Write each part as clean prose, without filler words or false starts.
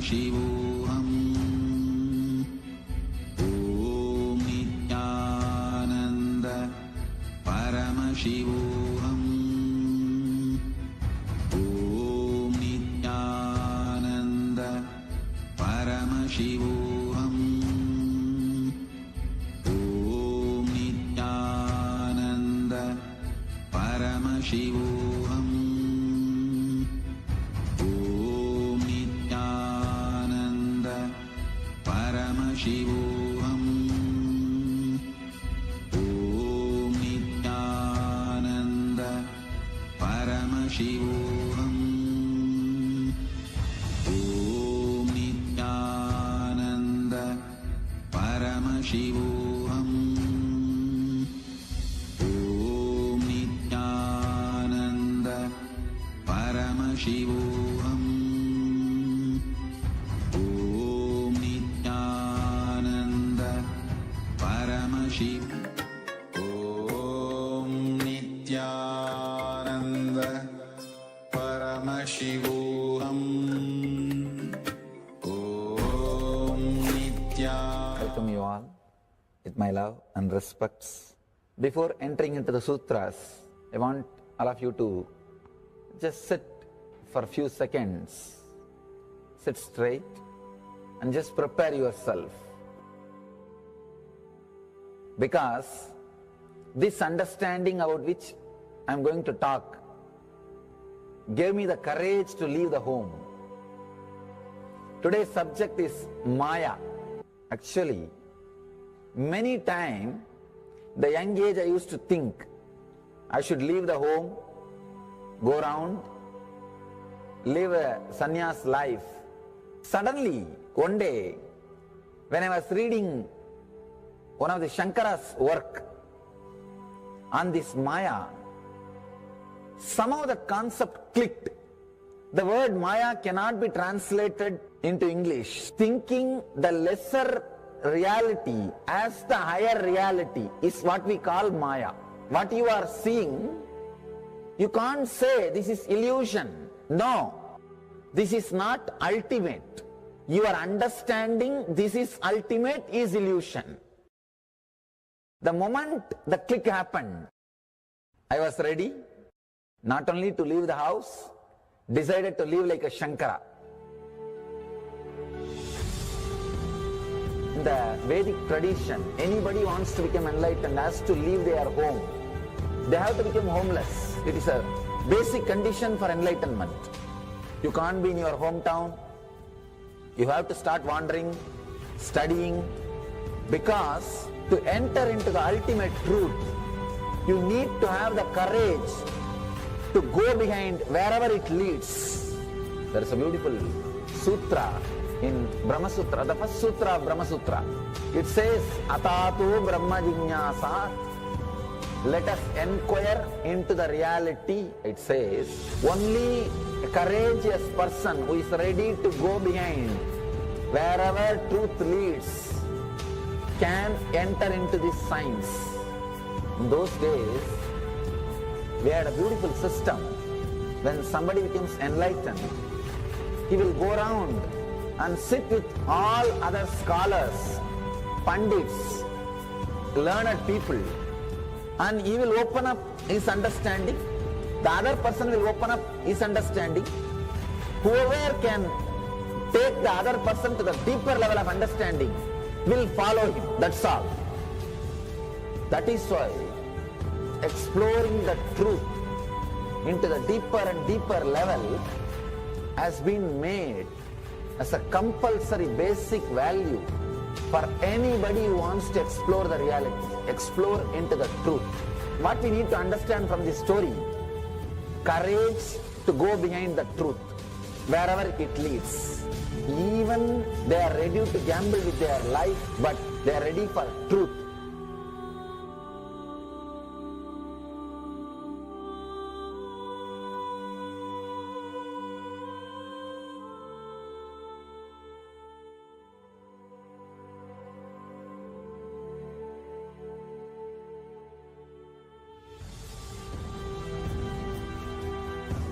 Paramashivoham Om Nithyananda Paramashivoham Om Nithyananda Paramashivoham Om Nithyananda Paramashivoham Paramashivoham Om Nithyananda Paramashivoham Om Nithyananda Paramashivoham Om Nithyananda Paramashivoham Om Nithyananda Paramashivoham Om Nithyananda. Welcome you all with my love and respects. Before entering into the sutras, I want all of you to just sit for a few seconds. Sit straight and just prepare yourself. Because this understanding about which I am going to talk gave me the courage to leave the home. Today's subject is Maya. Actually, many times, the young age I used to think I should leave the home, go around, live a sannyas life. Suddenly, one day, when I was reading one of the Shankara's work on this Maya, somehow the concept clicked. The word Maya cannot be translated into English. Thinking the lesser reality as the higher reality is what we call Maya. What you are seeing, you can't say this is illusion. No, this is not ultimate. Your understanding this is ultimate is illusion. The moment the click happened, I was ready not only to leave the house, decided to live like a Shankara. In the Vedic tradition, anybody wants to become enlightened has to leave their home. They have to become homeless. It is a basic condition for enlightenment. You can't be in your hometown. You have to start wandering, studying, because to enter into the ultimate truth, you need to have the courage to go behind wherever it leads. There is a beautiful sutra in Brahma Sutra, the first sutra of Brahma Sutra. It says, Atato Brahma Jignasa, let us inquire into the reality. It says, only a courageous person who is ready to go behind wherever truth leads can enter into this science. In those days, we had a beautiful system. When somebody becomes enlightened, he will go around and sit with all other scholars, pandits, learned people, and he will open up his understanding. The other person will open up his understanding. Whoever can take the other person to the deeper level of understanding will follow him. That's all. That is why exploring the truth into the deeper and deeper level has been made as a compulsory basic value for anybody who wants to explore the reality, explore into the truth. What we need to understand from this story, courage to go behind the truth, wherever it leads. Even they are ready to gamble with their life, but they are ready for truth.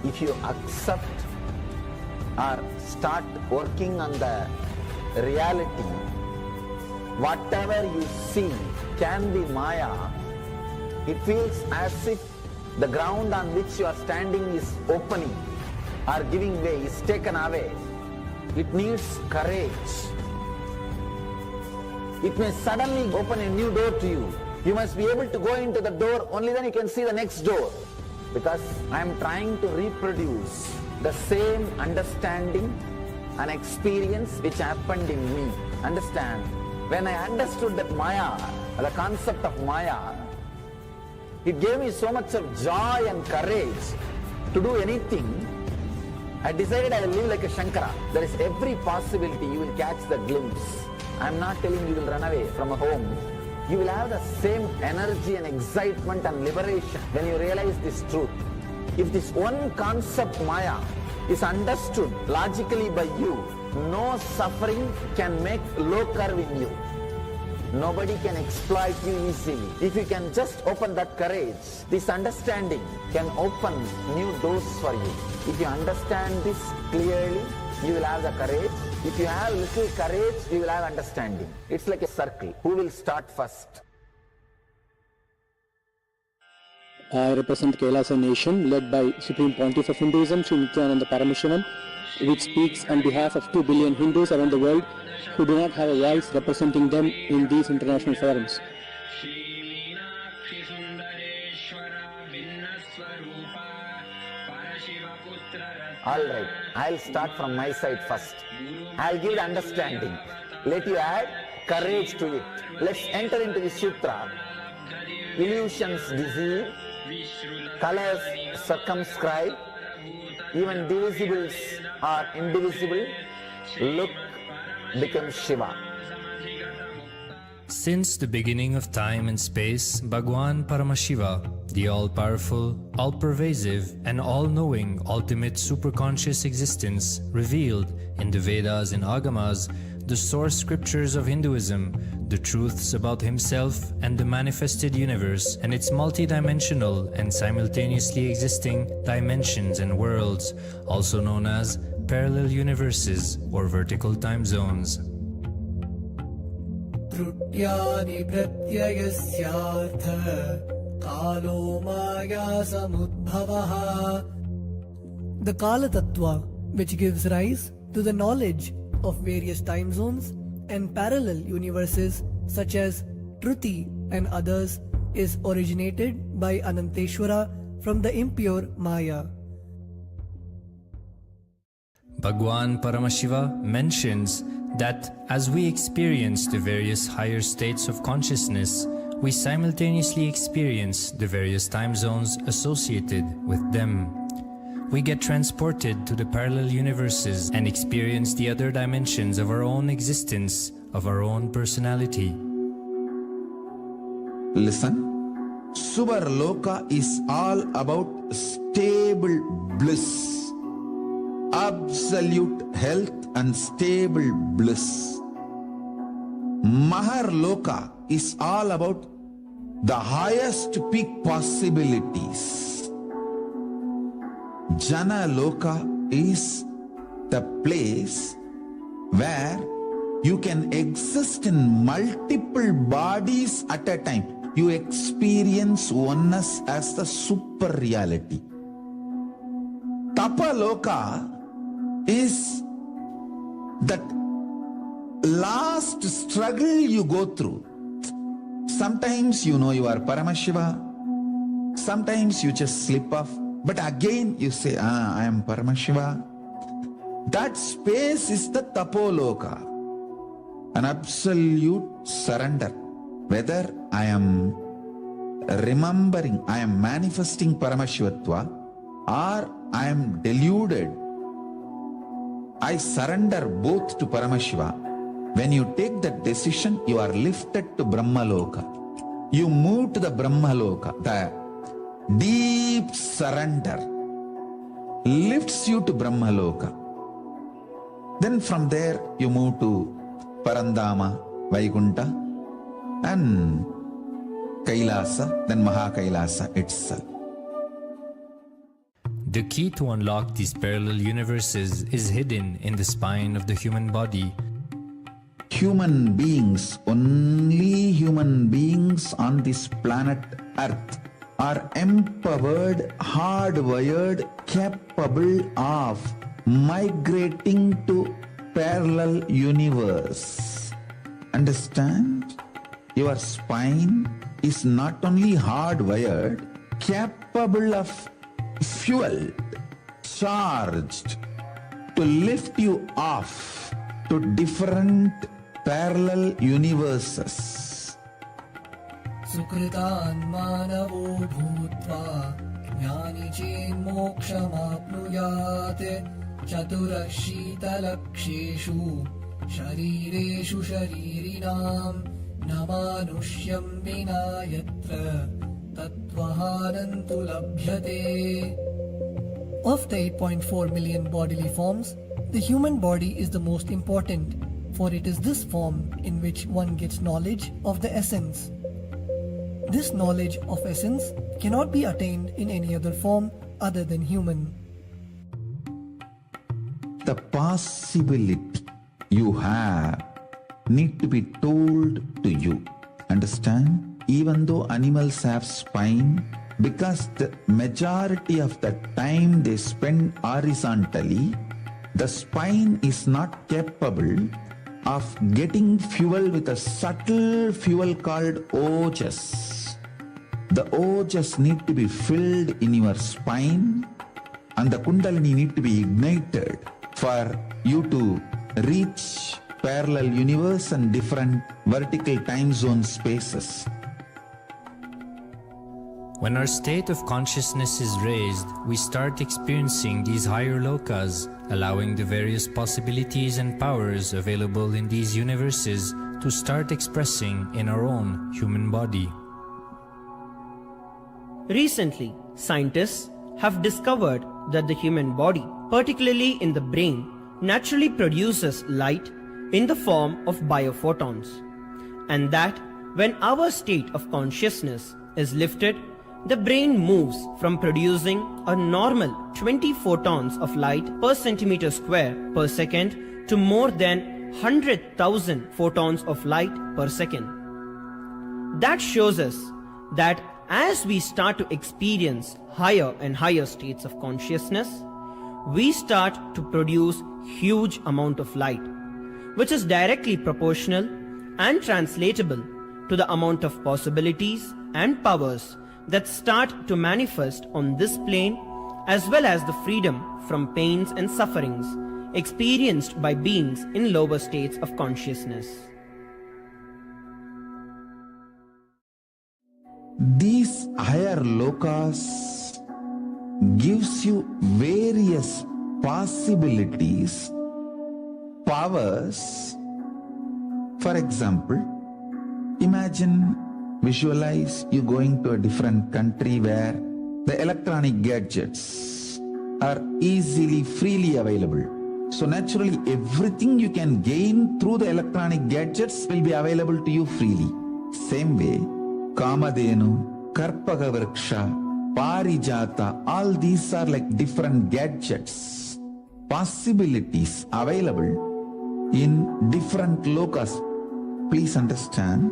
If you accept or start working on the reality, whatever you see can be Maya, it feels as if the ground on which you are standing is opening or giving way, is taken away. It needs courage. It may suddenly open a new door to you. You must be able to go into the door, only then you can see the next door. Because I am trying to reproduce the same understanding and experience which happened in me. Understand? When I understood that Maya, the concept of Maya, it gave me so much of joy and courage to do anything. I decided I will live like a Shankara. There is every possibility you will catch the glimpse. I am not telling you will run away from a home. You will have the same energy and excitement and liberation when you realize this truth. If this one concept Maya is understood logically by you, no suffering can make low curve in you. Nobody can exploit you easily. If you can just open that courage, this understanding can open new doors for you. If you understand this clearly, you will have the courage. If you have little courage, you will have understanding. It's like a circle. Who will start first? I represent KAILASA nation led by Supreme Pontiff of Hinduism, Sri Nithyananda Paramashivam, which speaks on behalf of 2 billion Hindus around the world who do not have a voice representing them in these international forums. Alright, I'll start from my side first. I'll give the understanding. Let you add courage to it. Let's enter into the sutra. Illusions deceive, colors circumscribe, even divisibles are indivisible. Look becomes Shiva. Since the beginning of time and space, Bhagavān Paramashiva, the all-powerful, all-pervasive, and all-knowing ultimate superconscious existence, revealed in the Vedas and Agamas, the source scriptures of Hinduism, the truths about himself and the manifested universe and its multidimensional and simultaneously existing dimensions and worlds, also known as parallel universes or vertical time zones. Trutyani pratyayasyaartha kalo maya samudbhavaha. The Kala Tattva, which gives rise to the knowledge of various time zones and parallel universes such as Truti and others, is originated by Ananteshwara from the impure Maya. Bhagavān Paramashiva mentions that as we experience the various higher states of consciousness, we simultaneously experience the various time zones associated with them. We get transported to the parallel universes and experience the other dimensions of our own existence, of our own personality. Listen, Subarloka is all about stable bliss, absolute health and stable bliss. Maharloka is all about the highest peak possibilities. Jana Loka is the place where you can exist in multiple bodies at a time. You experience oneness as the super reality. Tapa Loka is that last struggle you go through. Sometimes you know you are Paramashiva, sometimes you just slip off, but again you say, I am Paramashiva. That space is the Tapoloka, an absolute surrender. Whether I am remembering, I am manifesting Paramashivatva, or I am deluded, I surrender both to Paramashiva. When you take that decision, you are lifted to Brahmaloka. You move to the Brahmaloka. The deep surrender lifts you to Brahmaloka. Then from there you move to Parandama, Vaikunta, and Kailasa, then Mahakailasa itself. The key to unlock these parallel universes is hidden in the spine of the human body. Human beings, only human beings on this planet Earth are empowered, hardwired, capable of migrating to parallel universe. Understand? Your spine is not only hardwired, capable of fuel, charged to lift you off to different parallel universes. Sukritan manavo bhutva jnani chen mokshamapnuyat chaturashita-laksheshu sharireshu sharirinam namanushyam vina yatra tattvahanantu labhyate. Of the 8.4 million bodily forms, the human body is the most important, for it is this form in which one gets knowledge of the essence. This knowledge of essence cannot be attained in any other form other than human. The possibility you have need to be told to you. Understand? Even though animals have spine, because the majority of the time they spend horizontally, the spine is not capable of getting fuel with a subtle fuel called ojas. The ojas need to be filled in your spine and the kundalini need to be ignited for you to reach parallel universe and different vertical time zone spaces. When our state of consciousness is raised, we start experiencing these higher lokas, allowing the various possibilities and powers available in these universes to start expressing in our own human body. Recently, scientists have discovered that the human body, particularly in the brain, naturally produces light in the form of biophotons, and that when our state of consciousness is lifted, the brain moves from producing a normal 20 photons of light per centimeter square per second to more than 100,000 photons of light per second. That shows us that as we start to experience higher and higher states of consciousness, we start to produce huge amount of light, which is directly proportional and translatable to the amount of possibilities and powers that start to manifest on this plane, as well as the freedom from pains and sufferings experienced by beings in lower states of consciousness. These higher lokas gives you various possibilities, powers. For example, imagine, visualize you going to a different country where the electronic gadgets are easily, freely available. So naturally, everything you can gain through the electronic gadgets will be available to you freely. Same way, Kamadhenu, Karpaga Vriksha, Parijata, all these are like different gadgets, possibilities available in different lokas. Please understand,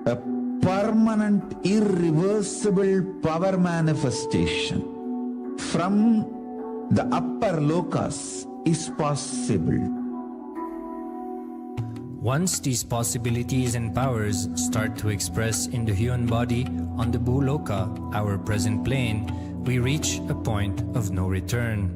a permanent, irreversible power manifestation from the upper lokas is possible. Once these possibilities and powers start to express in the human body on the Bhuloka, our present plane, we reach a point of no return,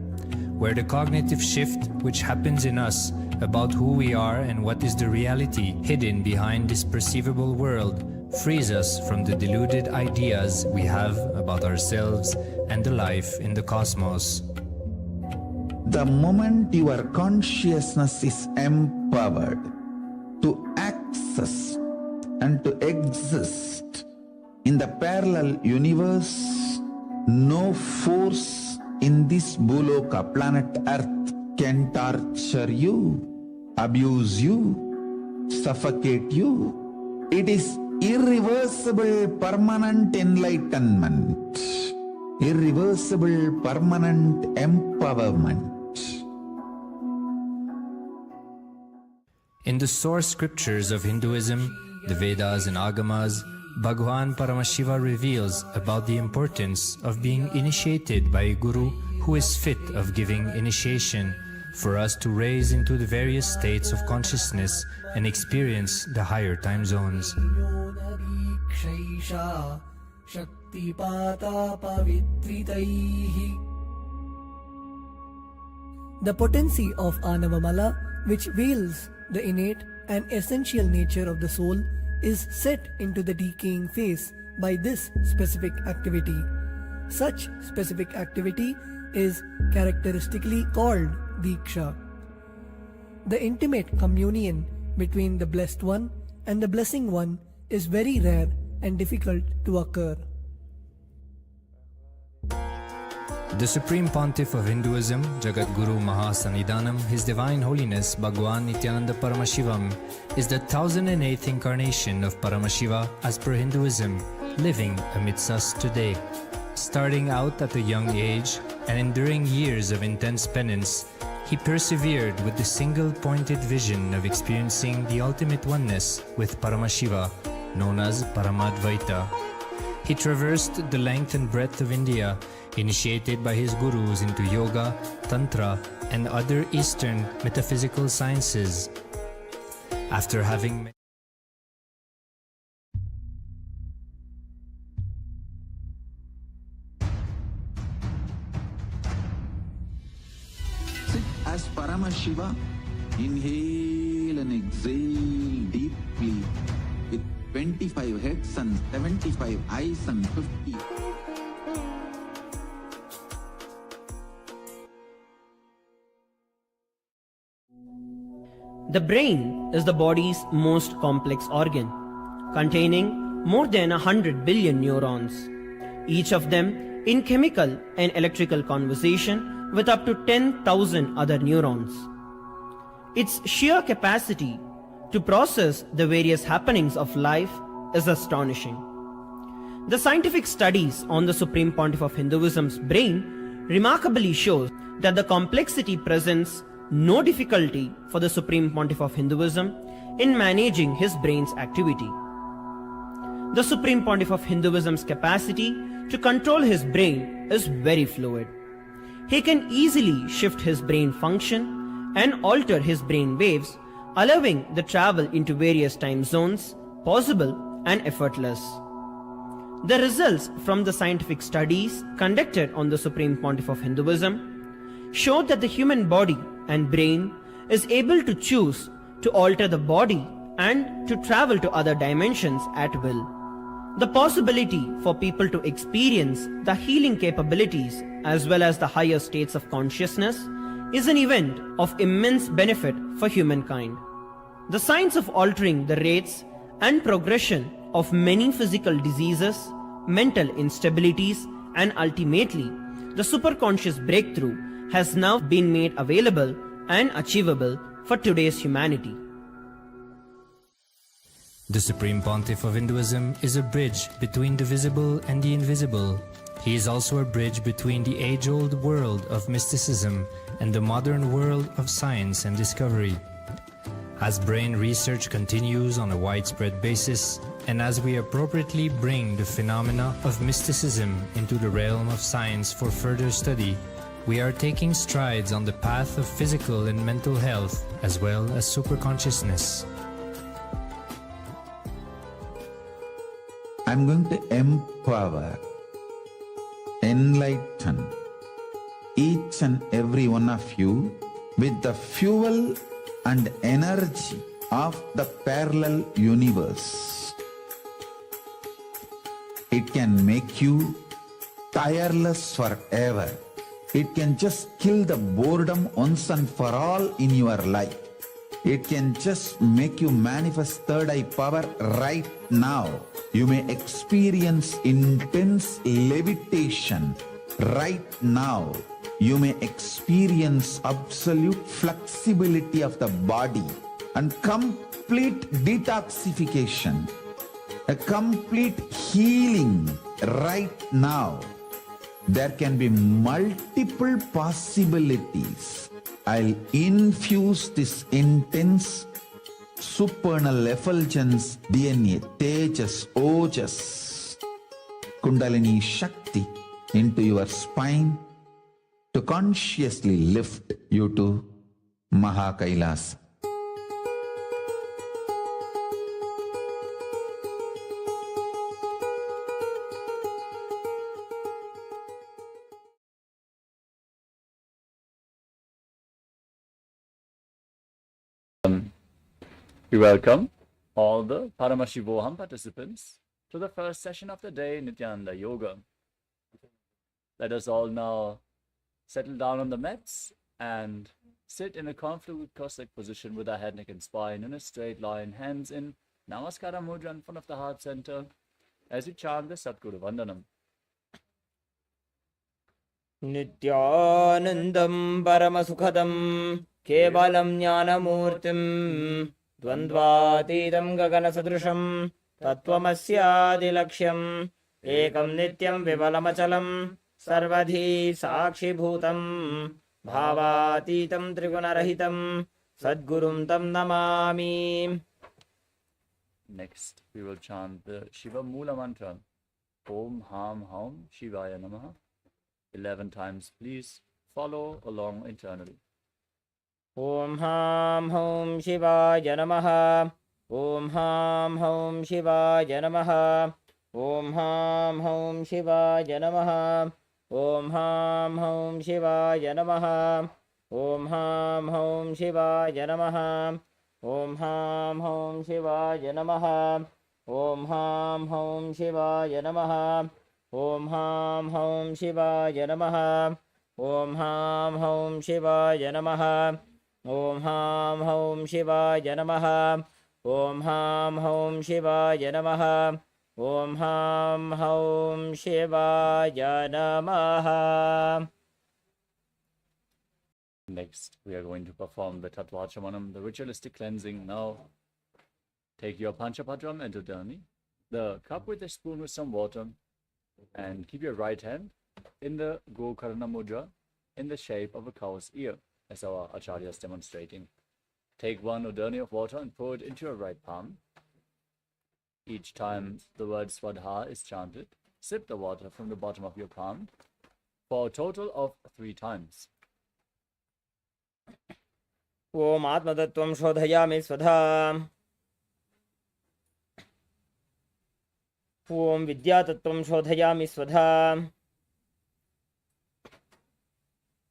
where the cognitive shift which happens in us about who we are and what is the reality hidden behind this perceivable world frees us from the deluded ideas we have about ourselves and the life in the cosmos. The moment your consciousness is empowered to access and to exist in the parallel universe, no force in this Bhuloka, planet Earth, can torture you, abuse you, suffocate you. It is irreversible, permanent enlightenment. irreversible, permanent empowerment. In the source scriptures of Hinduism, the Vedas and Agamas, Bhagavān Paramashiva reveals about the importance of being initiated by a guru who is fit of giving initiation for us to raise into the various states of consciousness and experience the higher time zones. The potency of Anavamala, which veils the innate and essential nature of the soul, is set into the decaying phase by this specific activity. Such specific activity is characteristically called Diksha. The intimate communion between the blessed one and the blessing one is very rare and difficult to occur. The Supreme Pontiff of Hinduism, Jagat Guru Mahasannidhanam, His Divine Holiness Bhagavān Nithyananda Paramashivam, is the 1008th incarnation of Paramashiva as per Hinduism, living amidst us today. Starting out at a young age and enduring years of intense penance, he persevered with the single-pointed vision of experiencing the ultimate oneness with Paramashiva, known as Paramadvaita. He traversed the length and breadth of India, initiated by his gurus into yoga, tantra, and other Eastern metaphysical sciences. After having sit as Paramashiva, inhale and exhale deeply with 25 heads and 75 eyes and 50. The brain is the body's most complex organ, containing more than 100 billion neurons, each of them in chemical and electrical conversation with up to 10,000 other neurons. Its sheer capacity to process the various happenings of life is astonishing. The scientific studies on the Supreme Pontiff of Hinduism's brain remarkably shows that the complexity presents no difficulty for the Supreme Pontiff of Hinduism in managing his brain's activity. The Supreme Pontiff of Hinduism's capacity to control his brain is very fluid. He can easily shift his brain function and alter his brain waves, allowing the travel into various time zones possible and effortless. The results from the scientific studies conducted on the Supreme Pontiff of Hinduism showed that the human body and brain is able to choose to alter the body and to travel to other dimensions at will. The possibility for people to experience the healing capabilities as well as the higher states of consciousness is an event of immense benefit for humankind. The science of altering the rates and progression of many physical diseases, mental instabilities, and ultimately the superconscious breakthrough has now been made available and achievable for today's humanity. The Supreme Pontiff of Hinduism is a bridge between the visible and the invisible. He is also a bridge between the age-old world of mysticism and the modern world of science and discovery. As brain research continues on a widespread basis, and as we appropriately bring the phenomena of mysticism into the realm of science for further study, we are taking strides on the path of physical and mental health as well as superconsciousness. I'm going to empower, enlighten each and every one of you with the fuel and energy of the parallel universe. It can make you tireless forever. It can just kill the boredom once and for all in your life. It can just make you manifest third eye power right now. You may experience intense levitation right now. You may experience absolute flexibility of the body and complete detoxification, a complete healing right now. there can be multiple possibilities. I'll infuse this intense supernal effulgence DNA, Tejas, Ojas, Kundalini Shakti into your spine to consciously lift you to Mahakailasa. We welcome all the Paramashivoham participants to the first session of the day, Nithyananda Yoga. Let us all now settle down on the mats and sit in a comfortable Cossack position with our head, neck and spine in a straight line, hands in Namaskara Mudra in front of the heart center as we chant the Satguru Vandanam. Nityanandam Paramasukhadam Kevalam Jnanamurtim Dvandvatītam Gaganasadrusham Tattvamasyaadilaksham Ekam Nityam Vivalamachalam Sarvadhi Sakshibhutam Bhavatītam Trigunarahitam Sadgurum Tam Namami. Next, we will chant the Shiva Mula Mantra. Om Ham Haum Shivaya Namaha. 11 times, please follow along internally. Om Ham Hum Shivaya Namaha. Om Ham Hum Shivaya Namaha. Om Ham Hum Shivaya Namaha. Om Ham Hum Shivaya Namaha. Om Ham Hum Shivaya Namaha. Om Ham Hum Shivaya Namaha. Om Ham Hum Shivaya Namaha. Om Ham Hum Shivaya Namaha. Om Ham Hum Shivaya Namaha. Om Ham Hum Shivaya Namaha. Om Ham Hum Shivaya Namaha. Om Ham Hum Shivaya Namaha. Next, we are going to perform the Tattvachamanam, the ritualistic cleansing. Now, take your Panchapadram and Udani, the cup with a spoon with some water, and keep your right hand in the Gokarna Mudra in the shape of a cow's ear, as our Acharya is demonstrating. Take one Udani of water and pour it into your right palm. Each time the word Swadha is chanted, sip the water from the bottom of your palm for a total of 3 times. Om Atmatattvam Shodhayami Swadha. Om Vidyatattvam Shodhayami Swadha.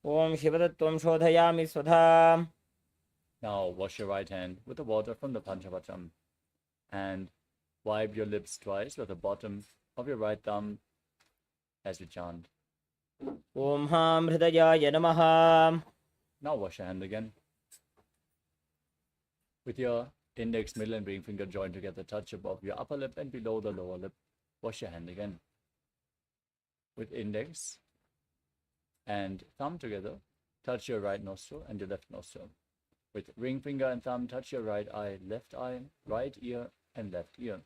Om Shivatattvam Shodhayami Swadha. Now wash your right hand with the water from the Panchapatam and wipe your lips twice with the bottom of your right thumb as we chant. Om Ham Hridayaya Namaha. Now wash your hand again. With your index, middle and ring finger joined together, touch above your upper lip and below the lower lip. Wash your hand again. With index and thumb together, touch your right nostril and your left nostril. With ring finger and thumb, touch your right eye, right ear and left ear.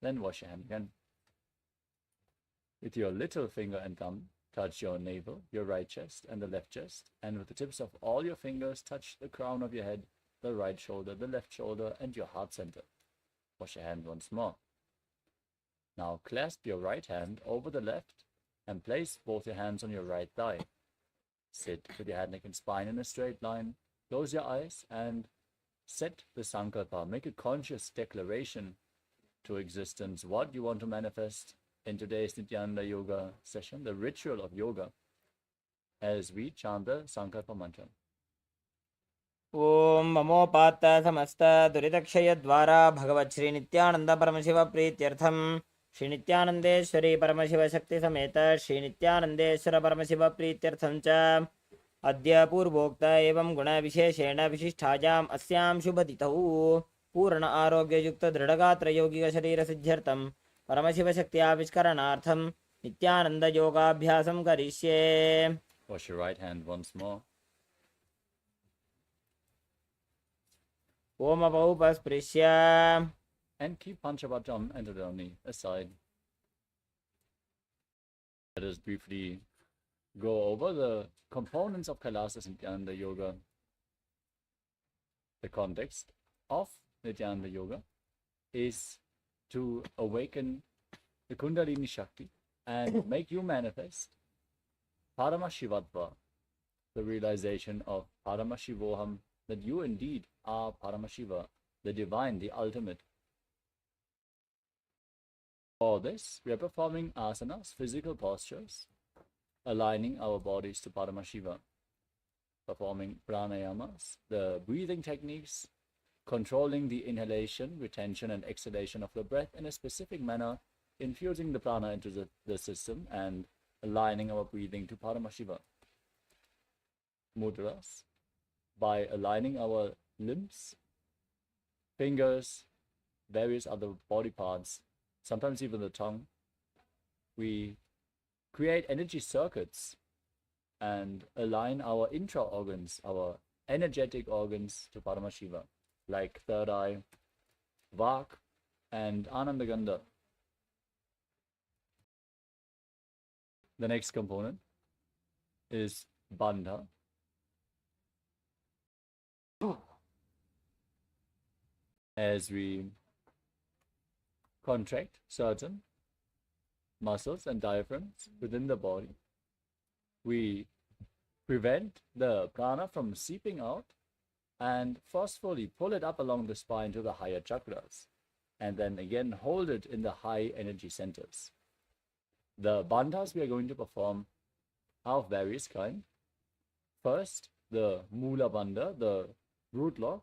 Then wash your hand again. With your little finger and thumb, touch your navel, your right chest and the left chest. And with the tips of all your fingers, touch the crown of your head, the right shoulder, the left shoulder and your heart center. Wash your hand once more. Now clasp your right hand over the left and place both your hands on your right thigh. Sit with your head, neck and spine in a straight line. Close your eyes and set the sankalpa. Make a conscious declaration to existence what you want to manifest in today's Nithyananda Yoga session, the ritual of yoga, as we chant the sankalpa mantra. Om Mamopata Samasta Duritakshaya Dvara Bhagavat Shri Nithyananda Paramashiva Prityartham Shri Nithyanandeshwari Paramashiva Shakti Sameta Shri Nithyanandeshwara Paramashiva Prityartham Cha Adya Purvokta Evam Guna Visheshena Vishishthajam Asyam Shubhaditau Purna Arogya Yukta Dridagatra Yogiga Sharira Siddhyartham Paramashiva Shakti Avishkaranartham Nithyananda Yoga Abhyasam Karishye. Wash your right hand once more. Om Apaupasprisya. And keep Panchapatam and Udani aside. Let us briefly go over the components of Kailasas in Nithyananda Yoga. The context of Nithyananda Yoga is to awaken the Kundalini Shakti and make you manifest Paramashivatva, the realization of Paramashivoham, that you indeed are Paramashiva, the divine, the ultimate. For this, we are performing asanas, physical postures, aligning our bodies to Paramashiva, performing pranayamas, the breathing techniques, controlling the inhalation, retention, and exhalation of the breath in a specific manner, infusing the prana into the system, and aligning our breathing to Paramashiva. Mudras, by aligning our limbs, fingers, various other body parts, sometimes even the tongue, we create energy circuits and align our intra-organs, our energetic organs to Paramashiva, like third eye, Vak, and Anandagandha. The next component is Bandha. As we contract certain muscles and diaphragms within the body, we prevent the prana from seeping out and forcefully pull it up along the spine to the higher chakras, and then again hold it in the high energy centers. The bandhas we are going to perform are of various kinds. First, the Mula Bandha, the root lock,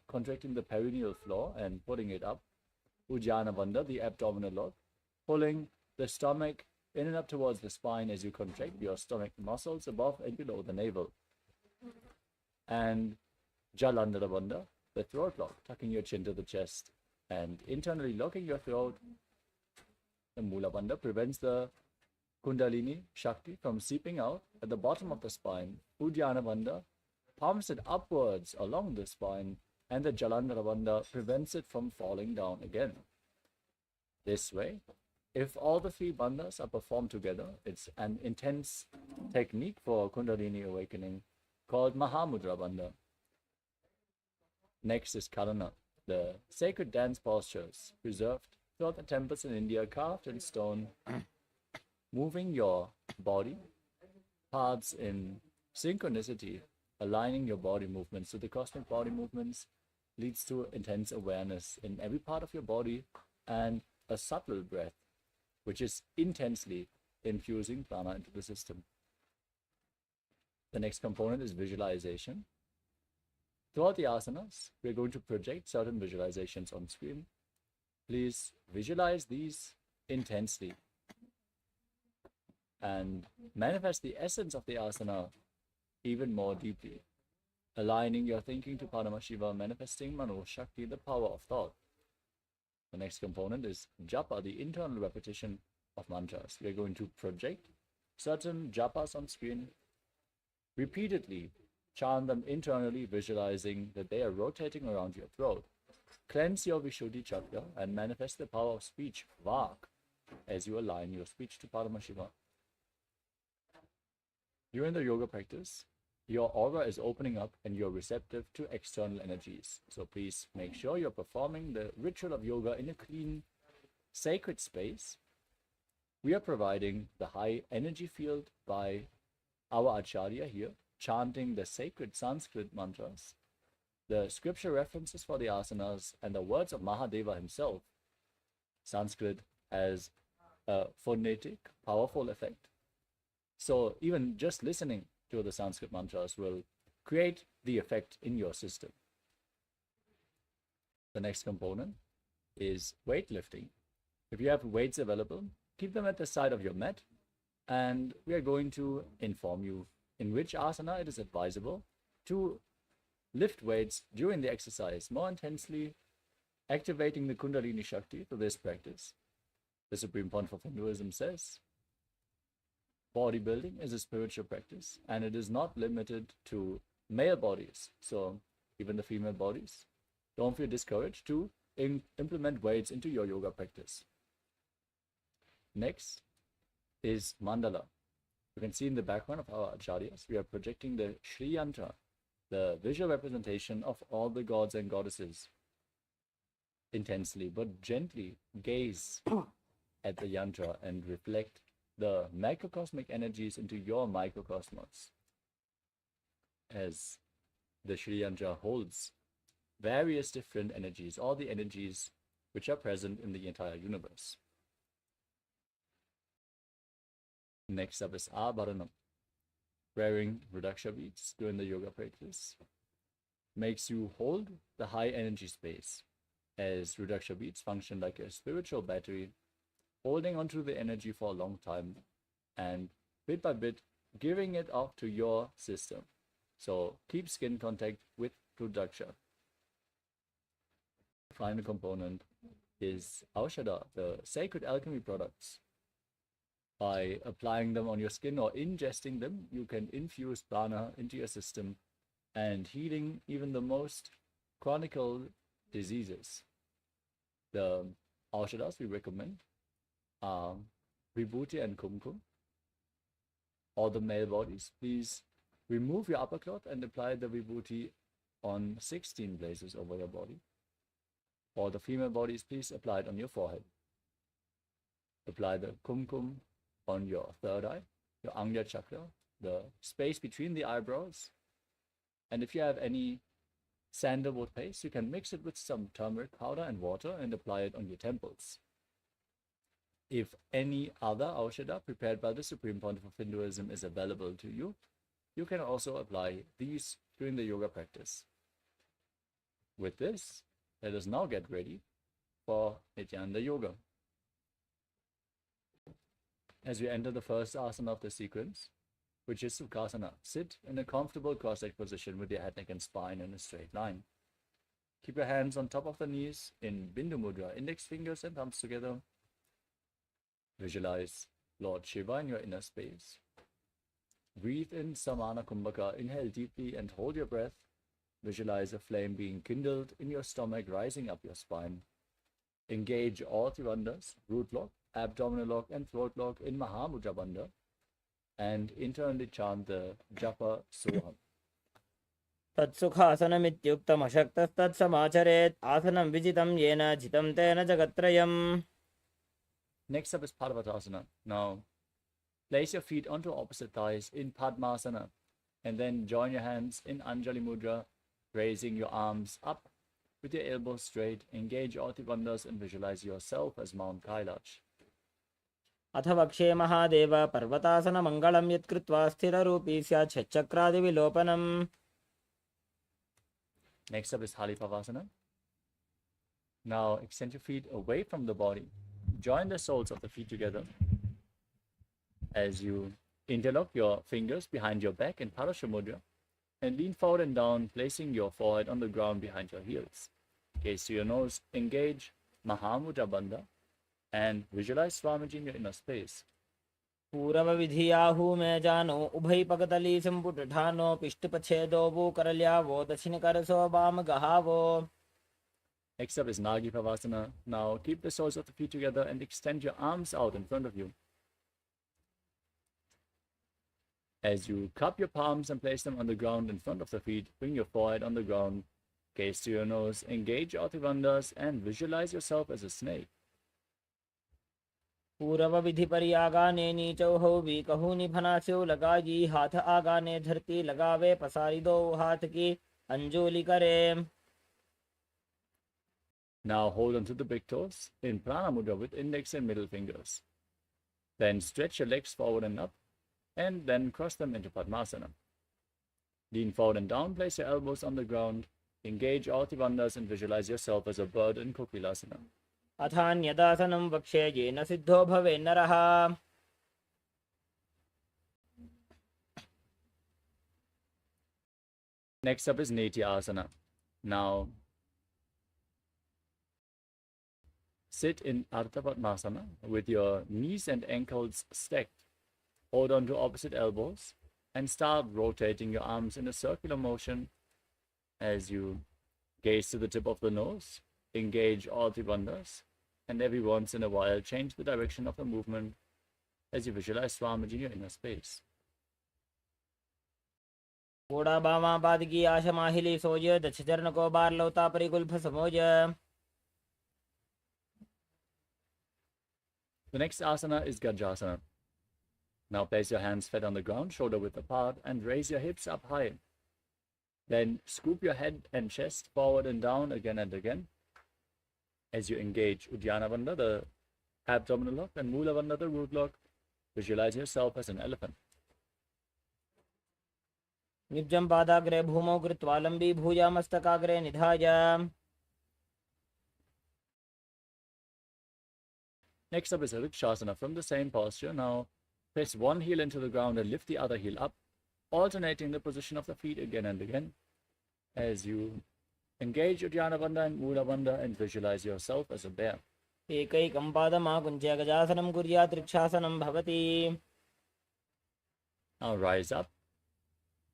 contracting the perineal floor and pulling it up. Ujjana Bandha, the abdominal lock, pulling the stomach in and up towards the spine as you contract your stomach muscles above and below the navel. And Jalandhara Bandha, the throat lock, tucking your chin to the chest and internally locking your throat. The Mula Bandha prevents the Kundalini Shakti from seeping out at the bottom of the spine. Uddiyana Bandha pumps it upwards along the spine, and the Jalandhara Bandha prevents it from falling down again. This way, if all the three bandhas are performed together, it's an intense technique for Kundalini awakening called Mahamudra Bandha. Next is Kalana, the sacred dance postures preserved throughout the temples in India, carved in stone, moving your body parts in synchronicity, aligning your body movements to the cosmic body movements, leads to intense awareness in every part of your body and a subtle breath, which is intensely infusing prana into the system. The next component is visualization. Throughout the asanas, we're going to project certain visualizations on screen. Please visualize these intensely and manifest the essence of the asana even more deeply, aligning your thinking to Paramashiva, manifesting Mano Shakti, the power of thought. The next component is japa, the internal repetition of mantras. We are going to project certain japas on screen, repeatedly chant them internally, visualizing that they are rotating around your throat. Cleanse your Vishuddhi chakra and manifest the power of speech, Vak, as you align your speech to Paramashiva. During the yoga practice, your aura is opening up and you're receptive to external energies. So please make sure you're performing the ritual of yoga in a clean, sacred space. We are providing the high energy field by our Acharya here, chanting the sacred Sanskrit mantras, the scripture references for the asanas, and the words of Mahadeva himself. Sanskrit has a phonetic, powerful effect. So even just listening to the Sanskrit mantras will create the effect in your system. The next component is weightlifting. If you have weights available, keep them at the side of your mat, and we are going to inform you in which asana it is advisable to lift weights during the exercise more intensely, activating the Kundalini Shakti through this practice. The Supreme Pontiff of Hinduism says, bodybuilding is a spiritual practice, and it is not limited to male bodies. So even the female bodies, don't feel discouraged to implement weights into your yoga practice. Next is mandala. You can see in the background of our acharyas, we are projecting the Shri Yantra, the visual representation of all the gods and goddesses. Intensely but gently gaze at the yantra and reflect the macrocosmic energies into your microcosmos, as the Shri Yantra holds various different energies, all the energies which are present in the entire universe. Next up is Abharanam. Wearing Rudraksha beads during the yoga practice makes you hold the high energy space, as Rudraksha beads function like a spiritual battery, holding onto the energy for a long time and bit by bit giving it off to your system. So keep skin contact with Rudraksha. The final component is Aushadha, the sacred alchemy products. By applying them on your skin or ingesting them, you can infuse prana into your system and healing even the most chronic diseases. The Aushadhas we recommend are Vibhuti and Kumkum. Or the male bodies, please remove your upper cloth and apply the Vibhuti on 16 places over your body. Or the female bodies, please apply it on your forehead. Apply the Kumkum on your third eye, your Angya chakra, the space between the eyebrows. And if you have any sandalwood paste, you can mix it with some turmeric powder and water and apply it on your temples. If any other Aushadha prepared by the Supreme Pontiff of Hinduism is available to you, you can also apply these during the yoga practice. With this, let us now get ready for Nithyananda Yoga. As we enter the first asana of the sequence, which is Sukhasana, sit in a comfortable cross-legged position with your head, neck and spine in a straight line. Keep your hands on top of the knees in Bindu Mudra, index fingers and thumbs together. Visualize Lord Shiva in your inner space. Breathe in Samana Kumbhaka, inhale deeply and hold your breath. Visualize a flame being kindled in your stomach, rising up your spine. Engage all trivandhas, root lock, abdominal lock and throat lock in Mahamudra Bandha, and internally chant the Japa Soham. तत्सुखासनमित्युक्तमशक्तस्तत्समाचरेत् आसनं विजितं येन जितं तेन जगत्त्रयम्. Next up is Parvatasana. Now, place your feet onto opposite thighs in Padmasana, and then join your hands in Anjali Mudra, raising your arms up with your elbows straight. Engage all trivandhas and visualize yourself as Mount Kailash. अथ वक्षे महादेव पर्वतासनमङ्गलं यत्कृत्वा स्थिररूपी स्यात् षट्चक्रादिविलोपनम्. Next up is Halipavasana. Now extend your feet away from the body. Join the soles of the feet together as you interlock your fingers behind your back in Parashamudra and lean forward and down, placing your forehead on the ground behind your heels. Gaze to your nose, engage Mahamudra Bandha and visualize Swamiji in your inner space. पूरवविधियाहु मे जानो उभयपकतली सम्पुटठानो पिष्टपच्छेदो भूकरल्यावो दक्षिणकरसो वामगहावो. Next up is Nagi Pavasana. Now keep the soles of the feet together and extend your arms out in front of you. As you cup your palms and place them on the ground in front of the feet, bring your forehead on the ground, gaze to your nose, engage your trivandhas and visualize yourself as a snake. पूर्वविधिपर्यागाने नीचौहौ विकहूनि भनास्यौ लगाई हाथ आगाने धरती लगावे पसारी दो हाथ की अंजोली करे. Now hold on to the big toes in Prana Mudra with index and middle fingers. Then stretch your legs forward and up, and then cross them into Padmasana. Lean forward and down, place your elbows on the ground, engage all trivandhas and visualize yourself as a bird in Kokilasana. अथान्यदासनं वक्षे yen Sidho भवेन्नरः. Next up is Nithyananda. Now sit in Ardha Padmasana with your knees and ankles stacked. Hold on to opposite elbows and start rotating your arms in a circular motion as you gaze to the tip of the nose, engage all trivandhas, and every once in a while change the direction of the movement as you visualize Swamiji in your inner space. कोड़ा बामा पादकी आशा माहिली सोज दक्ष चरण को बार लौता परिकुल्फ समोज. The next asana is Gajasana. Now place your hands flat on the ground, shoulder width apart, and raise your hips up high. Then scoop your head and chest forward and down again and again. As you engage Uddiyana Bandha, the abdominal lock, and Mula Bandha, the root lock, visualize yourself as an elephant. निब्जं पादाग्रे भूमौ कृत्वा लम्बी भूया मस्तकाग्रे निधाय. Next up is a Rikshasana from the same posture. Now place one heel into the ground and lift the other heel up, alternating the position of the feet again and again. As you engage Uddiyana Bandha and Mula Bandha and visualize yourself as a bear. एकैकं पादमाकुञ्च्य गजासनं कुर्यात् ऋक्षासनं भवति. Now rise up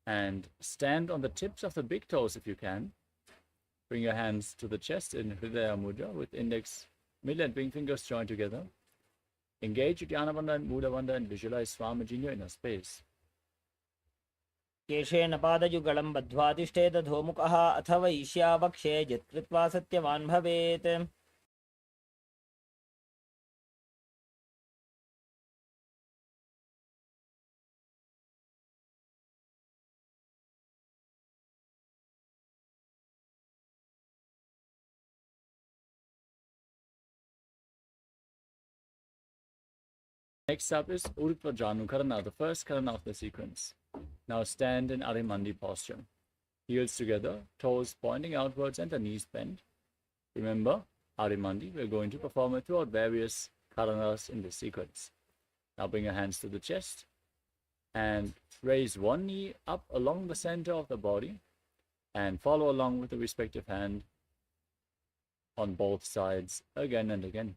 and stand on the tips of the big toes if you can. Bring your hands to the chest in Hridaya Mudra with index, middle and ring fingers joined together. Engage Uddiyana Bandha and Mula Bandha and visualize Swamiji in your inner space. केशेन पादयुगलं बद्ध्वा तिष्ठेत धोमुखः अथवा ईश्यावक्षे यत्कृत्वा सत्यवान् भवेत्. Next up is Urdhva Janu Karana, the first Karana of the sequence. Now stand in Arimandi posture. Heels together, toes pointing outwards and the knees bent. Remember, Arimandi, we're going to perform it throughout various Karanas in this sequence. Now bring your hands to the chest and raise one knee up along the center of the body and follow along with the respective hand on both sides again and again.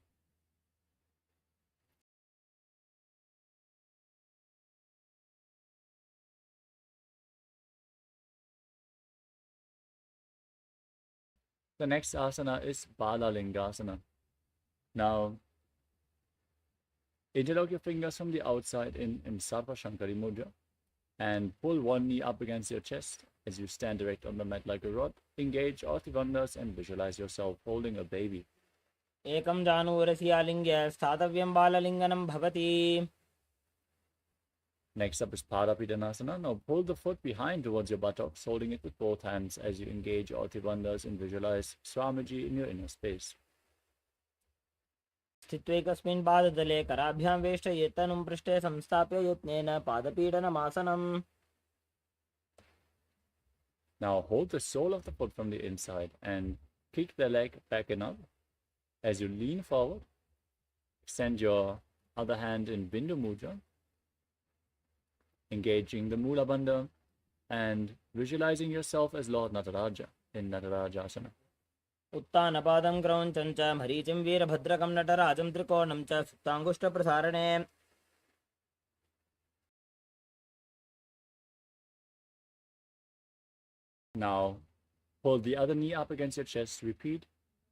The next asana is Balalingasana. Now, interlock your fingers from the outside in Sarva Shankari Mudra and pull one knee up against your chest as you stand erect on the mat like a rod. Engage Orthivandhas and visualize yourself holding a baby. एकं जानुरस्यालिङ्ग्य स्थातव्यं बाललिङ्गनं भवति. Next up is Parapidanasana. Now pull the foot behind towards your buttocks, holding it with both hands as you engage Orthivandhas and visualize Swamiji in your inner space. स्थित्वैकस्मिन् पादतले कराभ्यां वेष्टयेत्तनुं पृष्ठे संस्थाप्य यत्नेन पादपीडनमासनम्. Now hold the sole of the foot from the inside and kick the leg back and up. As you lean forward, extend your other hand in Bindu Mudra, engaging the Mula Bandha and visualizing yourself as Lord Nataraja in Natarajasana. उत्तानपादं क्रौञ्चं च मरीचिं वीरभद्रकं नटराजं त्रिकोणं च सुप्ताङ्गुष्ठप्रसारणे. Now pull the other knee up against your chest. Repeat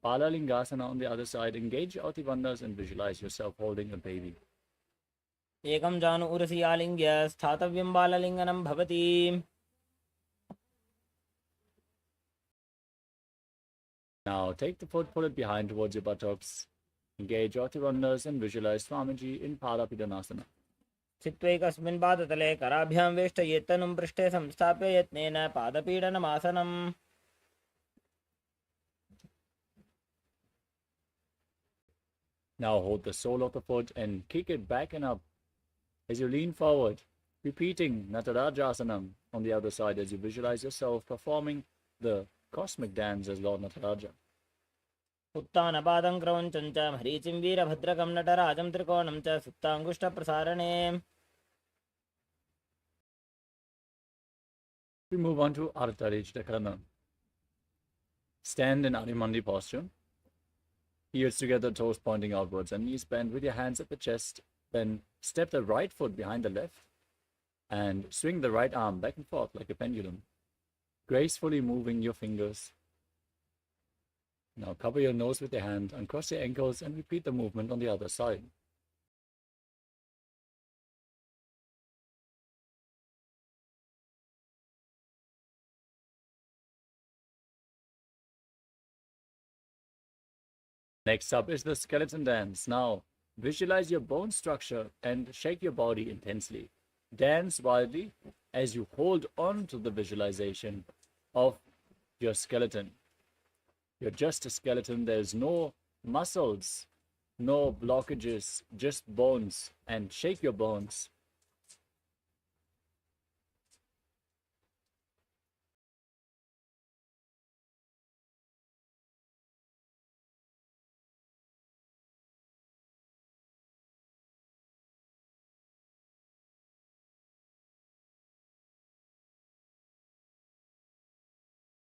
Balalingasana on the other side. Engage your Orthivandhas and visualize yourself holding a baby. एकं जानु उरसि आलिङ्ग्य स्थातव्यं बाललिङ्गनं भवति. Now take the foot, pull it behind towards your buttocks. Engage Orthivandhas and visualize Swamiji in Parapidanasana. स्थित्वैकस्मिन् पादतले कराभ्यां वेष्टयेत्तनुं पृष्ठे संस्थाप्य यत्नेन पादपीडनमासनम्. Now hold the sole of the foot and kick it back and up as you lean forward, repeating Natarajasana on the other side as you visualize yourself performing the cosmic dance as Lord Nataraja. उत्तानपादं क्रौञ्चं च मरीचिं वीरभद्रकं नटराजं त्रिकोणं च सुप्ताङ्गुष्ठप्रसारणे. We move on to Ardharejita Karana. Stand in Adimandi posture. Heels together, toes pointing outwards and knees bent with your hands at the chest. Then step the right foot behind the left and swing the right arm back and forth like a pendulum, gracefully moving your fingers. Now cover your nose with your hand, uncross your ankles and repeat the movement on the other side. Next up is the skeleton dance. Now, visualize your bone structure and shake your body intensely. Dance wildly as you hold on to the visualization of your skeleton. You're just a skeleton. There's no muscles, no blockages, just bones. And shake your bones.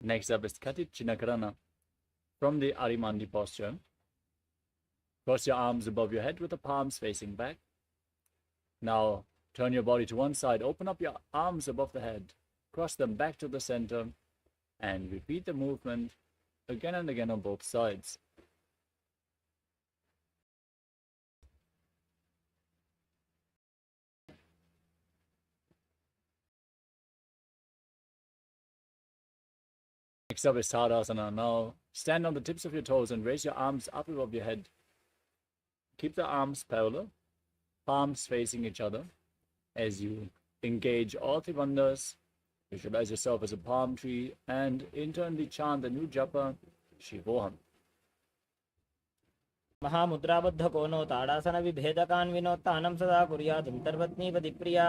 Next up is Kati Chinakarana. From the Arimandi posture, cross your arms above your head with the palms facing back. Now turn your body to one side, open up your arms above the head, cross them back to the center, and repeat the movement again and again on both sides. Next up is Tadasana. Now stand on the tips of your toes and raise your arms up above your head. Keep the arms parallel, palms facing each other as you engage all three bandhas. Visualize yourself as a palm tree and internally chant the new japa, Shivoham. महामुद्राबद्ध कोनो ताड़ासन विभेदकान् विनोत्तानं सदा कुर्यात् अंतर्वत्नीपति प्रिया.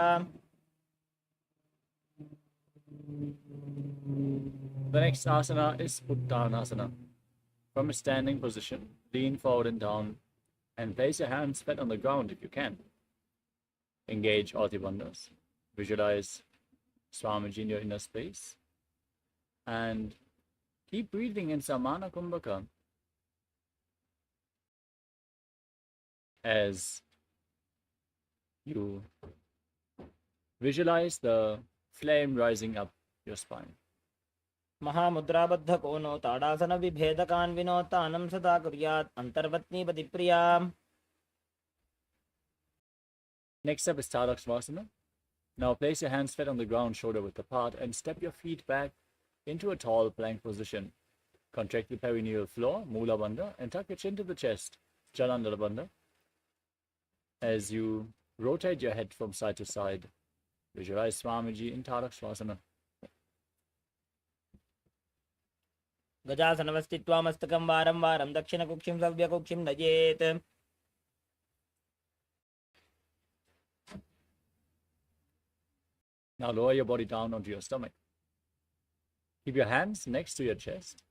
The next asana is Uttanasana. From a standing position, lean forward and down, and place your hands flat on the ground if you can. Engage all the bandhas. Visualize Swamiji in your inner space. And keep breathing in Samana Kumbhaka as you visualize the flame rising up your spine. महामुद्राबद्ध कोनो ताड़ासन विभेदकान् विनोत्तानं सदा कुर्यात् अंतर्वत्नीपति प्रिया. Next up is Tadaksvasana. Now place your hands flat on the ground, shoulder width apart, and step your feet back into a tall plank position. Contract the perineal floor, Mula Bandha, and tuck your chin to the chest, Jalandhara Bandha. As you rotate your head from side to side, visualize Swamiji in Tadaksvasana. गजासनवस्थित्वा मस्तकं वारं वारं दक्षिणकुक्षिं सव्यकुक्षिं नयेत्. Now lower your body down onto your stomach. Keep your hands next to your chest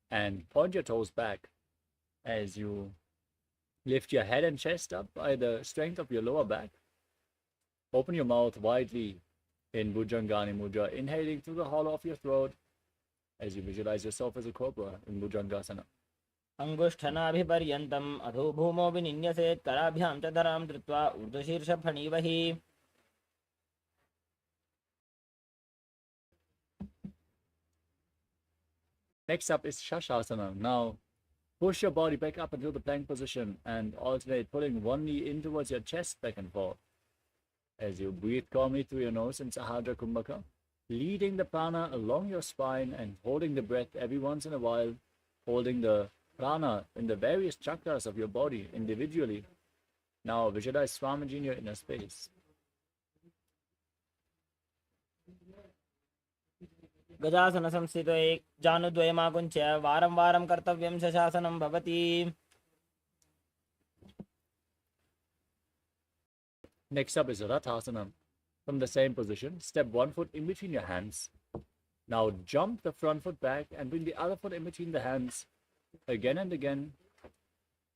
and point your toes back as you lift your head and chest up by the strength of your lower back. Open your mouth widely in Bhujangani Mudra, inhaling through the hollow of your throat as you visualize yourself as a cobra in Bhujangasana. अंगुष्ठनाभिपर्यन्तम् अधो भूमो विनिन्यसेत् कराभ्यां च धरां धृत्वा ऊर्ध्वशीर्षफणीवहि. Next up is Shashasana. Now push your body back up into the plank position and alternate pulling one knee in towards your chest back and forth. As you breathe calmly through your nose in Sahadra Kumbhaka, leading the prana along your spine and holding the breath every once in a while, holding the prana in the various chakras of your body individually. Now visualize Swamiji in your inner space. गजासन संस्थितो एक जानुद्वयमाकुञ्च्य वारं वारं कर्तव्यं शशासनं भवति. Next up is Rathasana. From the same position, step one foot in between your hands. Now jump the front foot back and bring the other foot in between the hands again and again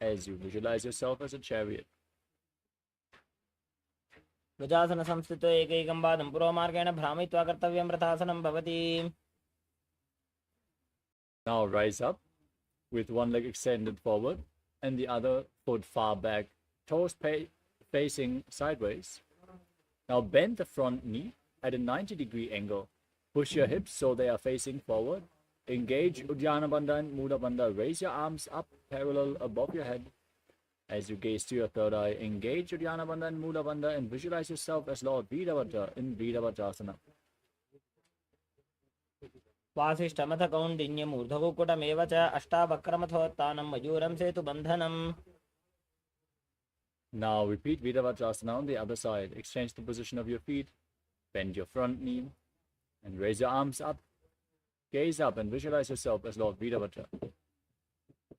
as you visualize yourself as a chariot. गजासन संस्थितो एकैकं पादं पुरोमार्गेण भ्रामयित्वा कर्तव्यं रथासनं भवति. Now rise up with one leg extended forward and the other foot far back, toes facing sideways. Now bend the front knee at a 90-degree angle. Push your hips so they are facing forward. Engage Uddiyana Bandha and Mula Bandha. Raise your arms up parallel above your head. As you gaze to your third eye, engage Uddiyana Bandha and Mula Bandha and visualize yourself as Lord Vidavata in Vidavatasana. वासिष्ठमथ कौण्डिन्यमूर्धकुक्कुटमेव च अष्टावक्रमथोत्थानं मयूरं सेतुबन्धनम्. Now repeat Vidavajrasana on the other side. Exchange the position of your feet. Bend your front knee and raise your arms up. Gaze up and visualize yourself as Lord Vidavajra.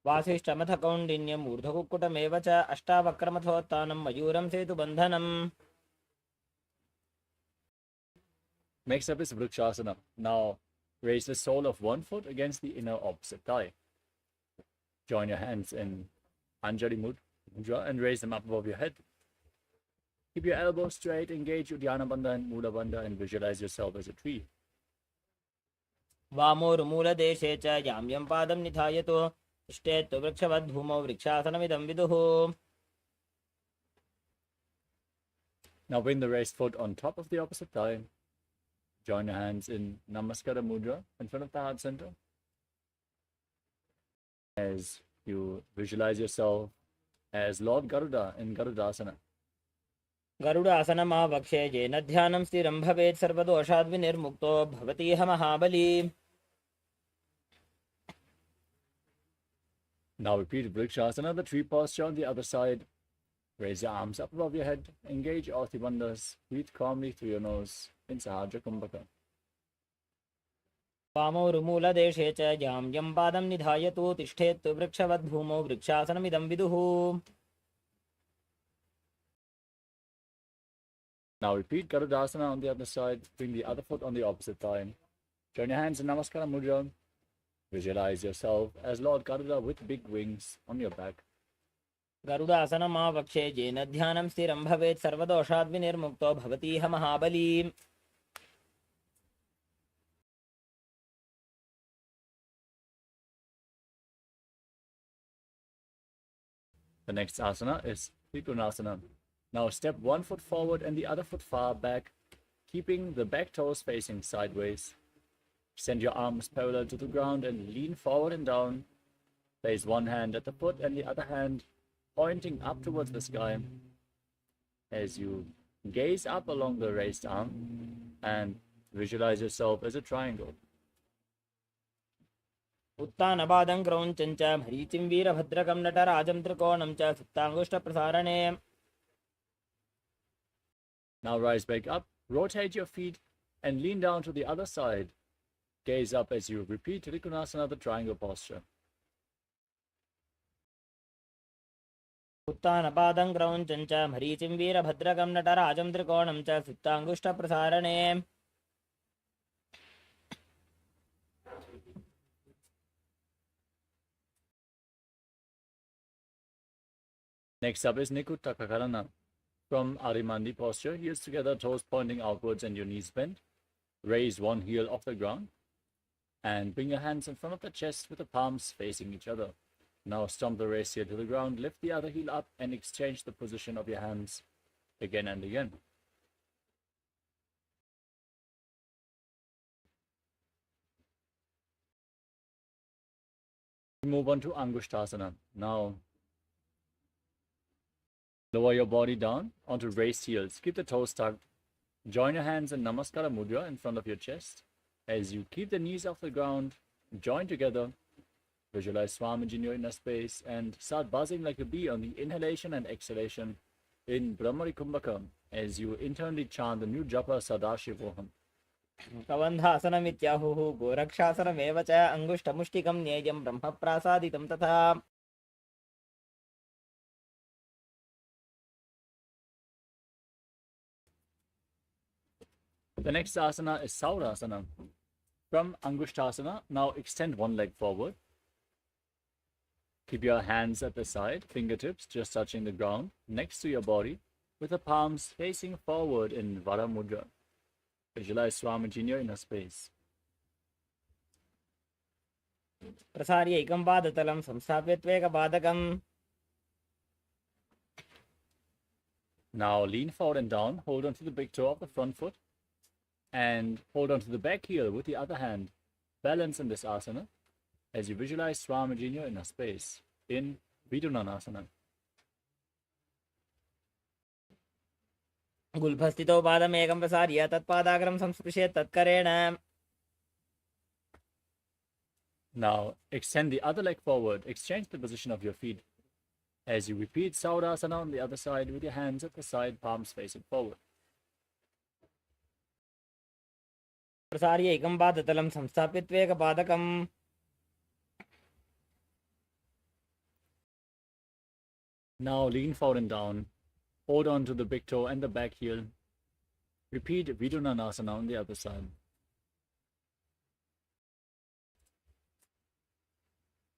वासिष्ठमथ कौण्डिन्यमूर्धकुक्कुटमेव च अष्टावक्रमथोत्थानं मयूरं सेतुबन्धनम्. Next up is Vrikshasana. Now raise the sole of one foot against the inner opposite thigh. Join your hands in Anjali Mudra and raise them up above your head. Keep your elbows straight, engage Uddiyana Bandha and Mula Bandha and visualize yourself as a tree. वामोरुमूलदेशे च याम्यं पादं निधायतु तिष्ठेत् वृक्षवद्भूमौ वृक्षासनमिदं विदुः. Now bring the raised foot on top of the opposite thigh. Join your hands in Namaskara Mudra in front of the heart center. As you visualize yourself as Lord Garuda in Garudasana. गरुडासनमावक्षे येन ध्यानं स्थिरं भवेत् सर्वदोषाद्विनिर्मुक्तो भवतीह महाबली. Now repeat Vrikshasana, the tree posture on the other side. Raise your arms up above your head. Engage all the bandhas. Breathe calmly through your nose in Sahaja Kumbhaka. वामोरुमूलदेशे च याम्यं पादं निधायतु तिष्ठेत् वृक्षवद्भूमौ वृक्षासनमिदं विदुः. Now repeat Garudasana on the other side. Bring the other foot on the opposite thigh. Join your hands in Namaskara Mudra. Visualize yourself as Lord Garuda with big wings on your back. गरुडासनमावक्षे येन ध्यानं स्थिरं भवेत् सर्वदोषाद्विनिर्मुक्तो भवतीह महाबली. The next asana is Trikonasana. Now step one foot forward and the other foot far back, keeping the back toes facing sideways. Send your arms parallel to the ground and lean forward and down. Place one hand at the foot and the other hand pointing up towards the sky. As you gaze up along the raised arm and visualize yourself as a triangle. उत्तानपादं क्रौञ्चं च मरीचिं वीरभद्रकं नटराजं त्रिकोणं च सुप्ताङ्गुष्ठप्रसारणे. Now rise back up, rotate your feet and lean down to the other side. Gaze up as you repeat Trikonasana, the triangle posture. उत्तानपादं क्रौञ्चं च मरीचिं वीरभद्रकं नटराजं त्रिकोणं च सुप्ताङ्गुष्ठप्रसारणे. Next up is Nikutakakarana. From Arimandi posture, heels together, toes pointing outwards and your knees bent. Raise one heel off the ground and bring your hands in front of the chest with the palms facing each other. Now stomp the raised heel to the ground, lift the other heel up and exchange the position of your hands again and again. Move on to Angushtasana. Now lower your body down onto raised heels. Keep the toes tucked. Join your hands in Namaskara Mudra in front of your chest. As you keep the knees off the ground, join together. Visualize Swamiji in your inner space and start buzzing like a bee on the inhalation and exhalation in Brahmari Kumbhaka as you internally chant the new japa Sadashivoham. कबन्धासनमित्याहुः गोरक्षासनमेव च अङ्गुष्ठमुष्टिकं ज्ञेयं ब्रह्मप्रासादितं तथा. The next asana is Saurasana. From Angushtasana, now extend one leg forward. Keep your hands at the side, fingertips just touching the ground next to your body with the palms facing forward in Vara Mudra. Visualize Swamiji in your inner space. प्रसार्य एकं पादतलं संस्थाप्य त्वेकपादकम्. Now lean forward and down, hold on to the big toe of the front foot and hold on to the back heel with the other hand. Balance in this asana as you visualize Swamiji in your inner space in Vidunanasana. गुल्फस्थितौ पादमेकं प्रसार्य तत्पादाग्रं संस्पृशेत् तत्करेण. Now extend the other leg forward. Exchange the position of your feet as you repeat Saudasana on the other side with your hands at the side, palms facing forward. प्रसार्य एकं पादतलं संस्थाप्य एकपादकम् Now lean forward and down. Hold on to the big toe and the back heel. Repeat Vidunanasana on the other side.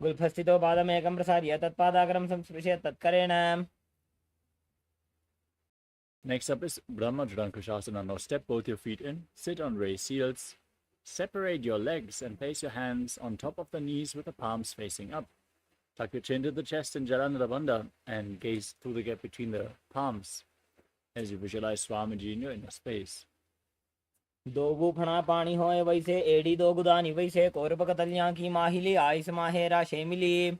गुल्फस्थितो पादमेकं प्रसार्य तत्पादाग्रं संस्पृश्य तत्करेण Next up is Brahma Jhadankushasana. Now step both your feet in, sit on raised heels, separate your legs and place your hands on top of the knees with the palms facing up. Tuck your chin to the chest in Jalandhara Bandha and gaze through the gap between the palms as you visualize Swamiji in your inner space. दो गुफना पानी होए वैसे एड़ी दो गुदानी वैसे कौरबक तलियां की माहिली ice माहेरा शेमिली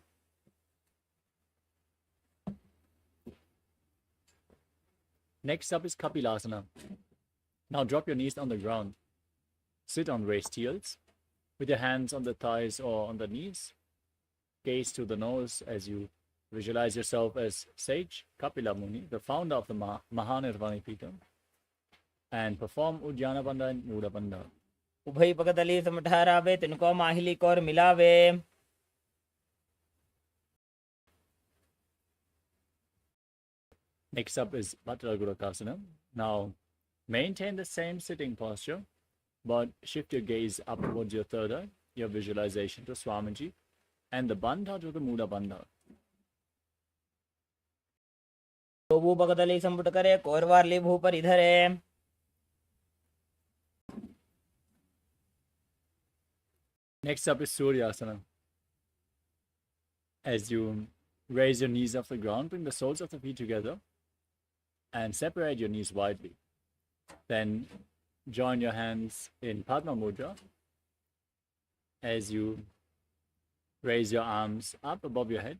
Next up is Kapilasana. Now drop your knees on the ground. Sit on raised heels with your hands on the thighs or on the knees. Gaze to the nose as you visualize yourself as Sage Kapila Muni, the founder of the Mahanirvani Pita, and perform Uddiyana Bandha and Muda Bandha. उभय पगतली समठहरावे तिनको माहिली core मिलावे Next up is Bhattaragurukasana. Now maintain the same sitting posture, but shift your gaze up towards your third eye, your visualization to Swamiji, and the Bandha to the Muda Bandha. दो पगतली संपुट करे कोरवारली भूपर इधरे Next up is Suryasana. As you raise your knees off the ground, bring the soles of the feet together and separate your knees widely. Then join your hands in Padma Mudra as you raise your arms up above your head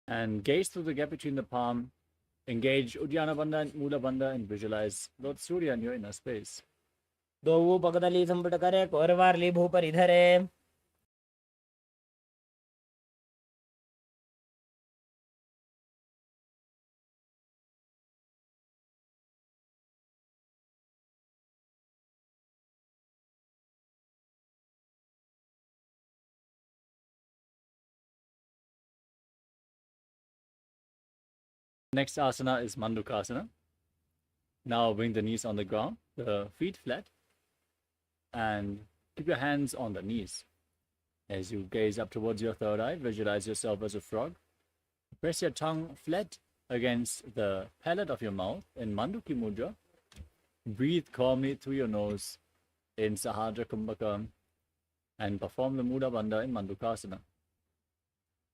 and gaze through the gap between the palm. Engage Uddiyana Bandha and Muda Bandha and visualize Lord Surya in your inner space. दो पगतली संपुट करे कोरवारली भूपर इधरे Next asana is Mandukasana. Now bring the knees on the ground, the feet flat, and keep your hands on the knees. As you gaze up towards your third eye, visualize yourself as a frog. Press your tongue flat against the palate of your mouth in Manduki Mudra. Breathe calmly through your nose in Sahadra Kumbhaka and perform the Muda Bandha in Mandukasana.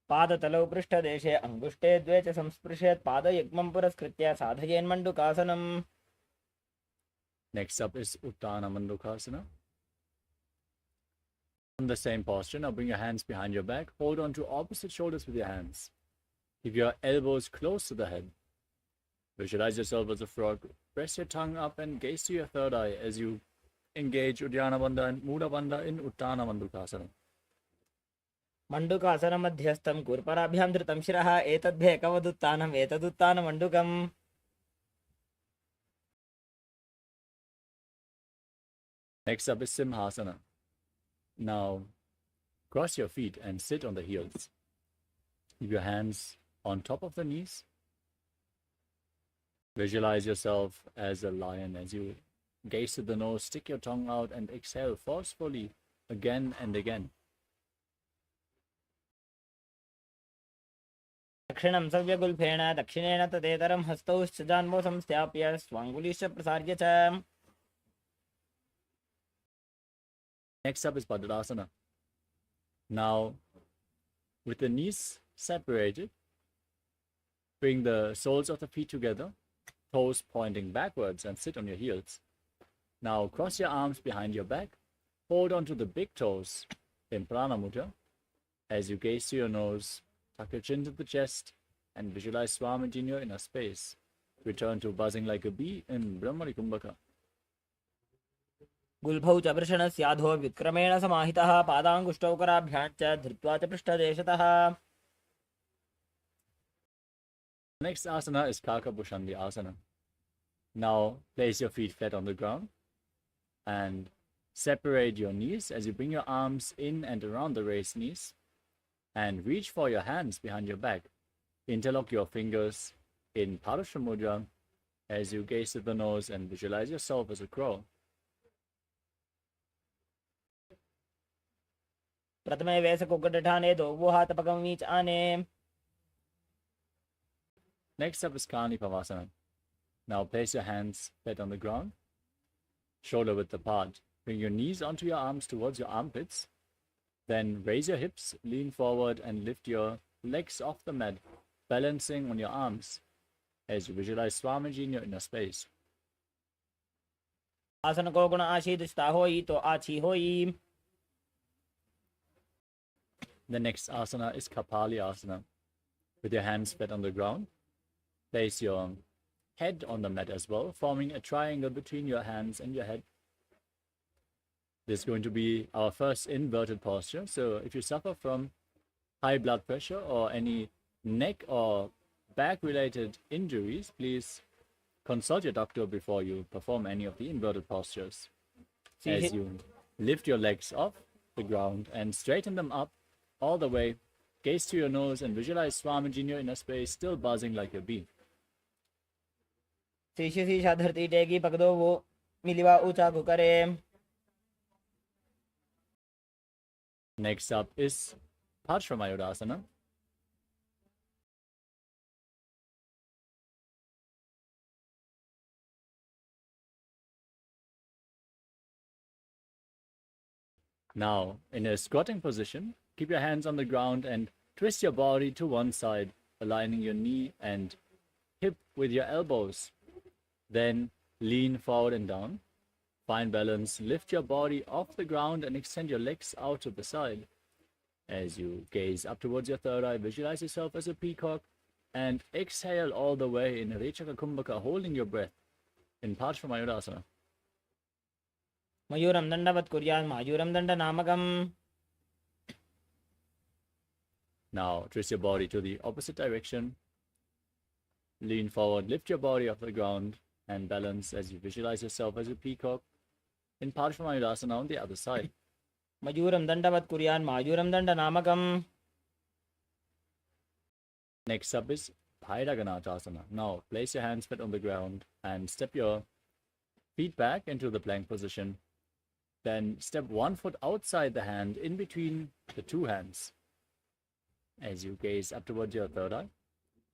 पादतलौ पृष्ठदेशे अंगुष्टे द्वे च संस्पृशेत् पादयुग्मं पुरस्कृत्य साधयेन्मण्डुकासनम् Next up is Uttana Mandukasana. In the same posture, now bring your hands behind your back. Hold on to opposite shoulders with your hands. Keep your elbows close to the head. Visualize yourself as a frog. Press your tongue up and gaze to your third eye as you engage Uddiyana Bandha and Muda Bandha in Uttana Mandukasana. मण्डुकासनं मध्यस्थं कूर्पराभ्यां धृतं शिरः एतद्भेकवदुत्थानम् एतदुत्थानमण्डुकम् Next up is Simhasana. Now cross your feet and sit on the heels. Keep your hands on top of the knees. Visualize yourself as a lion as you gaze to the nose, stick your tongue out and exhale forcefully again and again. दक्षिणं सव्यगुल्फेन दक्षिणेन तदेतरं हस्तौ जान्मौ संस्थाप्य स्वाङ्गुलीश्च प्रसार्य च Next up is Padadasana. Now, with the knees separated, bring the soles of the feet together, toes pointing backwards and sit on your heels. Now, cross your arms behind your back, hold on to the big toes in Prana Mudra as you gaze to your nose. Tuck your chin to the chest and visualize Swamiji in your inner space. Return to buzzing like a bee in Brahmari Kumbhaka. गुल्भौ च वृषणस्याधो व्युत्क्रमेण समाहितः पादाङ्गुष्ठौ कराभ्यां च धृत्वा च पृष्ठदेशतः. Next asana is Kakabhushandi asana. Now place your feet flat on the ground and separate your knees as you bring your arms in and around the raised knees and reach for your hands behind your back. Interlock your fingers in Parasha Mudra as you gaze at the nose and visualize yourself as a crow. प्रथमे वेसकुक्कुटठाने द्वौ हातपकमीच आने. Next up is Kani Pavasana. Now place your hands flat on the ground, shoulder width apart. Bring your knees onto your arms towards your armpits. Then raise your hips, lean forward and lift your legs off the mat, balancing on your arms as you visualize Swamiji in your inner space. आसन को गुण आशीर्षिता होई तो आछी होई. The next asana is Kapali asana. With your hands flat on the ground, place your head on the mat as well, forming a triangle between your hands and your head. This is going to be our first inverted posture. So if you suffer from high blood pressure or any neck or back related injuries, please consult your doctor before you perform any of the inverted postures. As you lift your legs off the ground and straighten them up all the way, gaze to your nose and visualize Swamiji in your inner space, still buzzing like a bee. शीश शीशा धरती टेगी पकड़ो वो मिलिवा ऊंचा को करे. Next up is Parsvamayurasana. Now, in a squatting position, keep your hands on the ground and twist your body to one side, aligning your knee and hip with your elbows. Then lean forward and down. Find balance, lift your body off the ground and extend your legs out to the side. As you gaze up towards your third eye, visualize yourself as a peacock and exhale all the way in Rechaka Kumbhaka, holding your breath in Parsvamayurasana. मयूरं दण्डवत् कुर्यात् मायूरं दण्डनामकम्. Now twist your body to the opposite direction. Lean forward, lift your body off the ground and balance as you visualize yourself as a peacock in Parsvamayurasana on the other side. मयूरं दण्डवत् कुर्यात् मायूरं दण्डनामकम्. Next up is Bhairaganathasana. Now place your hands flat on the ground and step your feet back into the plank position. Then step 1 foot outside the hand in between the two hands as you gaze up towards your third eye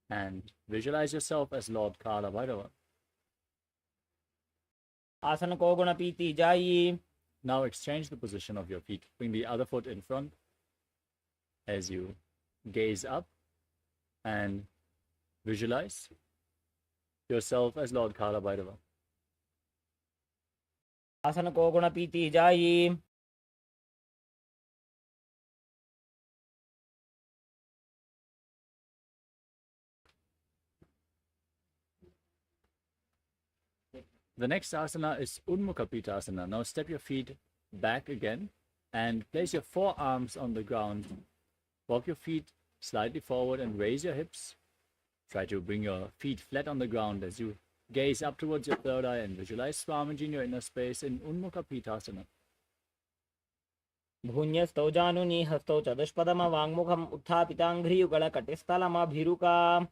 and visualize yourself as Lord Kala Bhairava. आसन को गुण पीती जाई. Now exchange the position of your feet. Bring the other foot in front as you gaze up and visualize yourself as Lord Kala Bhairava. आसन को गुण पीती जाई. The next asana is Unmukha Pitasana. Now step your feet back again and place your forearms on the ground. Walk your feet slightly forward and raise your hips. Try to bring your feet flat on the ground as you gaze up towards your third eye and visualize Swamiji in your inner space in Unmukha Pitasana. भून्यस्तौ जानुनी हस्तौ चतुष्पदम वाङ्मुखम् उत्थापिताङ्घ्रियुगल कटिस्थलमभिरुका.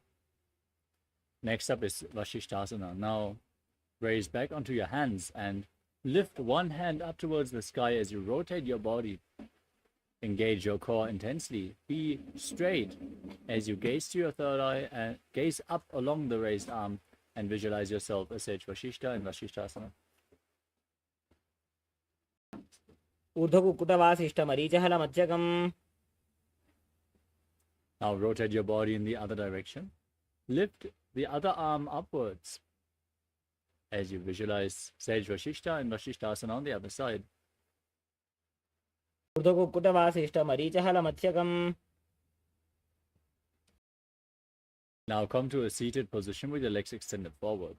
Next up is Vashishthasana. Now raise back onto your hands and lift one hand up towards the sky as you rotate your body. Engage your core intensely. Be straight as you gaze to your third eye and gaze up along the raised arm and visualize yourself as Sage Vashishta in Vashishthasana. ऊर्ध्वकुक्कुटवासिष्ठमरीचहलमध्यकम्. Now rotate your body in the other direction. Lift the other arm upwards as you visualize Sage Vashishta and Vashishthasana on the other side. ऊर्ध्वकुक्कुटवासिष्ठमरीचहलमध्यकम्. Now come to a seated position with your legs extended forward.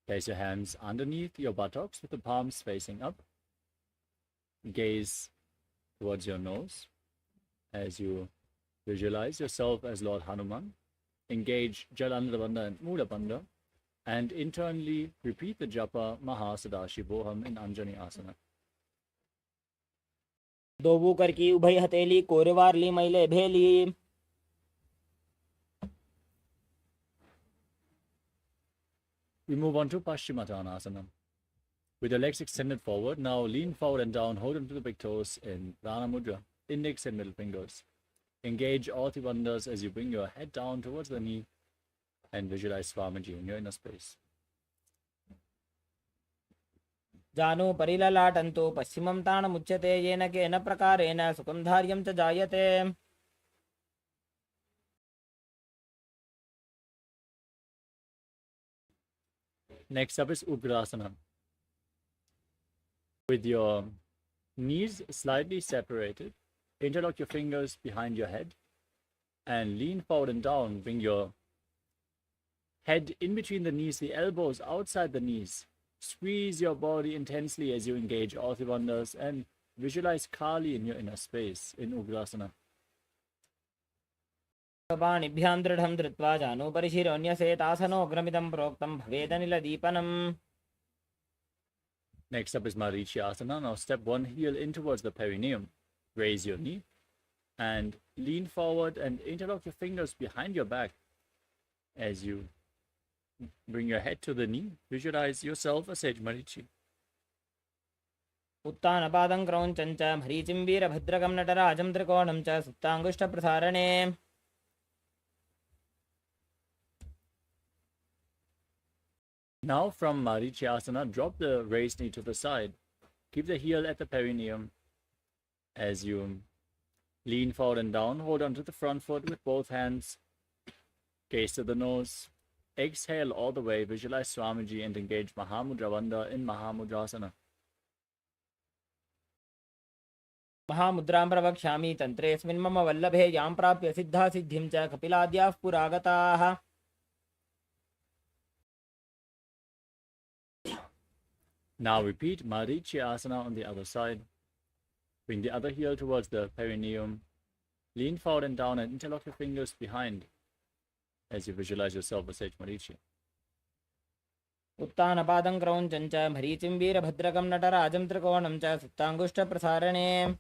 Place your hands underneath your buttocks with the palms facing up. Gaze towards your nose as you visualize yourself as Lord Hanuman. Engage Jalandhara Bandha and Mula Bandha, and internally repeat the japa Paramashivoham in Anjani Asana. दोबू करकी उभय हथेली कोरवारली मैले भेली. We move on to Paschimottanasana. With your legs extended forward, now lean forward and down, hold onto the big toes in Prana Mudra, index and middle fingers. Engage all the bandhas as you bring your head down towards the knee and visualize Swamiji in your inner space. जानो परिललाटन्तो पश्चिमं ताणमुच्यते येन केन प्रकारेण सुखं धार्यं च जायते. Next up is Ugrasana. With your knees slightly separated, interlock your fingers behind your head and lean forward and down. Bring your head in between the knees, the elbows outside the knees. Squeeze your body intensely as you engage all the bandhas and visualize Kali in your inner space in Ugrasana. पाणिभ्यां दृढं धृत्वा जानो परिशिरोऽन्यसेतासनोऽग्रमिदं प्रोक्तं भवेदनिलदीपनम्. Next up is Marichyasana. Now step one heel in towards the perineum. Raise your knee and lean forward and interlock your fingers behind your back as you bring your head to the knee. Visualize yourself as Sage Marichi. उत्तानपादं क्रौञ्चं च मरीचिं वीरभद्रकं नटराजं त्रिकोणं च सुप्ताङ्गुष्ठप्रसारणे. Now from Marichyasana, drop the raised knee to the side. Keep the heel at the perineum as you lean forward and down. Hold on to the front foot with both hands. Gaze to the nose. Exhale all the way. Visualize Swamiji and engage Mahamudra Bandha in Mahamudrasana. महामुद्रां प्रवक्ष्यामि तन्त्रेऽस्मिन् मम वल्लभे यां प्राप्य सिद्धा सिद्धिं च कपिलाद्याः पुरागताः. Now repeat Marichyasana on the other side. Bring the other heel towards the perineum. Lean forward and down and interlock your fingers behind as you visualize yourself as Sage Marichi. उत्तानपादं क्रौञ्चं च मरीचिं वीरभद्रकं नटराजं त्रिकोणं च सुप्ताङ्गुष्ठप्रसारणे.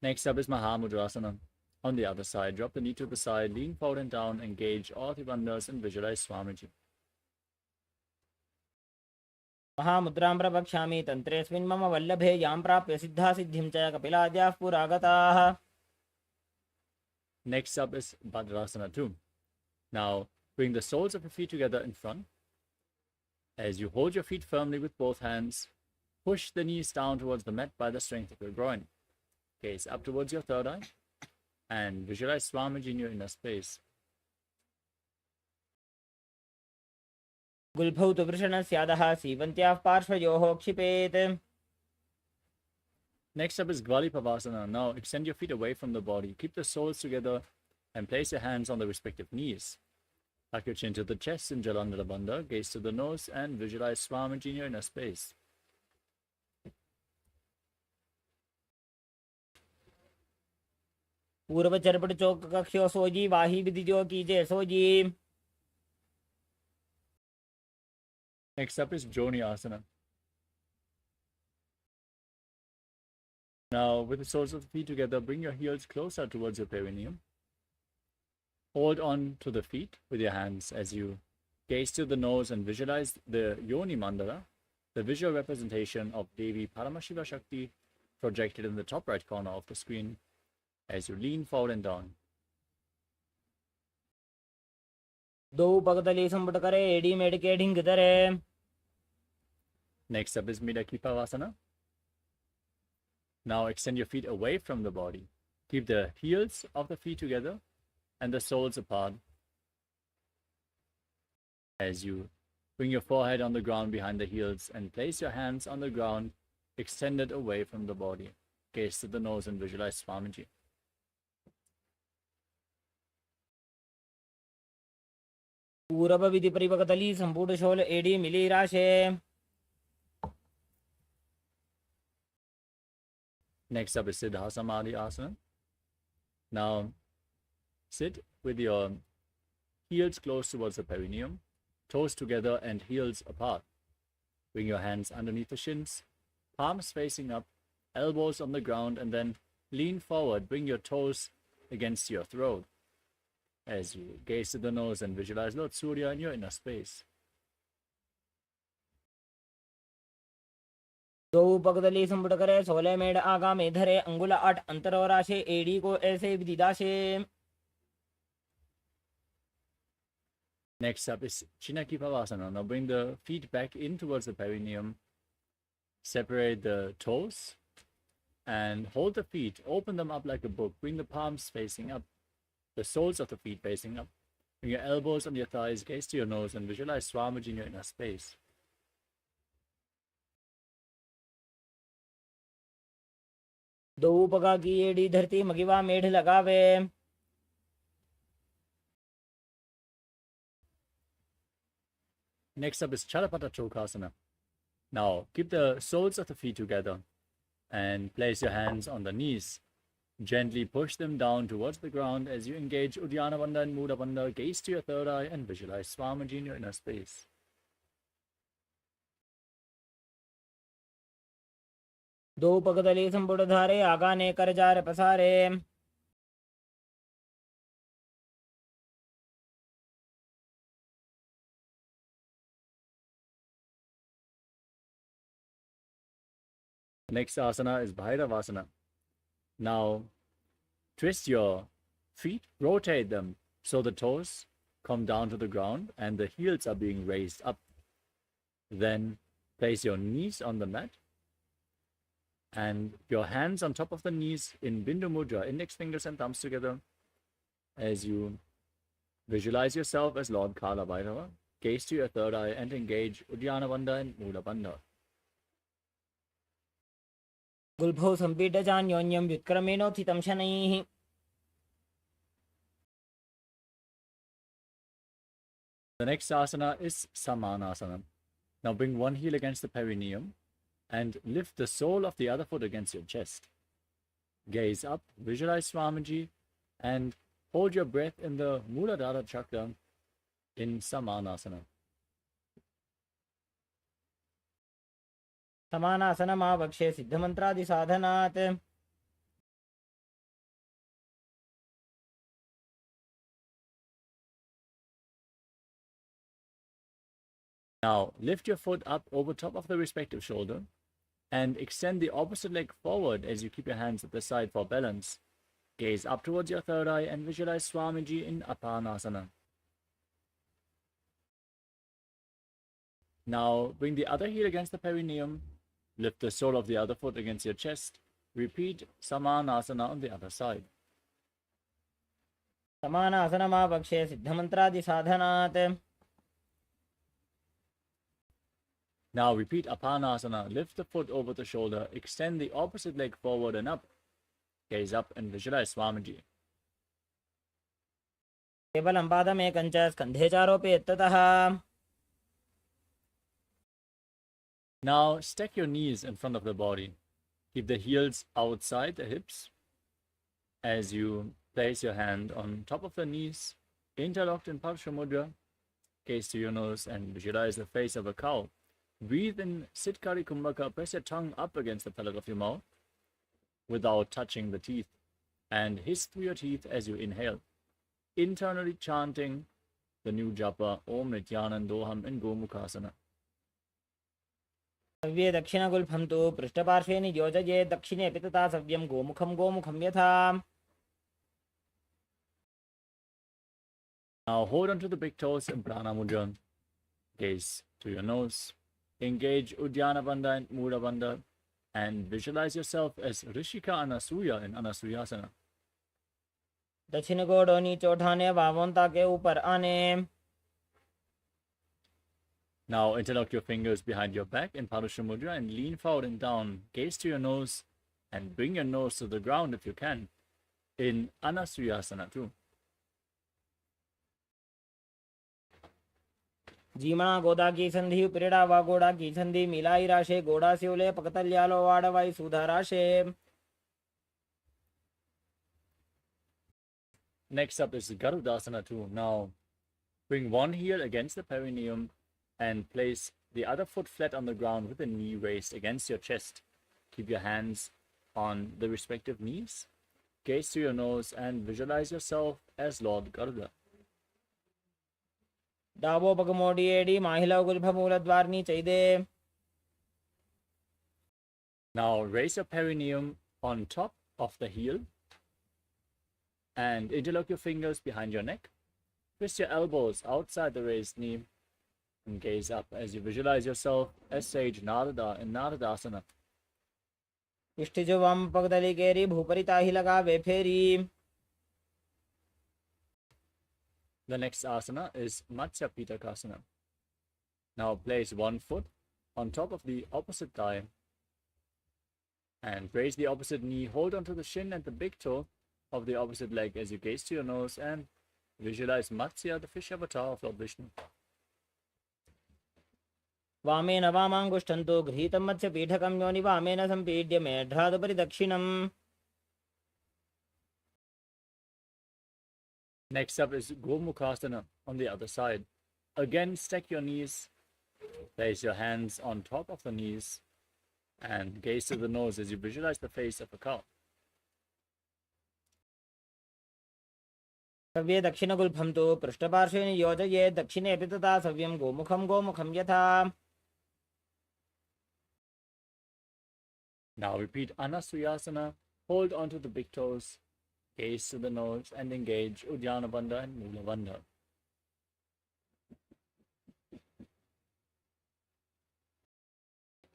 Next up is Mahamudrasana. On the other side, drop the knee to the side, lean forward and down, engage all the bandhas and visualize Swamiji. महामुद्रां प्रवक्ष्यामि तन्त्रेऽस्मिन् मम वल्लभे यां प्राप्य सिद्धा सिद्धिं च कपिलाद्याः पुरागताः. Next up is Bhadrasana 2. Now, bring the soles of your feet together in front. As you hold your feet firmly with both hands, push the knees down towards the mat by the strength of your groin. Gaze up towards your third eye and visualize Swamiji in your inner space. गुल्फौ तु वृषणस्यादः सीवन्त्याः पार्श्वयोः क्षिपेत्. Next up is Gvalipavasana. Now extend your feet away from the body. Keep the soles together and place your hands on the respective knees. Tuck your chin to the chest in Jalandhara Bandha. Gaze to the nose and visualize Swamiji in your inner space. पूर्व चरपट चौक कक्ष्यो सोजी वाही विधिजो कीजे sooji. Next up is Joni Asana. Now, with the soles of the feet together, bring your heels closer towards your perineum. Hold on to the feet with your hands as you gaze to the nose and visualize the Yoni Mandala, the visual representation of Devi Paramashiva Shakti projected in the top right corner of the screen as you lean forward and down. दो पगतली संपुट करे AD मेडके Dhing धरे. Next up is Midakipavasana. Now extend your feet away from the body. Keep the heels of the feet together and the soles apart as you bring your forehead on the ground behind the heels and place your hands on the ground extended away from the body. Gaze to the nose and visualize Swamiji. पूरब विधि परिवकतली संपूर्ण शोल एडी मिली राशे. Next up is Siddha Samadhi Asana. Now, sit with your heels close towards the perineum, toes together and heels apart. Bring your hands underneath the shins, palms facing up, elbows on the ground, and then lean forward. Bring your toes against your throat as you gaze to the nose and visualize Lord Surya in your inner space. दो पगदली संपुट करे 16 made आगा में धरे अंगुल 8 अंतर और आशे AD को ऐसे विदिदाशे. Next up is Chinakipavasana. Now bring the feet back in towards the perineum. Separate the toes and hold the feet. Open them up like a book. Bring the palms facing up. The soles of the feet facing up. Bring your elbows on your thighs. Gaze to your nose and visualize Swamiji in your inner space. दो पगा की AD धरती मगिवा मेढ़ लगावे. Next up is Chalapata Chokasana. Now keep the soles of the feet together and place your hands on the knees. Gently push them down towards the ground as you engage Uddiyana Bandha and Mula Bandha. Gaze to your third eye and visualize Swamiji in your inner space. दो पगदली संपुट धारे आगा ने कर jar पसारे. Next asana is Bhairavasana. Now twist your feet, rotate them so the toes come down to the ground and the heels are being raised up. Then place your knees on the mat and your hands on top of the knees in Bindu Mudra, index fingers and thumbs together, as you visualize yourself as Lord Kala Bhairava. Gaze to your third eye and engage Uddiyana Bandha and Mula Bandha. गुल्भो संपीड जान्योन्यम विक्रमेणोत्थितं शनैः. The next asana is Samanasana. Now bring one heel against the perineum and lift the sole of the other foot against your chest. Gaze up, visualize Swamiji, and hold your breath in the Muladhara chakra in Samanasana. समानासनमावक्षे सिद्धमन्त्रादि साधनात्. Now lift your foot up over top of the respective shoulder and extend the opposite leg forward as you keep your hands at the side for balance. Gaze up towards your third eye and visualize Swamiji in Apanasana. Now bring the other heel against the perineum. Lift the sole of the other foot against your chest. Repeat Samanasana on the other side. समानासनमावक्षे सिद्धमन्त्रादि साधनात्. Now repeat Apanasana. Lift the foot over the shoulder. Extend the opposite leg forward and up. Gaze up and visualize Swamiji. केवलं पादमेकं च स्कन्धे चारोपयेत् ततः. Now stack your knees in front of the body. Keep the heels outside the hips as you place your hand on top of the knees, interlocked in Parsha Mudra. Gaze to your nose and visualize the face of a cow. Breathe in Sitkari Kumbhaka. Press your tongue up against the palate of your mouth without touching the teeth, and hiss through your teeth as you inhale, internally chanting the new japa Om Nithyanandoham in Gomukhasana. सव्ये दक्षिणगुल्फं तु पृष्ठपार्श्वे नियोजये दक्षिणे अपि तथा सव्यं गोमुखं गोमुखं यथा. Now hold on to the big toes in Prana Mudra. Gaze to your nose. Engage Uddiyana Bandha and Mula Bandha and visualize yourself as Rishika Anasuya in Anasuyasana. दक्षिण गोड़ों नीचे उठाने वामोंता के ऊपर आने. Now interlock your fingers behind your back in Parusha Mudra and lean forward and down. Gaze to your nose and bring your nose to the ground if you can in Anasuyasana too. जीमणा गोदा की संधि उपरिड़ा वा गोड़ा की संधि मिलाई राशे गोड़ा स्योले पकतल्यालो वाड़वाई सुधा राशे. Next up is Garudasana 2. Now, bring one heel against the perineum and place the other foot flat on the ground with the knee raised against your chest. Keep your hands on the respective knees. Gaze through your nose and visualize yourself as Lord Garuda. डाबो पगमोडी एडी माहिला गुल्भ मूलद्वारनी चैदे. Now, raise your perineum on top of the heel and interlock your fingers behind your neck. Twist your elbows outside the raised knee and gaze up as you visualize yourself as sage Narada in Naradasana. इष्टिजो वाम पगदली केरी भूपरी ताही लगावे फेरी. The next asana is Matsya Pitakasana. Now place one foot on top of the opposite thigh and raise the opposite knee. Hold onto the shin and the big toe of the opposite leg as you gaze to your nose and visualize Matsya, the fish avatar of Lord Vishnu. वामेन वामाङ्गुष्ठन्तो गृहीतं मत्स्य पीठकं योनि वामेन सम्पीड्य मेढ्रादुपरि दक्षिणम्. Next up is Gomukhasana on the other side. Again, stack your knees, place your hands on top of the knees, and gaze to the nose as you visualize the face of a cow. सव्ये दक्षिणगुल्फं तु पृष्ठपार्श्वे नियोजये दक्षिणे अपि तथा सव्यं गोमुखं यथा. Now repeat Anasuyasana. Hold onto the big toes, gaze to the nose, and engage Uddiyana Bandha and Mula Bandha.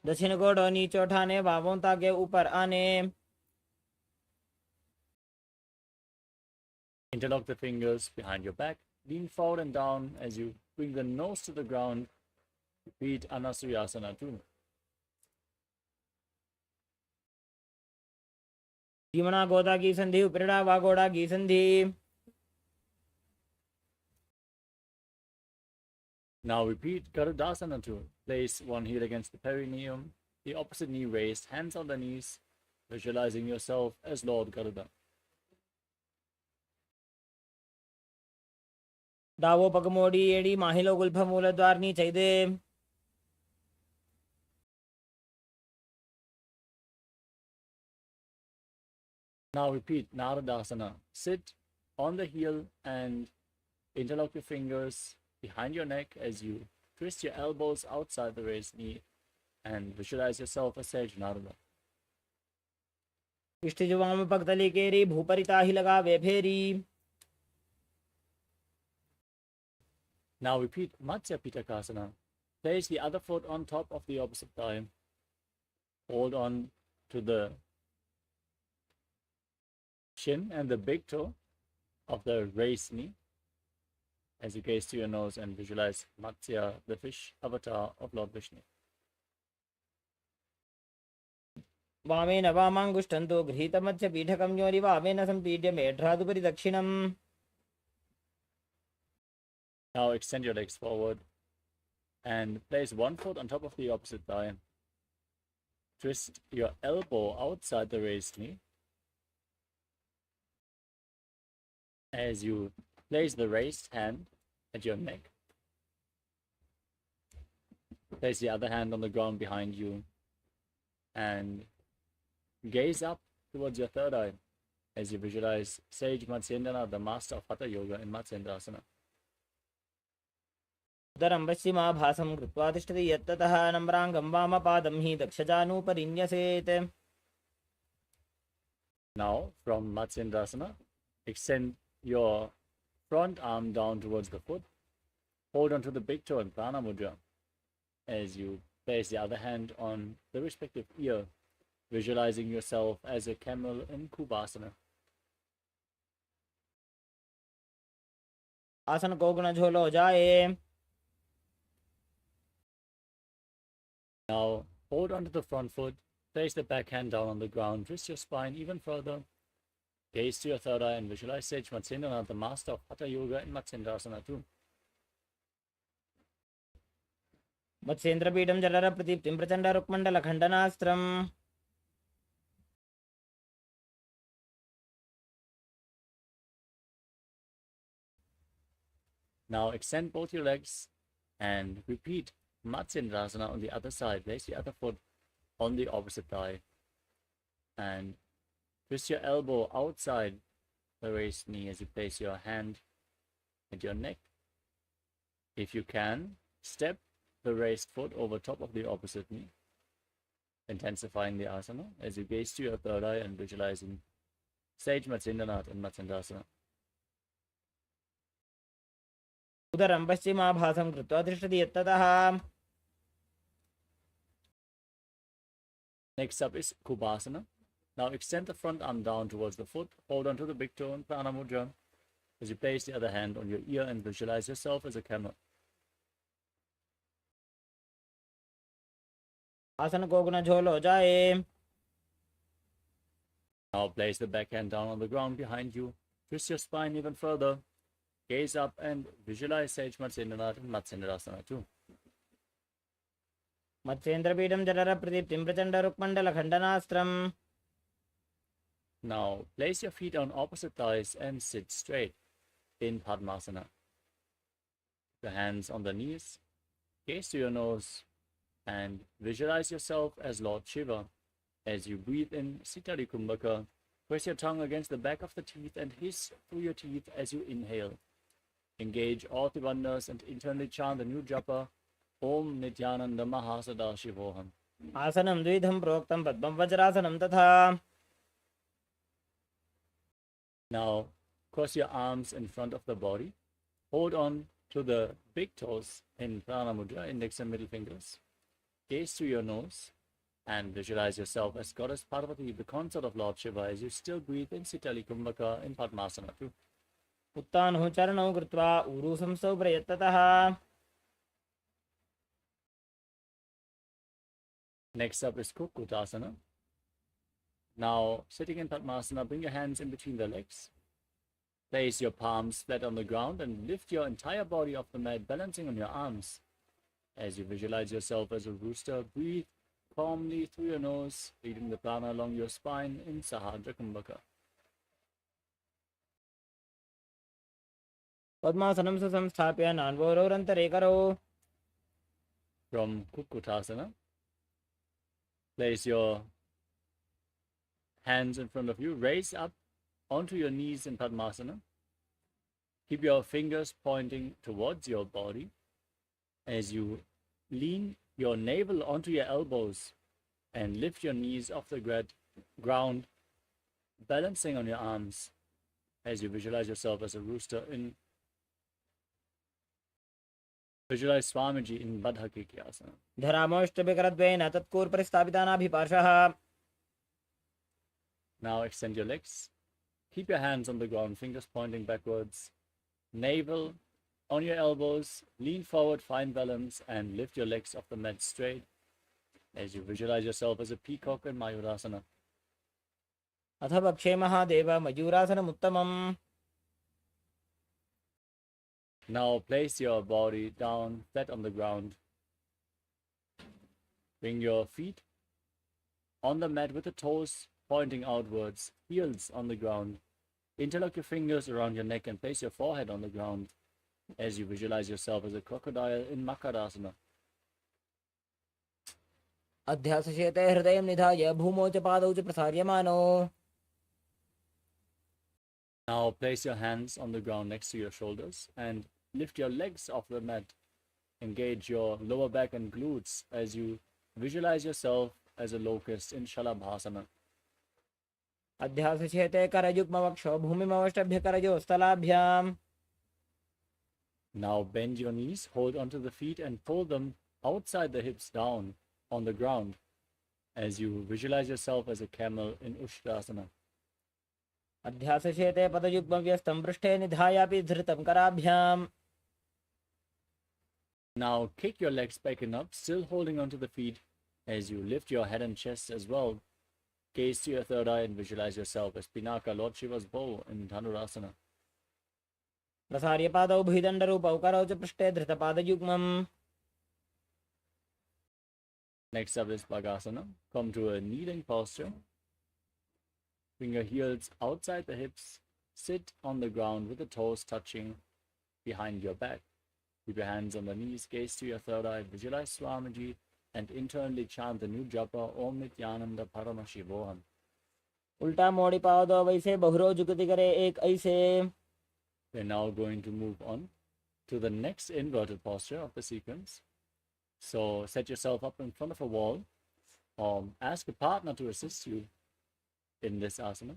दक्षिण गोड़ नीचे उठाने बाहों ताके ऊपर आने. Interlock the fingers behind your back. Lean forward and down as you bring the nose to the ground. Repeat Anasuyasana 2. जीमणा गोदा की संधि उपरिड़ा वा गोड़ा की संधि. Now repeat Garudasana 2. Place one heel against the perineum, the opposite knee raised, hands on the knees, visualizing yourself as Lord Garuda. डावो पगमोडी एडी माहिलो गुल्फ मूलद्वारनी चैदे. Now repeat Naradasana. Sit on the heel and interlock your fingers behind your neck as you twist your elbows outside the raised knee and visualize yourself as sage Narada. इष्टिजो वाम पगदली केरी भूपरी ताही लगावे फेरी. Now repeat Matsya Pitakasana. Place the other foot on top of the opposite thigh. Hold on to the shin and the big toe of the raised knee as you gaze to your nose and visualize Matsya, the fish avatar of Lord Vishnu. वामेन वामाङ्गुष्ठन्तो गृहीतं मत्स्य पीठकं योनि वामेन सम्पीड्य मेढ्रादुपरि दक्षिणम्. Now extend your legs forward and place one foot on top of the opposite thigh. Twist your elbow outside the raised knee as you place the raised hand at your neck. Place the other hand on the ground behind you and gaze up towards your third eye as you visualize Sage Matsyendra, the master of Hatha Yoga in Matsendrasana. उदरं पश्चिमाभासं कृत्वा तिष्ठति यत्ततः नम्राङ्गं वामपादं हि दक्षजानूपरिन्यसेत्. Now, from Matsendrasana, extend your front arm down towards the foot. Hold onto the big toe in Prana Mudra as you place the other hand on the respective ear, visualizing yourself as a camel in Kubasana. आसन को गुण झोलो जाए. Now, hold onto the front foot, place the back hand down on the ground, twist your spine even further, gaze to your third eye and visualize Sage Matsendranath, the master of Hatha Yoga in Matsendrasana 2. मत्स्येन्द्रपीठं जलरप्रदीप्तिं प्रचण्डरुक्मण्डलखण्डनास्त्रम् Now extend both your legs and repeat Matsyendrasana on the other side. Place the other foot on the opposite thigh and twist your elbow outside the raised knee as you place your hand at your neck. If you can, step the raised foot over top of the opposite knee, intensifying the asana as you gaze to your third eye and visualizing Sage Matsyendranath and Matsyendrasana. उदरं पश्चिमाभासं कृत्वा तिष्ठति यत्ततः. Next up is Kubhasana. Now extend the front arm down towards the foot, hold onto the big toe in Prana Mudra as you place the other hand on your ear and visualize yourself as a camel. आसन को गुण झोलो जाए. Now place the back hand down on the ground behind you, twist your spine even further, gaze up and visualize Sage Matsyendranath and Matsyendrasana too. मत्स्येन्द्रपीठं जलरप्रदीप्तिं प्रचण्डरुक्मण्डलखण्डनास्त्रम्. Now place your feet on opposite thighs and sit straight in Padmasana. The hands on the knees, gaze to your nose and visualize yourself as Lord Shiva. As you breathe in Sitari Kumbhaka, press your tongue against the back of the teeth and hiss through your teeth as you inhale. Engage all the wonders and internally chant the new japa, Om Nithyananda Mahasada-Shivoham. आसनं द्विधं प्रोक्तं पद्मं वज्रासनं तथा. Now, cross your arms in front of the body. Hold on to the big toes in Prana Mudra, index and middle fingers. Gaze to your nose and visualize yourself as Goddess Parvati, the consort of Lord Shiva, as you still breathe in Sitali Kumbhaka in Padmasana too. उत्तानः चरणौ कृत्वा ऊरू संस्थौ प्रयत्ततः. Next up is Kukutasana. Now, sitting in Padmasana, bring your hands in between the legs. Place your palms flat on the ground and lift your entire body off the mat, balancing on your arms. As you visualize yourself as a rooster, breathe calmly through your nose, leading the prana along your spine in Sahadra Kumbhaka. पद्मासनं सुसंस्थाप्य नान्वोरोरन्तरे करो. From Kukutasana, place your hands in front of you, raise up onto your knees in Padmasana. Keep your fingers pointing towards your body as you lean your navel onto your elbows and lift your knees off the ground, balancing on your arms as you visualize yourself as a rooster in visualize Swamiji in Badhakikyasana. धरामोष्टभिकरद्वयेन तत्कूर्परिस्थापितानाभिपार्श्वः. Now extend your legs. Keep your hands on the ground, fingers pointing backwards. Navel on your elbows. Lean forward, find balance, and lift your legs off the mat straight as you visualize yourself as a peacock in Mayurasana. अथ वक्षे Mahadev मयूरासनमुत्तमम्. Now place your body down, flat on the ground. Bring your feet on the mat with the toes pointing outwards, heels on the ground. Interlock your fingers around your neck and place your forehead on the ground as you visualize yourself as a crocodile in Makarasana. अध्यासशेते हृदयं निधाय भूमौ च पादौ च प्रसार्यमानो. Now place your hands on the ground next to your shoulders and lift your legs off the mat. Engage your lower back and glutes as you visualize yourself as a locust in Shalabhasana. अध्यासशेते करयुग्मवक्षो भूमिमवष्टभ्य करयो स्थलाभ्याम्. Now bend your knees, hold onto the feet and pull them outside the hips down on the ground as you visualize yourself as a camel in Ushtrasana. अध्यासशेते पदयुग्मव्यस्तं पृष्ठे निधायापि धृतं कराभ्याम्. Now kick your legs back and up, still holding onto the feet as you lift your head and chest as well. Gaze to your third eye and visualize yourself as Pinaka, Lord Shiva's bow in Dhanurasana. प्रसार्य पादौ भुजदण्डरूपौ करौ च पृष्ठे धृतपादयुग्मम्. Next up is Bhagasana. Come to a kneeling posture. Bring your heels outside the hips. Sit on the ground with the toes touching behind your back. Keep your hands on the knees, gaze to your third eye, visualize Swamiji, and internally chant the new japa Om Nithyananda Paramashivoham. उल्टा मोड़ी पाव दो वैसे बहुरो जुगति करे एक ऐसे. We're now going to move on to the next inverted posture of the sequence. So set yourself up in front of a wall. Ask a partner to assist you in this asana.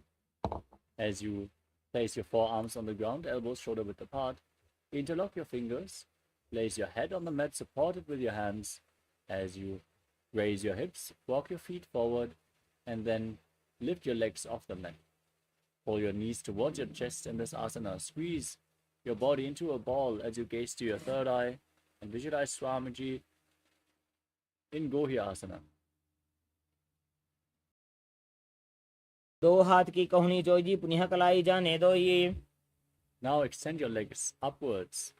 As you place your forearms on the ground, elbows shoulder width apart, interlock your fingers, place your head on the mat supported with your hands. As you raise your hips, walk your feet forward, and then lift your legs off the mat. Pull your knees towards your chest in this asana. Squeeze your body into a ball as you gaze to your third eye and visualize Swamiji in Gohya asana. दो हाथ की कहुनी जोजी पुनः कलाई जाने दो ये. Now extend your legs upwards.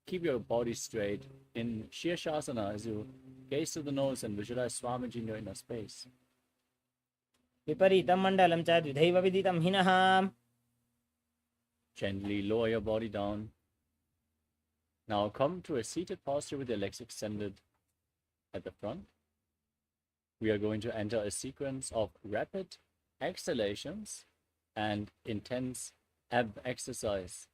Keep your body straight in Shirshasana as you gaze to the nose and visualize Swamiji in your inner space. विपरीतं मण्डलं च द्विधैव विदितं हिनः. Gently lower your body down. Now come to a seated posture with your legs extended at the front. We are going to enter a sequence of rapid exhalations and intense ab exercise.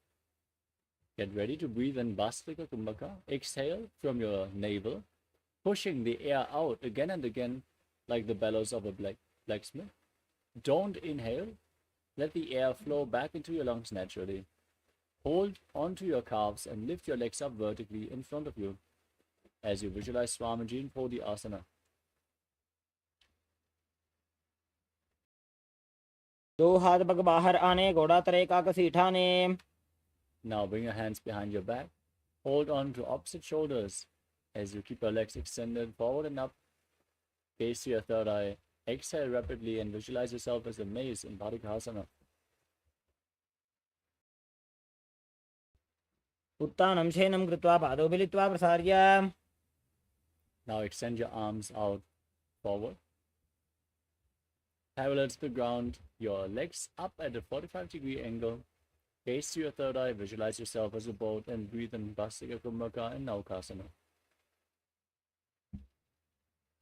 Get ready to breathe in Bhastrika Kumbhaka. Exhale from your navel, pushing the air out again and again like the bellows of a blacksmith. Don't inhale. Let the air flow back into your lungs naturally. Hold onto your calves and lift your legs up vertically in front of you as you visualize Swamiji in Bodhi Asana. दो हाथ पग बाहर आने घोड़ा तरे का कसी ठाने. Now bring your hands behind your back. Hold on to opposite shoulders as you keep your legs extended forward and up. Gaze to your third eye. Exhale rapidly and visualize yourself as a maze in Bhadikasana. उत्तानं शयनं कृत्वा पादौ मिलित्वा प्रसार्य. Now extend your arms out forward. Parallel to the ground, your legs up at a 45-degree angle. Gaze to your third eye, visualize yourself as a boat, and breathe in Bhastrika Kumbhaka and Naukasana.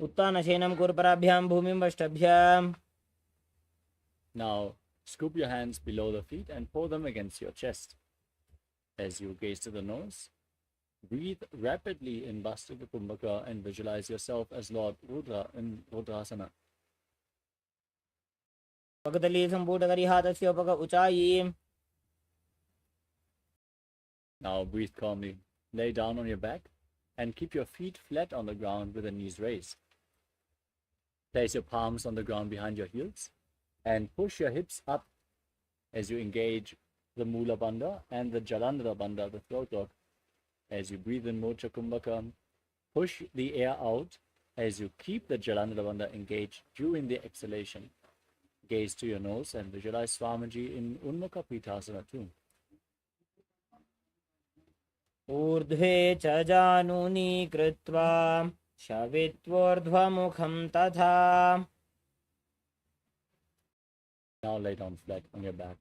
उत्तान शयनं कुर्पराभ्यां भूमिं वष्टभ्यां. Now scoop your hands below the feet and pull them against your chest. As you gaze to the nose, breathe rapidly in Bhastrika Kumbhaka and visualize yourself as Lord Rudra in Rudrasana. पगतली संपूर्ण करी हाथस्य पग ऊंचाई. Now breathe calmly. Lay down on your back and keep your feet flat on the ground with the knees raised. Place your palms on the ground behind your heels and push your hips up as you engage the Mula Bandha and the Jalandhara Bandha, the throat lock. As you breathe in Mocha Kumbhaka, push the air out as you keep the Jalandhara Bandha engaged during the exhalation. Gaze to your nose and visualize Swamiji in Unmukha Pitasana too. ऊर्ध्वे च जानूनि कृत्वा शवित्वोर्ध्वमुखं तथा. Now lay down flat on your back.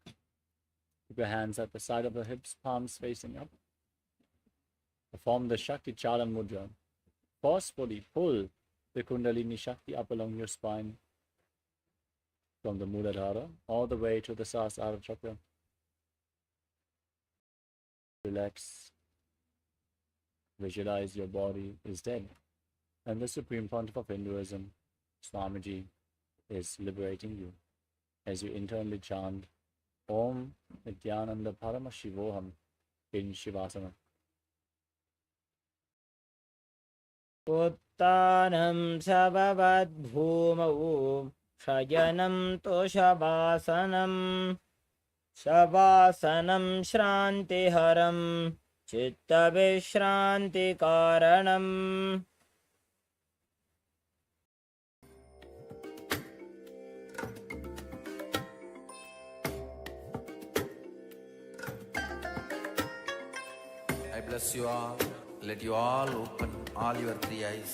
Keep your hands at the side of the hips, palms facing up. Perform the Shakti Charan Mudra. Forcefully pull the Kundalini Shakti up along your spine from the Muladhara all the way to the Sahasrara Chakra. Relax. Visualize your body is dead. And the Supreme Pontiff of Hinduism, Swamiji, is liberating you as you internally chant Om Nithyananda Paramashivoham in Shivasana. उत्तानं शववद्भूमौ शयनं तोषवासनं. शवासनं श्रान्तिहरं चित्तविश्रान्तिकारणम्. I bless you all. Let you all open all your three eyes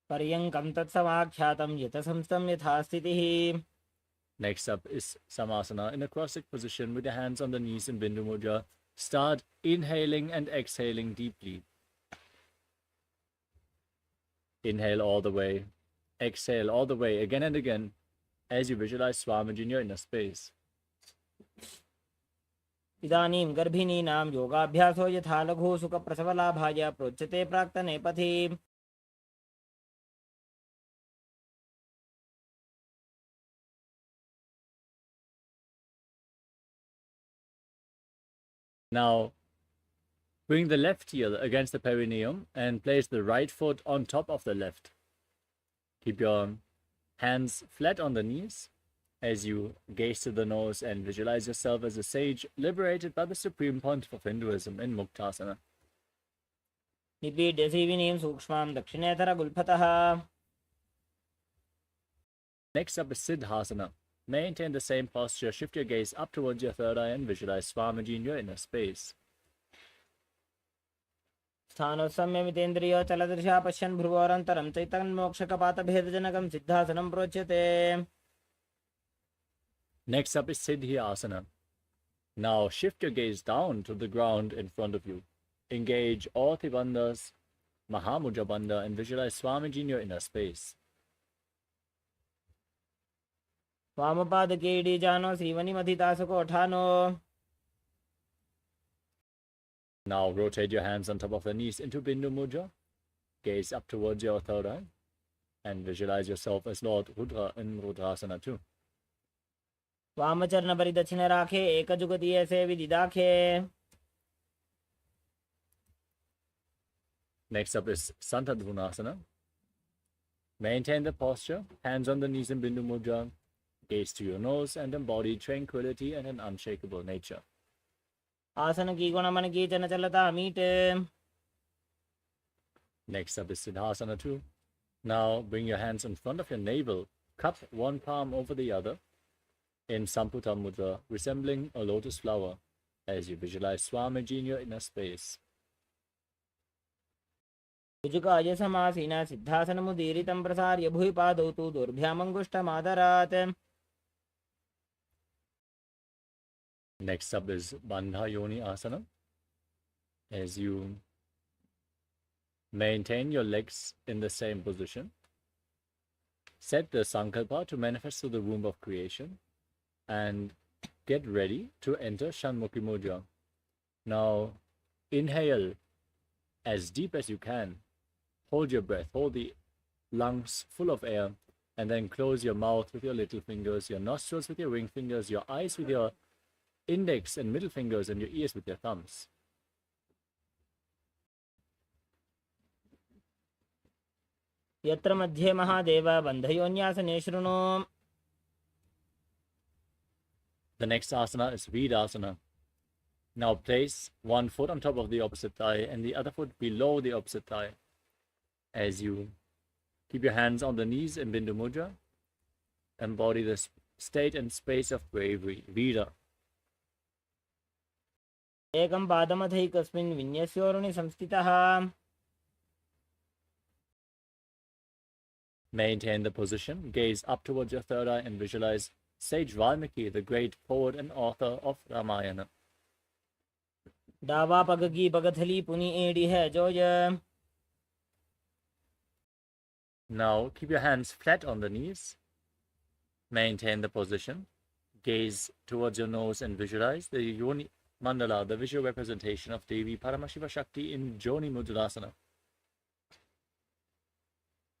पर्यङ्कं तत्समाख्यातं यतसंस्थं यथा स्थितिः. Next up is Samasana in a cross-legged position with your hands on the knees in Bindu Mudra. Start inhaling and exhaling deeply. Inhale all the way. Exhale all the way again and again as you visualize Swamiji in your inner space. इदानीं गर्भिणीनां योगाभ्यासो यथा लघु सुखप्रसवलाभाय प्रोच्यते प्राक्तने पथि. Now, bring the left heel against the perineum and place the right foot on top of the left. Keep your hands flat on the knees as you gaze to the nose and visualize yourself as a sage liberated by the Supreme Pontiff of Hinduism in Muktasana. निपीड्य सीविनीं सूक्ष्मां दक्षिणेतरगुल्फतः. Next up is Siddhasana. Maintain the same posture, shift your gaze up towards your third eye and visualize Swamiji in your inner space. स्थानोत्सम्यमितेन्द्रियो चलदृशा पश्यन् भ्रुवोरन्तरं चैतन्मोक्षकपातभेदजनकं सिद्धासनं प्रोच्यते. Next up is Siddhi Asana. Now shift your gaze down to the ground in front of you. Engage all Bandhas, Mahamudra Bandha, and visualize Swamiji in your inner space. वामपादके इडीजानो श्रीवनिमधितासुकोठानो. Now rotate your hands on top of the knees into Bindu Mudra. Gaze up towards your third eye and visualize yourself as Lord Rudra in Rudrasana too. वामचरण परिदक्षिण राखे एकजुगति ऐसे विदिदाखे. Next up is Santadhunasana. Maintain the posture, hands on the knees in Bindu Mudra. Gaze to your nose and embody tranquility and an unshakable nature. आसन की गुण मन की चंचलता मीटे. Next up is Siddhasana too. Now bring your hands in front of your navel, cup one palm over the other in Samputa Mudra, resembling a lotus flower as you visualize Swamiji in your inner space. भुजगाय समासीना सिद्धासनमुदीरितं प्रसार्य भुवि पादौ तु दोर्भ्यामङ्गुष्ठमादरात्. Next up is Bandha Yoni Asana. As you maintain your legs in the same position, set the Sankalpa to manifest through the womb of creation and get ready to enter Shanmukhi Mudra. Now inhale as deep as you can. Hold your breath, hold the lungs full of air, and then close your mouth with your little fingers, your nostrils with your ring fingers, your eyes with your index and middle fingers, and your ears with your thumbs. यत्र मध्ये महादेव बन्धयोन्यासने शृणु. The next asana is Vedasana. Now place one foot on top of the opposite thigh and the other foot below the opposite thigh. As you keep your hands on the knees in Bindu Mudra, embody the state and space of bravery, Veda. एकं पादमथैकस्मिन् विन्यस्योरुणि संस्थितः. Maintain the position, gaze up towards your third eye and visualize Sage Valmiki, the great poet and author of Ramayana. डावा पग की पगथली पुनी एड़ी है जोय. Now keep your hands flat on the knees. Maintain the position. Gaze towards your nose and visualize the Yoni Mandala, the visual representation of Devi Paramashiva Shakti in Joni Mudrasana.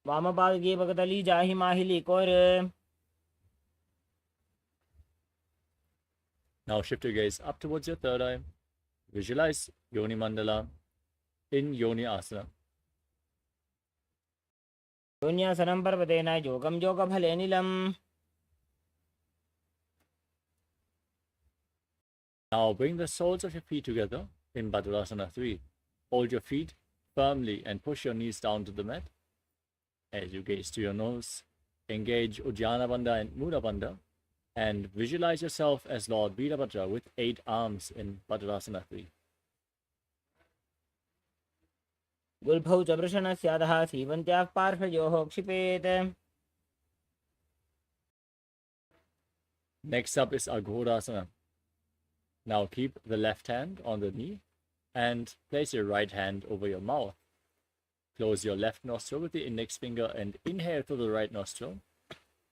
वामपाद की पगतली जाहि माहिली core. Now shift your gaze up towards your third eye. Visualize Yoni Mandala in Yoni Asana. योन्यासनं पर्वतेन योगं योगफले नीलम्. Now bring the soles of your feet together in Bhagavān 3. Hold your feet firmly and push your knees down to the mat. As you gaze to your nose, engage Ujjana Bandha and Mula Bandha and visualize yourself as Lord Veerabhadra with 8 arms in Bhagavān 3. गुल्फौ च वृषणस्याधः सीवन्त्याः पार्श्वयोः क्षिपेत्. Next up is Aghodasana. Now keep the left hand on the knee and place your right hand over your mouth. Close your left nostril with the index finger and inhale through the right nostril.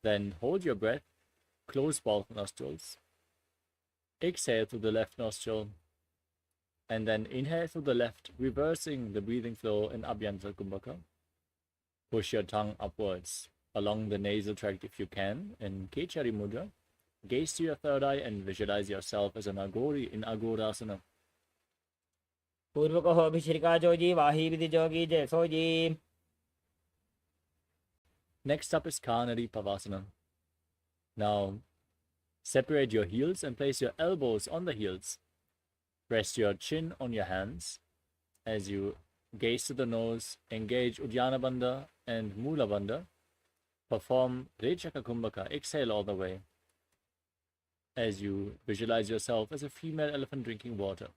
Then hold your breath, close both nostrils. Exhale through the left nostril and then inhale through the left, reversing the breathing flow in Abhyantara Kumbhaka. Push your tongue upwards along the nasal tract if you can in Kechari Mudra. Gaze to your third eye and visualize yourself as an Agori in Aghodasana. पूर्वको भिश्रिका जोजी वाही विधि जोगी जैसो जी. Next up is Kanari Pavasana. Now, separate your heels and place your elbows on the heels. Rest your chin on your hands as you gaze to the nose, engage Uddiyana Bandha and Mula Bandha. Perform Rechaka Kumbhaka, exhale all the way as you visualize yourself as a female elephant drinking water.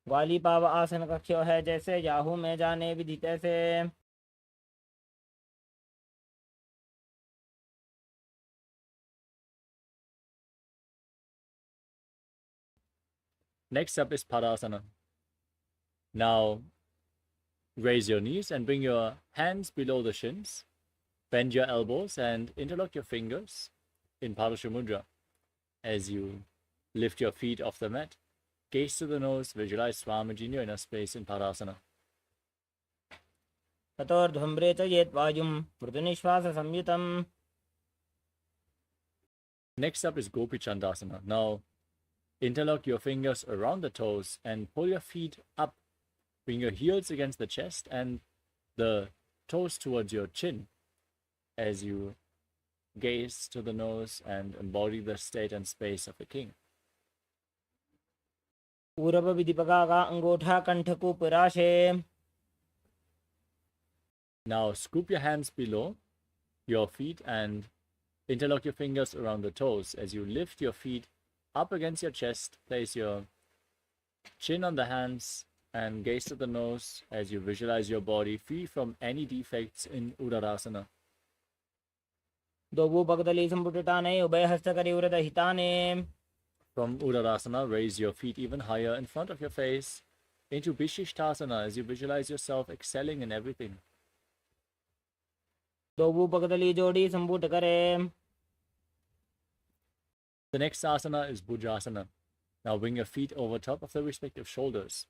ग्वाली पाव आसन कक्ष्यो है जैसे Yahoo में जाने विधि तैसे. Next up is Padasana. Now, raise your knees and bring your hands below the shins. Bend your elbows and interlock your fingers in Padasha Mudra. As you lift your feet off the mat, gaze to the nose, visualize Swamiji in your inner space in Padasana. ततोर्ध्वम्रे च येत् वायुं मृदुनिश्वास संयुतम्. Next up is Gopi Chandasana. Now, interlock your fingers around the toes and pull your feet up. Bring your heels against the chest and the toes towards your chin as you gaze to the nose and embody the state and space of a king. पूर्व विधि पगा का अंगूठा कंठ को पुराशे. Now scoop your hands below your feet and interlock your fingers around the toes. As you lift your feet up against your chest, place your chin on the hands and gaze to the nose as you visualize your body free from any defects in Uddarasana. दोबू पगदली संपुटटाने उभय हस्त करी उरद हिताने. From Uddarasana, raise your feet even higher in front of your face into Vishishtasana as you visualize yourself excelling in everything. दोबू पगदली जोड़ी संपुट करे. The next asana is Bhujasana. Now bring your feet over top of the respective shoulders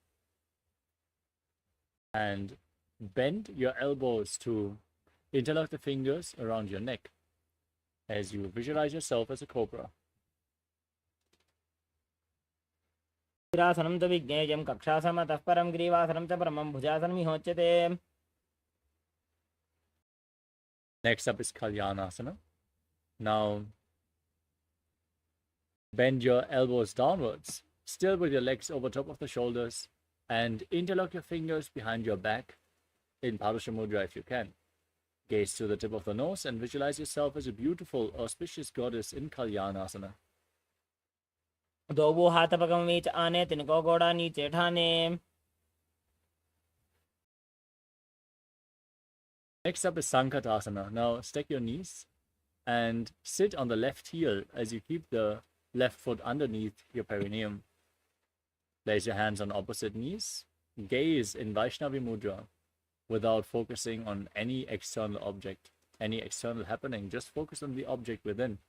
and bend your elbows to interlock the fingers around your neck as you visualize yourself as a cobra. ग्रीवासनं च विज्ञेयं कक्षासनतः परं ग्रीवासनं च परमं भुजासनमिहोच्यते. Next up is Kalyanasana. Now bend your elbows downwards, still with your legs over top of the shoulders, and interlock your fingers behind your back in Padasha Mudra if you can. Gaze to the tip of the nose and visualize yourself as a beautiful, auspicious goddess in Kalyanasana. दोबू हाथ पगम नीच आने तिनको गोड़ा नीचे ठाने. Next up is Sankatasana. Now stack your knees and sit on the left heel as you keep the left foot underneath your perineum. Place your hands on opposite knees. Gaze in Vaishnavi Mudra without focusing on any external object, any external happening. Just focus on the object within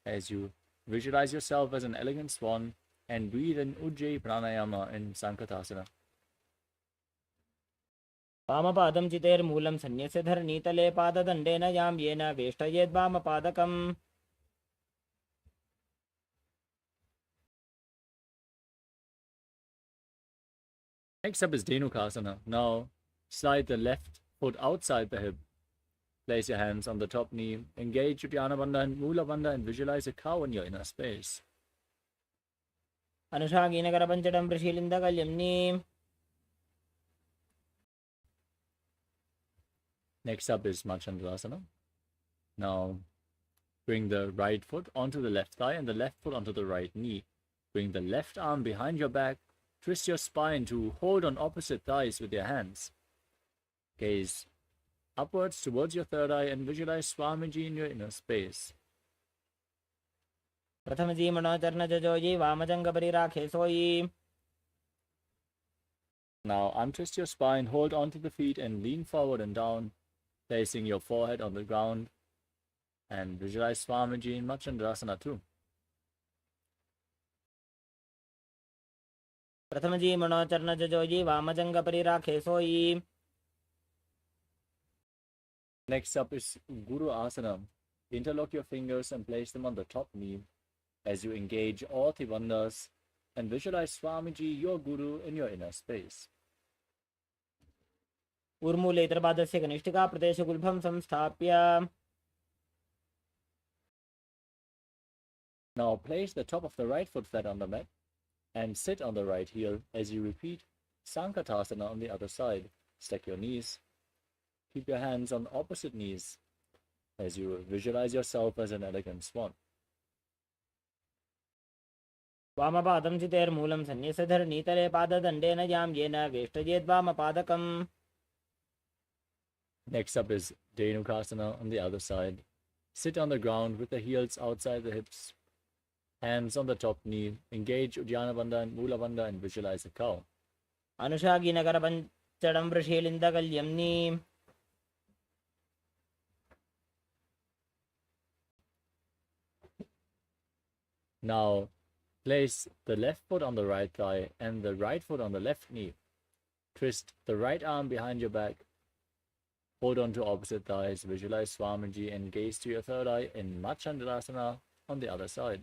as you visualize yourself as an elegant swan and breathe in Ujjayi Pranayama in Sankatasana. वामपादं चितेर्मूलं सन्न्यस्य धरणीतले पाददण्डेन यां येन वेष्टयेद्वामपादकम्. Next up is Dhenukasana. Now slide the left foot outside the hip. Place your hands on the top knee. Engage Uddiyana Bandha and Mula Bandha and visualize a cow in your inner space. अनुषागीनकरपञ्चडं प्रशीलिन्दकल्यम्नि. Next up is Machandravasana. Now bring the right foot onto the left thigh and the left foot onto the right knee. Bring the left arm behind your back twist your spine to hold on opposite thighs with your hands. Gaze upwards towards your third eye and visualize Swamiji in your inner space. प्रथम जी मनो चरण जजोजी वामजंग परिराखे सोई. Now untwist your spine, hold onto the feet and lean forward and down, placing your forehead on the ground, and visualize Swamiji in Machandrasana too. प्रथम जी मनो चरण जजोजी वामजंग परिराखे सोई. Next up is Guru Asana. Interlock your fingers and place them on the top knee as you engage all Trivandhas and visualize Swamiji, your Guru, in your inner space. ऊर्मूलेतरपादस्य कनिष्ठिका प्रदेशगुल्भं संस्थाप्य. Now place the top of the right foot flat on the mat and sit on the right heel as you repeat Sankatasana on the other side. Stack your knees. Keep your hands on opposite knees as you visualize yourself as an elegant swan. वामपादं चितेर्मूलं सन्न्यसधरणीतले पाददण्डेन यां येन वेष्टयेद्वामपादकम्. Next up is Dhenukasana on the other side. Sit on the ground with the heels outside the hips, hands on the top knee. Engage Uddiyana Bandha and Mula Bandha and visualize a cow. अनुषागिनकरपञ्चडं वृषेलिन्दकल्यम्नि. Now place the left foot on the right thigh and the right foot on the left knee. Twist the right arm behind your back. Hold on to opposite thighs, visualize Swamiji and gaze to your third eye in Machandrasana on the other side.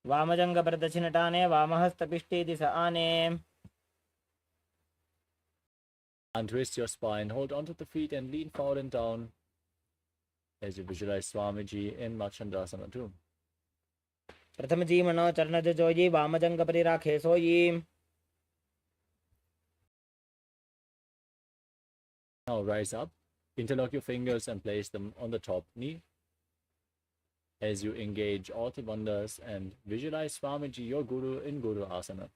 वामजंग प्रदक्षिणटाने वामहस्तपिष्टेति स आने. Untwist your spine, hold onto the feet and lean forward and down as you visualize Swamiji in Machandrasana too. प्रथम जी मनो चरण जजोजी वामजंग परिराखे सोई. Now rise up, interlock your fingers and place them on the top knee as you engage all Tribandhas and visualize Swamiji, your Guru, in Guru Asana.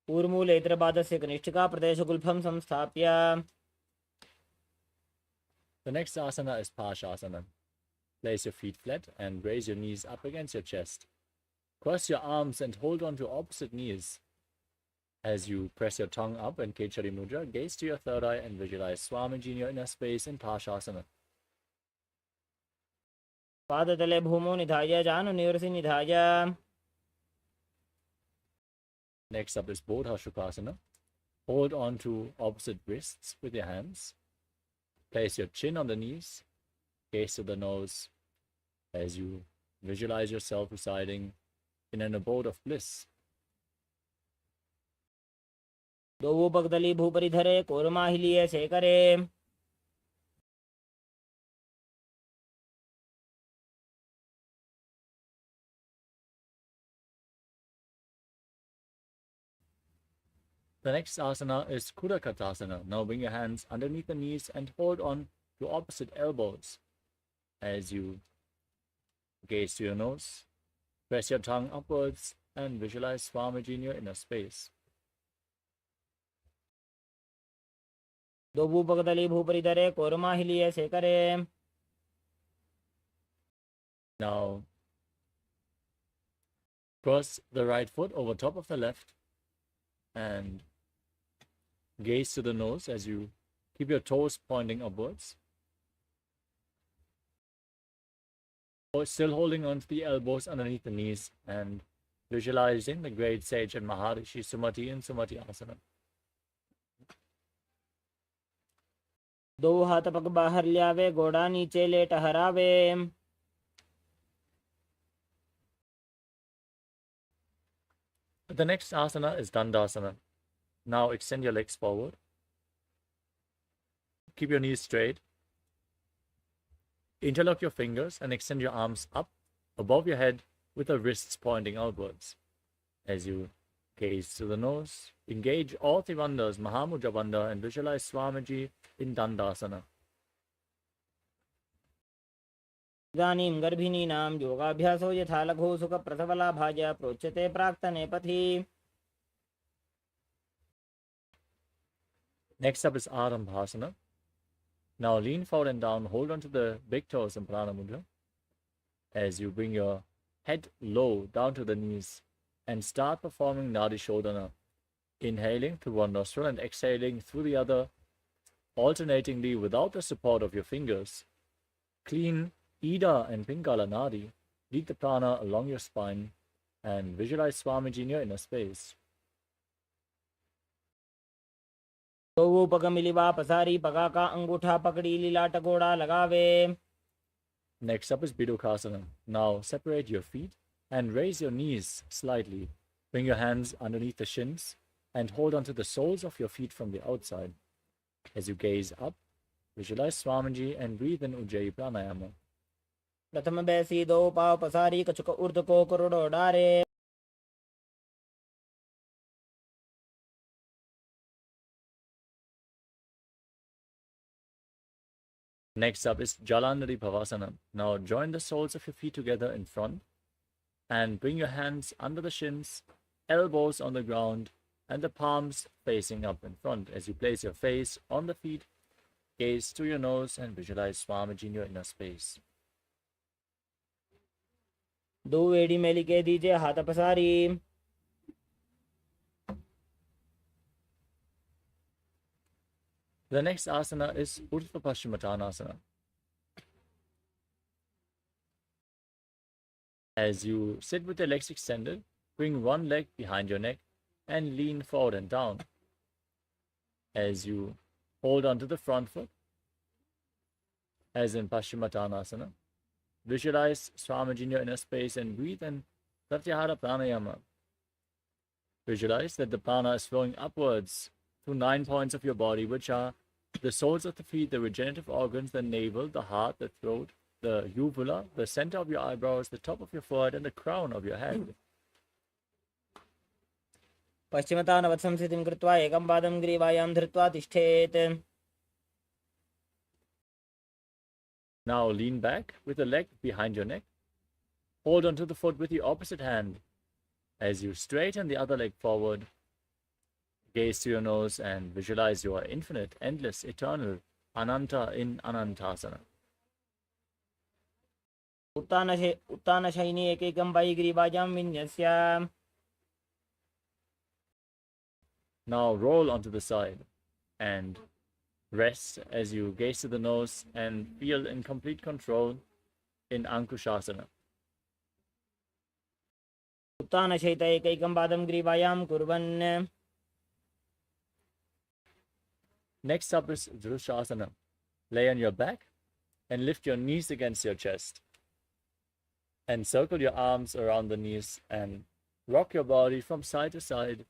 ऊर्मूलेतरपादस्य कनिष्ठिका प्रदेशगुल्भं संस्थाप्य. The next asana is Pashasana. Place your feet flat and raise your knees up against your chest. Cross your arms and hold on to opposite knees. As you press your tongue up in Kechari Mudra, gaze to your third eye and visualize Swamiji in your inner space in Pashasana. पादतले भूमौ निधाय जानु निवृसि निधाय. Next up is Bodha Shukasana. Hold on to opposite wrists with your hands. Place your chin on the knees. Gaze to the nose as you visualize yourself residing in an abode of bliss. दो पगदली भूपरिधरे कोरमाहिलिये शेखरे. The next asana is Kudakatasana. Now bring your hands underneath the knees and hold on to opposite elbows as you gaze to your nose. Press your tongue upwards and visualize Swamiji in your inner space. दो पगदली भूपरिधरे कोरमाहिलिये शेखरे. Now cross the right foot over top of the left and gaze to the nose as you keep your toes pointing upwards. Still holding on to the elbows underneath the knees and visualizing the great sage and Maharishi Sumati in Sumati Asana. दो हाथ पग बाहर ल्यावे गोड़ा नीचे ले टहरावे. The next asana is Dandasana. Now extend your legs forward. Keep your knees straight. Interlock your fingers and extend your arms up above your head with the wrists pointing outwards. As you gaze to the nose, engage all Trivandhas, Mahamudra Bandha, and visualize Swamiji in Dandasana. इदानीं गर्भिणीनां योगाभ्यासो यथा लघु सुखप्रसवलाभाय प्रोच्यते प्राक्तने पथि. Next up is Arambhasana. Now lean forward and down, hold on to the big toes in Prana Mudra as you bring your head low down to the knees and start performing Nadi Shodhana, inhaling through one nostril and exhaling through the other, alternatingly without the support of your fingers. Clean Ida and Pingala Nadi, lead the prana along your spine and visualize Swamiji in your inner space. तो पग मिलिवा पसारी पगा का अंगूठा पकड़ी लीलाट गोड़ा लगावे. Next up is Bidukasana. Now separate your feet and raise your knees slightly. Bring your hands underneath the shins and hold onto the soles of your feet from the outside. As you gaze up, visualize Swamiji and breathe in Ujjayi Pranayama. प्रथम बैसी दो पाव पसारी कछुक ऊर्ध को करोड़ो डारे. Next up is Jalandhari Bhavasana. Now join the soles of your feet together in front and bring your hands under the shins, elbows on the ground, and the palms facing up in front. As you place your face on the feet, gaze to your nose and visualize Swamiji in your inner space. दो एड़ी मेली के दीजिए हाथ पसारी. The next asana is Urdhva Paschimottanasana. As you sit with your legs extended, bring one leg behind your neck and lean forward and down. As you hold onto the front foot, as in Paschimottanasana, visualize Swamiji in your inner space and breathe in Pratyahara Pranayama. Visualize that the prana is flowing upwards through 9 points of your body, which are the soles of the feet, the regenerative organs, the navel, the heart, the throat, the uvula, the center of your eyebrows, the top of your forehead, and the crown of your head. पश्चिमतानवत् संस्थितिं कृत्वा एकं पादं ग्रीवायां धृत्वा तिष्ठेत्. Now lean back with the leg behind your neck. Hold onto the foot with the opposite hand. As you straighten the other leg forward, gaze to your nose and visualize your infinite, endless, eternal Ananta in Anantasana. उत्तानशयिनी एकैकं वायि ग्रीवायां विन्यस्य. Now roll onto the side and rest as you gaze to the nose and feel in complete control in Ankushasana. उत्तानशयित एकैकं पादं ग्रीवायां कुर्वन्. Next up is Dhrushasana. Lay on your back and lift your knees against your chest. And circle your arms around the knees and rock your body from side to side,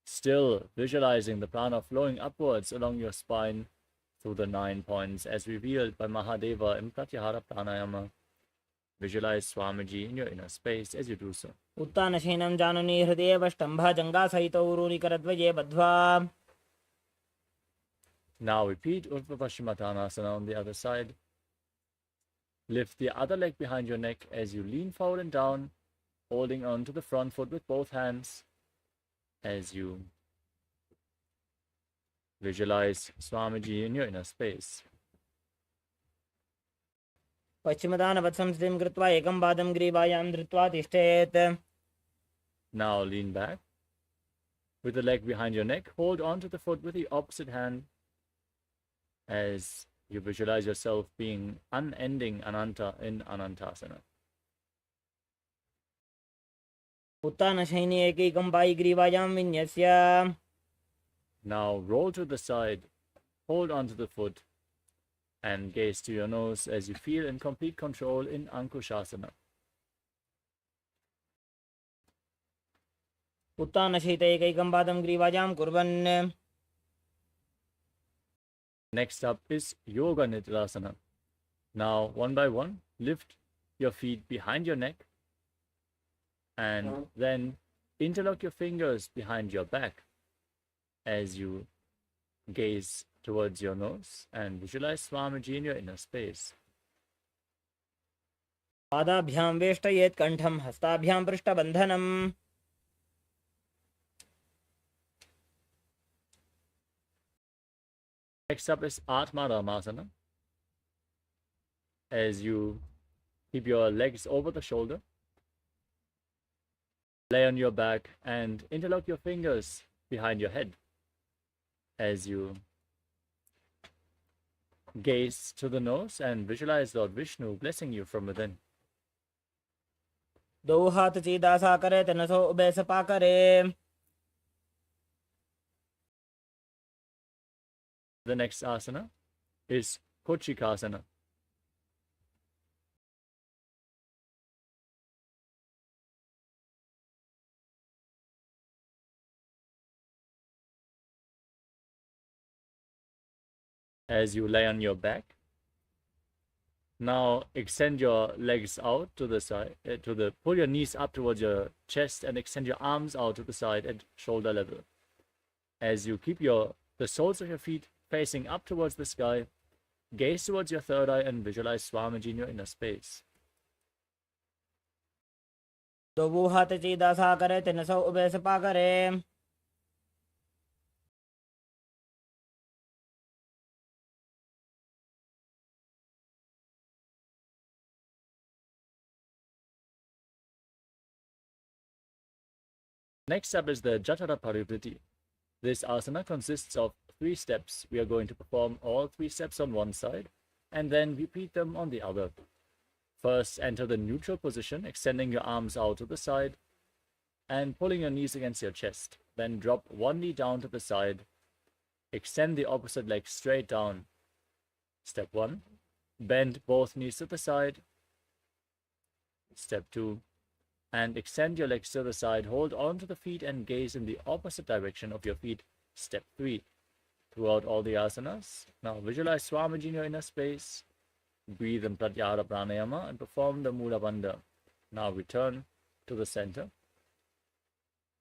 still visualizing the prana flowing upwards along your spine through the 9 points as revealed by Mahadeva in Pratyahara Pranayama. Visualize Swamiji in your inner space as you do so. उत्तानशयनं जानुनी हृदये ष्टम्भा जङ्घासहितौ ऊरूनिकरद्वये बद्ध्वा. Now repeat Urdhva Paschimottanasana on the other side. Lift the other leg behind your neck as you lean forward and down, holding on to the front foot with both hands as you visualize Swamiji in your inner space. पश्चिमतानवत् संस्थितिं कृत्वा एकं पादं ग्रीवायां धृत्वा तिष्ठेत्. Now lean back. With the leg behind your neck, hold on to the foot with the opposite hand as you visualize yourself being unending Ananta in Anantasana. उत्तानशयिनी एकैकं वायि ग्रीवायां विन्यस्य. Now roll to the side, hold onto the foot, and gaze to your nose as you feel in complete control in Ankushasana. उत्तानशयित एकैकं पादं ग्रीवायां कुर्वन्. Next up is Yoga Nidrasana. Now, one by one, lift your feet behind your neck and then interlock your fingers behind your back as you gaze towards your nose and visualize Swamiji in your inner space. पादाभ्यां वेष्टयेत् कण्ठं हस्ताभ्यां पृष्ठबन्धनम्. Next up is Atma Ramasana. As you keep your legs over the shoulder, lay on your back and interlock your fingers behind your head as you gaze to the nose and visualize Lord Vishnu blessing you from within. दो हाथ सीधा सा करे तन सो ube Sapa करे. The next asana is Kochikasana. As you lay on your back, now extend your legs out to the side, pull your knees up towards your chest and extend your arms out to the side at shoulder level. As you keep the soles of your feet facing up towards the sky, gaze towards your third eye and visualize Swamiji in your inner space. दो हाथ सीधा सा करे तन सो ube Sapa करे. Next up is the Jatara Parivriti. This asana consists of 3 steps. We are going to perform all 3 steps on one side and then repeat them on the other. First, enter the neutral position, extending your arms out to the side and pulling your knees against your chest. Then drop one knee down to the side. Extend the opposite leg straight down. Step 1. Bend both knees to the side. Step 2. And extend your legs to the side. Hold on to the feet and gaze in the opposite direction of your feet. Step 3. Throughout all the asanas, now visualize Swamiji in your inner space. Breathe in Pratyahara Pranayama and perform the Mula Bandha. Now return to the center.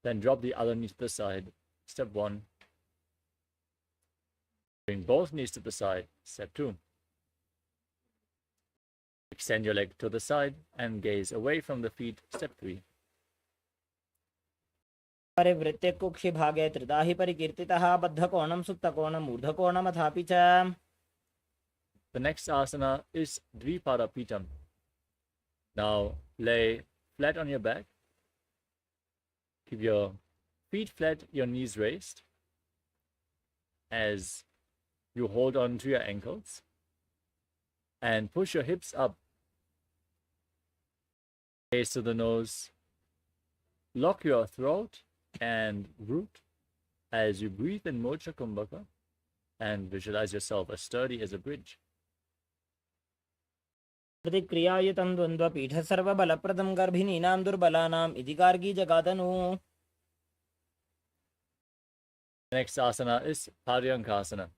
Then drop the other knee to the side. Step 1. Bring both knees to the side. Step 2. Extend your leg to the side and gaze away from the feet. Step 3. परिवृत्ते कुक्षि भागे त्रिदाहि परिकीर्तितः बद्धकोणं सुप्तकोणं ऊर्ध्वकोणमथापि च. The next asana is Dvipada Pitam. Now lay flat on your back. Keep your feet flat, your knees raised. As you hold on to your ankles. And push your hips up. Gaze to the nose. Lock your throat and root as you breathe in Mocha Kumbhaka and visualize yourself as sturdy as a bridge. प्रतिक्रियायुतं द्वन्द्वपीठ सर्वबलप्रदं गर्भिणीनां दुर्बलानाम् इति Gargi जगादनु. Next asana is Paryankasana.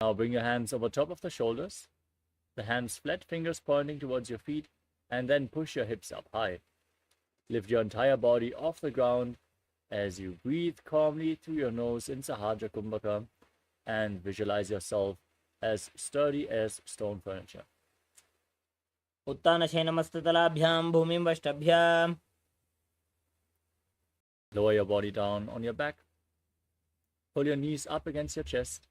Now bring your hands over top of the shoulders, the hands flat, fingers pointing towards your feet, and then push your hips up high. Lift your entire body off the ground as you breathe calmly through your nose in Sahaja Kumbhaka and visualize yourself as sturdy as stone furniture. उत्तानशयनमस्ततलाभ्यां भूमिं वष्टभ्य. Lower your body down on your back. Pull your knees up against your chest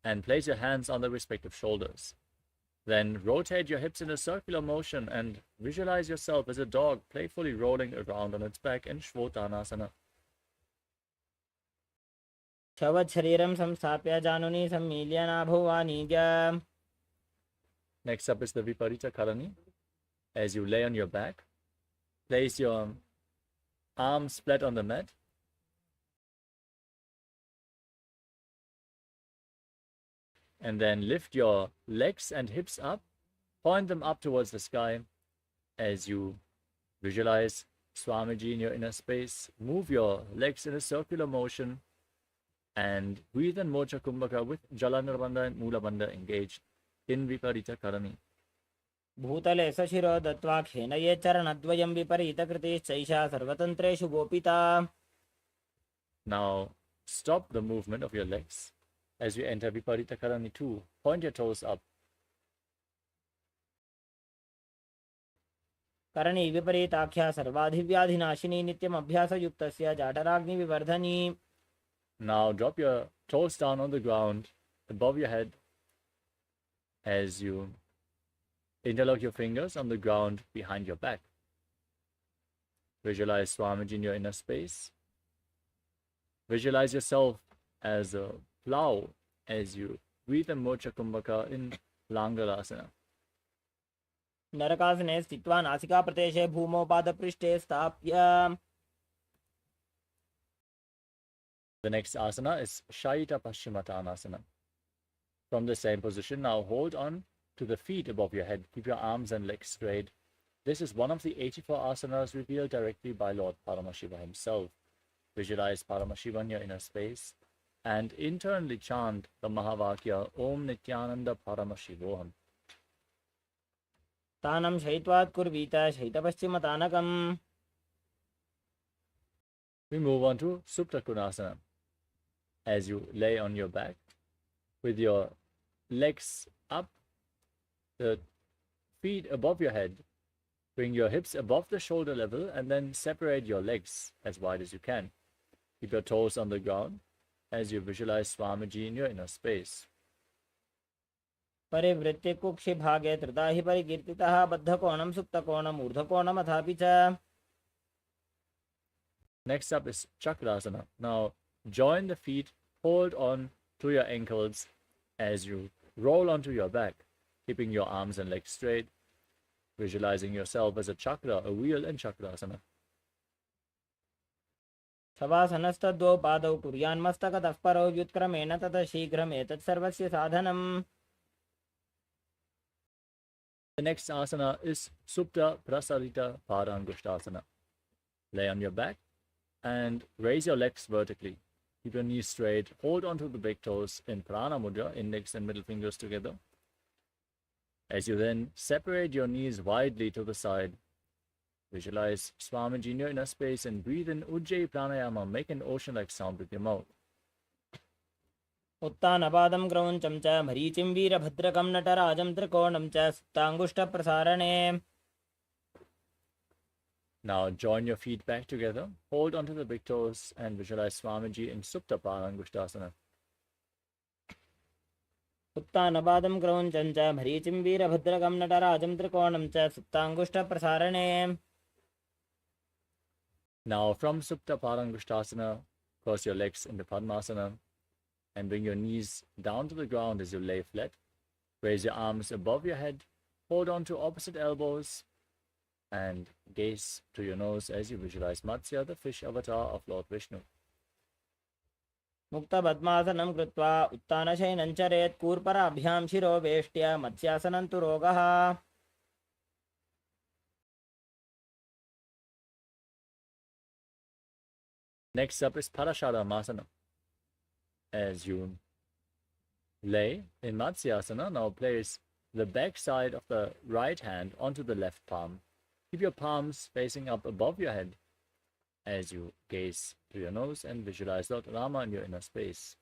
and place your hands on the respective shoulders. Then rotate your hips in a circular motion and visualize yourself as a dog playfully rolling around on its back in Shvotanasana. शवत् शरीरं संस्थाप्य जानुनी सम्मील्य नाभो वाणिज्य. Next up is the Viparita Karani. As you lay on your back, place your arms flat on the mat. And then lift your legs and hips up, point them up towards the sky as you visualize Swamiji in your inner space. Move your legs in a circular motion and breathe in Mocha Kumbhaka with Jalanarbandha and Mula Bandha engaged in Viparita Karani. भूतले सशिरो दत्वा खेनये चरणद्वयं विपरीतकृतिश्चैषा सर्वतन्त्रेषु गोपिता. Now stop the movement of your legs. As you enter Viparita Karani 2, point your toes up. करणी विपरीताख्या सर्वाधिव्याधिनाशिनी नित्यम अभ्यासयुक्तस्य जाठराग्नि विवर्धनी. Now drop your toes down on the ground above your head as you interlock your fingers on the ground behind your back. Visualize Swamiji in your inner space. Visualize yourself as a plow as you breathe and mocha kumbhaka in Langalasana. नरकासने स्थित्वा नासिकाप्रदेशे भूमौ पादपृष्ठे स्थाप्य. The next asana is Shaita Paschimottanasana. From the same position, now hold on to the feet above your head. Keep your arms and legs straight. This is one of the 84 asanas revealed directly by Lord Paramashiva himself. Visualize Paramashiva in your inner space and internally chant the Mahavakya Om Nithyananda Paramashivoham. तानं शयित्वात् कुर्वीत शयितपश्चिमतानकम्. We move on to Supta Konasana. As you lay on your back with your legs up, the feet above your head, bring your hips above the shoulder level and then separate your legs as wide as you can. Keep your toes on the ground as you visualize Swamiji in your inner space. परिवृत्ति कुक्षि भागे त्रिता हि परिकीर्तितः बद्धकोणं सुप्तकोणम् ऊर्ध्वकोणम् अथापि च. Next up is Chakrasana. Now join the feet, hold on to your ankles as you roll onto your back, keeping your arms and legs straight, visualizing yourself as a chakra, a wheel in Chakrasana. शवासनस्तद्वौ पादौ कुर्यान्मस्तकतः परौ व्युत्क्रमेण ततः शीघ्रम् एतत् सर्वस्य साधनम्. The next asana is Supta Prasarita Padangushtasana. Lay on your back and raise your legs vertically. Keep your knees straight. Hold onto the big toes in Prana Mudra, index and middle fingers together. As you then separate your knees widely to the side, visualize Swamiji in your inner space and breathe in Ujjayi Pranayama. Make an ocean-like sound with your mouth. उत्तानपादं क्रौञ्चं च मरीचिं वीरभद्रकं नटराजं त्रिकोणं च सुप्ताङ्गुष्ठप्रसारणे. Now join your feet back together. Hold onto the big toes and visualize Swamiji in Supta Padangushtasana. उत्तानपादं क्रौञ्चं च मरीचिं वीरभद्रकं नटराजं त्रिकोणं च सुप्ताङ्गुष्ठप्रसारणे. Now from Supta Padangushtasana, cross your legs into Padmasana and bring your knees down to the ground as you lay flat. Raise your arms above your head. Hold on to opposite elbows and gaze to your nose as you visualize Matsya, the fish avatar of Lord Vishnu. मुक्तपद्मासनं कृत्वा उत्तानशयनं चरेत् कूर्पराभ्यां शिरो वेष्ट्या मत्स्यासनं तु रोगः. Next up is Parasharamasana. As you lay in Matsyasana, now place the back side of the right hand onto the left palm. Keep your palms facing up above your head as you gaze to your nose and visualize Lord Rama in your inner space.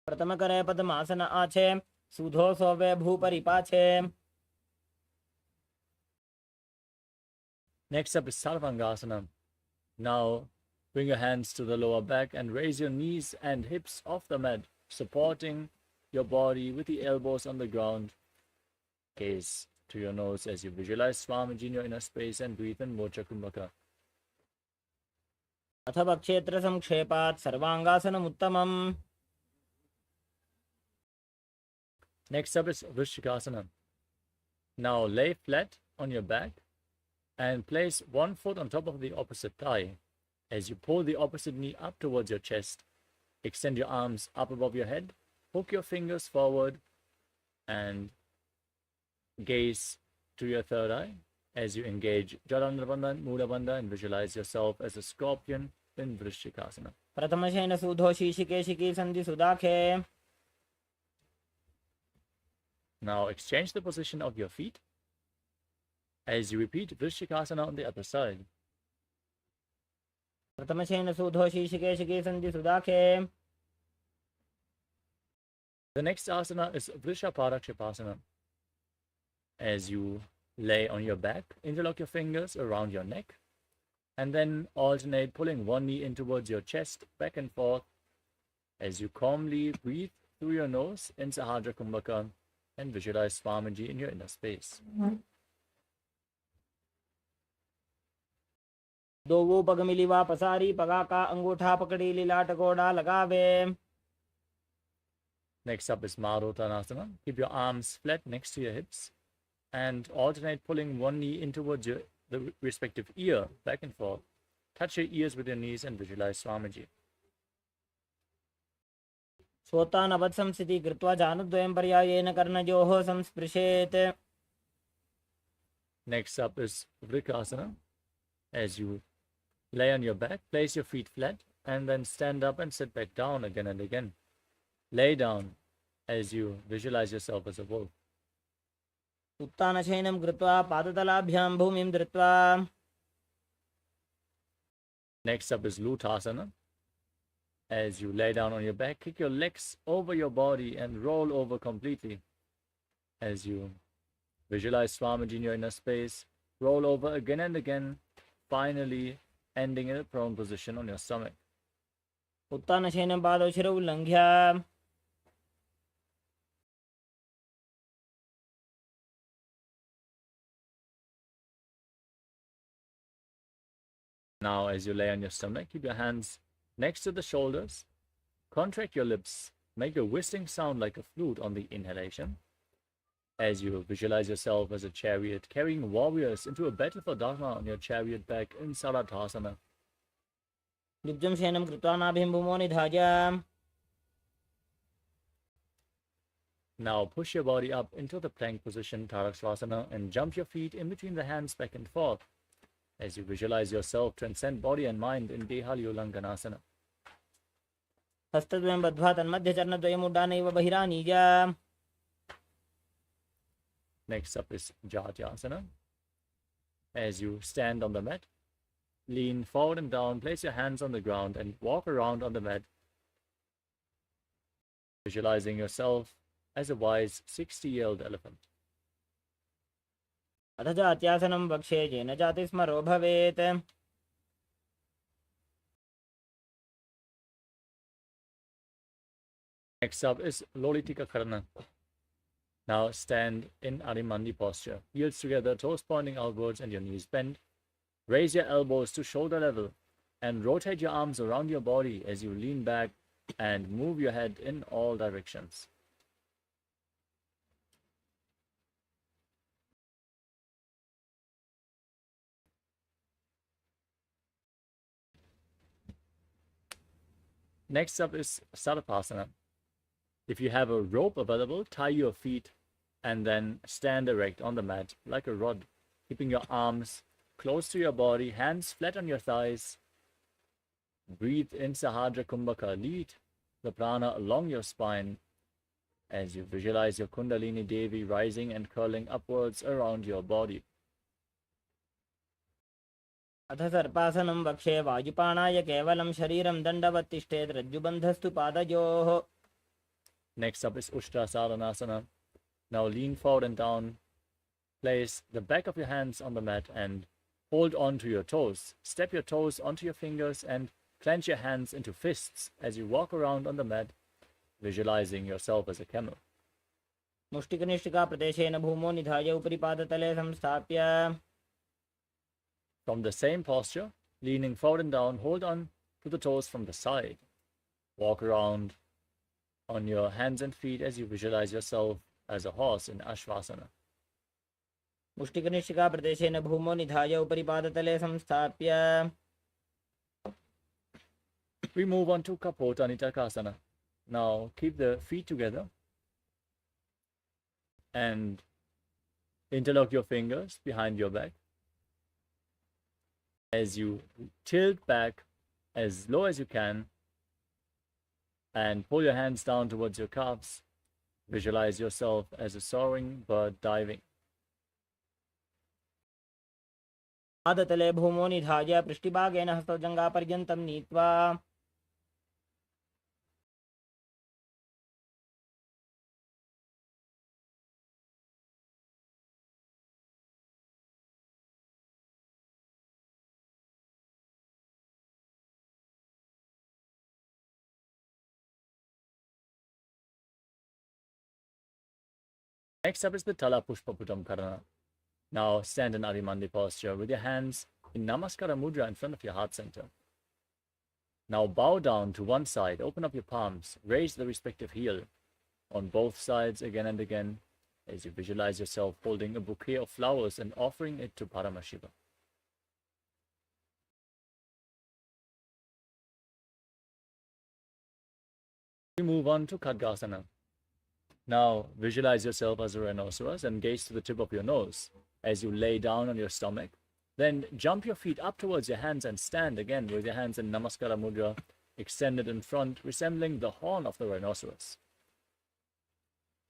प्रथमकरे पद्मासन आछे सुधो सोवे भूपरिपाछे. Next up is Sarvangasana. Now bring your hands to the lower back and raise your knees and hips off the mat, supporting your body with the elbows on the ground. Gaze to your nose as you visualize Swamiji in your inner space and breathe in Mocha Kumbhaka. अथ क्षेत्र संक्षेपात् सर्वांगासनम् उत्तमम्. Next up is Vrishikasana. Now lay flat on your back and place one foot on top of the opposite thigh. As you pull the opposite knee up towards your chest, extend your arms up above your head, hook your fingers forward, and gaze to your third eye as you engage Jalandravanda and Moolabandha and visualize yourself as a scorpion in Vrishikasana. प्रथमशयन सुधो शीशिकेशिकी सन्धि सुदाखे. Now exchange the position of your feet as you repeat Vrishikasana on the other side. प्रथमशयन सुधो शीशिकेशिकी सन्धि सुदाखे. The next asana is Vrishaparakshipasana. As you lay on your back, interlock your fingers around your neck, and then alternate pulling one knee in towards your chest, back and forth, as you calmly breathe through your nose in Sahadra Kumbhaka and visualize Swamiji in your inner space. दो वो पग मिली वा पसारी पगा का अंगूठा पकड़ी लीलाट गोड़ा लगावे. Next up is Maruttanasana. Keep your arms flat next to your hips and alternate pulling one knee in towards the respective ear, back and forth. Touch your ears with your knees and visualize Swamiji. श्रोतानवत् संस्थिति कृत्वा जानद्वयं पर्यायेन कर्णयोः संस्पृशेत्. Next up is Vrikasana. As you lay on your back, place your feet flat and then stand up and sit back down again and again. Lay down as you visualize yourself as a wolf. उत्तानशयनं कृत्वा पादतलाभ्यां भूमिं धृत्वा. Next up is Lutasana. As you lay down on your back, kick your legs over your body and roll over completely. As you visualize Swamiji in your inner space, roll over again and again, finally ending in a prone position on your stomach. उत्तानशयनं पादौ शिरौ उल्लङ्घ्य. Now, as you lay on your stomach, keep your hands next to the shoulders. Contract your lips. Make a whistling sound like a flute on the inhalation. As you visualize yourself as a chariot, carrying warriors into a battle for Dharma on your chariot back in Sarathasana. द्विजं शयनं कृत्वा नाभिं भूमौ निधाय. Now push your body up into the plank position, Taraksvasana, and jump your feet in between the hands back and forth. As you visualize yourself transcend body and mind in Dehalyolanganasana. हस्तद्वयं बद्ध्वा तन्मध्यचरणद्वयम् उड्डानैव बहिरानीय. Next up is Jatyasana. As you stand on the mat, lean forward and down, place your hands on the ground and walk around on the mat, visualizing yourself as a wise 60-year-old elephant. अथ जात्यासनं वक्षे येन जातिस्मरो भवेत्. Next up is Lolitika Karana. Now stand in Arimandi posture. Heels together, toes pointing outwards and your knees bent. Raise your elbows to shoulder level and rotate your arms around your body as you lean back and move your head in all directions. Next up is Sarapasana. If you have a rope available, tie your feet and then stand erect on the mat like a rod, keeping your arms close to your body, hands flat on your thighs. Breathe in Sahadra Kumbhaka. Lead the prana along your spine as you visualize your Kundalini Devi rising and curling upwards around your body. अथ सर्पासनं वक्षे वायुपाणाय केवलं शरीरं दण्डवत् तिष्ठेत् रज्जुबन्धस्तु पादयोः. Next up is Ushtrasaranasana. Now lean forward and down. Place the back of your hands on the mat and hold on to your toes. Step your toes onto your fingers and clench your hands into fists as you walk around on the mat, visualizing yourself as a camel. मुष्टिकनिष्ठिका प्रदेशेन भूमौ निधाय उपरि पादतले संस्थाप्य. From the same posture, leaning forward and down, hold on to the toes from the side. Walk around on your hands and feet as you visualize yourself as a horse in Ashvasana. मुष्टिकनिष्ठिका प्रदेशेन भूमौ निधाय उपरि पादतले संस्थाप्य. We move on to Kapota Nitakasana. Now keep the feet together and interlock your fingers behind your back. As you tilt back as low as you can and pull your hands down towards your calves, visualize yourself as a soaring bird diving. पादतले भूमौ निधाय पृष्ठभागेन हस्तोजङ्घापर्यन्तं नीत्वा. Next up is the Tala Pushpaputam Karana. Now stand in Adimandi posture with your hands in Namaskara Mudra in front of your heart center. Now bow down to one side, open up your palms, raise the respective heel on both sides again and again as you visualize yourself holding a bouquet of flowers and offering it to Paramashiva. We move on to Khadgasana. Now visualize yourself as a rhinoceros and gaze to the tip of your nose as you lay down on your stomach. Then jump your feet up towards your hands and stand again with your hands in Namaskara Mudra, extended in front, resembling the horn of the rhinoceros.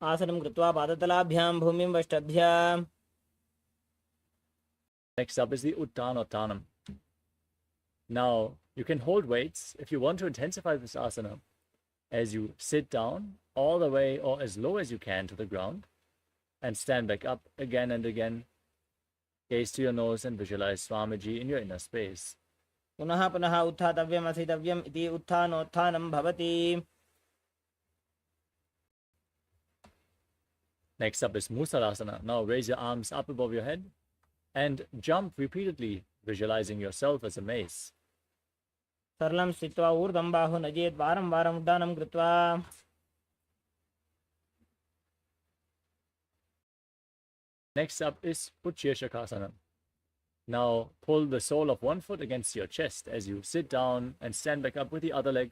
आसनं कृत्वा पादतलाभ्यां भूमिं वष्टभ्याम्. Next up is the Uttanottanam. Now, you can hold weights if you want to intensify this asana as you sit down all the way or as low as you can to the ground and stand back up again and again. Gaze to your nose and visualize Swamiji in your inner space. पुनः पुनः उत्थातव्यम् असितव्यम् इति उत्थानोत्थानं भवति. Next up is Musalasana. Now raise your arms up above your head and jump repeatedly, visualizing yourself as a mace. सरलं स्थित्वा ऊर्ध्वं बाहु नजेत् वारं वारम् उड्डानं कृत्वा. Next up is Utshirshakasana. Now pull the sole of one foot against your chest as you sit down and stand back up with the other leg,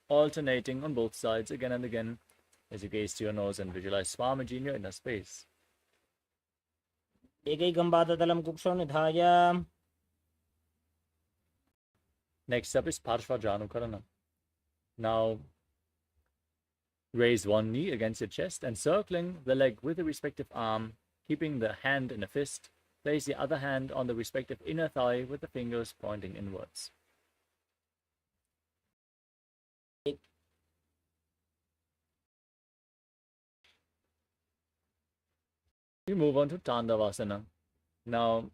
alternating on both sides again and again as you gaze to your nose and visualize Swamiji in your inner space. एकैकं पादतलं कुक्षौ निधाय. Next up is Parshvajanukarana. Now raise one knee against your chest and circling the leg with the respective arm, keeping the hand in a fist, place the other hand on the respective inner thigh with the fingers pointing inwards. We move on to Tandavasana. Now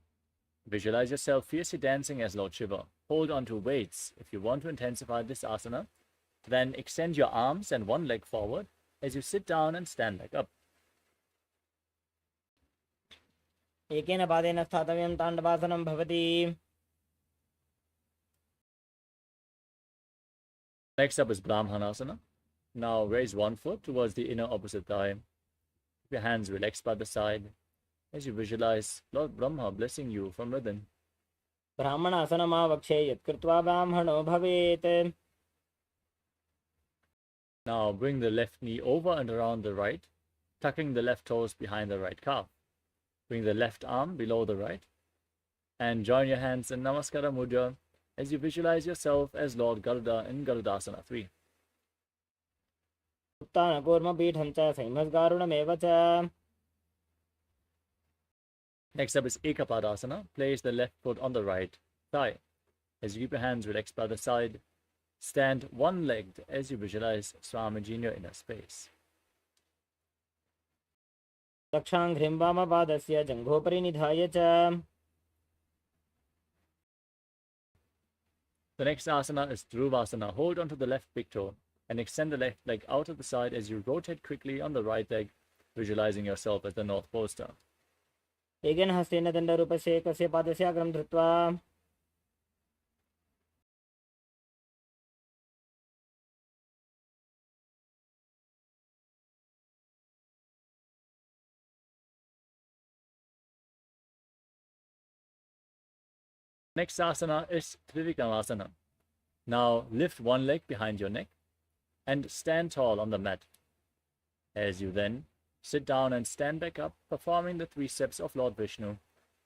visualize yourself fiercely dancing as Lord Shiva. Hold on to weights if you want to intensify this asana. Then extend your arms and one leg forward as you sit down and stand back up. एकेन पादेन स्थातव्यं ताण्डवासनं भवति. Next up is Brahmanasana. Now raise one foot towards the inner opposite thigh. Keep your hands relaxed by the side as you visualize Lord Brahma blessing you from within. ब्राह्मणासनमावक्षे यत्कृत्वा ब्राह्मणो भवेत्. Now bring the left knee over and around the right, tucking the left toes behind the right calf. Bring the left arm below the right and join your hands in Namaskara Mudra as you visualize yourself as Lord Garuda in Garudasana 3. उत्तानकूर्मपीठं च संहिमद्गारुणमेव च. Next up is Ekapadasana. Place the left foot on the right thigh. As you keep your hands relaxed by the side, stand one-legged as you visualize Swamiji in your inner space. दक्षाङ्घ्रिं वामपादस्य जङ्घोपरि निधाय च. The next asana is Dhruvasana. Hold onto the left big toe and extend the left leg out of the side as you rotate quickly on the right leg, visualizing yourself as the North Pole star. एकेन हस्तेन दण्डरूपस्य एकस्य पादस्य अग्रं धृत्वा. Next asana is Trivikramasana. Now lift one leg behind your neck and stand tall on the mat. As you then sit down and stand back up, performing the 3 steps of Lord Vishnu.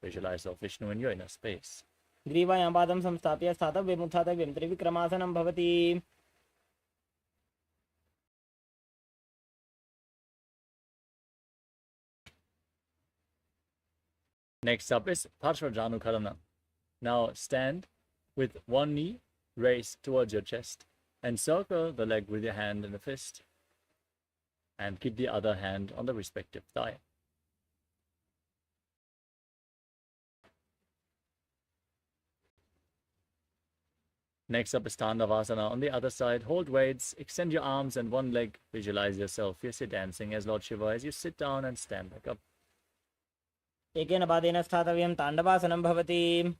Visualize Lord Vishnu in your inner space. ग्रीवायां पादं संस्थाप्य स्थातव्यम् उत्थातव्यं त्रिविक्रमासनं भवति. Next up is Parshvajanukarana. Now stand with one knee raised towards your chest and circle the leg with your hand in a fist and keep the other hand on the respective thigh. Next up is Tandavasana. On the other side, hold weights, extend your arms and one leg. Visualize yourself fiercely dancing as Lord Shiva as you sit down and stand back up. एकेन पादेन स्थातव्यं ताण्डवासनं भवति.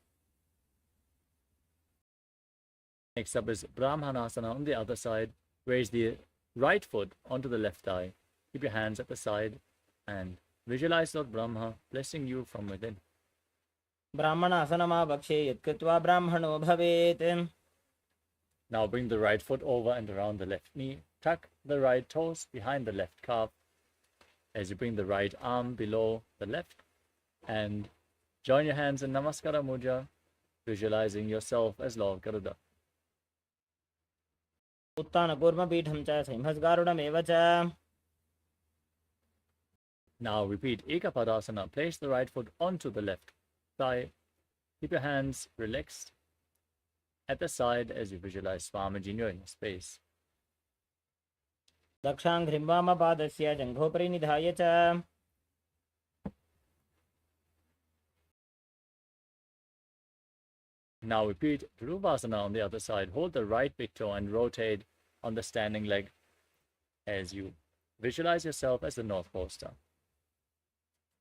Next up is Brahmanasana. On the other side, raise the right foot onto the left thigh. Keep your hands at the side and visualize Lord Brahma blessing you from within. ब्राह्मणासनमावक्षे यत्कृत्वा ब्राह्मणो भवेत्. Now bring the right foot over and around the left knee. Tuck the right toes behind the left calf as you bring the right arm below the left. And join your hands in Namaskara Mudra, visualizing yourself as Lord Garuda. उत्तानकूर्मपीठं च सिंहस्गारुडमेव च. Now repeat Ekapadasana. Place the right foot onto the left thigh. Keep your hands relaxed at the side as you visualize Swamiji in your inner space. दक्षाङ्घ्रिं वामपादस्य जङ्घोपरि निधाय च. Now repeat Dhruvasana on the other side. Hold the right big toe and rotate on the standing leg as you visualize yourself as the North Pole Star.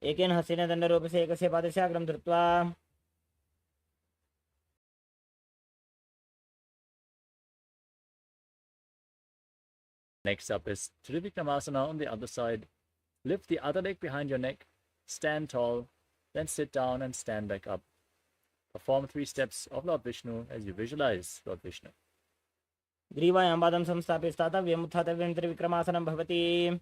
एकेन हस्तेन दण्डरूपस्य एकस्य पादस्य अग्रं धृत्वा. Next up is Trivikramasana on the other side. Lift the other leg behind your neck, stand tall, then sit down and stand back up. Perform 3 steps of Lord Vishnu as you visualize Lord Vishnu. ग्रीवायां पादं संस्थाप्य स्थातव्यम् उत्थातव्यं त्रिविक्रमासनं भवति.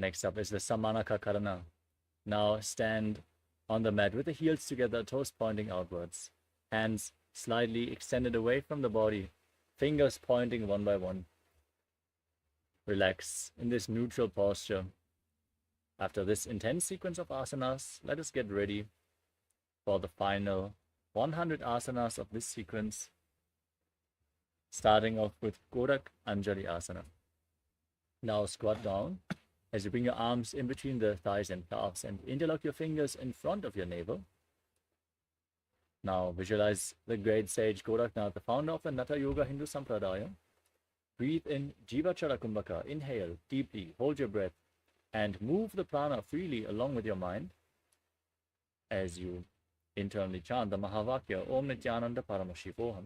Next up is the Samanaka Karana. Now stand on the mat with the heels together, toes pointing outwards. Hands slightly extended away from the body, fingers pointing one by one. Relax in this neutral posture. After this intense sequence of asanas, let us get ready for the final 100 asanas of this sequence, starting off with Kodak Anjali Asana. Now squat down as you bring your arms in between the thighs and calves and interlock your fingers in front of your navel. Now visualize the great sage Goraknath, the founder of the Natha Yoga Hindu Sampradaya. Breathe in Jivachara Kumbhaka. Inhale deeply, hold your breath, and move the prana freely along with your mind as you internally chant the Mahavakya Om Nithyananda Paramashivoham.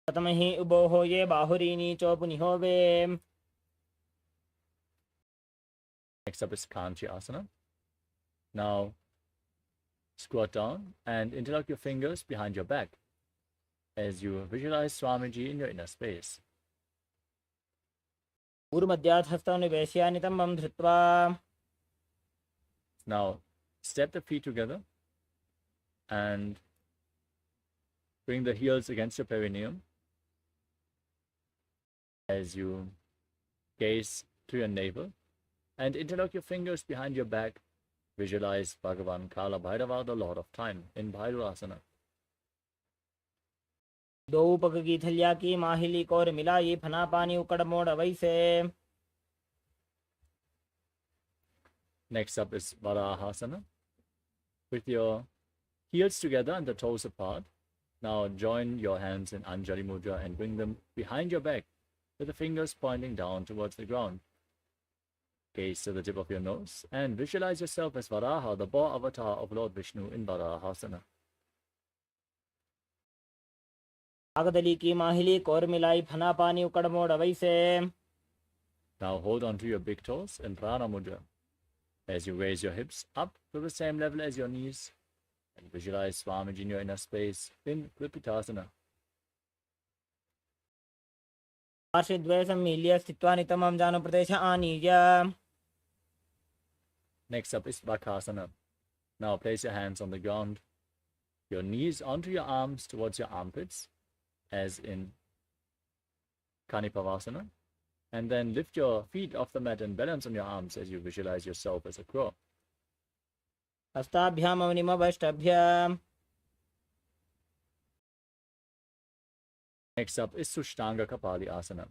ततमहि उभोः ये बाहुरीनि चोपुनिहो वे. Next up is Kanchi Asana. Now squat down and interlock your fingers behind your back as you visualize Swamiji in your inner space. ऊर्मध्यात् हस्तौ निवेश्य नितम्बं धृत्वा. Now step the feet together and bring the heels against your perineum as you gaze to your navel and interlock your fingers behind your back. Visualize Bhagavan Kala Bhairava, the Lord of Time, in Bhairasana. दो पग की थलिया की माहिली core मिलाई फना पानी उकड़ मोड़ वैसे. Next up is Varahasana. With your heels together and the toes apart, now join your hands in Anjali Mudra and bring them behind your back with the fingers pointing down towards the ground. Gaze to the tip of your nose and visualize yourself as Varaha, the boar avatar of Lord Vishnu in Varahasana. आगदली की माहिली core मिलाई फना पानी उकड़ मोड़ वैसे. Now hold on to your big toes in Prana Mudra as you raise your hips up to the same level as your knees and visualize Swamiji in your inner space in Kripitasana. पार्श्वद्वय सम्मील्य स्थित्वा नितमं जानुप्रदेश आनीय. Next up is Vakhasana. Now place your hands on the ground, your knees onto your arms towards your armpits, as in Kanipavasana, and then lift your feet off the mat and balance on your arms as you visualize yourself as a crow. हस्ताभ्याम अवनिमवष्टभ्य. Next up is Sushtanga Kapali Asana.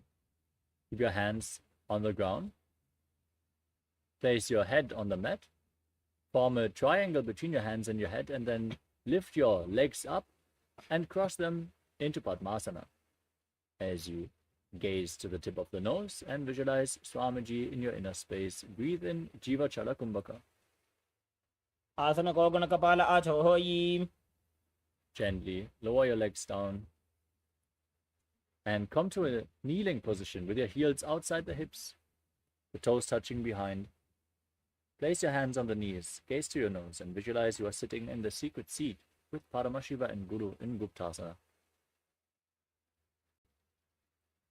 Keep your hands on the ground. Place your head on the mat. Form a triangle between your hands and your head, and then lift your legs up and cross them into Padmasana. As you gaze to the tip of the nose and visualize Swamiji in your inner space, breathe in Jiva Chala Kumbhaka. Asana ko guna kapala acho hoyi. Gently lower your legs down and come to a kneeling position with your heels outside the hips, the toes touching behind. Place your hands on the knees, gaze to your nose, and visualize you are sitting in the secret seat with Paramashiva and Guru in Guptasana.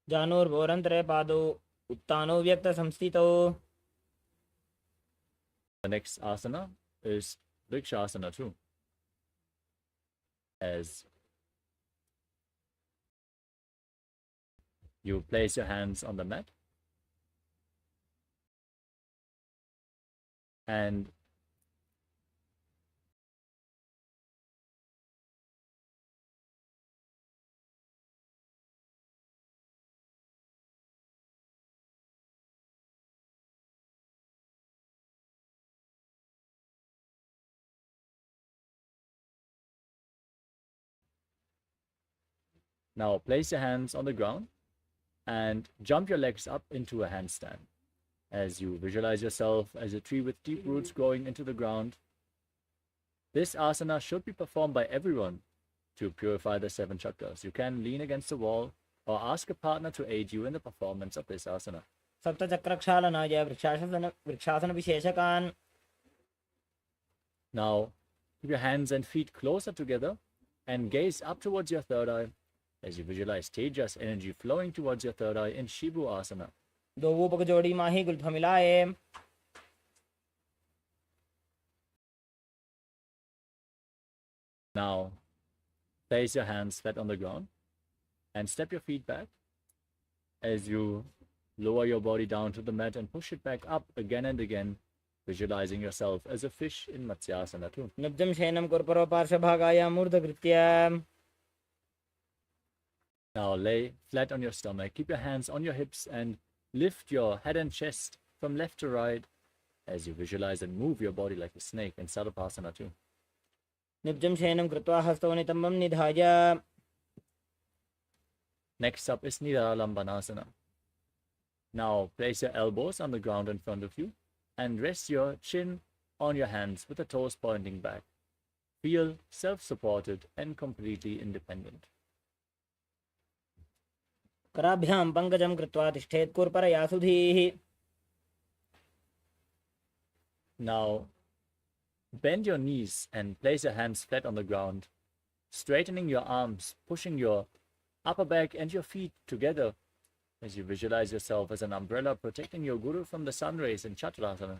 Janur Vorantre Pado Uttano Vyakta Samstito. The next asana is Vrikshasana too. As you place your hands on the mat and now place your hands on the ground and jump your legs up into a handstand. As you visualize yourself as a tree with deep roots growing into the ground. This asana should be performed by everyone to purify the 7 chakras. You can lean against the wall or ask a partner to aid you in the performance of this asana. Sapta Chakrakshalanaya Vrikshasana Visheshakan. Now, keep your hands and feet closer together and gaze up towards your third eye as you visualize Tejas energy flowing towards your third eye in Shibu Asana. Do Wupaka Jodi Mahi Gulthamilaye. Now, place your hands flat on the ground and step your feet back as you lower your body down to the mat and push it back up again and again, visualizing yourself as a fish in Matsyasana too. Nabjam Shenam Korporo Parshabhagaya Murda Gritya. Now lay flat on your stomach, keep your hands on your hips and lift your head and chest from left to right as you visualize and move your body like a snake in Sarvapasana too. Nibjam Shenam Kritva Hastonitamam Nidhaya. Next up is Nidhalambanasana. Now place your elbows on the ground in front of you and rest your chin on your hands with the toes pointing back. Feel self-supported and completely independent. Karabhyam Pankajam Kritva Tishtet Kurparaya Sudhihi. Now bend your knees and place your hands flat on the ground, straightening your arms, pushing your upper back and your feet together as you visualize yourself as an umbrella protecting your guru from the sun rays in Chaturasana.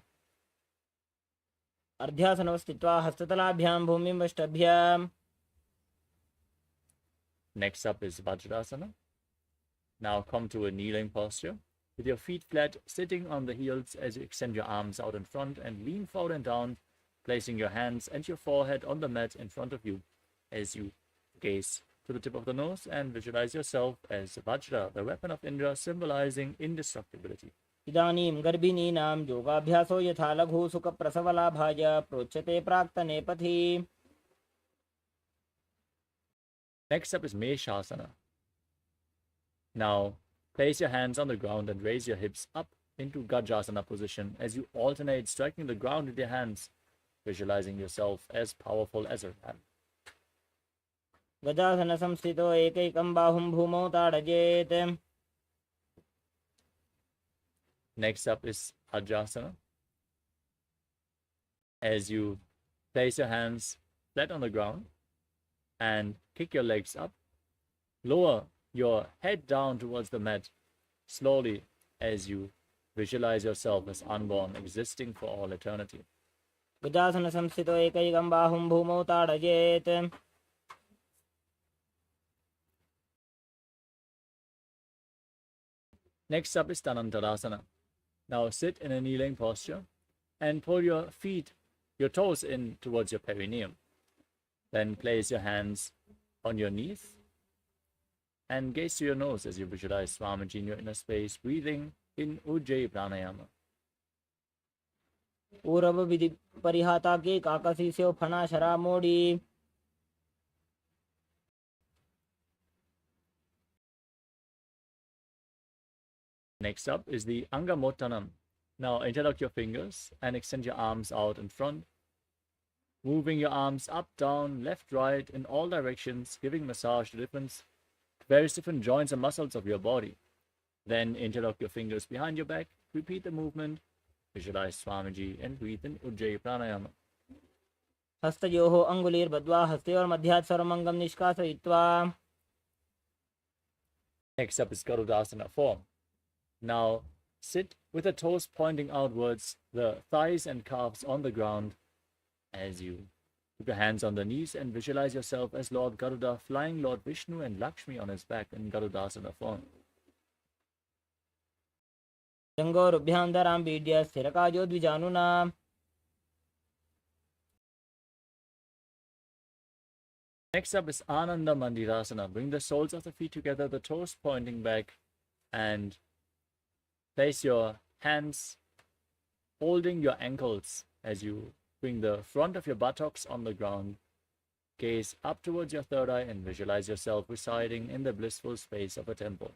Ardhyasanavastitva Hastatalabhyam Bhumim Vashtabhyam. Next up is Vajrasana. Now come to a kneeling posture with your feet flat, sitting on the heels as you extend your arms out in front and lean forward and down, placing your hands and your forehead on the mat in front of you as you gaze to the tip of the nose and visualize yourself as Vajra, the weapon of Indra, symbolizing indestructibility. Idanim Garbhininam Yogabhyaso Yatha Laghu Sukha Prasavalabhaya Prochate Praktane Pathi. Next up is Meshasana. Now place your hands on the ground and raise your hips up into Gajasana position as you alternate striking the ground with your hands, visualizing yourself as powerful as a ram. Gajasana Samstito Ekaikam Bahum Bhumo Tadajet. Next up is Ajasana. As you place your hands flat on the ground and kick your legs up, lower your head down towards the mat slowly as you visualize yourself as unborn, existing for all eternity. Gajasana Samstito Ekaikam Bahum Bhumo Tadajet. Next up is Tanantarasana. Now sit in a kneeling posture and pull your feet, your toes in towards your perineum. Then place your hands on your knees and gaze to your nose as you visualize Swamiji in your inner space, breathing in Ujjayi Pranayama. पूर्व विधि परिहाता के काकसी से फना शरा मोड़ी. Next up is the Angamottanam. Now interlock your fingers and extend your arms out in front, moving your arms up, down, left, right, in all directions, giving massage to various different joints and muscles of your body. Then interlock your fingers behind your back, repeat the movement, visualize Swamiji and breathe in Ujjayi Pranayama. हस्तयोः अंगुलीर्बद्ध्वा हस्तयोर् मध्यात् सर्वमङ्गं निष्कासयित्वा. Next up is Garudasana form. Now sit with the toes pointing outwards, the thighs and calves on the ground as you put your hands on the knees and visualize yourself as Lord Garuda flying Lord Vishnu and Lakshmi on his back in Garudasana form. जङ्घोरुभ्यां बीड्य स्थिरकायो द्विजानुना. Next up is Ananda Mandirasana. Bring the soles of the feet together, the toes pointing back, and place your hands holding your ankles as you bring the front of your buttocks on the ground. Gaze up towards your third eye and visualize yourself residing in the blissful space of a temple.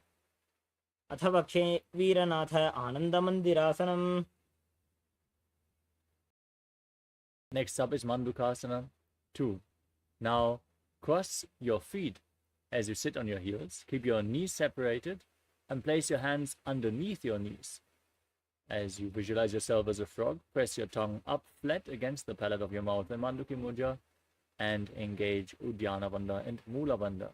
अथ वक्षे वीरनाथ आनन्दमन्दिरासनम्. Next up is Mandukasana 2. Now cross your feet as you sit on your heels. Keep your knees separated and place your hands underneath your knees. As you visualize yourself as a frog, press your tongue up flat against the palate of your mouth in Manduki Mudra and engage Uddiyana Bandha and Mula Bandha.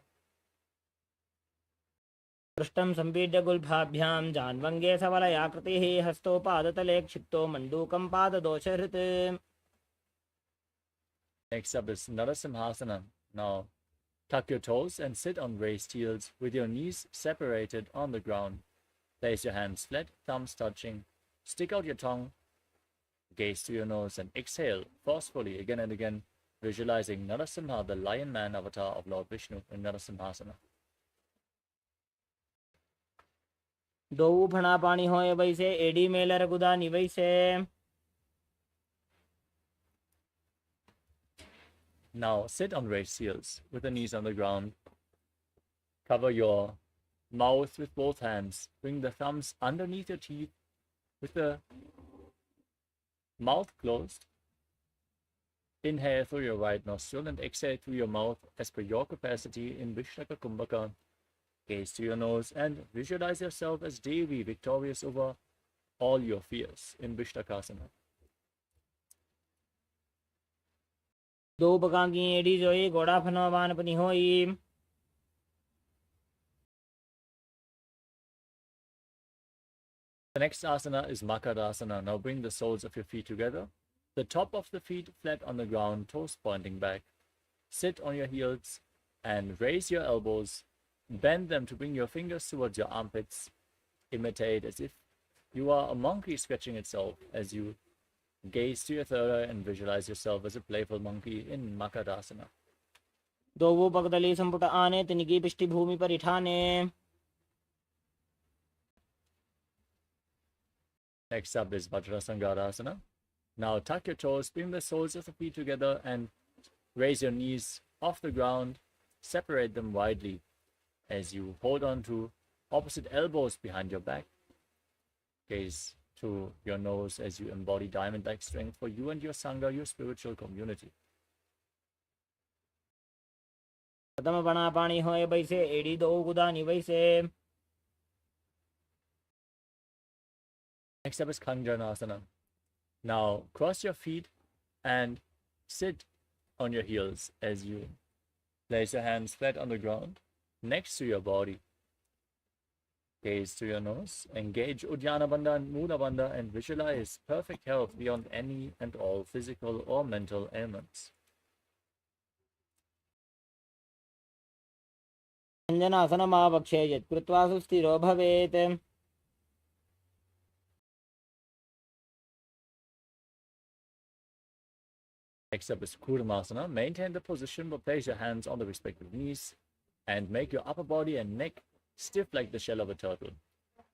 पृष्ठं सम्पीड्य गुल्फाभ्यां जान्वङ्गे सबलयाकृतिः हस्तो पादतले क्षिप्तो मण्डूकं पाददोषहृत्. Next up is Narasimhasana. Now tuck your toes and sit on raised heels with your knees separated on the ground. Place your hands flat, thumbs touching. Stick out your tongue, gaze to your nose and exhale forcefully again and again, visualizing Narasimha, the lion man avatar of Lord Vishnu in Narasimhasana. दो फणा पानी होए वैसे AD Mailer गुदा निवैसे. Now sit on raised heels with the knees on the ground. Cover your mouth with both hands. Bring the thumbs underneath your teeth with the mouth closed. Inhale through your right nostril and exhale through your mouth as per your capacity in Vishnaka Kumbhaka. Gaze to your nose and visualize yourself as Devi, victorious over all your fears in Vishnakasana. दो बकांगी AD जोई गोड़ा फनो वानपनी होई. The next asana is Makarasana. Now bring the soles of your feet together. The top of the feet flat on the ground, toes pointing back. Sit on your heels and raise your elbows. Bend them to bring your fingers towards your armpits. Imitate as if you are a monkey stretching itself as you gaze to your third eye and visualize yourself as a playful monkey in Makarasana. दो वो पगदली संपुट आने तिनकी पिष्टि भूमि पर इठाने. Next up is Vajrasangarasana. Now tuck your toes, bring the soles of the feet together and raise your knees off the ground. Separate them widely as you hold on to opposite elbows behind your back. Gaze to your nose as you embody diamond-like strength for you and your Sangha, your spiritual community. प्रथम बना पानी होए वैसे AD दो गुदा निवैसे. Next up is Kanjanasana. Now cross your feet and sit on your heels as you place your hands flat on the ground next to your body. Gaze to your nose, engage Uddiyana Bandha and Mula Bandha and visualize perfect health beyond any and all physical or mental ailments. अंजनासनमावक्षे यत् कृत्वा सुस्थिरो भवेत्. Next up is Kurmasana. Maintain the position but place your hands on the respective knees. And make your upper body and neck stiff like the shell of a turtle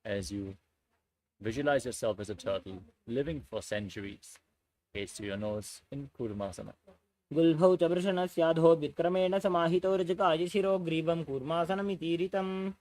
as you visualize yourself as a turtle living for centuries. Gaze to your nose in Kurmasana. गुल्भौ च वृषणस्याधो विक्रमेण समाहितो रजकाय शिरो ग्रीवं कूर्मासनमितीरितम्.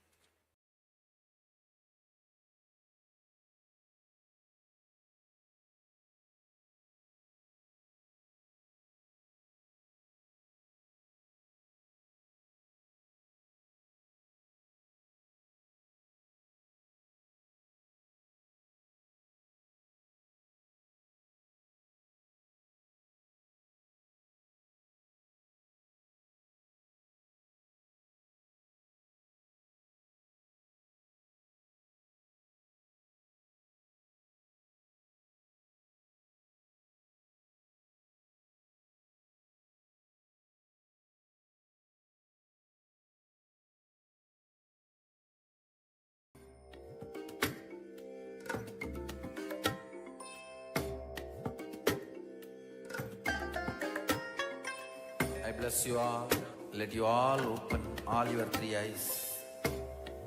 I bless you all. Let you all open all your three eyes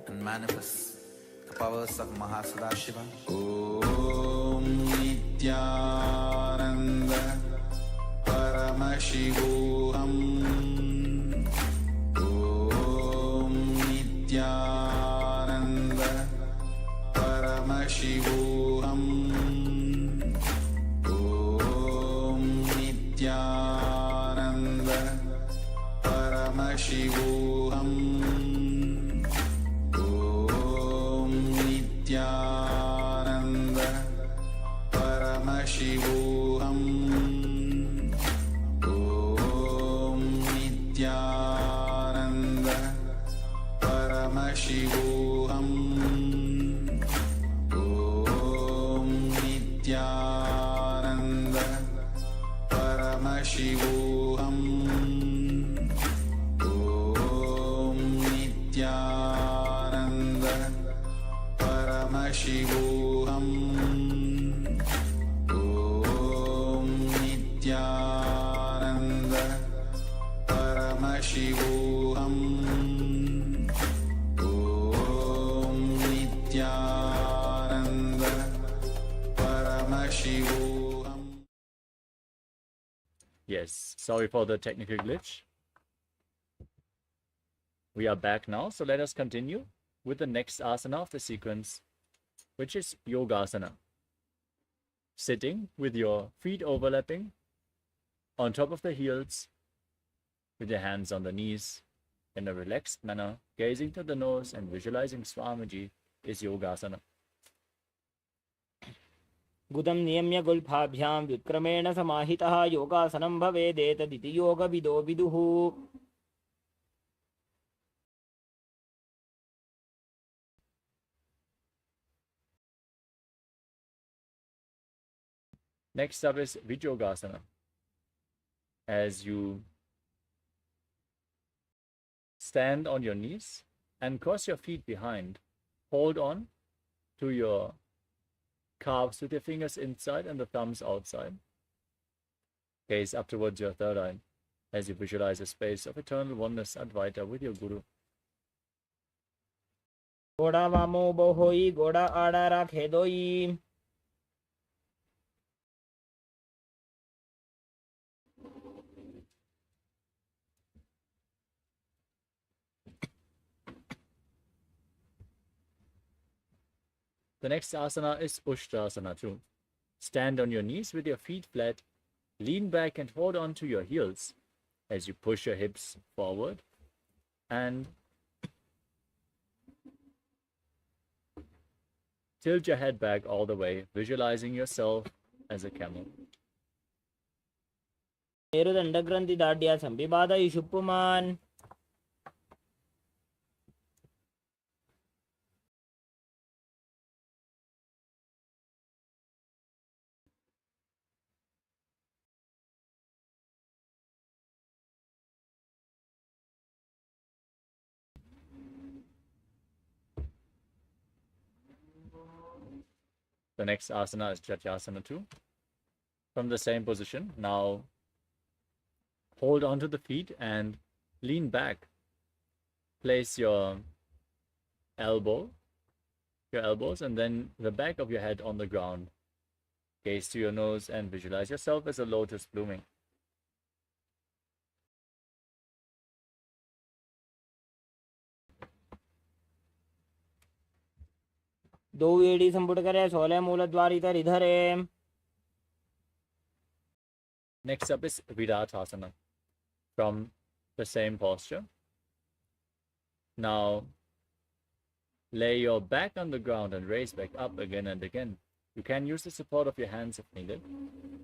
and manifest the powers of Mahasadashiva. Om Nithyananda Paramashivoham. Om Nithyananda Paramashivoham. Om Nithyananda Paramashivoham. Om Nithyananda Paramashivoham. Om Nithyananda Paramashivoham. Om Nithyananda Paramashivoham. Om Nithyananda Paramashivoham. Om Nithyananda Paramashivoham. Om Nithyananda Paramashivoham. Yes, sorry for the technical glitch. We are back now, so let us continue with the next asana of the sequence, which is Yogasana. Sitting with your feet overlapping on top of the heels, with your hands on the knees, in a relaxed manner, gazing to the nose and visualizing Swamiji is Yogasana. गुदं नियम्य गुल्फाभ्यां विक्रमेण समाहितः योगासनं भवेदेतदिति योगविदो विदुः. Next up is Vijogasana. As you stand on your knees and cross your feet behind, hold on to your calves with your fingers inside and the thumbs outside. Gaze up towards your third eye as you visualize a space of eternal oneness Advaita with your Guru. गोड़ा वामो बोहोई गोड़ा आड़ा राखे दोई. The next asana is Ushtrasana too. Stand on your knees with your feet flat, lean back and hold on to your heels as you push your hips forward and tilt your head back all the way, visualizing yourself as a camel. मेरुदण्डग्रन्थि दाढ्या संविवादयिषु पुमान्. The next asana is Jatyasana too. From the same position, now hold onto the feet and lean back place your elbows and then the back of your head on the ground. Gaze to your nose and visualize yourself as a lotus blooming. दो एड़ी संपुट करे 16 मूलद्वार इधर इधर है. Next up is Viratasana. From the same posture. Now lay your back on the ground and raise back up again and again. You can use the support of your hands if needed,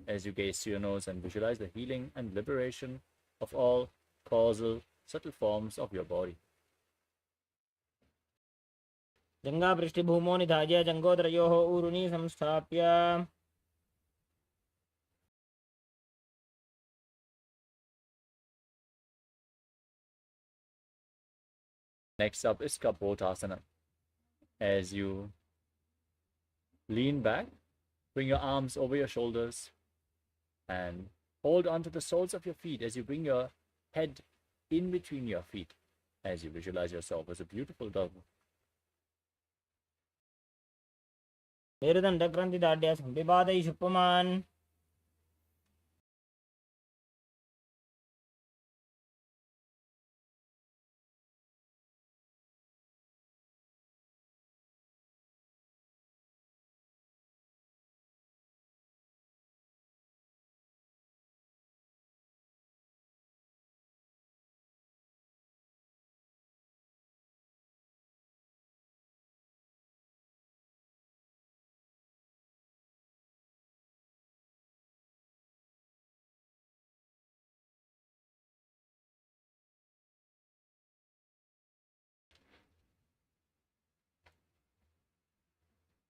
as you gaze to your nose and visualize the healing and liberation of all causal, subtle forms of your body. जंगा पृष्ठभूमो निधाय जंगोदरयोः ऊरुनि संस्थाप्य. Next up is Kapotasana. As you lean back, bring your arms over your shoulders and hold onto the soles of your feet as you bring your head in between your feet, as you visualize yourself as a beautiful dove. मेरुदंड ग्रंथि दाढ्य संपिपादय शुप्पमान.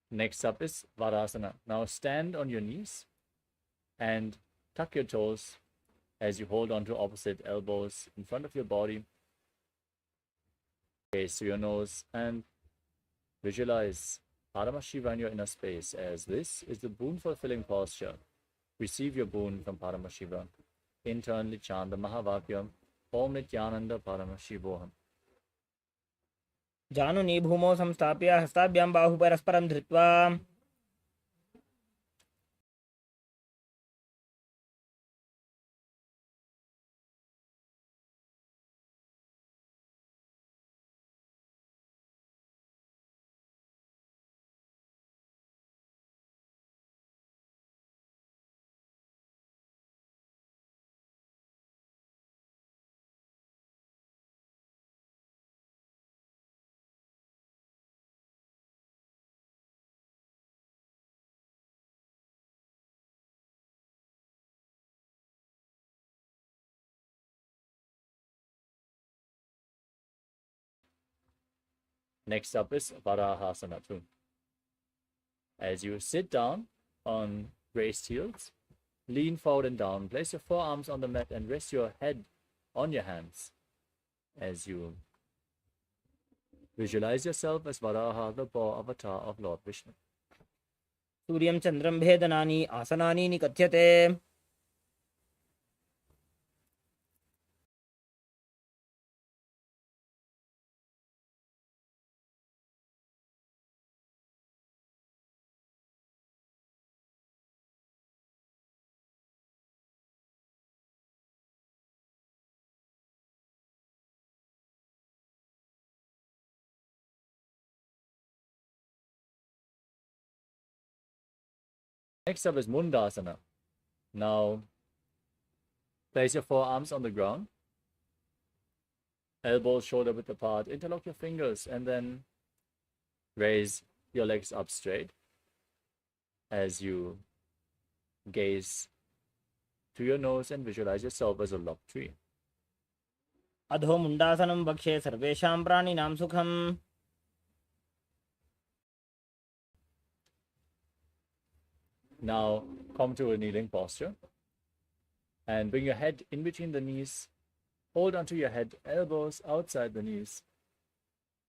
Next up is Varasana. Now stand on your knees and tuck your toes as you hold on to opposite elbows in front of your body. Gaze to your nose and visualize Paramashiva in your inner space, as this is the boon-fulfilling posture. Receive your boon from Paramashiva. Internally chant the Mahavakya, Om Nithyananda Paramashivoham. जानुनी भूमौ संस्थाप्य हस्ताभ्यां बाहु परस्परं धृत्वा. Next up is Varahasana too. As you sit down on raised heels, lean forward and down, place your forearms on the mat and rest your head on your hands. As you visualize yourself as Varaha, the boar avatar of Lord Vishnu. सूर्यं चन्द्रं भेदनानि आसनानि निकथ्यते. Next up is Mundasana. Now, place your forearms on the ground, elbows shoulder width apart, interlock your fingers, and then raise your legs up straight as you gaze to your nose and visualize yourself as a log tree. अधो मुण्डासनं वक्षे सर्वेषां प्राणिनां सुखम्. Now come to a kneeling posture and bring your head in between the knees. Hold onto your head, elbows outside the knees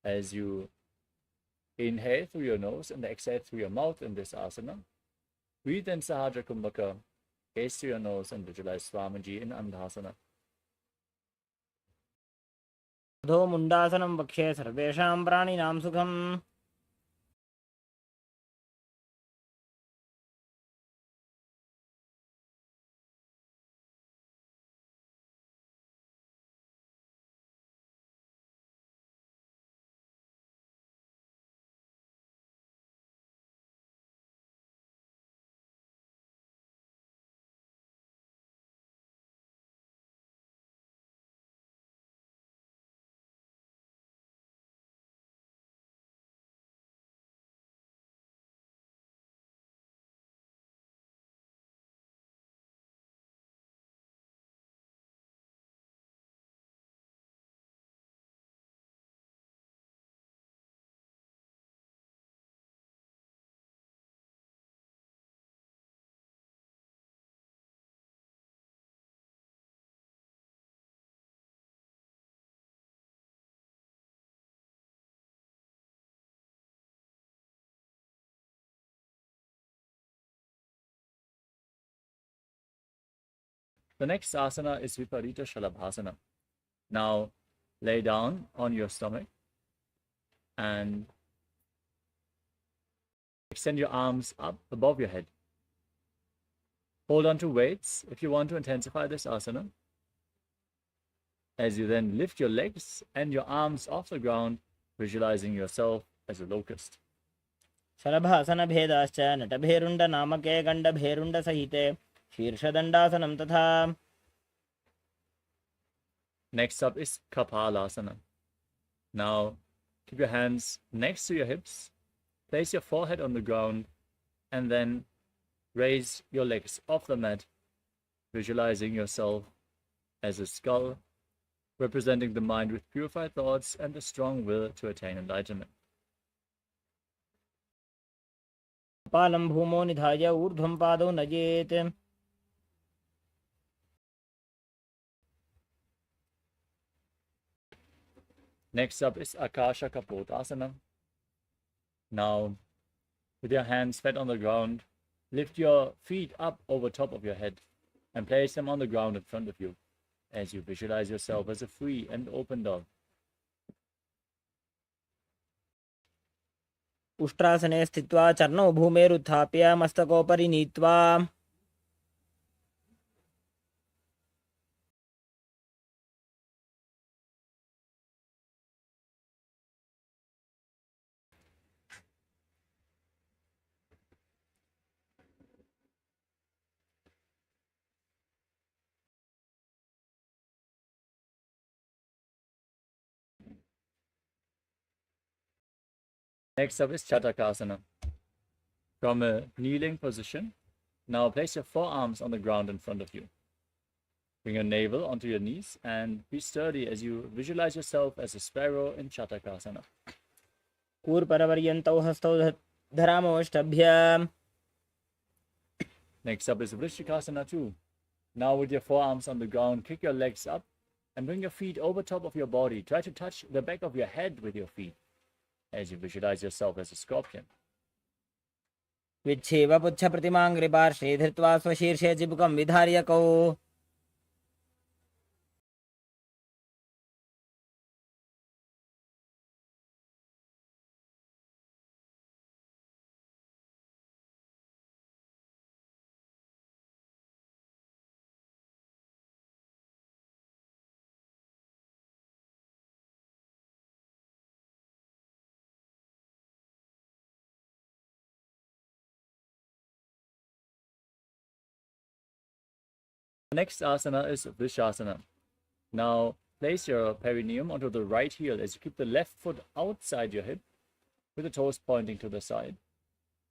as you inhale through your nose and exhale through your mouth in this asana. Breathe in Sahajra Kumbhaka, gaze to your nose and visualize Swamiji in Andhasana. अधो मुण्डासनं वक्ष्ये सर्वेषां प्राणिनां सुखम्. The next asana is Viparita Shalabhasana. Now lay down on your stomach and extend your arms up above your head. Hold on to weights if you want to intensify this asana. As you then lift your legs and your arms off the ground, visualizing yourself as a locust. शलभासनभेदाश्च नटभेरुण्डनामके गण्डभेरुण्डसहिते शीर्षदण्डासनं तथा. Next up is Kapalasana. Now keep your hands next to your hips, place your forehead on the ground, and then raise your legs off the mat, visualizing yourself as a skull, representing the mind with purified thoughts and the strong will to attain enlightenment. कपालं भूमौ निधाय ऊर्ध्वं पादौ नयेत्. Next up is Akasha Kapotasana. Now, with your hands flat on the ground, lift your feet up over top of your head and place them on the ground in front of you as you visualize yourself as a free and open dog. उष्ट्रासने स्थित्वा चरणौ भूमेरुत्थाप्य मस्तकोपरि नीत्वा. Next up is Chatakasana. From a kneeling position, now place your forearms on the ground in front of you. Bring your navel onto your knees and be sturdy as you visualize yourself as a sparrow in Chatakasana. कूर्परपर्यन्तौ हस्तौ धरामोष्टभ्य. Next up is Vrishikasana too. Now with your forearms on the ground, kick your legs up and bring your feet over top of your body. Try to touch the back of your head with your feet as you visualize yourself as a scorpion. विच्छेव पुच्छप्रतिमाङ्घ्रिपार्श्वे धृत्वा स्वशीर्षे चिबुकं विधार्य कौ. The next asana is Vrishasana. Now place your perineum onto the right heel as you keep the left foot outside your hip with the toes pointing to the side.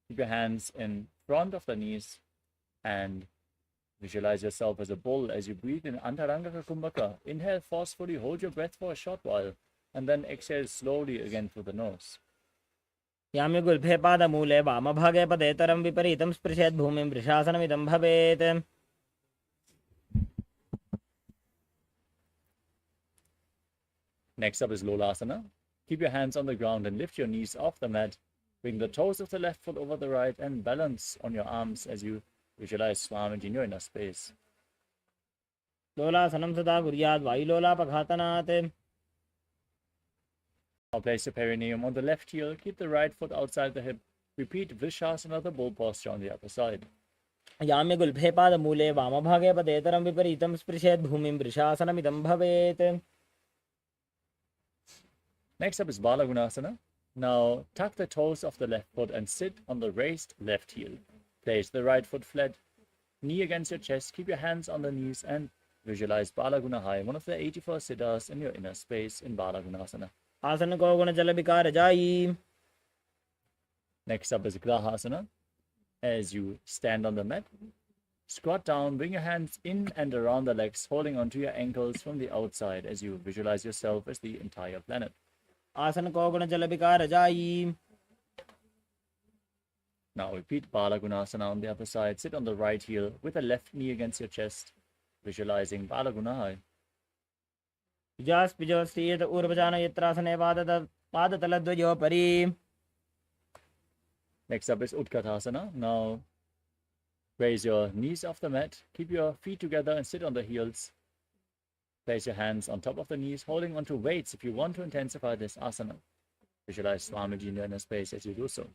Keep your hands in front of the knees and visualize yourself as a bull as you breathe in Antaranga Kumbhaka. Inhale forcefully, hold your breath for a short while, and then exhale slowly again through the nose. याम्युगुल्फे पादमूले वामभागे पदेतरं विपरीतं स्पृशेत् भूमिं वृषासनमिदं भवेत्. Next up is Lolasana. Keep your hands on the ground and lift your knees off the mat. Bring the toes of the left foot over the right and balance on your arms as you visualize Swamiji in your inner space. लोलासनं सदा कुर्यात् वायुलोलापघातनात्. Now place your perineum on the left heel, keep the right foot outside the hip. Repeat Vrishasana, the bull posture on the other side. याम्यगुल्फे पादमूले वामभागे पदेतरं विपरीतं स्पृशेत् भूमिं वृषासनमिदं भवेत्. Next up is Balagunasana. Now tuck the toes of the left foot and sit on the raised left heel. Place the right foot flat, knee against your chest, keep your hands on the knees and visualize Balagunahai, one of the 84 siddhas in your inner space in Balagunasana. आसन को गुण जल विकार जाई. Next up is Grahasana. As you stand on the mat, squat down, bring your hands in and around the legs, holding onto your ankles from the outside as you visualize yourself as the entire planet. आसन को गुण जल विकार जाई. Now repeat Balagunasana on the other side. Sit on the right heel with the left knee against your chest, visualizing Balagunahai. जास् पिजो स्थित ऊर्वजान यत्रासने पादतलद्वयो परि. Next up is Utkatasana. Now raise your knees off the mat, keep your feet together and sit on the heels. Place your hands on top of the knees, holding onto weights if you want to intensify this asana. Visualize Swamiji in your inner space as you do so.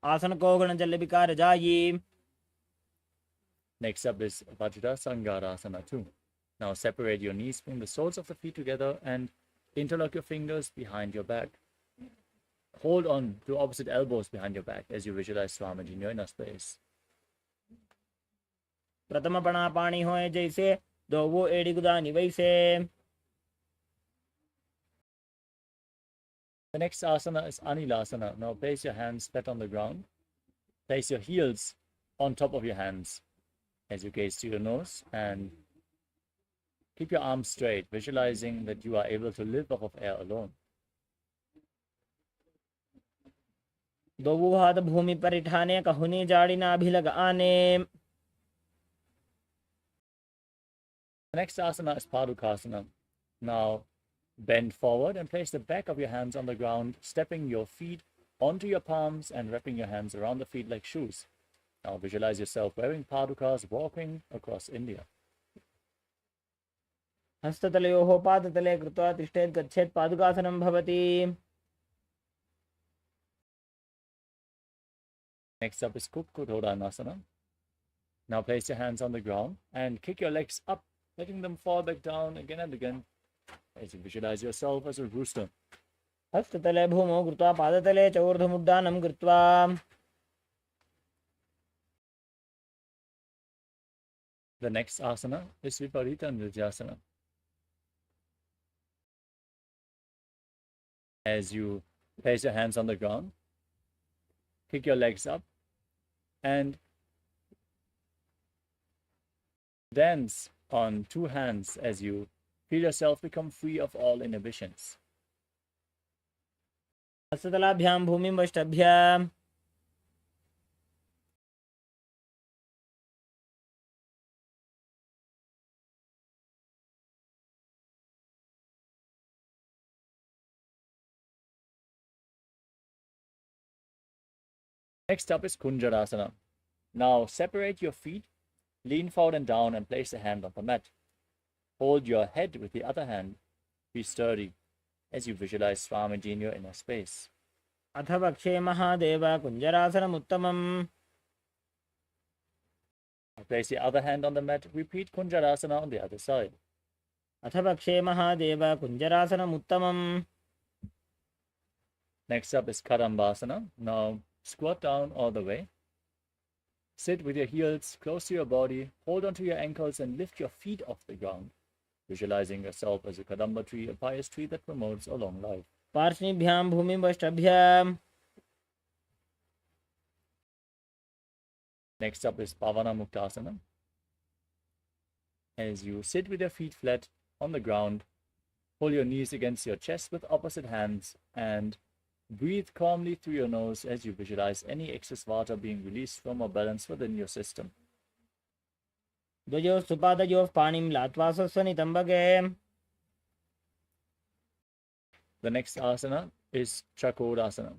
आसन को गुण जल विकार जाई. Next up is Vajrasangarasana 2. Now separate your knees, bring the soles of the feet together and interlock your fingers behind your back. Hold on to opposite elbows behind your back as you visualize Swamiji in your inner space. प्रथम पणा पाणी होए जैसे दो वो एड़ी गुदानी वैसे. The next asana is Anilasana. Now place your hands flat on the ground. Place your heels on top of your hands as you gaze to your nose and keep your arms straight, visualizing that you are able to live off of air alone. दो वो हाथ भूमि पर इठाने कहुनी जाड़ी ना भी लगाने. The next asana is Padukasana. Now bend forward and place the back of your hands on the ground, stepping your feet onto your palms and wrapping your hands around the feet like shoes. Now visualize yourself wearing padukas, walking across India. हस्ततलयोः पादतले कृत्वा तिष्ठेत् गच्छेत् पादुकासनं भवति. Next up is Kukkutodanasana. Now place your hands on the ground and kick your legs up, letting them fall back down again and again as you visualize yourself as a rooster. हस्ततले भूमौ कृत्वा पादतले च ऊर्ध्वमुड्डानं कृत्वा. The next asana is Viparita Nrityasana. As you place your hands on the ground, kick your legs up and dance on two hands as you feel yourself become free of all inhibitions. हस्ततलाभ्यां भूमिं वष्टभ्य. Next up is Kunjarasana. Now separate your feet, lean forward and down and place a hand on the mat. Hold your head with the other hand. Be sturdy as you visualize Swamiji in your inner space. अथ वक्षे महादेव कुञ्जरासनम् उत्तमम्. Place the other hand on the mat. Repeat Kunjarasana on the other side. अथ वक्षे महादेव कुञ्जरासनम् उत्तमम्. Next up is Kadambasana. Now squat down all the way. Sit with your heels close to your body. Hold onto your ankles and lift your feet off the ground. Visualizing yourself as a Kadamba tree, a pious tree that promotes a long life. पार्श्निभ्यां भूमिं वष्टभ्य. Next up is Pavana Muktasana. As you sit with your feet flat on the ground, pull your knees against your chest with opposite hands and breathe calmly through your nose as you visualize any excess vata being released from or balanced within your system. द्वयोः सुपादयोः पाणिं लात्वा स्वस्वनितं भगे. The next asana is Chakodasana.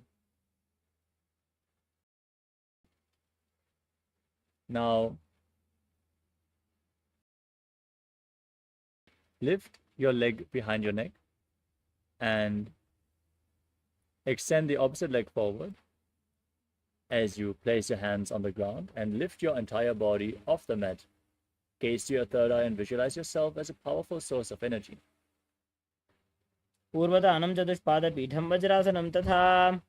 Now, lift your leg behind your neck and Extend the opposite leg forward as you place your hands on the ground and lift your entire body off the mat. Gaze to your third eye and visualize yourself as a powerful source of energy. पूर्वतानं चतुष्पादपीठं वज्रासनं तथा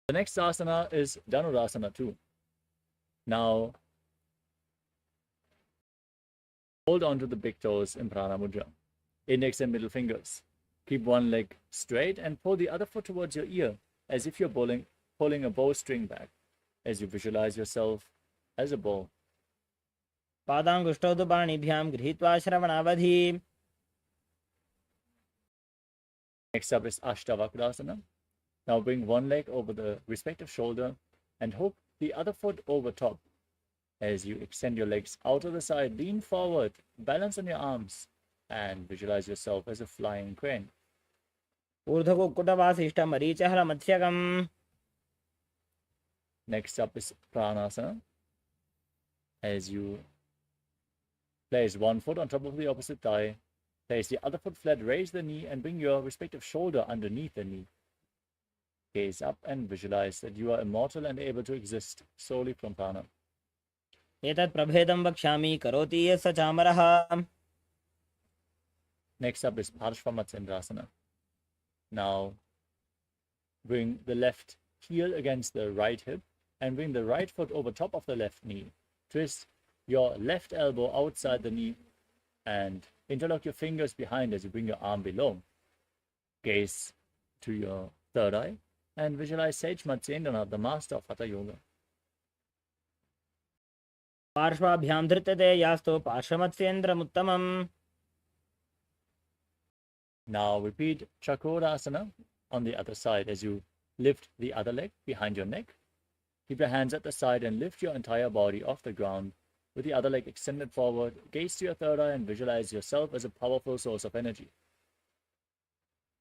The next asana is Dhanurasana 2. Now, hold on to the big toes in Prana Mudra, index and middle fingers. Keep one leg straight and pull the other foot towards your ear as if you're pulling a bowstring back as you visualize yourself as a bow. पादाङ्गुष्ठौ तु पाणिभ्यां गृहीत्वा श्रवणावधि. Next up is Ashtavakrasana. Now bring one leg over the respective shoulder and hook the other foot over top. As you extend your legs out to the side, lean forward, balance on your arms, and visualize yourself as a flying crane. ऊर्ध्वकुक्कुटवासिष्ठमरीचहरमत्स्यकम्. Next up is Pranasana. As you place one foot on top of the opposite thigh, place the other foot flat, raise the knee, and bring your respective shoulder underneath the knee. Gaze up and visualize that you are immortal and able to exist solely from prana. एतत् प्रभेदं वक्ष्यामि करोति यः स चामरः. Next up is Parshvamatsendrasana. Now bring the left heel against the right hip and bring the right foot over top of the left knee. Twist your left elbow outside the knee and interlock your fingers behind as you bring your arm below. Gaze to your third eye and visualize Sage Matsyendranath, the master of Hatha Yoga. पार्श्वाभ्यां धृत्यते यास्तु पार्श्वमत्स्येन्द्रमुत्तमम्. Now repeat Chakrasana on the other side as you lift the other leg behind your neck. Keep your hands at the side and lift your entire body off the ground with the other leg extended forward. Gaze to your third eye and visualize yourself as a powerful source of energy.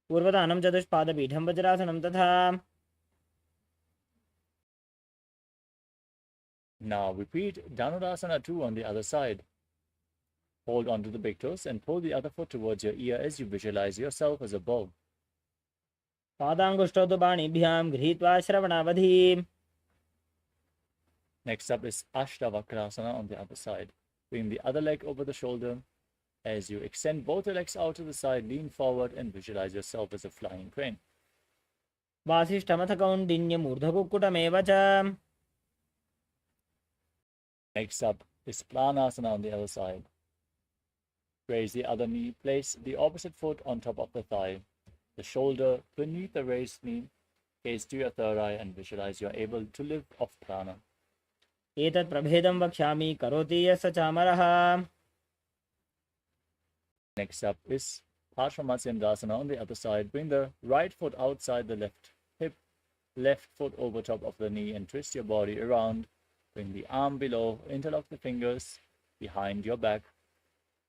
पूर्वतानं चतुष्पादपीठं वज्रासनं तथा. Now repeat Dhanurasana 2 on the other side. Hold on to the big toes and pull the other foot towards your ear as you visualize yourself as a bow. पादाङ्गुष्ठौ तु पाणिभ्यां गृहीत्वा श्रवणावधि. Next up is Ashtavakrasana on the other side. Bring the other leg over the shoulder. As you extend both your legs out to the side, lean forward and visualize yourself as a flying crane. वासिष्ठमथ कौण्डिन्यमूर्ध्वकुक्कुटमेव च. Next up is Planasana on the other side. Raise the other knee, place the opposite foot on top of the thigh, the shoulder beneath the raised knee. Gaze to your third eye and visualize you are able to live off prana. एतत् प्रभेदं वक्ष्यामि करोति यः स चामरः. Next up is Parshvamatsendrasana on the other side. Bring the right foot outside the left hip, left foot over top of the knee and twist your body around. Bring the arm below, interlock the fingers behind your back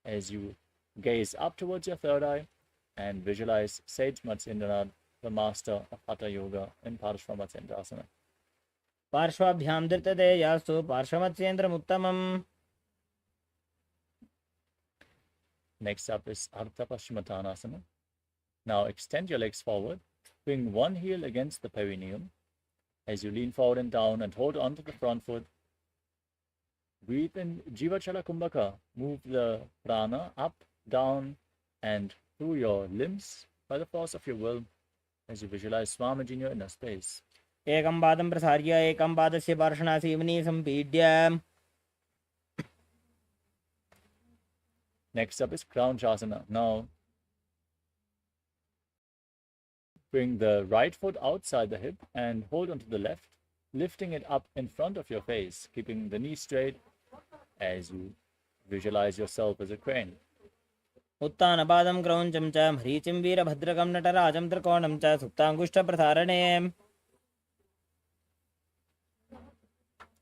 as you gaze up towards your third eye and visualize Sage Matsyendranath, the master of Hatha Yoga in Parshvamatsendrasana. पार्श्वाभ्यां धृत्यते यास्तु पार्श्वमत्स्येन्द्रमुत्तमम्. Next up is Ardha Paschimottanasana. Now extend your legs forward. Bring one heel against the perineum as you lean forward and down and hold on to the front foot. Breathe in Jivachala Kumbhaka. Move the prana up, down, and through your limbs by the force of your will as you visualize Swamiji in your inner space. एकं पादं प्रसार्य एकं पादस्य पार्श्वनासीवनी सम्पीड्य. Next up is Kraunchasana. Now bring the right foot outside the hip and hold onto the left, lifting it up in front of your face, keeping the knee straight as you visualize yourself as a crane. उत्तानपादं क्रौञ्चं च मरीचिं वीरभद्रकं नटराजं त्रिकोणं च सुप्ताङ्गुष्ठप्रसारणे.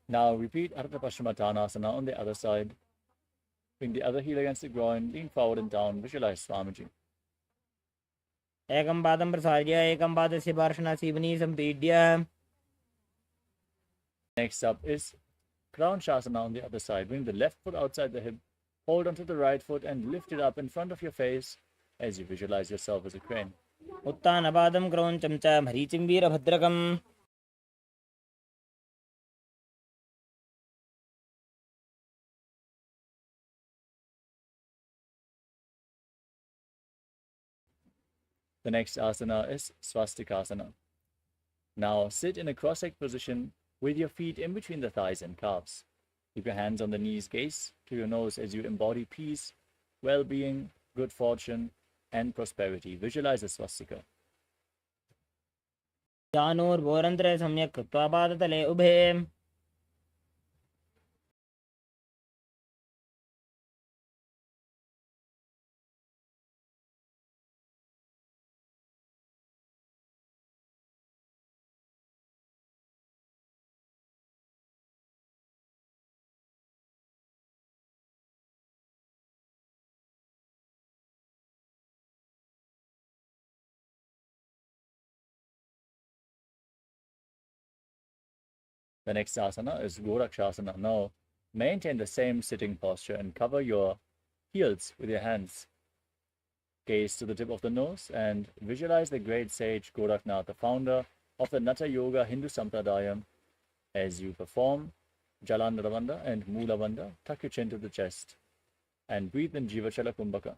Now repeat Ardha Paschimottanasana on the other side. Bring the other heel against the groin, lean forward and down, visualize Swamiji. एकं पादं प्रसार्य एकं पादस्य पार्श्वनासीवनी सम्पीड्य. Next up is Crown Shasana on the other side. Bring the left foot outside the hip, hold onto the right foot and lift it up in front of your face as you visualize yourself as a crane. उत्तानपादं क्रौञ्चं च मरीचिं वीरभद्रकम्. The next asana is Swastikasana. Now sit in a cross-legged position with your feet in between the thighs and calves. Keep your hands on the knees, gaze to your nose as you embody peace, well-being, good fortune, and prosperity. Visualize a swastika. जानुर्भोरन्तरे सम्यक् कृत्वा पादतले उभे. The next asana is Gorakshasana. Now maintain the same sitting posture and cover your heels with your hands. Gaze to the tip of the nose and visualize the great sage Goraknath, the founder of the Natha Yoga Hindu Sampradaya. As you perform Jalandravanda and Moolavanda, tuck your chin to the chest and breathe in Jivachala Kumbhaka.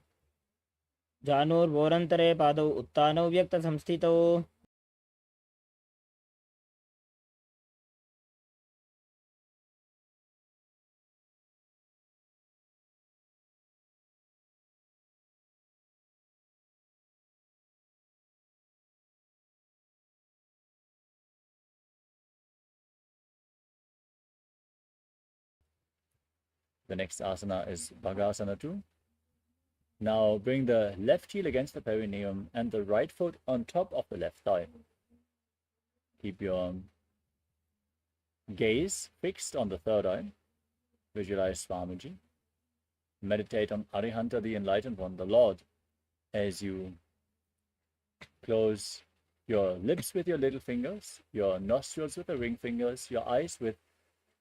जानुर्भोरन्तरे पादौ उत्तानौ व्यक्तसंस्थितौ. The next asana is Bhagasana 2. Now bring the left heel against the perineum and the right foot on top of the left thigh. Keep your gaze fixed on the third eye. Visualize Swamiji. Meditate on Arihanta, the enlightened one, the Lord, as you close your lips with your little fingers, your nostrils with the ring fingers, your eyes with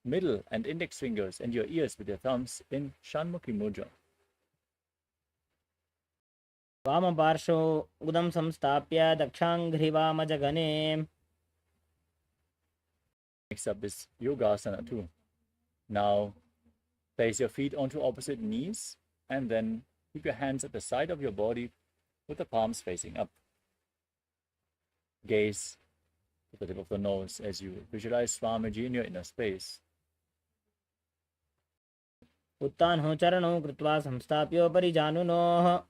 middle and index fingers, and your ears with your thumbs in Shanmukhi Mudra. वामपार्श्वौ उदं संस्थाप्य दक्षाङ्घ्रिवामजगने. Next up is Yogasana 2. Now place your feet onto opposite knees and then keep your hands at the side of your body with the palms facing up. Gaze to the tip of the nose as you visualize Swamiji in your inner space. उत्तानौ चरणौ कृत्वा संस्थाप्योपरि जानुनोः.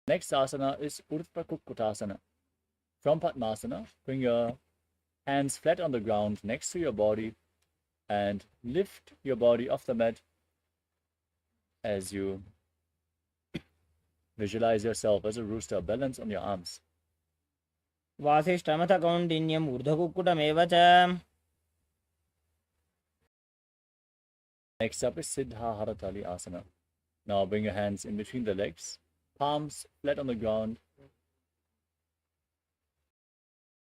Next asana is Urdhva Kukkutasana. From Padmasana, bring your hands flat on the ground next to your body and lift your body off the mat as you visualize yourself as a rooster, balance on your arms. वासिष्ठमथ कौण्डिन्यम् ऊर्ध्वकुक्कुटमेव च. Next up is Siddha Haratali Asana. Now bring your hands in between the legs, palms flat on the ground.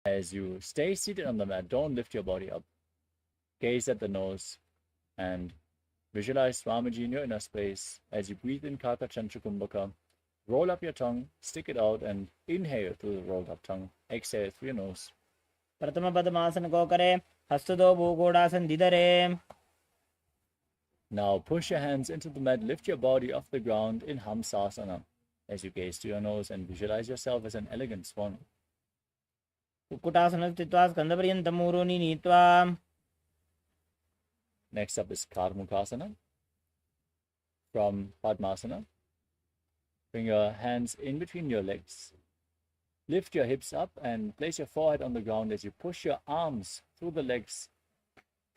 As you stay seated on the mat, don't lift your body up. Gaze at the nose and visualize Swamiji in your inner space as you breathe in Kaka Chanchu Kumbhaka. Roll up your tongue, stick it out, and inhale through the rolled up tongue. Exhale through your nose. प्रथमपदमासन को करे हस्तदो भूगोडासन दिदरे. Now push your hands into the mat, lift your body off the ground in Hamsasana as you gaze to your nose and visualize yourself as an elegant swan. Kukkutasana स्थित्वा स्कन्दपर्यन्तं ऊरोनि नीत्वा. Next up is Karmukasana. From Padmasana, bring your hands in between your legs. Lift your hips up and place your forehead on the ground as you push your arms through the legs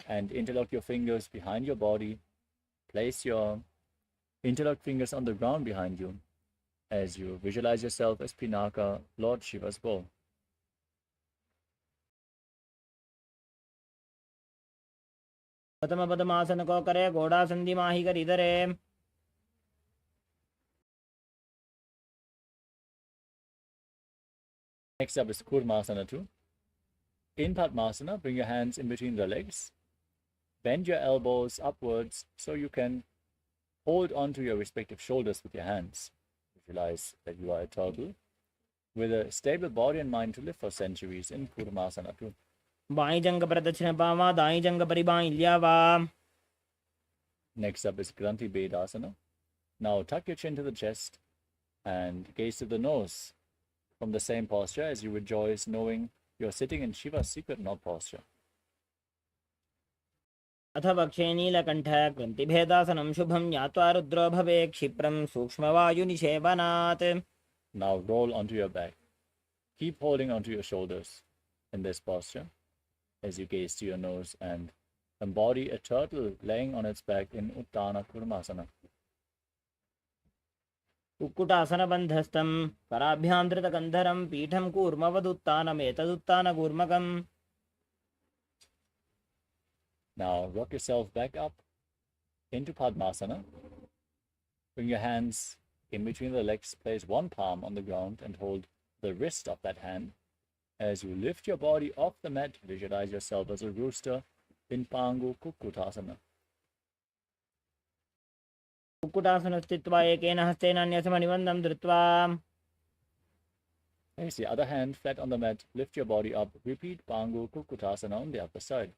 and interlock your fingers behind your body. Place your interlocked fingers on the ground behind you as you visualize yourself as Pinaka, Lord Shiva's bow. प्रथम पद्मासन को करे घोड़ा संधि माही कर इधर है. Next up is Kurmasana 2. In Padmasana, bring your hands in between the legs. Bend your elbows upwards so you can hold onto your respective shoulders with your hands. Visualize that you are a turtle with a stable body and mind to live for centuries in Kurmasana 2. By जंग प्रदक्षिण पावा दाई जंग परिबाई ल्यावा. Next up is Granthi Bedasana. Now tuck your chin to the chest and gaze to the nose from the same posture as you rejoice knowing you're sitting in Shiva's secret knot posture. अथ वक्षे नीलकण्ठ ग्रन्थिभेदासनं शुभं ज्ञात्वा रुद्रो भवे क्षिप्रं सूक्ष्मवायुनिषेवनात्. Now roll onto your back. Keep holding onto your shoulders in this posture as you gaze to your nose and embody a turtle laying on its back in Uttana Kurmasana. कुक्कुटासनबन्धस्थं कराभ्यां धृतकन्धरं पीठं कूर्मवदुत्तानमेतदुत्तानकूर्मकम्. Now rock yourself back up into Padmasana. Bring your hands in between the legs. Place one palm on the ground and hold the wrist of that hand. As you lift your body off the mat, visualize yourself as a rooster in Pangu Kukkutasana. कुक्कुटासनस्थित्वा एकेन हस्तेन अन्यसमनिबन्धं धृत्वा. Place the other hand flat on the mat. Lift your body up. Repeat Pangu Kukkutasana on the other side.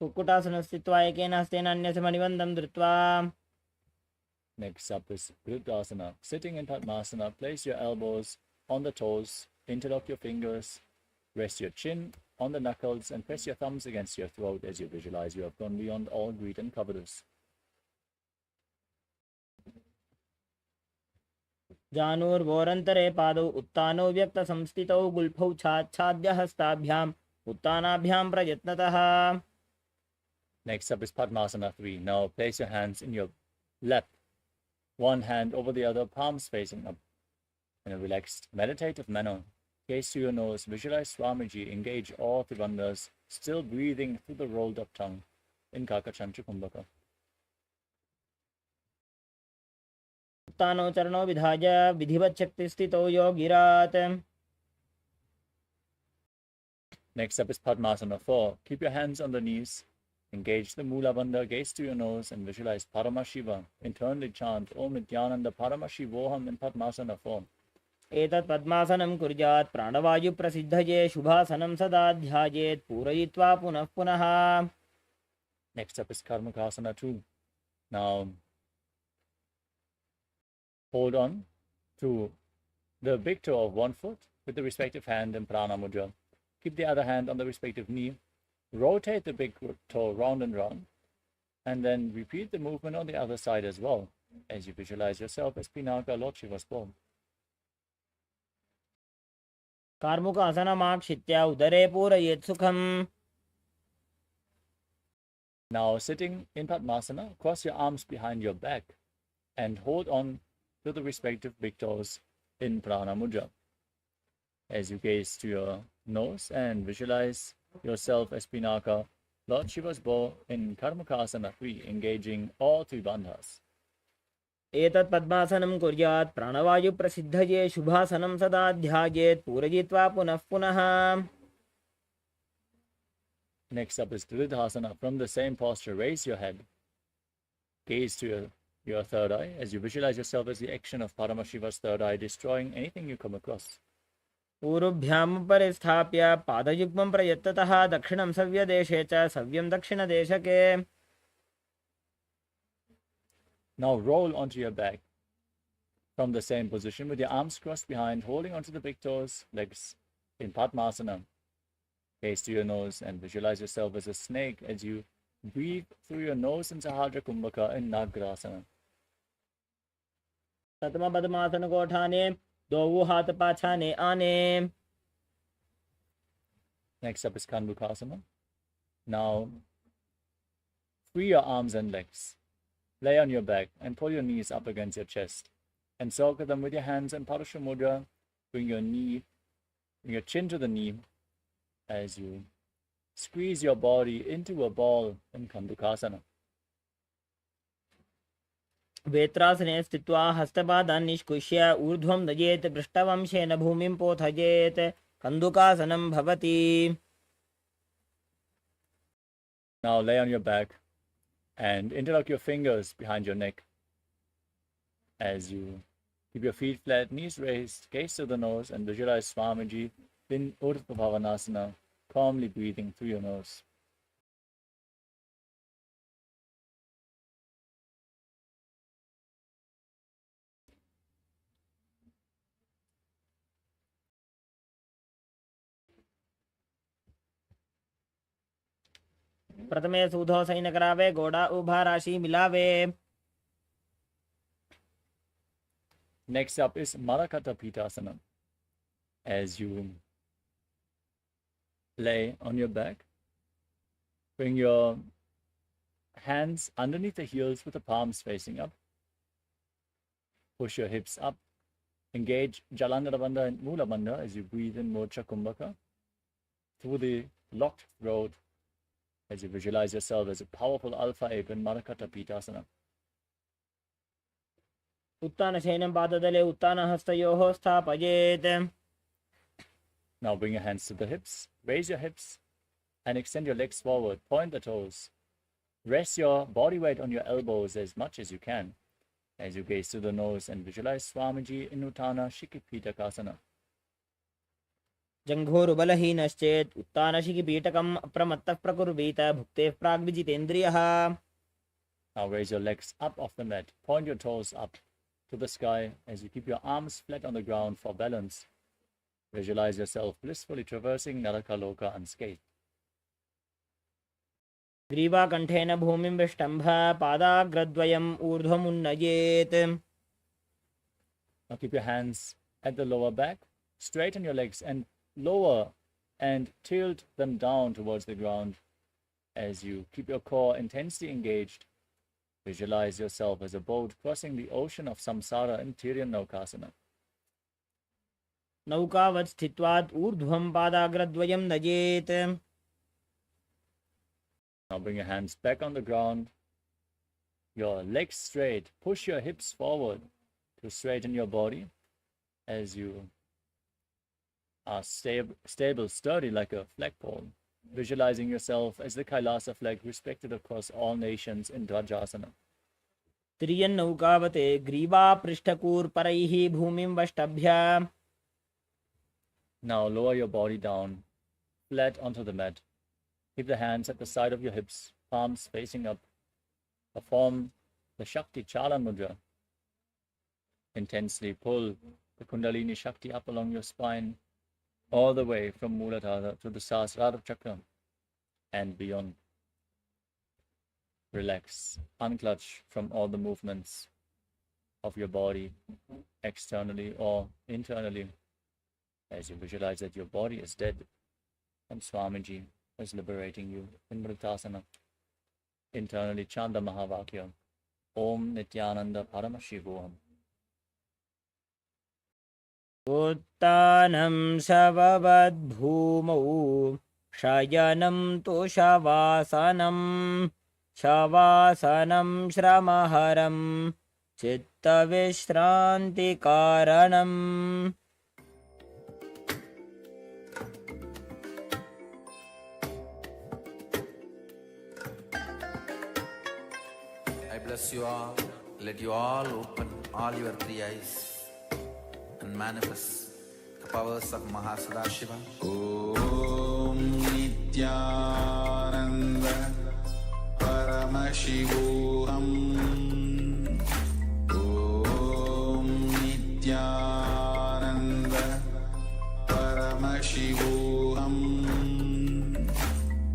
कुक्कुटासनस्थित्वा एकेन हस्तेन अन्यसमनिबन्धं धृत्वा. Next up is Vriddhasana. Sitting in Padmasana, place your elbows on the toes, interlock your fingers, rest your chin on the knuckles, and press your thumbs against your throat as you visualize you have gone beyond all greed and covetous. जानुर्वोरन्तरे पादौ उत्तानौ व्यक्तसंस्थितौ गुल्फौ छाच्छाद्य हस्ताभ्याम् उत्तानाभ्यां प्रयत्नतः. Next up is Padmasana 3. Now place your hands in your lap, one hand over the other, palms facing up. In a relaxed, meditative manner, gaze to your nose, visualize Swamiji engage all Tribandhas, still breathing through the rolled up tongue in Kakachantra Kumbhaka. उत्तानौ चरणौ विधाय विधिवत् शक्तिस्थितौ योगिरात्. Next up is Padmasana 4. Keep your hands on the knees, engage the Mula Bandha, gaze to your nose, and visualize Paramashiva. Internally chant Om Nithyananda Paramashivoham in Padmasana 4. एतत् पद्मासनं कुर्यात् प्राणवायुप्रसिद्धये शुभासनं सदा ध्यायेत् पूरयित्वा पुनः पुनः. Next up is Karmakasana 2. Now hold on to the big toe of one foot with the respective hand in Prana Mudra. Keep the other hand on the respective knee. Rotate the big toe round and round. And then repeat the movement on the other side as well as you visualize yourself as Pinaka, Lord Shiva's bow. कार्मुकासनमाक्षित्य उदरे पूरयेत् सुखम्. Now sitting in Padmasana, cross your arms behind your back and hold on to the respective big toes in Prana Mudra. As you gaze to your nose and visualize yourself as Pinaka, Lord Shiva's bow in Karmakasana 3, engaging all three bandhas. एतत् पद्मासनं कुर्यात् प्राणवायुप्रसिद्धये शुभासनं सदा ध्यायेत् पूरयित्वा पुनः पुनः. Next up is Vriddhasana. From the same posture, raise your head. Gaze to your third eye as you visualize yourself as the action of Paramashiva's third eye, destroying anything you come across. पूर्वभ्याम् परिस्थाप्य पादयुग्मं प्रयत्ततः दक्षिणं सव्यदेशे च सव्यं दक्षिणदेशके. Now roll onto your back from the same position with your arms crossed behind, holding onto the big toes, legs in Padmasana. Gaze to your nose and visualize yourself as a snake as you breathe through your nose in Sahadra Kumbhaka in Nagrasana. सतम पद्मासन को उठाने दो हाथ पाछाने आने. Next up is Kanbukasana. Now free your arms and legs. Lay on your back and pull your knees up against your chest. Encircle them with your hands and Parashu Mudra. Bring your chin to the knee as you squeeze your body into a ball in Kandukasana. वेत्रासने स्थित्वा हस्तपादान् निष्कुष्य ऊर्ध्वं नयेत् पृष्ठवंशेन भूमिं पोथयेत् कन्दुकासनं भवति. Now lay on your back and interlock your fingers behind your neck as you keep your feet flat, knees raised, gaze to the nose, and visualize Swamiji in Urdhva Bhavanasana, calmly breathing through your nose. प्रथमे सूधो San करावे गोड़ा उभा राशि मिलावे. Next up is Marakata Pitasana. As you lay on your back, bring your hands underneath the heels with the palms facing up. Push your hips up. Engage Jalandhara Bandha and Mula Bandha as you breathe in Mocha Kumbhaka through the locked throat as you visualize yourself as a powerful alpha ape in Marakata Pitasana. उत्तानशयनं पादतले उत्तानहस्तयोः स्थापयेत्. Now bring your hands to the hips, raise your hips, and extend your legs forward. Point the toes. Rest your body weight on your elbows as much as you can as you gaze to the nose and visualize Swamiji in Uttana Shikipitakasana. जङ्घोरुबलहीनश्चेत् उत्तानशिखिपीठकम् अप्रमत्तः प्रकुर्वीत भुक्तेः प्राग्विजितेन्द्रियः. Now raise your legs up off the mat. Point your toes up to the sky as you keep your arms flat on the ground for balance. Visualize yourself blissfully traversing Narakaloka unscathed. ग्रीवाकण्ठेन भूमिं विष्टम्भ पादाग्रद्वयम् ऊर्ध्वमुन्नयेत्. Now keep your hands at the lower back. Straighten your legs and lower and tilt them down towards the ground as you keep your core intensely engaged. Visualize yourself as a boat crossing the ocean of samsara in Tiryan-Naukasana. नौकावत् स्थित्वात् ऊर्ध्वं पादाग्रद्वयं नयेत्. Now bring your hands back on the ground. Your legs straight. Push your hips forward to straighten your body as you are stable, sturdy like a flagpole. Visualizing yourself as the Kailasa flag respected across all nations in Dvajasana. तिर्यन्नौकावते ग्रीवापृष्ठकूर्परैः भूमिं वष्टभ्य. Now lower your body down, flat onto the mat. Keep the hands at the side of your hips, palms facing up. Perform the Shakti Chala Mudra. Intensely pull the Kundalini Shakti up along your spine, all the way from Muladhara to the Sahasrara Chakra and beyond. Relax, unclutch from all the movements of your body, externally or internally, as you visualize that your body is dead and Swamiji is liberating you in Vritasana. Internally chant the Mahavakya, Om Nithyananda Paramashivoham. उत्तानं शववद्भूमौ शयनं तुषवासनं शवासनं श्रमहरं चित्तविश्रान्तिकारणम्. I bless you all. Let you all open all your three eyes and manifest the powers of Mahasadashiva. Om Nithyananda Paramashivoham. Om Nithyananda Paramashivoham.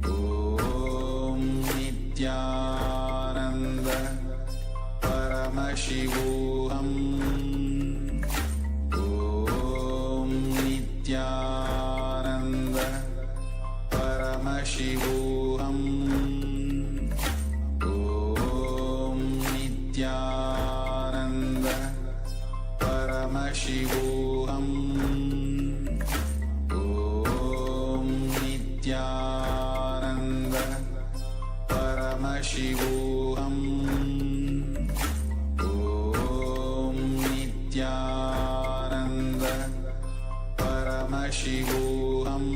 Om Nithyananda Paramashivoham. Nithyananda Paramashivoham. Om Nithyananda Paramashivoham Om Nithyananda Paramashivoham Om Nithyananda Paramashivoham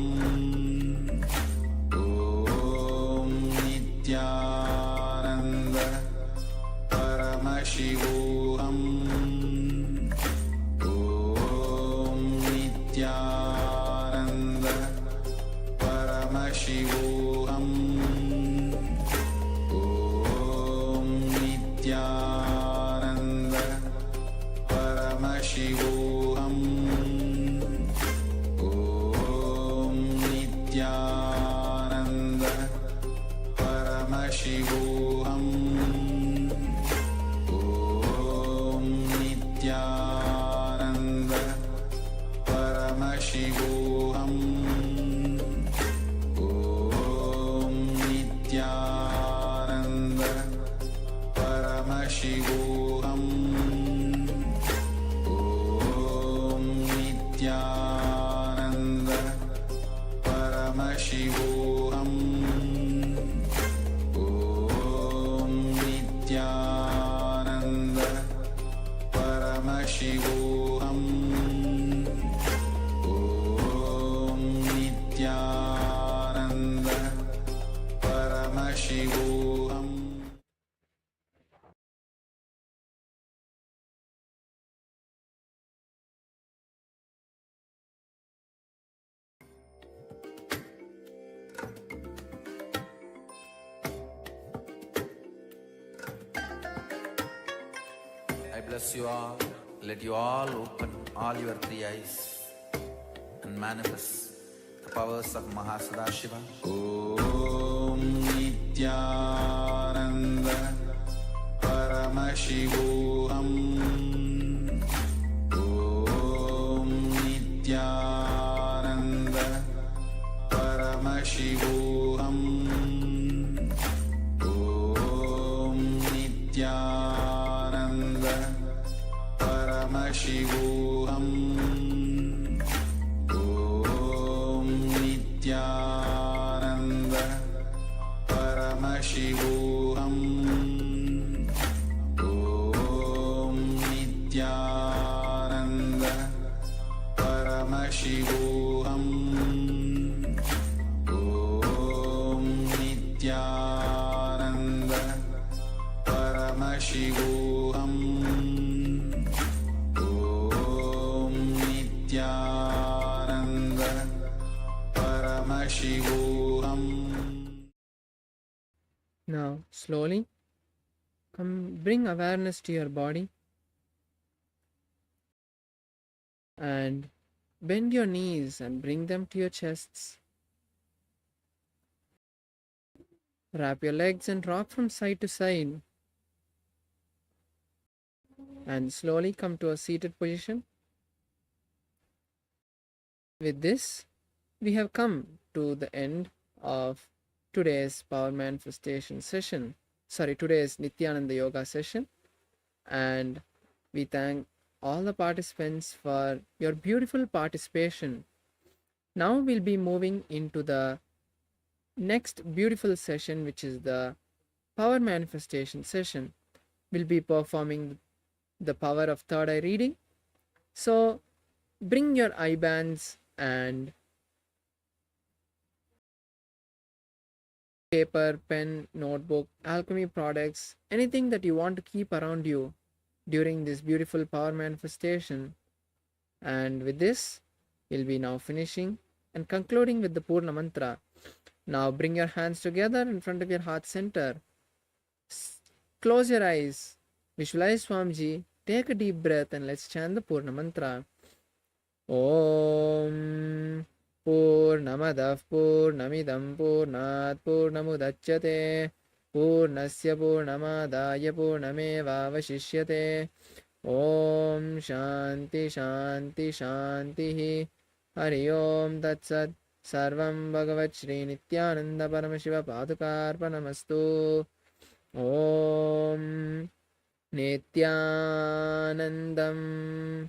Om Nithyananda Paramashivoham Om Nithyananda Paramashivoham Om Nithyananda Paramashivoham Om Nithyananda Paramashivoham Om Nithyananda Paramashivoham Om Nithyananda Paramashivoham Om Nithyananda Paramashivoham Om Nithyananda Paramashivoham Om Nithyananda Paramashivoham. I bless you all. Let you all open all your three eyes and manifest the powers of Mahasadashiva. Om Nithyananda Paramashivoham Om Nithyananda Paramashivoham Om Nithyananda Paramashivoham Om Nithyananda Paramashivoham Om Nithyananda Paramashivoham Om Nithyananda Paramashivoham Om Nithyananda Paramashivoham. Now, slowly, bring awareness to your body and bend your knees and bring them to your chests. Wrap your legs and rock from side to side. And slowly come to a seated position. With this, we have come to the end of today's power manifestation session. Today's Nithyananda Yoga session. And we thank all the participants for your beautiful participation. Now we'll be moving into the next beautiful session, which is the power manifestation session. We'll be performing the power of third eye reading. So bring your eye bands and paper, pen, notebook, alchemy products, anything that you want to keep around you during this beautiful power manifestation. And with this, we'll be now finishing and concluding with the Purna Mantra. Now bring your hands together in front of your heart center. Close your eyes. Visualize Swamiji. Take a deep breath and let's chant the Purna Mantra. Om Purnamadav Purnamidam Purnat Purnamudachyate Purnasya Purnamadaya Purnameva Vashishyate. Om Shanti Shanti Shanti Hari Om Tat Sat. Sarvam Bhagavat Shri Nithyananda Paramashiva Padukarpanamastu. Om Nithyanandam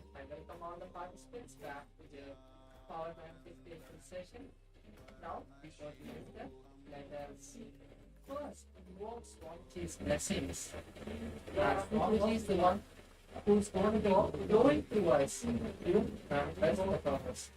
and I welcome all the participants back to the Power Manifestation session. Now, before we enter, let us first invoke Swamiji's blessings. As Swamiji is the one who's going to go into us to manifest the purpose.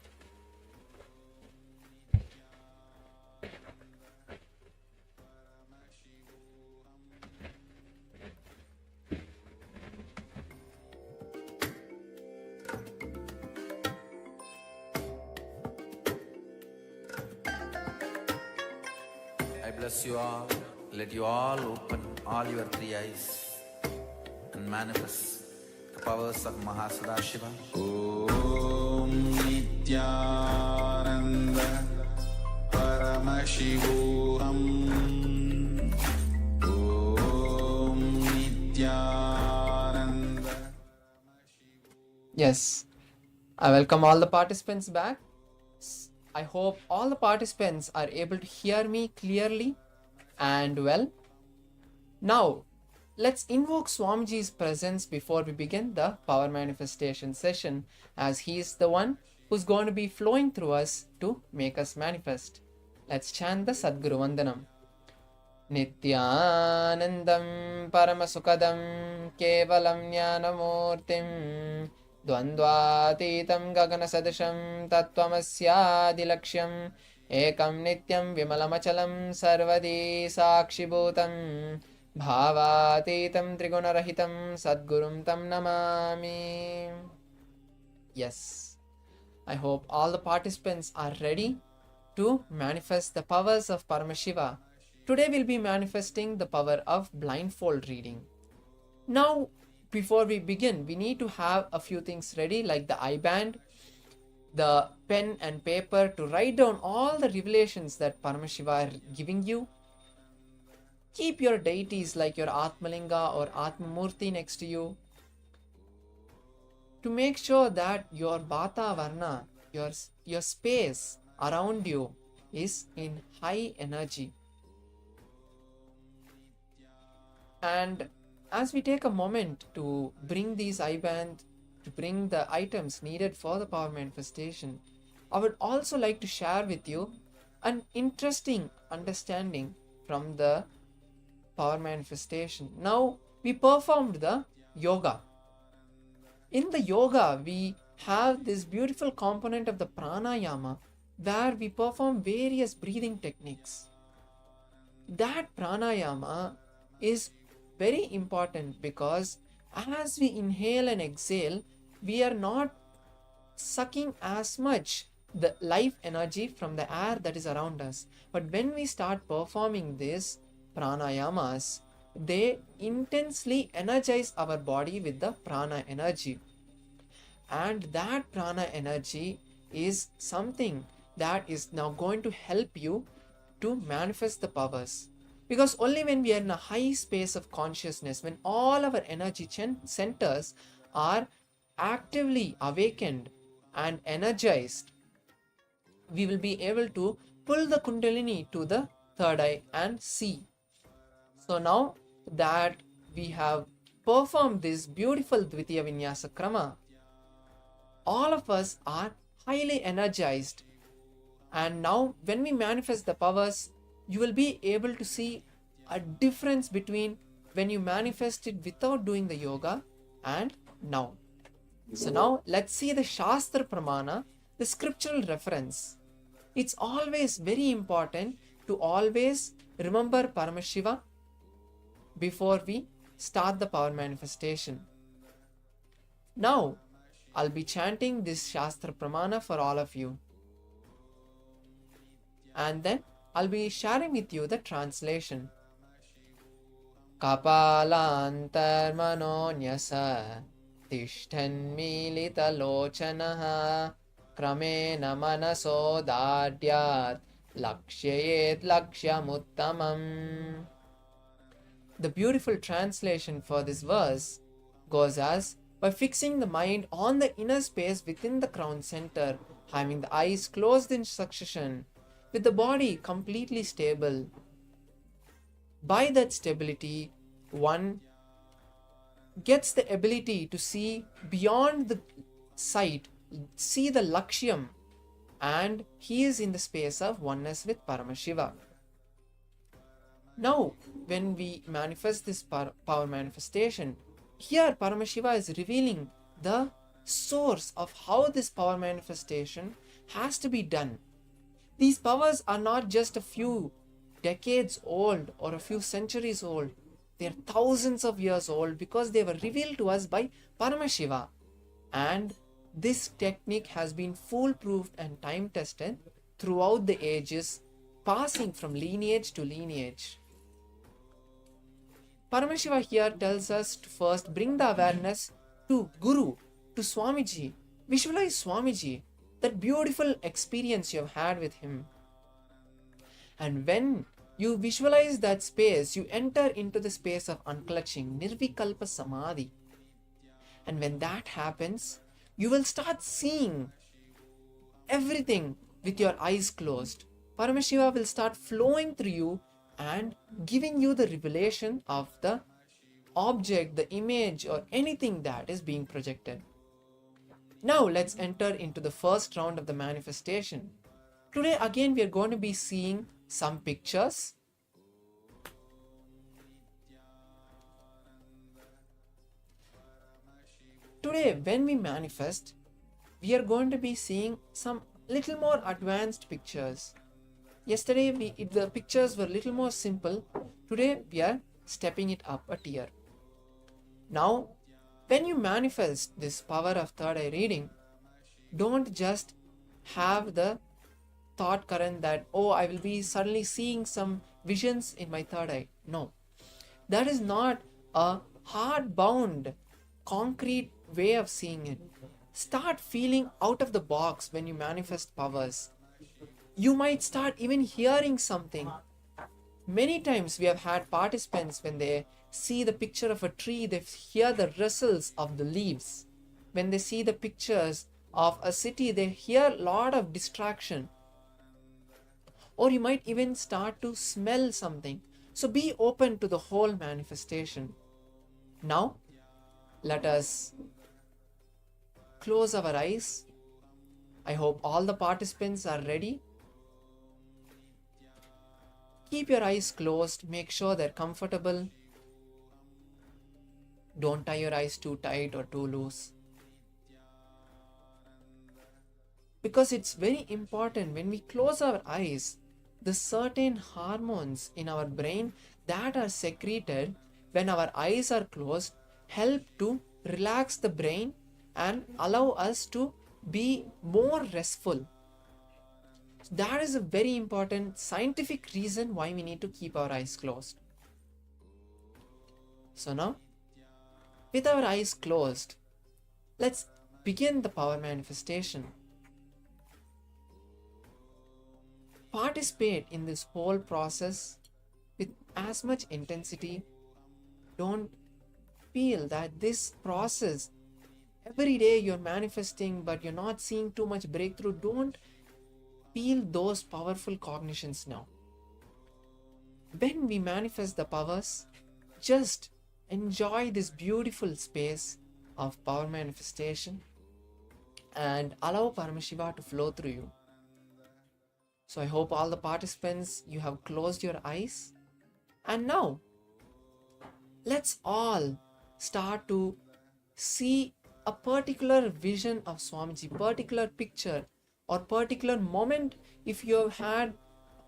I bless you all. Let you all open all your three eyes and manifest the powers of Mahasadashiva. Om Nithyananda Paramashivoham. Om Nithyananda. Yes, I welcome all the participants back. I hope all the participants are able to hear me clearly and well. Now, let's invoke Swamiji's presence before we begin the power manifestation session, as he is the one who's going to be flowing through us to make us manifest. Let's chant the Sadguru Vandanam. Nithyanandam Paramasukadam Kevalam Jnanamurtim Dvandvatitam Gaganasadisham Tattvamasyaadilaksham Ekam Nityam Vimalamachalam Sarvadi Sakshibhutam Bhavatitam Trigunarahitam Sadgurum Tam Namami. Yes, I hope all the participants are ready to manifest the powers of Paramashiva. Today we'll be manifesting the power of blindfold reading. Now, before we begin, we need to have a few things ready, like the eye band, the pen and paper to write down all the revelations that Paramashiva are giving you. Keep your deities like your Atmalinga or Atmamurti next to you, to make sure that your Bata Varna, your space around you is in high energy. And as we take a moment to bring these eye bands, to bring the items needed for the power manifestation, I would also like to share with you an interesting understanding from the power manifestation. Now, we performed the yoga. In the yoga, we have this beautiful component of the pranayama, where we perform various breathing techniques. That pranayama is very important, because as we inhale and exhale, we are not sucking as much the life energy from the air that is around us. But when we start performing this pranayamas, they intensely energize our body with the prana energy. And that prana energy is something that is now going to help you to manifest the powers. Because only when we are in a high space of consciousness, when all our energy centers are actively awakened and energized, we will be able to pull the Kundalini to the third eye and see. So now that we have performed this beautiful Dvitiya Vinyasa Krama, all of us are highly energized. And now when we manifest the powers, you will be able to see a difference between when you manifested without doing the yoga and now. So now let's see the Shastra Pramana, the scriptural reference. It's always very important to always remember Paramashiva before we start the power manifestation. Now, I'll be chanting this Shastra Pramana for all of you. And then I'll be sharing with you the translation. Kapalantar manonyasa tishtan milita lochanaha kramena manaso dadyat lakshyayet lakshyamuttamam. The beautiful translation for this verse goes as, by fixing the mind on the inner space within the crown center, having the eyes closed in succession, with the body completely stable. By that stability, one gets the ability to see beyond the sight, see the Lakshyam, and he is in the space of oneness with Paramashiva. Now, when we manifest this power manifestation, here Paramashiva is revealing the source of how this power manifestation has to be done. These powers are not just a few decades old or a few centuries old. They are thousands of years old because they were revealed to us by Paramashiva. And this technique has been foolproof and time tested throughout the ages, passing from lineage to lineage. Paramashiva here tells us to first bring the awareness to Guru, to Swamiji. Visualize Swamiji, that beautiful experience you have had with him. And when you visualize that space, you enter into the space of unclutching, Nirvikalpa Samadhi. And when that happens, you will start seeing everything with your eyes closed. Paramashiva will start flowing through you and giving you the revelation of the object, the image, or anything that is being projected. Now let's enter into the first round of the manifestation. Today again we are going to be seeing some pictures. Today when we manifest, we are going to be seeing some little more advanced pictures. Yesterday the pictures were little more simple. Today we are stepping it up a tier. Now when you manifest this power of third eye reading, don't just have the thought current that, oh, I will be suddenly seeing some visions in my third eye. No, that is not a hard-bound, concrete way of seeing it. Start feeling out of the box when you manifest powers. You might start even hearing something. Many times we have had participants, when they see the picture of a tree, they hear the rustles of the leaves. When they see the pictures of a city, they hear a lot of distraction. Or you might even start to smell something. So be open to the whole manifestation. Now, let us close our eyes. I hope all the participants are ready. Keep your eyes closed. Make sure they're comfortable. Don't tie your eyes too tight or too loose. Because it's very important when we close our eyes, the certain hormones in our brain that are secreted when our eyes are closed help to relax the brain and allow us to be more restful. That is a very important scientific reason why we need to keep our eyes closed. So now, with our eyes closed, let's begin the power manifestation. Participate in this whole process with as much intensity. Don't feel that this process, every day you're manifesting but you're not seeing too much breakthrough. Don't feel those powerful cognitions now. When we manifest the powers, just enjoy this beautiful space of power manifestation and allow Paramashiva to flow through you. So I hope all the participants, you have closed your eyes. And now, let's all start to see a particular vision of Swamiji, particular picture or particular moment. If you have had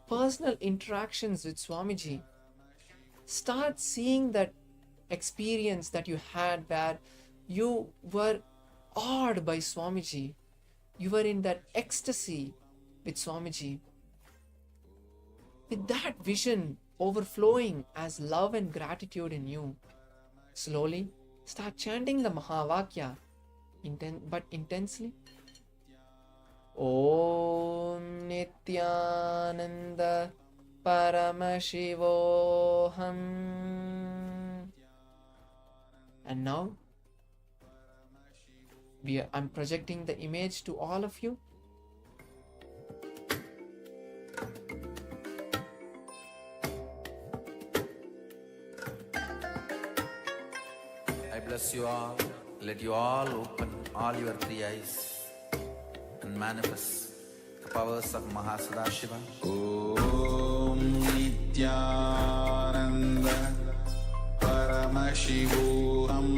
personal interactions with Swamiji, start seeing that experience that you had where you were awed by Swamiji. You were in that ecstasy with Swamiji. With that vision overflowing as love and gratitude in you, slowly start chanting the Mahavakya, but intensely. Om Nithyananda Paramashivoham. And now, I'm projecting the image to all of you. I bless you all. let you all open all your three eyes and manifest the powers of Mahasadashiva. Om Nithyananda Paramashivoham.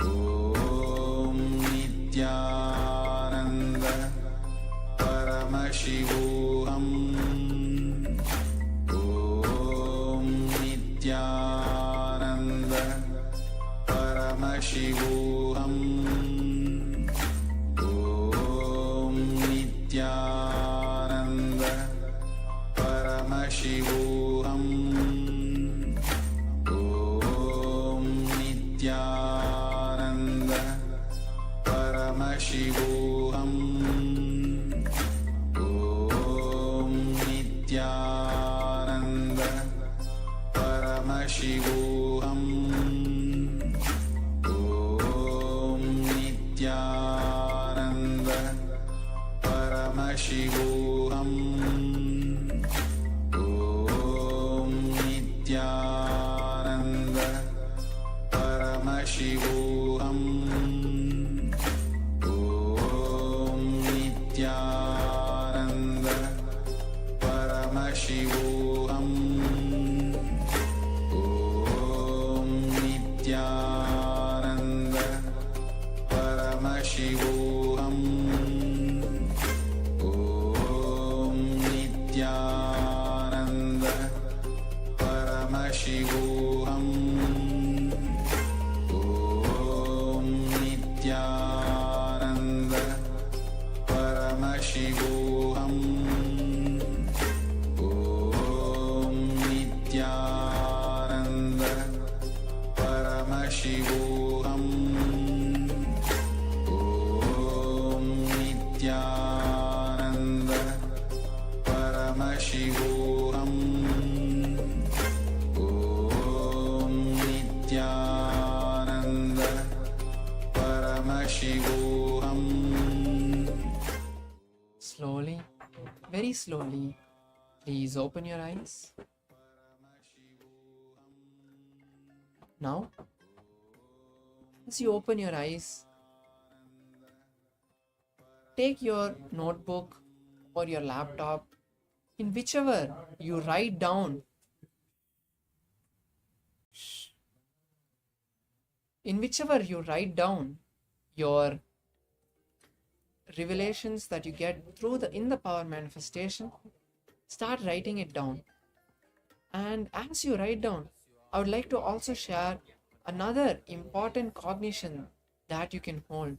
Om Nithyananda Paramashivoham. Om Nithyananda Paramashivoham. Om Nithyananda Paramashivoham. Om Nithyananda Paramashivoham. Om Nithyananda Paramashivoham. Om Nithyananda Paramashivoham. Om Nithyananda Paramashivoham. Om Nithyananda Paramashivoham. Om Nithyananda Paramashivoham. Om Nithyananda Paramashivoham. Om Nithyananda Paramashivoham. Om Nithyananda Paramashivoham. Om Nithyananda Paramashivoham. Om Nithyananda Paramashivoham. Slowly, very slowly, please open your eyes. Now, as you open your eyes, take your notebook or your laptop, in whichever you write down, your revelations that you get through in the power manifestation. Start writing it down. And as you write down, I would like to also share another important cognition that you can hold.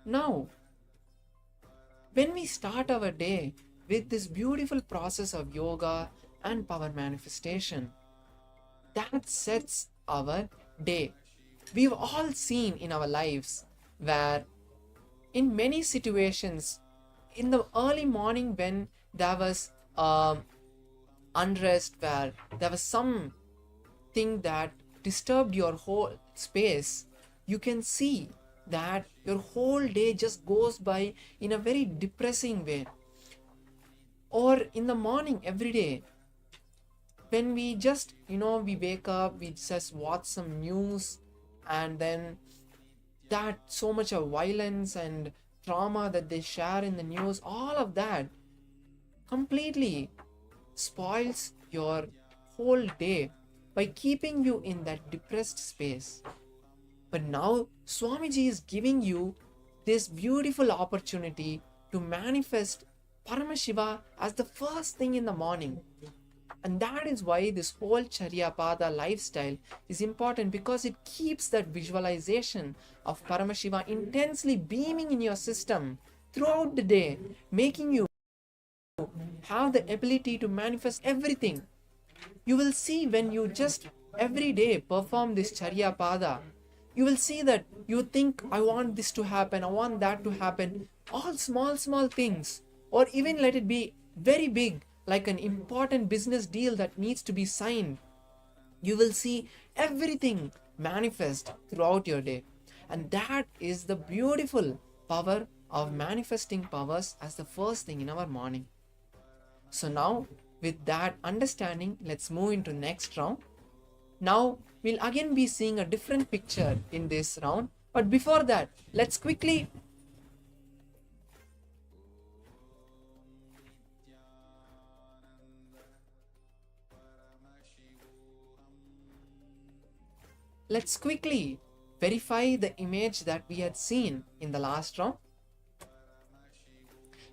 Now, when we start our day with this beautiful process of yoga and power manifestation, that sets our day. We've all seen in our lives where in many situations in the early morning when there was unrest, where there was something that disturbed your whole space, you can see that your whole day just goes by in a very depressing way. Or in the morning every day, when we just, we wake up, we just watch some news, and then that so much of violence and trauma that they share in the news, all of that completely spoils your whole day by keeping you in that depressed space. But now Swamiji is giving you this beautiful opportunity to manifest Paramashiva as the first thing in the morning. And that is why this whole Charyapada lifestyle is important, because it keeps that visualization of Paramashiva intensely beaming in your system throughout the day, making you have the ability to manifest everything. You will see when you just every day perform this Charyapada, you will see that you think, I want this to happen, I want that to happen, all small things, or even let it be very big, like an important business deal that needs to be signed. You will see everything manifest throughout your day. And that is the beautiful power of manifesting powers as the first thing in our morning. So now with that understanding, let's move into next round. Now we'll again be seeing a different picture in this round, but before that, let's quickly verify the image that we had seen in the last round.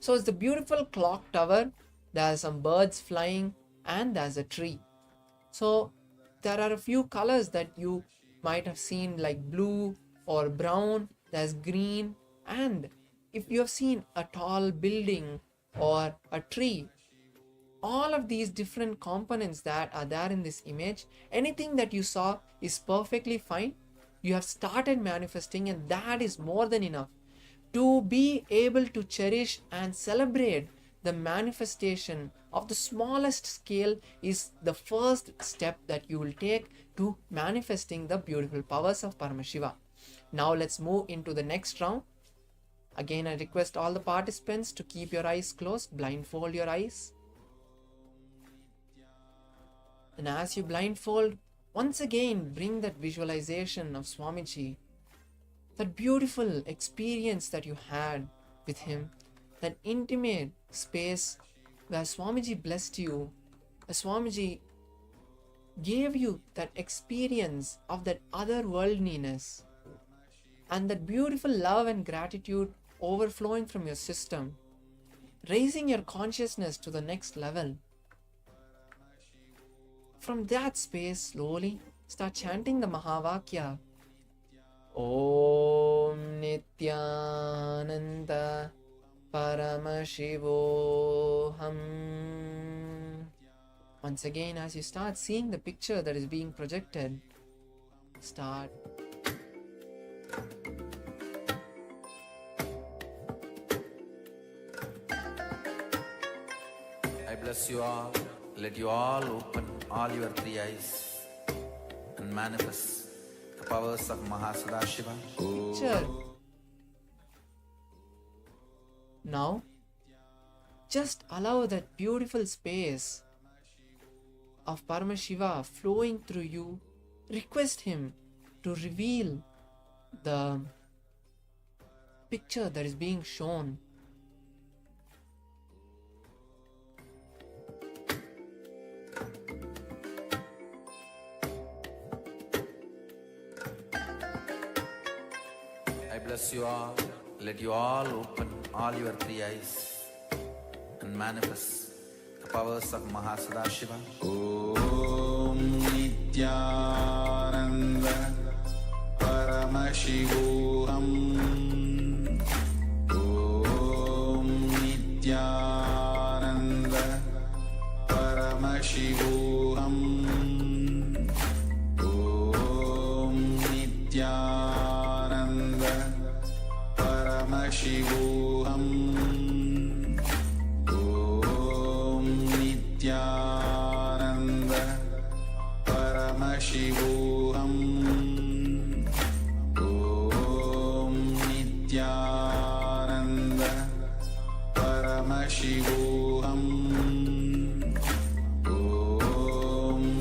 So it's the beautiful clock tower, there's some birds flying, and there's a tree. So there are a few colors that you might have seen, like blue or brown, there's green, and if you have seen a tall building or a tree, all of these different components that are there in this image, anything that you saw is perfectly fine. You have started manifesting, and that is more than enough. To be able to cherish and celebrate the manifestation of the smallest scale is the first step that you will take to manifesting the beautiful powers of Paramashiva. Now let's move into the next round. Again, I request all the participants to keep your eyes closed, blindfold your eyes. And as you blindfold, once again bring that visualization of Swamiji, that beautiful experience that you had with him, that intimate space where Swamiji blessed you, where Swamiji gave you that experience of that otherworldliness, and that beautiful love and gratitude overflowing from your system, raising your consciousness to the next level. From that space, slowly start chanting the Mahavakya. Om Nithyananda Paramashivoham. Once again, as you start seeing the picture that is being projected, start I bless you all. Let you all open all your three eyes and manifest the powers of Mahasadashiva. picture. Now, just allow that beautiful space of Paramashiva flowing through you. Request him to reveal the picture that is being shown. I bless you all. Let you all open all your three eyes and manifest the powers of Mahasadashiva. Om Nithyananda Paramashivoham. Om Nithyananda Paramashivoham. Om Nithyananda Paramashivoham. Om Nithyananda Paramashivoham. Om Nithyananda Paramashivoham. Om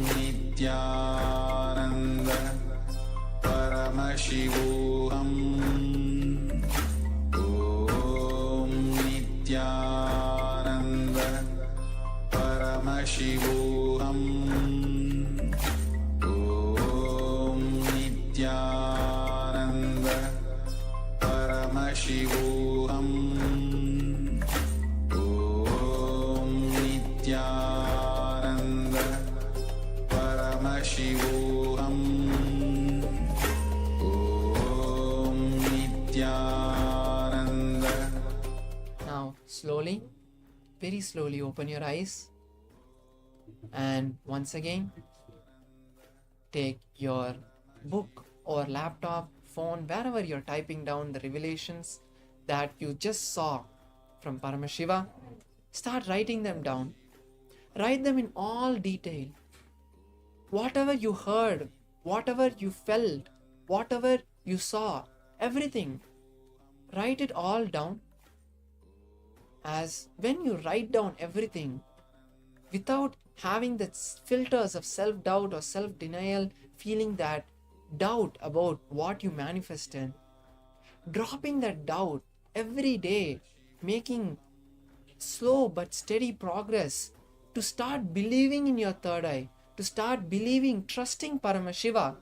Nithyananda Paramashivoham. Om Nithyananda Paramashivoham. Om Nithyananda Paramashivoham. Om Nithyananda Paramashivoham. Om Nithyananda. Now, slowly, very slowly open your eyes, and once again take your book or laptop, phone, wherever you're typing down the revelations that you just saw from Paramashiva. Start writing them down. Write them in all detail. Whatever you heard, whatever you felt, whatever you saw, everything. Write it all down. As when you write down everything, without having the filters of self-doubt or self-denial, feeling that doubt about what you manifested, dropping that doubt every day, making slow but steady progress to start believing in your third eye, to start believing, trusting Paramashiva,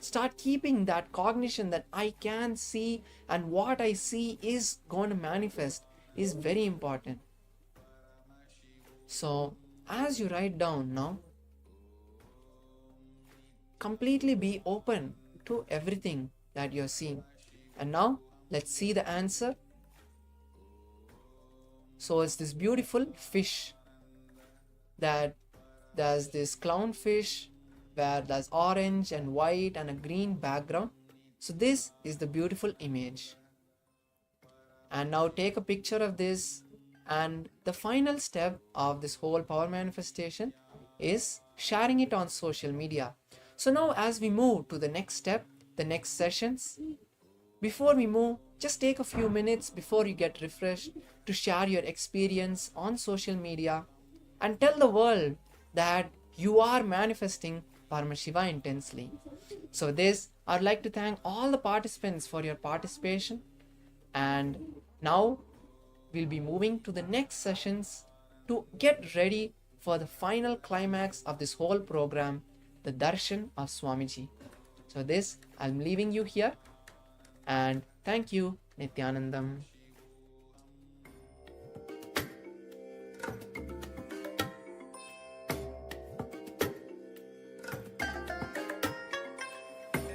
start keeping that cognition that I can see and what I see is going to manifest is very important. So, as you write down now, completely be open to everything that you're seeing. And now, let's see the answer. So, it's this beautiful fish that there's this clownfish where there's orange and white and a green background. So, this is the beautiful image. And now take a picture of this, and the final step of this whole power manifestation is sharing it on social media. So now as we move to the next step, the next sessions, before we move, just take a few minutes before you get refreshed to share your experience on social media and tell the world that you are manifesting Paramashiva intensely. So this, I'd like to thank all the participants for your participation, and now we'll be moving to the next sessions to get ready for the final climax of this whole program, the Darshan of Swamiji. So this, I'm leaving you here, and thank you, Nithyanandam.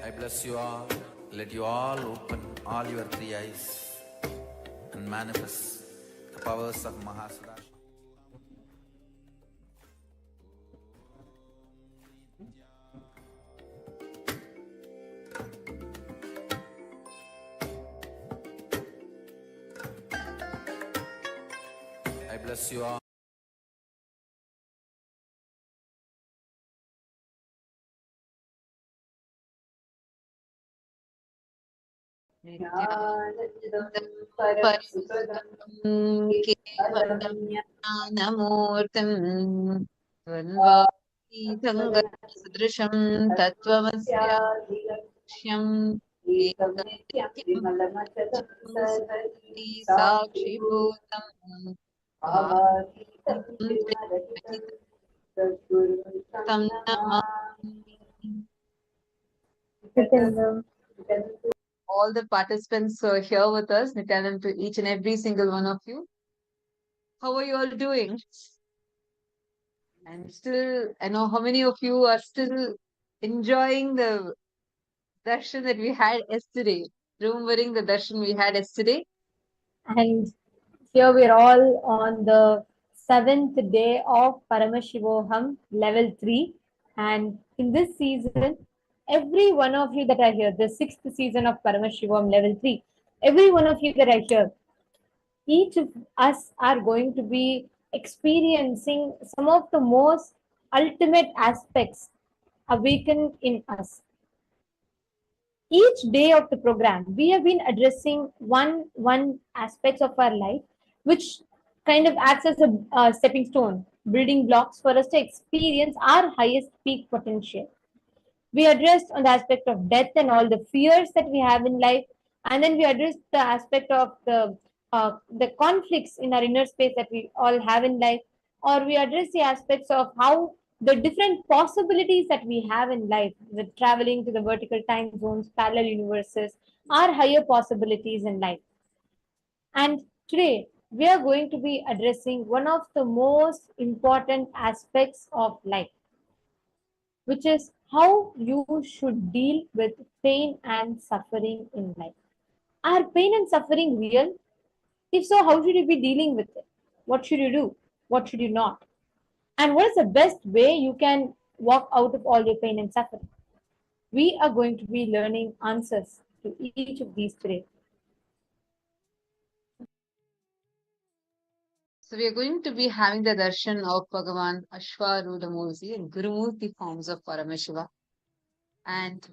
I bless you all. Let you all open all your three eyes and manifest the powers of Mahasada. I bless you all. ज्ञानमूर्तिम् द्वन्द्वातीतसदृशं तत्त्वमस्यादिलक्ष्यम् साक्षिभूतम् तं Namami. All the participants here with us, Nithyananda, to each and every single one of you. How are you all doing? And still, I know how many of you are still enjoying the darshan that we had yesterday, remembering the darshan we had yesterday. And here we're all on the 7th day of Paramashivoham Level 3. And in this season, every one of you that are here, the 6th season of Paramashivoham Level 3, every one of you that are here, each of us are going to be experiencing some of the most ultimate aspects awakened in us. Each day of the program, we have been addressing one aspects of our life, which kind of acts as a stepping stone, building blocks for us to experience our highest peak potential. We addressed on the aspect of death and all the fears that we have in life, and then we addressed the aspect of the conflicts in our inner space that we all have in life, or we address the aspects of how the different possibilities that we have in life, with traveling to the vertical time zones, parallel universes, are higher possibilities in life. And today, we are going to be addressing one of the most important aspects of life, which is how you should deal with pain and suffering in life. Are pain and suffering real? If so, how should you be dealing with it? What should you do? What should you not? And what is the best way you can walk out of all your pain and suffering? We are going to be learning answers to each of these today. So we are going to be having the darshan of Bhagavān Ashvarudamurti and Gurumurti forms of Paramashiva. And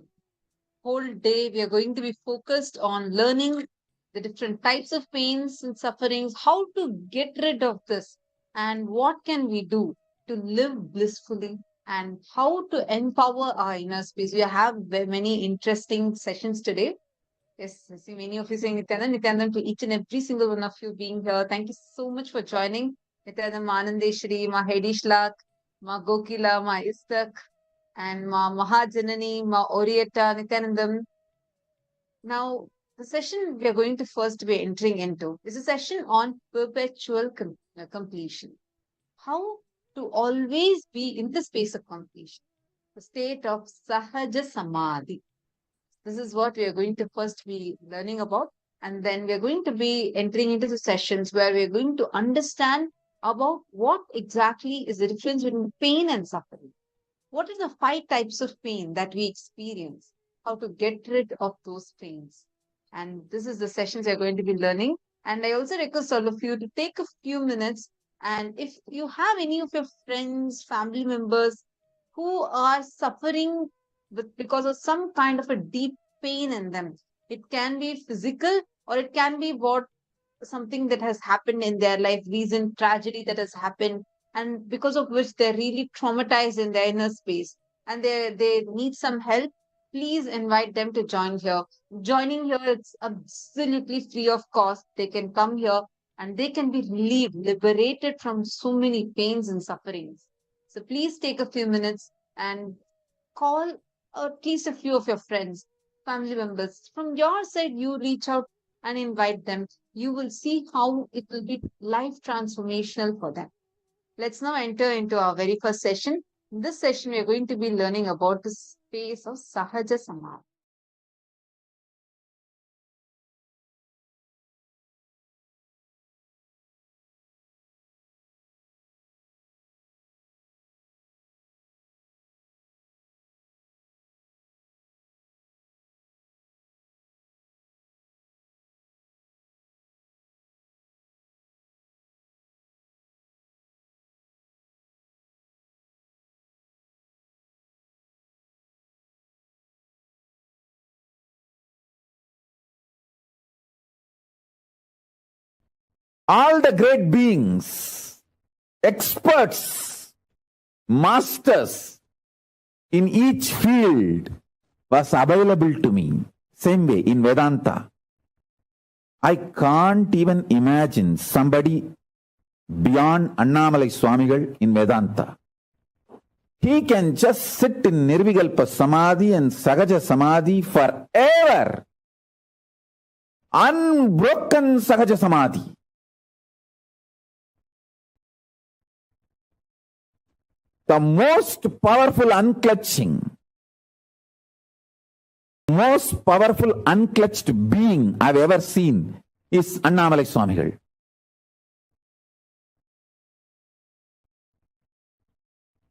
whole day we are going to be focused on learning the different types of pains and sufferings, how to get rid of this, and what can we do to live blissfully and how to empower our inner space. We have many interesting sessions today. Yes, I see many of you saying Nithyananda to each and every single one of you being here. Thank you so much for joining. Nithyananda, Ma Anandeshwari, Ma Hedishlak, Ma Gokila, Ma Istak, and Ma Mahajanani, Ma Orietta, Nithyanandam. Now, the session we are going to first be entering into is a session on perpetual completion. How to always be in the space of completion, the state of Sahaja Samadhi. This is what we are going to first be learning about. And then we are going to be entering into the sessions where we are going to understand about what exactly is the difference between pain and suffering. What are the 5 types of pain that we experience? How to get rid of those pains. And this is the sessions we are going to be learning. And I also request all of you to take a few minutes. And if you have any of your friends, family members who are suffering because of some kind of a deep pain in them, it can be physical or it can be something that has happened in their life, recent tragedy that has happened, and because of which they're really traumatized in their inner space and they need some help, please invite them to join here. Joining here, it's absolutely free of cost. They can come here and they can be relieved, liberated from so many pains and sufferings. So please take a few minutes and call at least a few of your friends, family members. From your side, you reach out and invite them. You will see how it will be life transformational for them. Let's now enter into our very first session. In this session, we are going to be learning about the space of Sahaja Samadhi. All the great beings, experts, masters in each field was available to me. Same way in Vedanta. I can't even imagine somebody beyond Annamalai Swamigal in Vedanta. He can just sit in Nirvikalpa Samadhi and Sahaja Samadhi forever. Unbroken Sahaja Samadhi. The most powerful unclutching, most powerful unclutched being I've ever seen is Annamalai Swamigal.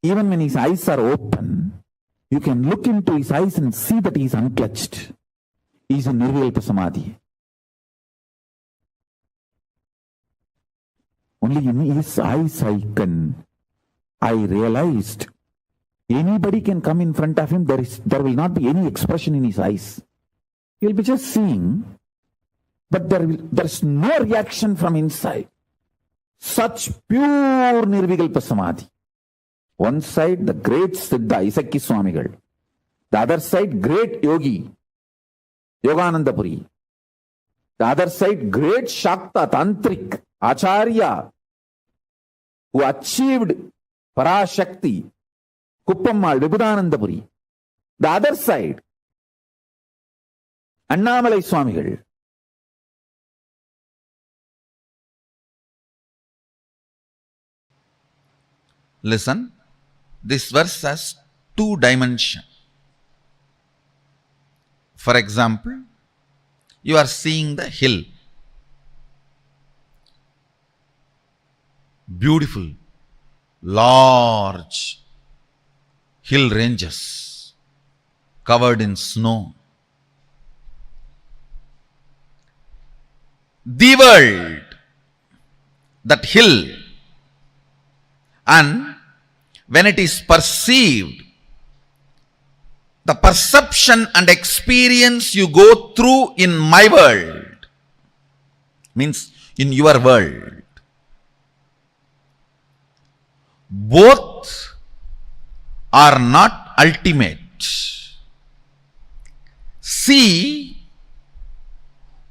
Even when his eyes are open, you can look into his eyes and see that he is unclutched. He is in Nirvikalpa Samadhi. Only in his eyes I realized anybody can come in front of him, there will not be any expression in his eyes. He'll be just seeing, but there's no reaction from inside. Such pure Nirvikalpa Samadhi. One side, the great Siddha, Isakki Swamigal. The other side, great Yogi, Yogananda Puri. The other side, great Shakta, Tantric, Acharya, who achieved Parashakti, Kuppammal, Vibhudanandapuri. The other side, Annamalai Swamigal. Listen, this verse has 2 dimensions. For example, you are seeing the hill. Beautiful, large hill ranges covered in snow. The world, that hill, and when it is perceived, the perception and experience you go through in my world, means in your world, both are not ultimate. See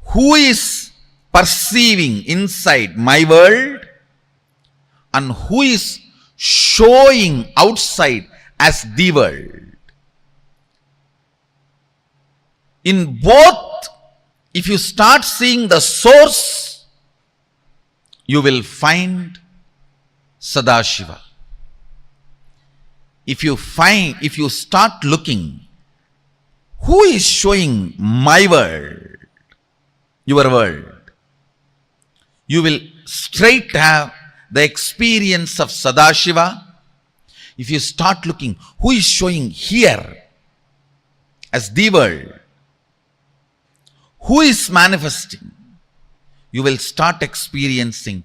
who is perceiving inside my world and who is showing outside as the world. In both, if you start seeing the source, you will find Sadashiva. If you start looking, who is showing my world, your world, you will straight have the experience of Sadashiva. If you start looking, who is showing here as the world, who is manifesting, you will start experiencing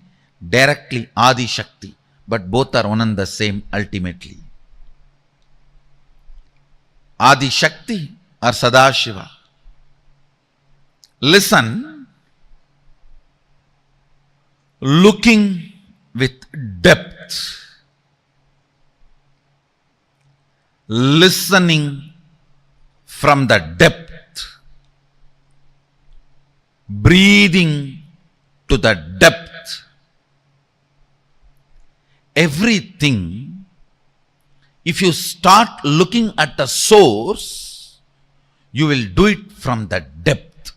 directly Adi Shakti, but both are one and the same ultimately. Adi Shakti or Sadashiva. Listen, looking with depth, listening from the depth, breathing to the depth. Everything, if you start looking at the source, you will do it from the depth.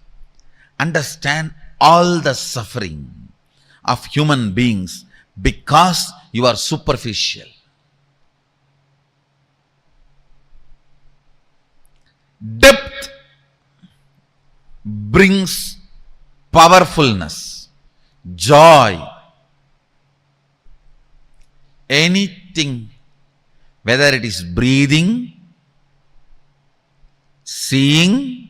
Understand all the suffering of human beings because you are superficial. Depth brings powerfulness, joy. Anything, whether it is breathing, seeing,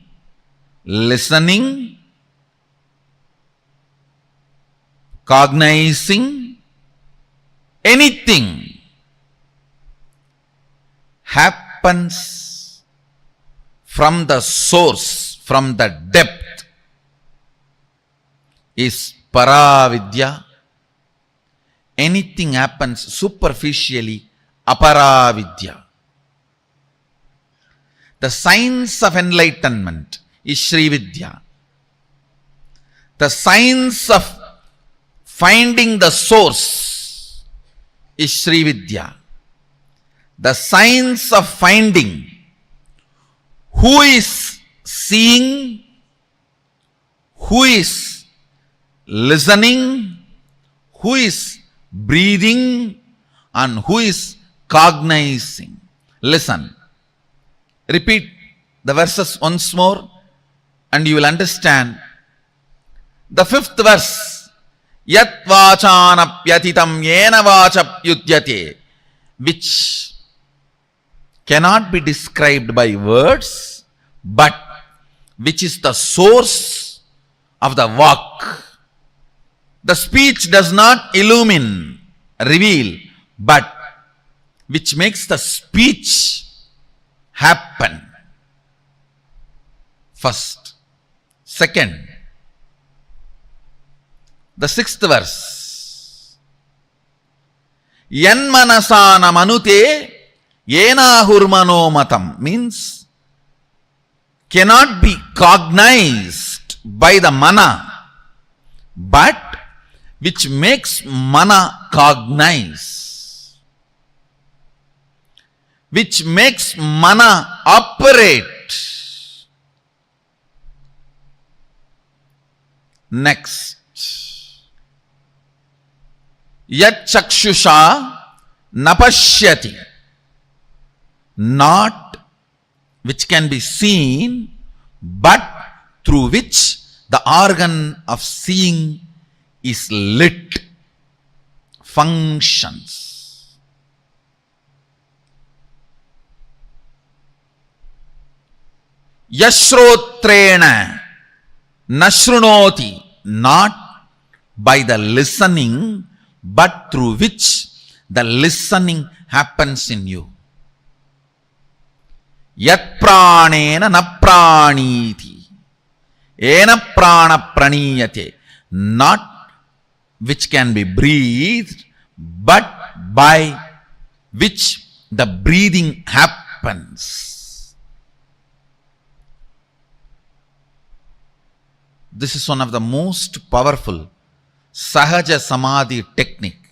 listening, cognizing, anything happens from the source, from the depth, is Paravidya. Anything happens superficially, Aparavidya. The science of enlightenment is Sri Vidya. The science of finding the source is Sri Vidya. The science of finding who is seeing, who is listening, who is breathing, and who is cognizing. Listen. Repeat the verses once more and you will understand. The fifth verse, Yat vachanapyatitam yena vachapyudyate, which cannot be described by words, but which is the source of the vak. The speech does not illumine, reveal, but which makes the speech happen. First. Second, the sixth verse. Yanmanasana manute yena hurmano matam, means cannot be cognized by the mana, but which makes mana cognize, which makes mana operate. Next. Yat chakshusha napashyati, not which can be seen, but through which the organ of seeing is lit, functions. Yashrotrena nashrunoti, not by the listening, but through which the listening happens in you. Yat pranena na praniti, ena prana praniyate, not which can be breathed, but by which the breathing happens. This is one of the most powerful Sahaja Samadhi technique.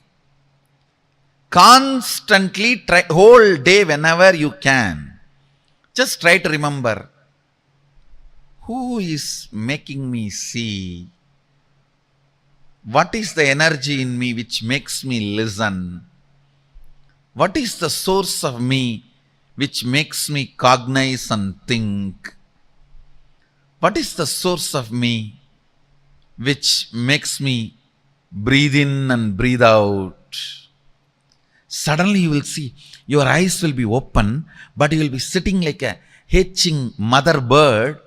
Constantly try, whole day whenever you can, just try to remember, who is making me see? What is the energy in me which makes me listen? What is the source of me which makes me cognize and think? What is the source of me which makes me breathe in and breathe out? Suddenly you will see, your eyes will be open, but you will be sitting like a hatching mother bird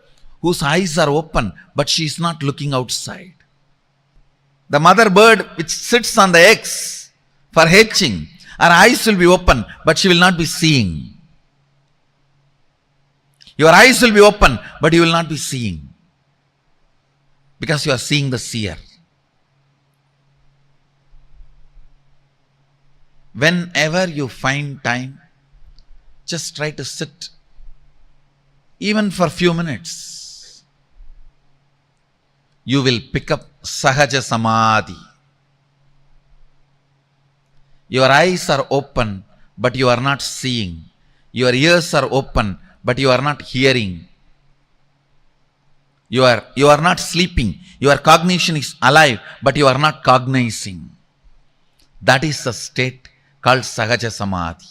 whose eyes are open, but she is not looking outside. The mother bird which sits on the eggs for hatching, her eyes will be open, but she will not be seeing. Your eyes will be open, but you will not be seeing, because you are seeing the seer. Whenever you find time, just try to sit, even for a few minutes. You will pick up Sahaja Samadhi. Your eyes are open, but you are not seeing. Your ears are open, but you are not hearing. You are not sleeping. Your cognition is alive, but you are not cognizing. That is the state called Sahaja Samadhi.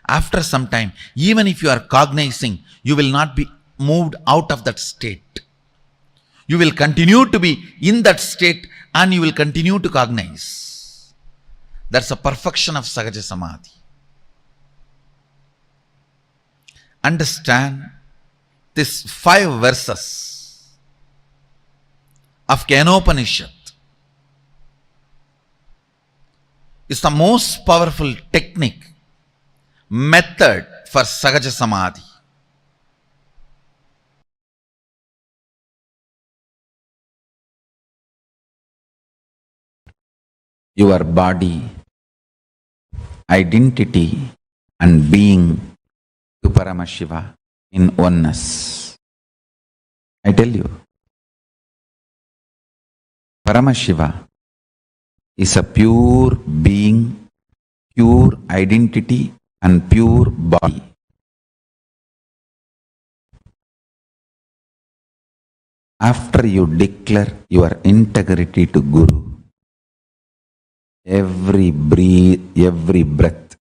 After some time, even if you are cognizing, you will not be moved out of that state. You will continue to be in that state and you will continue to cognize. That's a perfection of Sahaja Samadhi. Understand these 5 verses of Kenopanishad is the most powerful technique, method for Sahaja Samadhi. Your body, identity and being to Paramashiva in oneness. I tell you, Paramashiva is a pure being, pure identity and pure body. After you declare your integrity to Guru, every breath,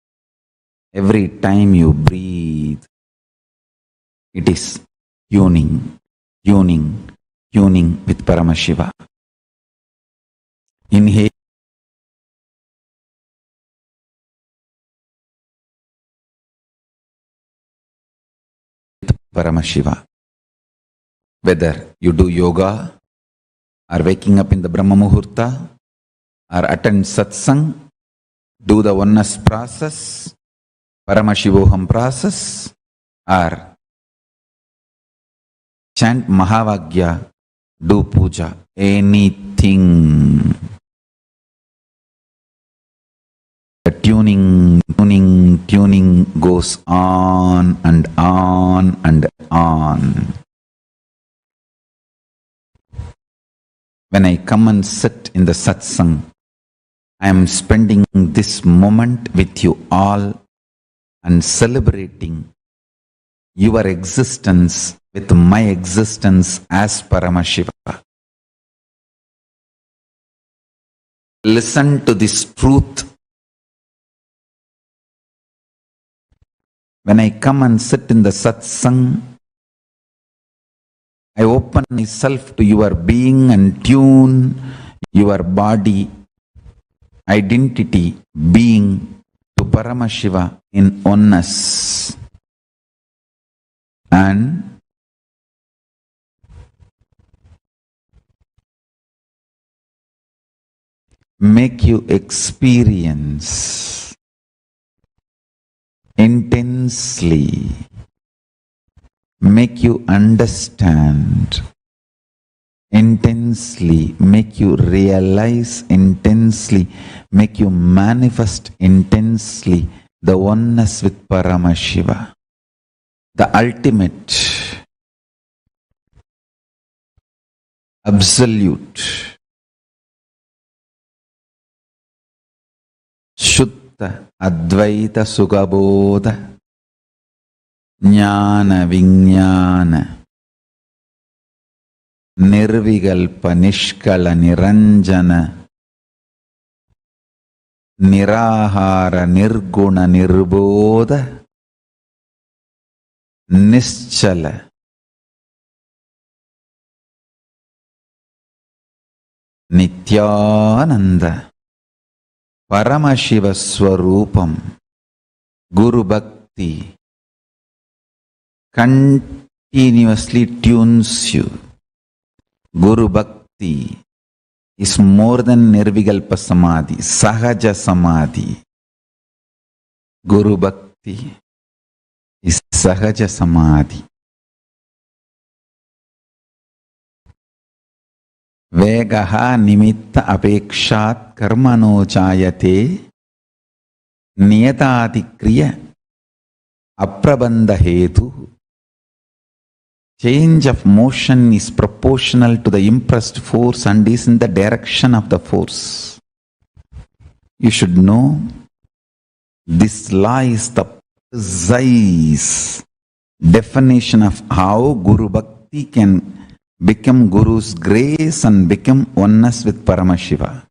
every time you breathe, it is tuning with Paramashiva. Inhale. Paramashiva. Whether you do yoga, or waking up in the Brahma Muhurta, or attend satsang, do the oneness process, Paramashivoham process, or chant Mahavagya, do puja, anything. The tuning goes on and on and on. When I come and sit in the satsang, I am spending this moment with you all and celebrating your existence with my existence as Paramashiva. Listen to this truth. When I come and sit in the satsang, I open myself to your being and tune your body, identity, being to Paramashiva in oneness. And make you experience intensely, make you understand intensely, make you realize intensely, make you manifest intensely the oneness with Paramashiva, the ultimate, absolute, Shuddha Advaita Sugabodha Jnana Vijnana Nirvigalpa Nishkala Niranjana Nirahara Nirguna Nirbodha Nischala Nithyananda Paramashiva Swarupam Guru Bhakti continuously tunes you. Guru Bhakti is more than Nirvigalpa Samadhi, Sahaja Samadhi. Guru Bhakti is Sahaja Samadhi. Vegaha nimitta apekshat karmano jayate niyatadikriya aprabandha hetu. Change of motion is proportional to the impressed force and is in the direction of the force. You should know this law is the precise definition of how Guru Bhakti can become Guru's grace and become oneness with Paramashiva.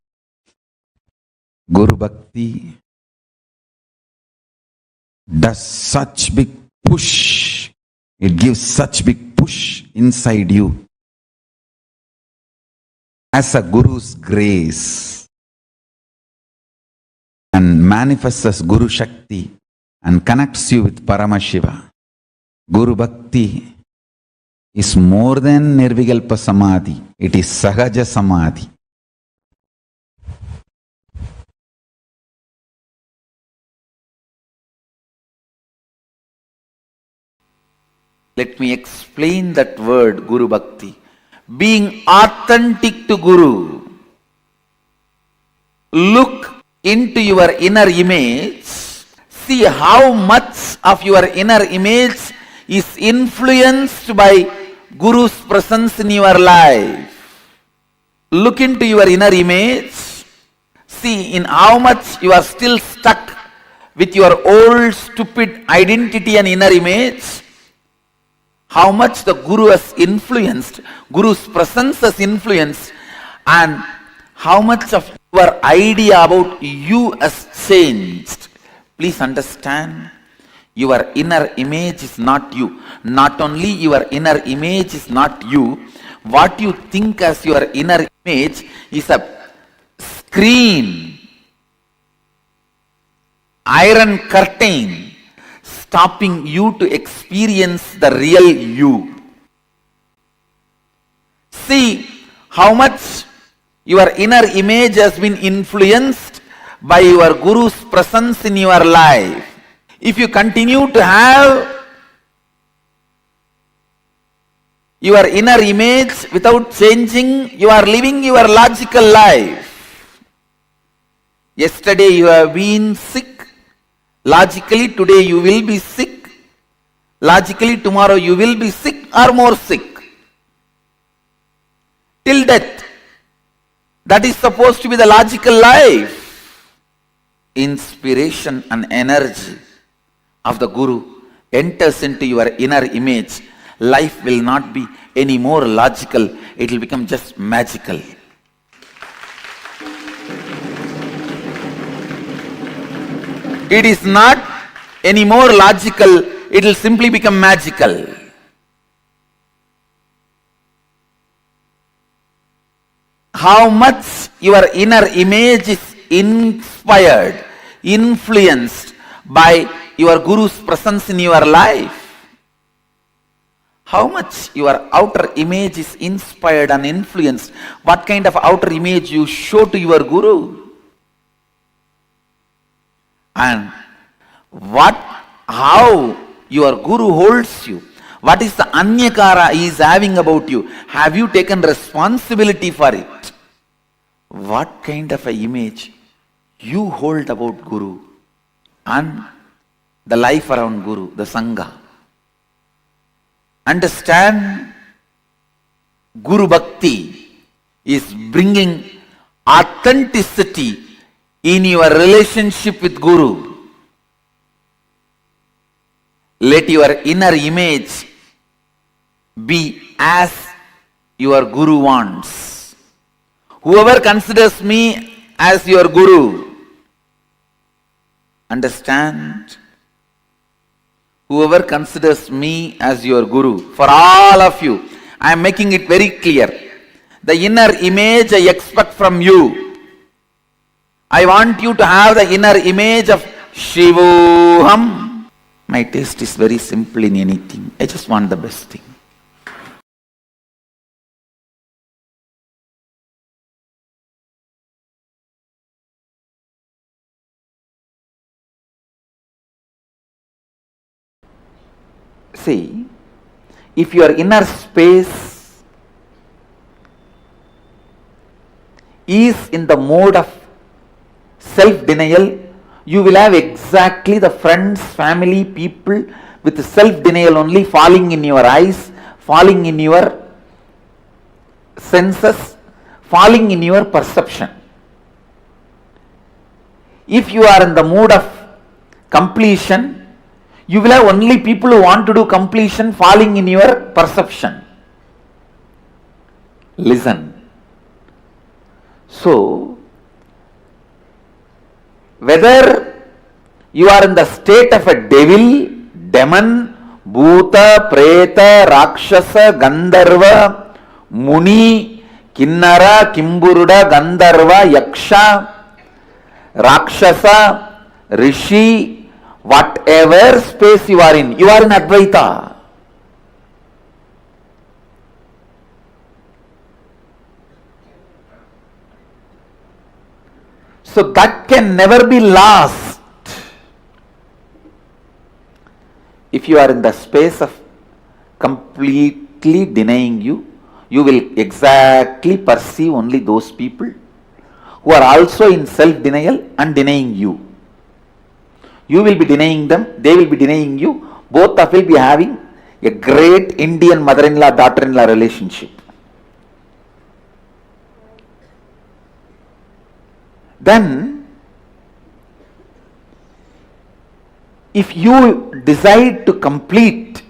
Guru Bhakti does such big push, it gives such big push inside you as a Guru's grace and manifests as Guru Shakti and connects you with Paramashiva. Guru Bhakti is more than Nirvigalpa Samadhi, it is Sahaja Samadhi. Let me explain that word Guru Bhakti. Being authentic to Guru. Look into your inner image. See how much of your inner image is influenced by Guru's presence in your life. Look into your inner image. See in how much you are still stuck with your old stupid identity and inner image. How much the Guru has influenced, Guru's presence has influenced, and how much of your idea about you has changed. Please understand, your inner image is not you. Not only your inner image is not you, what you think as your inner image is a screen, iron curtain, stopping you to experience the real you. See how much your inner image has been influenced by your Guru's presence in your life. If you continue to have your inner image without changing, you are living your logical life. Yesterday you have been sick. Logically, today you will be sick. Logically, tomorrow you will be sick or more sick. Till death. That is supposed to be the logical life. Inspiration and energy of the Guru enters into your inner image. Life will not be any more logical. It will become just magical. It is not any more logical, it will simply become magical. How much your inner image is inspired, influenced by your Guru's presence in your life. How much your outer image is inspired and influenced. What kind of outer image you show to your Guru. And how your Guru holds you, What is the anyakara he is having about you? Have you taken responsibility for it? What kind of an image you hold about Guru and the life around Guru, the Sangha? Understand, Guru Bhakti is bringing authenticity in your relationship with Guru. Let your inner image be as your Guru wants. Whoever considers me as your Guru, understand? Whoever considers me as your Guru, for all of you, I am making it very clear. The inner image I expect from you. I want you to have the inner image of Shivoham. My taste is very simple in anything. I just want the best thing. See, if your inner space is in the mode of self-denial, you will have exactly the friends, family, people with self-denial only falling in your eyes, falling in your senses, falling in your perception. If you are in the mood of completion, you will have only people who want to do completion falling in your perception. Listen. So, whether you are in the state of a devil, demon, bhuta, preta, rakshasa, gandharva, muni, kinnara, kimburuda, gandharva, yaksha, rakshasa, rishi, whatever space you are in Advaita. So that can never be lost. If you are in the space of completely denying you, you will exactly perceive only those people who are also in self-denial and denying you. You will be denying them, they will be denying you. Both of you will be having a great Indian mother-in-law, daughter-in-law relationship. Then, if you decide to complete,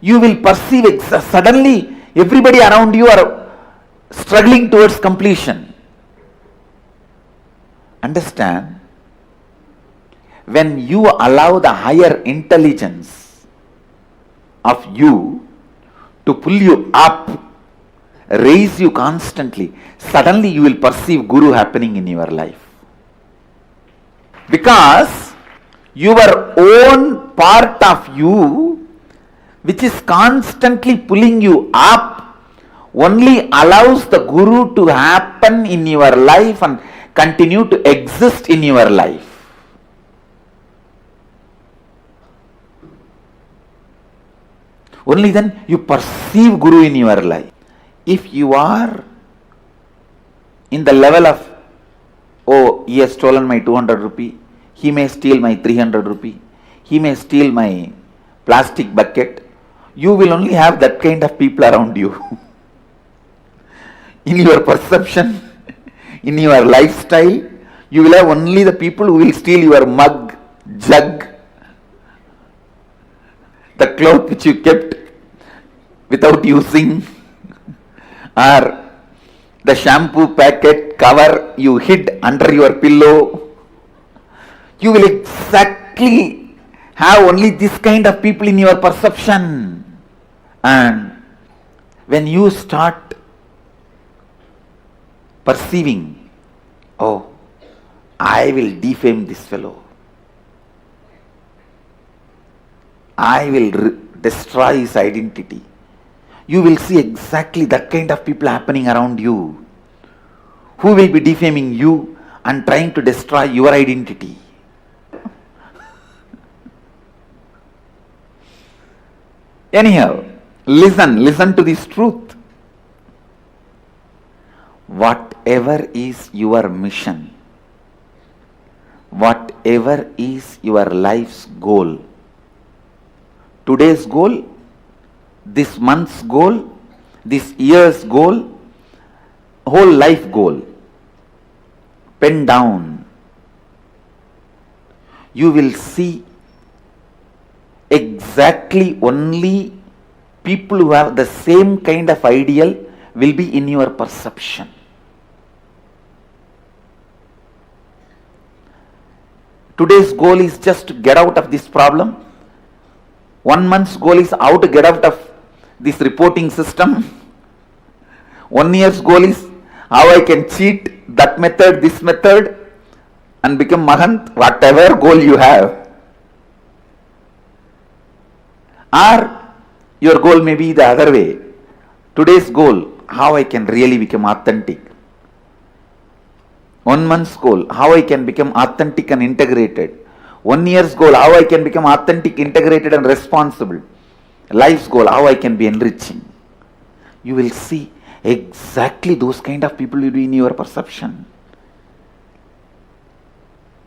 you will perceive suddenly everybody around you are struggling towards completion. Understand? When you allow the higher intelligence of you to pull you up, raise you constantly, suddenly you will perceive Guru happening in your life. Because your own part of you, which is constantly pulling you up, only allows the Guru to happen in your life and continue to exist in your life. Only then you perceive Guru in your life. If you are in the level of, oh, he has stolen my 200 rupee, he may steal my 300 rupee, he may steal my plastic bucket, you will only have that kind of people around you. In your perception, in your lifestyle, you will have only the people who will steal your mug, jug, the cloth which you kept without using, or the shampoo packet cover you hid under your pillow. You will exactly have only this kind of people in your perception. And when you start perceiving, oh, I will defame this fellow, I will destroy his identity, you will see exactly that kind of people happening around you, who will be defaming you and trying to destroy your identity. Anyhow, listen to this truth. Whatever is your mission, whatever is your life's goal, today's goal, this month's goal, this year's goal, whole life goal, pen down. You will see exactly only people who have the same kind of ideal will be in your perception. Today's goal is just to get out of this problem. 1 month's goal is how to get out of this reporting system. 1 year's goal is how I can cheat that method, this method, and become Mahant, whatever goal you have. Or your goal may be the other way. Today's goal, how I can really become authentic. 1 month's goal, how I can become authentic and integrated. 1 year's goal, how I can become authentic, integrated and responsible. Life's goal, how I can be enriching. You will see exactly those kind of people will be in your perception.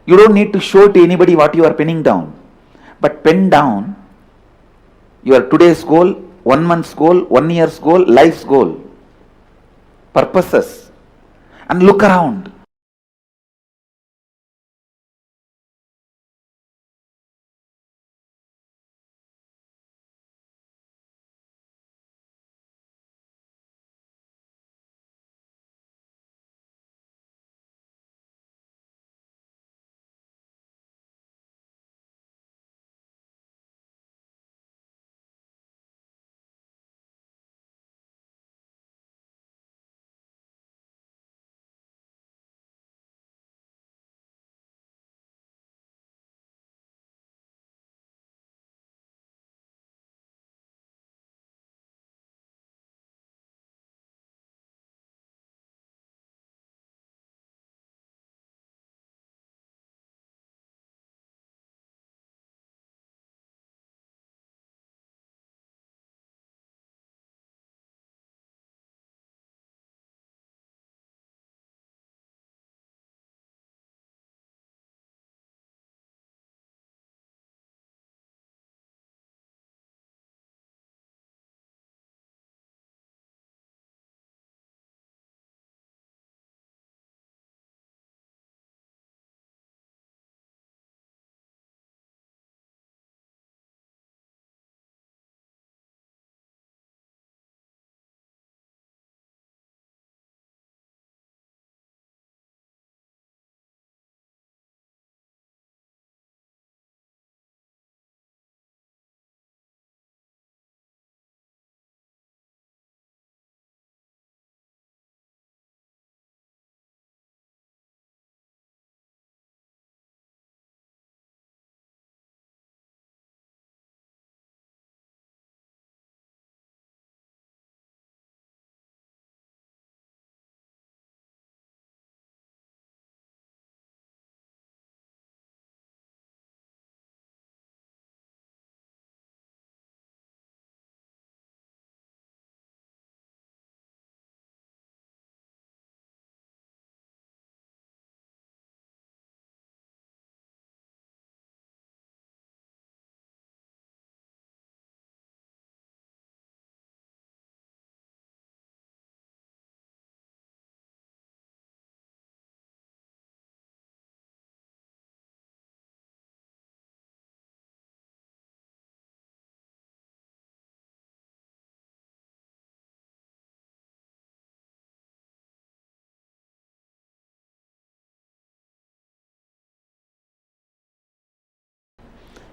You don't need to show to anybody what you are penning down. But pen down your today's goal, 1 month's goal, 1 year's goal, life's goal, purposes, and look around.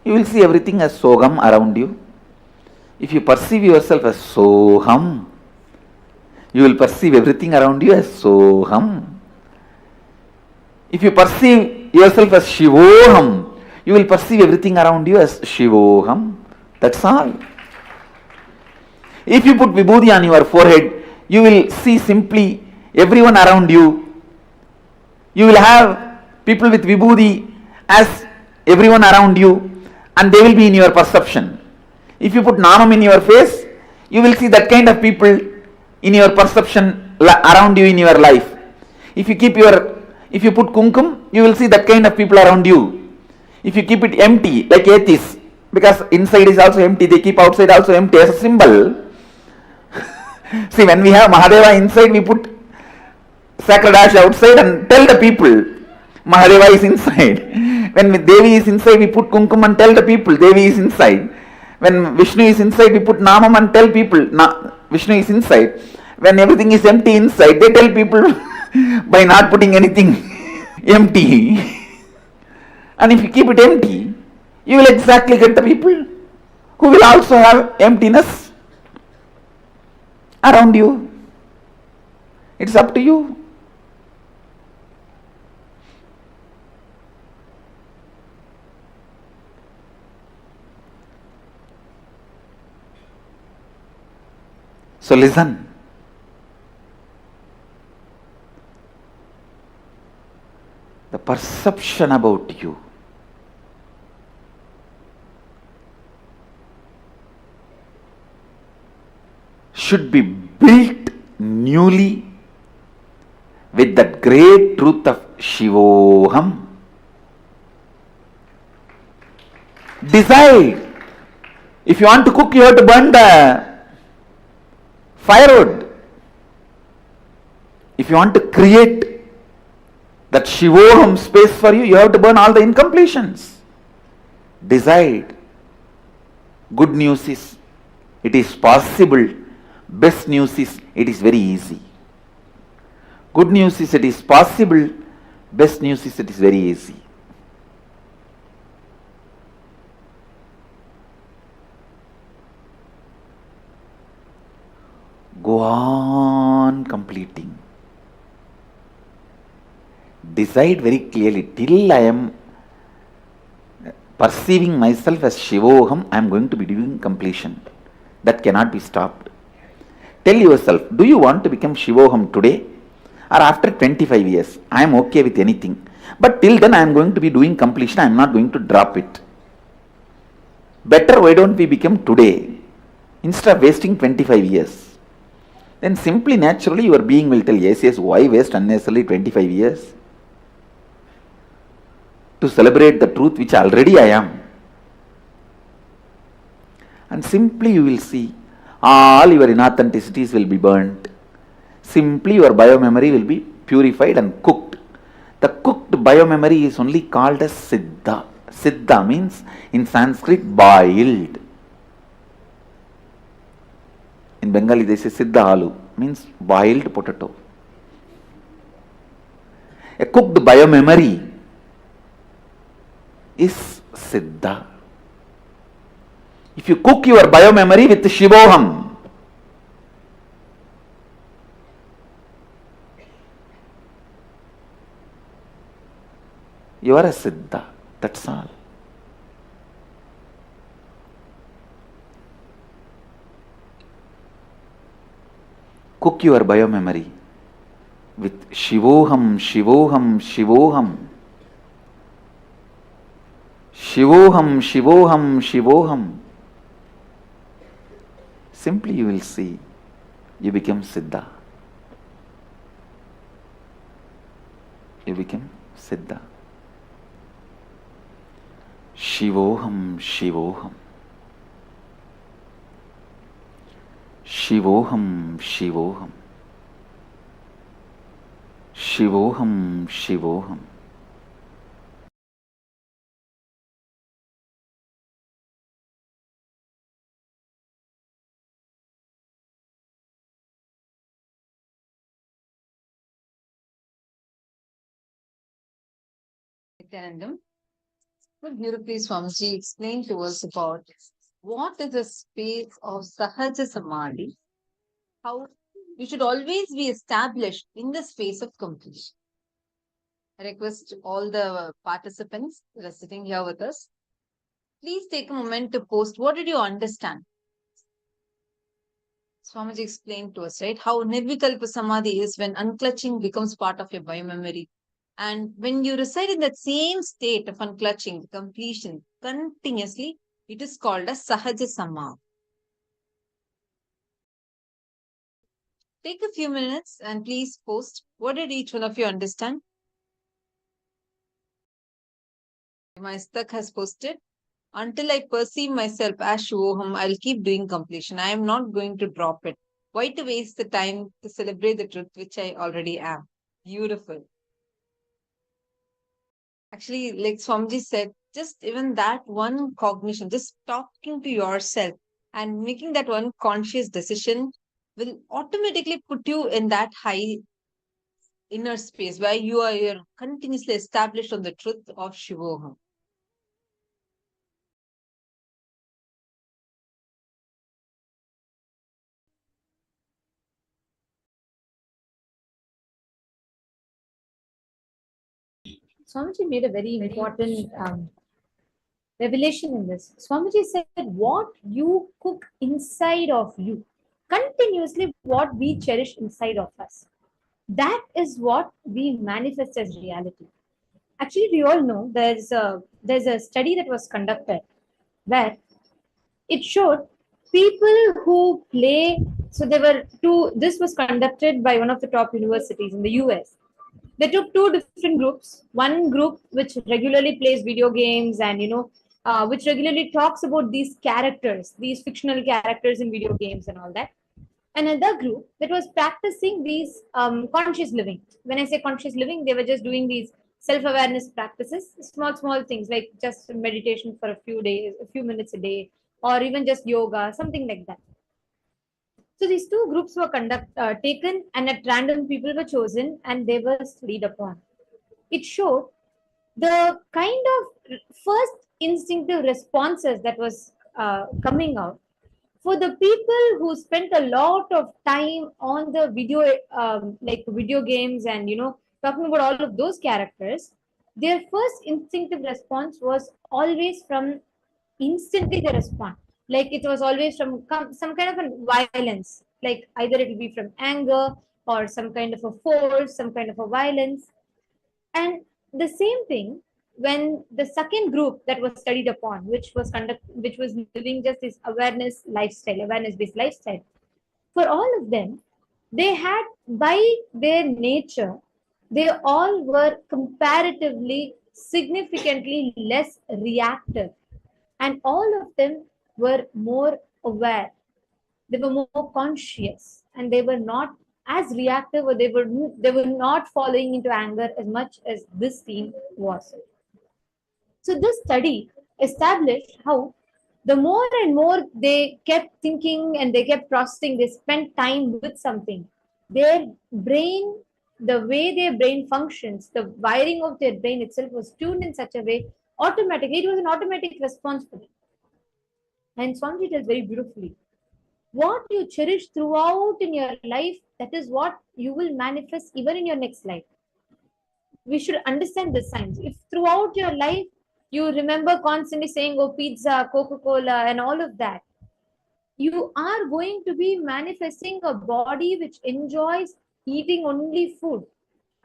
You will see everything as Soham around you. If you perceive yourself as Soham, you will perceive everything around you as Soham. If you perceive yourself as Shivoham, you will perceive everything around you as Shivoham. That's all. If you put Vibhuti on your forehead, you will see simply everyone around you. You will have people with Vibhuti as everyone around you, and they will be in your perception. If you put namam in your face, you will see that kind of people in your perception around you in your life. If you put kumkum, you will see that kind of people around you. If you keep it empty, like atheists, because inside is also empty, they keep outside also empty as a symbol. See, when we have Mahadeva inside, we put sacred ash outside and tell the people Mahadeva is inside. When Devi is inside, we put kumkum and tell the people Devi is inside. When Vishnu is inside, we put namam and tell people Vishnu is inside. When everything is empty inside, they tell people by not putting anything empty. And if you keep it empty, you will exactly get the people who will also have emptiness around you. It's up to you. So listen. The perception about you should be built newly with that great truth of Shivoham. Decide. If you want to cook, you have to burn the firewood. If you want to create that Shivoham space for you, you have to burn all the incompletions. Decide. Good news is, it is possible. Best news is, it is very easy. Good news is, it is possible. Best news is, it is very easy. Go on completing. Decide very clearly, till I am perceiving myself as Shivoham, I am going to be doing completion. That cannot be stopped. Tell yourself, do you want to become Shivoham today or after 25 years? I am okay with anything. But till then I am going to be doing completion, I am not going to drop it. Better, why don't we become today instead of wasting 25 years? Then simply, naturally, your being will tell, yes, why waste unnecessarily 25 years? To celebrate the truth which already I am. And simply you will see, all your inauthenticities will be burnt. Simply your biomemory will be purified and cooked. The cooked biomemory is only called as Siddha. Siddha means in Sanskrit boiled. In Bengali they say Siddha Alu, means boiled potato. A cooked biomemory is Siddha. If you cook your biomemory with Shivoham, you are a Siddha. That's all. Cook your biomemory with Shivoham, Shivoham, Shivoham. Shivoham, Shivoham, Shivoham. Simply you will see, you become Siddha. You become Siddha. Shivoham, Shivoham. Shivoham, Shivoham. Shivoham, Shivoham. Nithyanandam, could beautifully Swamiji explain to us about what is the space of Sahaja Samadhi? How you should always be established in the space of completion. I request all the participants that are sitting here with us, please take a moment to post what did you understand. Swamiji explained to us, right, how Nirvikalpa Samadhi is when unclutching becomes part of your biomemory. And when you reside in that same state of unclutching, completion, continuously, It is called as Sahaja Samadhi. Take a few minutes and please post what did each one of you understand. My Stak has posted, until I perceive myself as Shivoham, I'll keep doing completion. I am not going to drop it. Why to waste the time to celebrate the truth which I already am? Beautiful. Actually, like Swamiji said, just even that one cognition, just talking to yourself and making that one conscious decision will automatically put you in that high inner space where you're continuously established on the truth of Shivoham. Swamiji made a very important revelation in this. Swamiji said, what you cook inside of you, continuously what we cherish inside of us, that is what we manifest as reality. Actually, we all know there's a study that was conducted where it showed people who play. So there were two. This was conducted by one of the top universities in the US. They took two different groups. One group which regularly plays video games and which regularly talks about these characters, these fictional characters in video games and all that. Another group that was practicing these conscious living. When I say conscious living, they were just doing these self-awareness practices, small things like just meditation for a few days, a few minutes a day, or even just yoga, something like that. So these two groups were taken, and at random people were chosen, and they were studied upon. It showed the kind of first instinctive responses that was coming out for the people who spent a lot of time on the video, like video games, and talking about all of those characters. Their first instinctive response was always from instantly they respond. Like it was always from some kind of a violence, like either it will be from anger or some kind of a force, some kind of a violence. And the same thing when the second group that was studied upon, which was living just this awareness based lifestyle, for all of them, they had, by their nature, they all were comparatively significantly less reactive, and all of them were more aware. They were more conscious, and they were not as reactive, or they were not falling into anger as much as this team was. So this study established how the more and more they kept thinking and they kept processing, they spent time with something, their brain, the way their brain functions, the wiring of their brain itself was tuned in such a way, automatically, it was an automatic response for them. And Swamiji tells very beautifully, what you cherish throughout in your life, that is what you will manifest even in your next life. We should understand the science. If throughout your life you remember constantly saying, oh, pizza, Coca-Cola, and all of that, you are going to be manifesting a body which enjoys eating only food,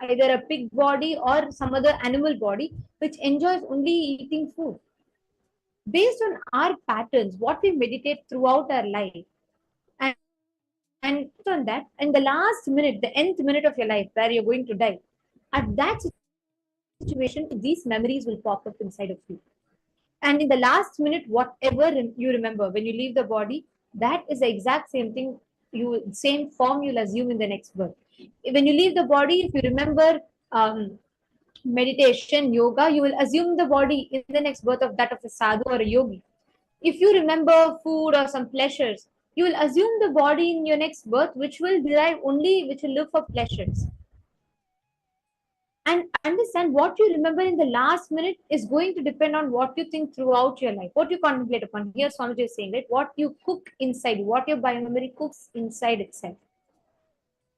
either a pig body or some other animal body which enjoys only eating food. Based on our patterns, what we meditate throughout our life, and on that, in the last minute, the nth minute of your life where you're going to die, at that situation, these memories will pop up inside of you. And in the last minute, whatever you remember when you leave the body, that is the exact same thing, same form you'll assume in the next birth. When you leave the body, if you remember meditation, yoga, you will assume the body in the next birth of that of a sadhu or a yogi. If you remember food or some pleasures, you will assume the body in your next birth, which will live for pleasures. And understand, what you remember in the last minute is going to depend on what you think throughout your life, what you contemplate upon. Here, Swamiji is saying, right, what you cook inside, what your biomemory cooks inside itself.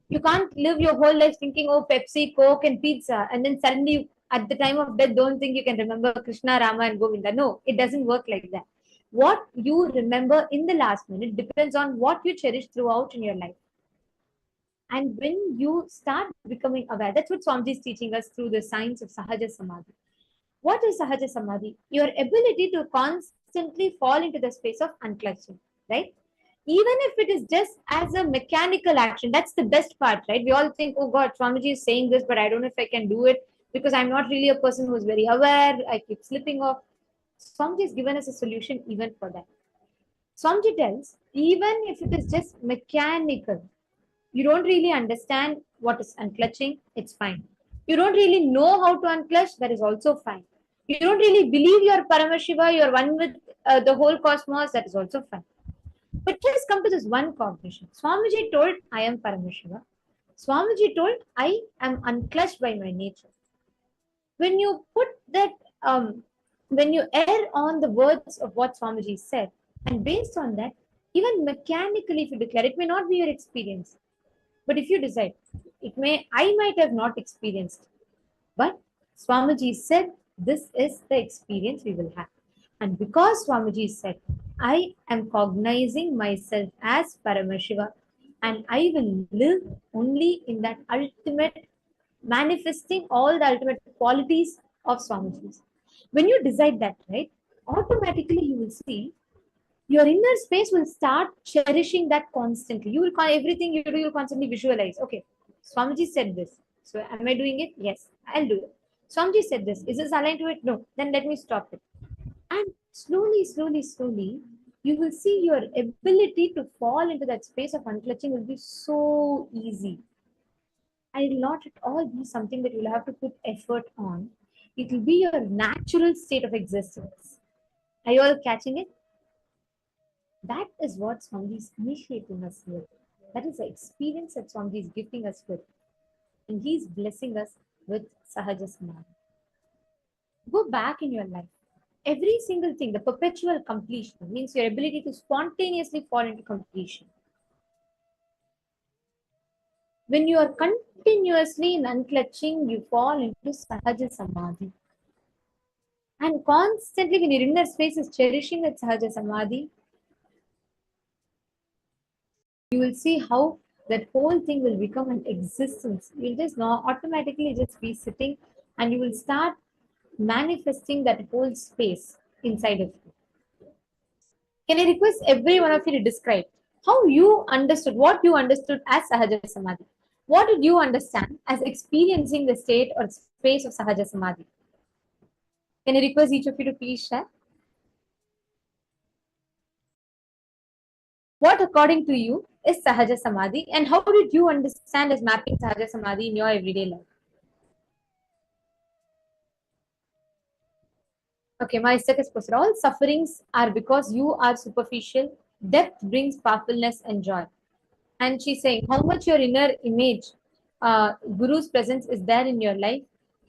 You can't live your whole life thinking, oh, Pepsi, Coke, and pizza, and then suddenly at the time of death, don't think you can remember Krishna, Rama, and Govinda. No, it doesn't work like that. What you remember in the last minute depends on what you cherish throughout in your life. And when you start becoming aware, that's what Swamiji is teaching us through the science of Sahaja Samadhi. What is Sahaja Samadhi? Your ability to constantly fall into the space of unclutching, right? Even if it is just as a mechanical action, that's the best part, right? We all think, oh God, Swamiji is saying this, but I don't know if I can do it because I'm not really a person who's very aware. I keep slipping off. Swamiji has given us a solution even for that. Swamiji tells, even if it is just mechanical, you don't really understand what is unclutching, it's fine. You don't really know how to unclutch, that is also fine. You don't really believe you're Paramashiva, you're one with the whole cosmos, that is also fine. But just come to this one cognition. Swamiji told, I am Paramashiva. Swamiji told, I am unclutched by my nature. When you put that, when you err on the words of what Swamiji said, and based on that, even mechanically, if you declare, it may not be your experience. But if you decide, I might have not experienced, but Swamiji said, this is the experience we will have. And because Swamiji said, I am cognizing myself as Paramashiva, and I will live only in that ultimate, manifesting all the ultimate qualities of Swamiji's. When you decide that, right, automatically you will see your inner space will start cherishing that constantly. You will everything you do, you'll constantly visualize. Okay, Swamiji said this. So am I doing it? Yes, I'll do it. Swamiji said this. Is this aligned to it? No. Then let me stop it. And slowly, slowly, slowly, you will see your ability to fall into that space of unclutching will be so easy. And it will not at all be something that you'll have to put effort on. It will be your natural state of existence. Are you all catching it? That is what Swamiji is initiating us with. That is the experience that Swamiji is gifting us with. And he is blessing us with Sahaja Samadhi. Go back in your life. Every single thing, the perpetual completion, means your ability to spontaneously fall into completion. When you are continuously in unclutching, you fall into Sahaja Samadhi. And constantly, when your inner space is cherishing that Sahaja Samadhi, you will see how that whole thing will become an existence. You'll just not automatically just be sitting and you will start manifesting that whole space inside of you. Can I request every one of you to describe how you understood, what you understood as Sahaja Samadhi? What did you understand as experiencing the state or space of Sahaja Samadhi? Can I request each of you to please share? What, according to you, is Sahaja Samadhi, and how did you understand as mapping Sahaja Samadhi in your everyday life? Okay, my second posted. All sufferings are because you are superficial. Depth brings powerfulness and joy. And she's saying how much your inner image, Guru's presence is there in your life,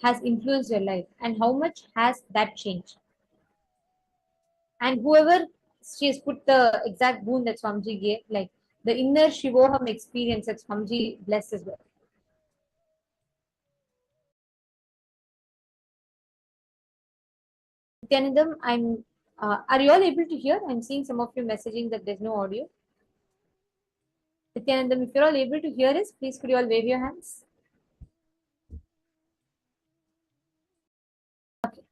has influenced your life, and how much has that changed. And whoever she has put the exact boon that Swamiji gave, like the inner Shivoham experience that Swamiji blessed as well. Nithyanandam, are you all able to hear? I'm seeing some of you messaging that there's no audio. Nithyanandam, if you're all able to hear us, please could you all wave your hands? Okay.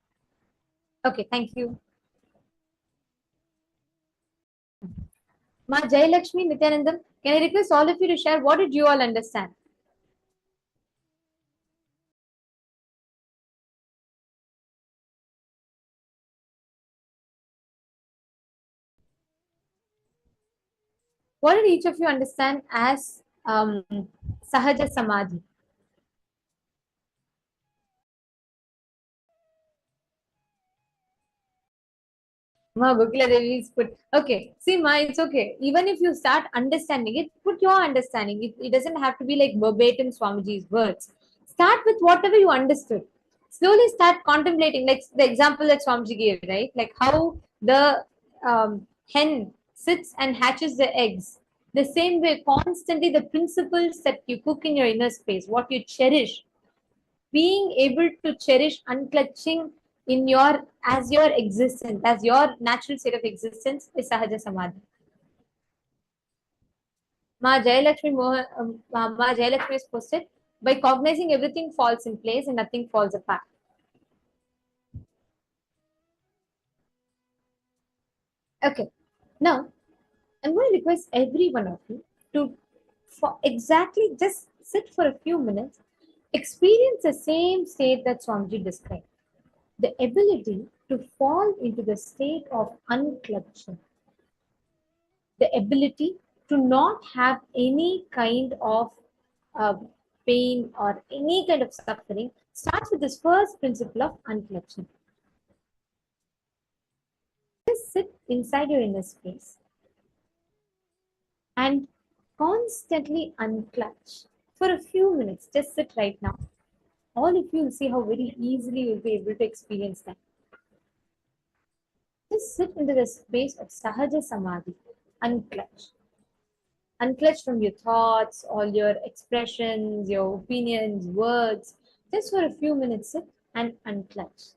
Okay, thank you. Ma Jayalakshmi, Nithyanandam, can I request all of you to share what did you all understand? What did each of you understand as Sahaja Samadhi? Ma Bukla Devi's put, okay, see Ma, it's okay. Even if you start understanding it, put your understanding. It doesn't have to be like verbatim Swamiji's words. Start with whatever you understood. Slowly start contemplating, like the example that Swamiji gave, right? Like how the hen sits and hatches the eggs. The same way, constantly the principles that you cook in your inner space, what you cherish, being able to cherish unclutching in your as your existence, as your natural state of existence is Sahaja Samadhi. Ma Jayalakshmi is posted, by cognizing everything falls in place and nothing falls apart. Okay, now I'm going to request every one of you to for exactly just sit for a few minutes, experience the same state that Swamiji described. The ability to fall into the state of unclutching, the ability to not have any kind of uh, pain or any kind of suffering starts with this first principle of unclutching. Just sit inside your inner space and constantly unclutch for a few minutes. Just sit right now. All of you will see how very easily you'll be able to experience that. Just sit into the space of Sahaja Samadhi, unclutch. Unclutch from your thoughts, all your expressions, your opinions, words. Just for a few minutes, sit and unclutch.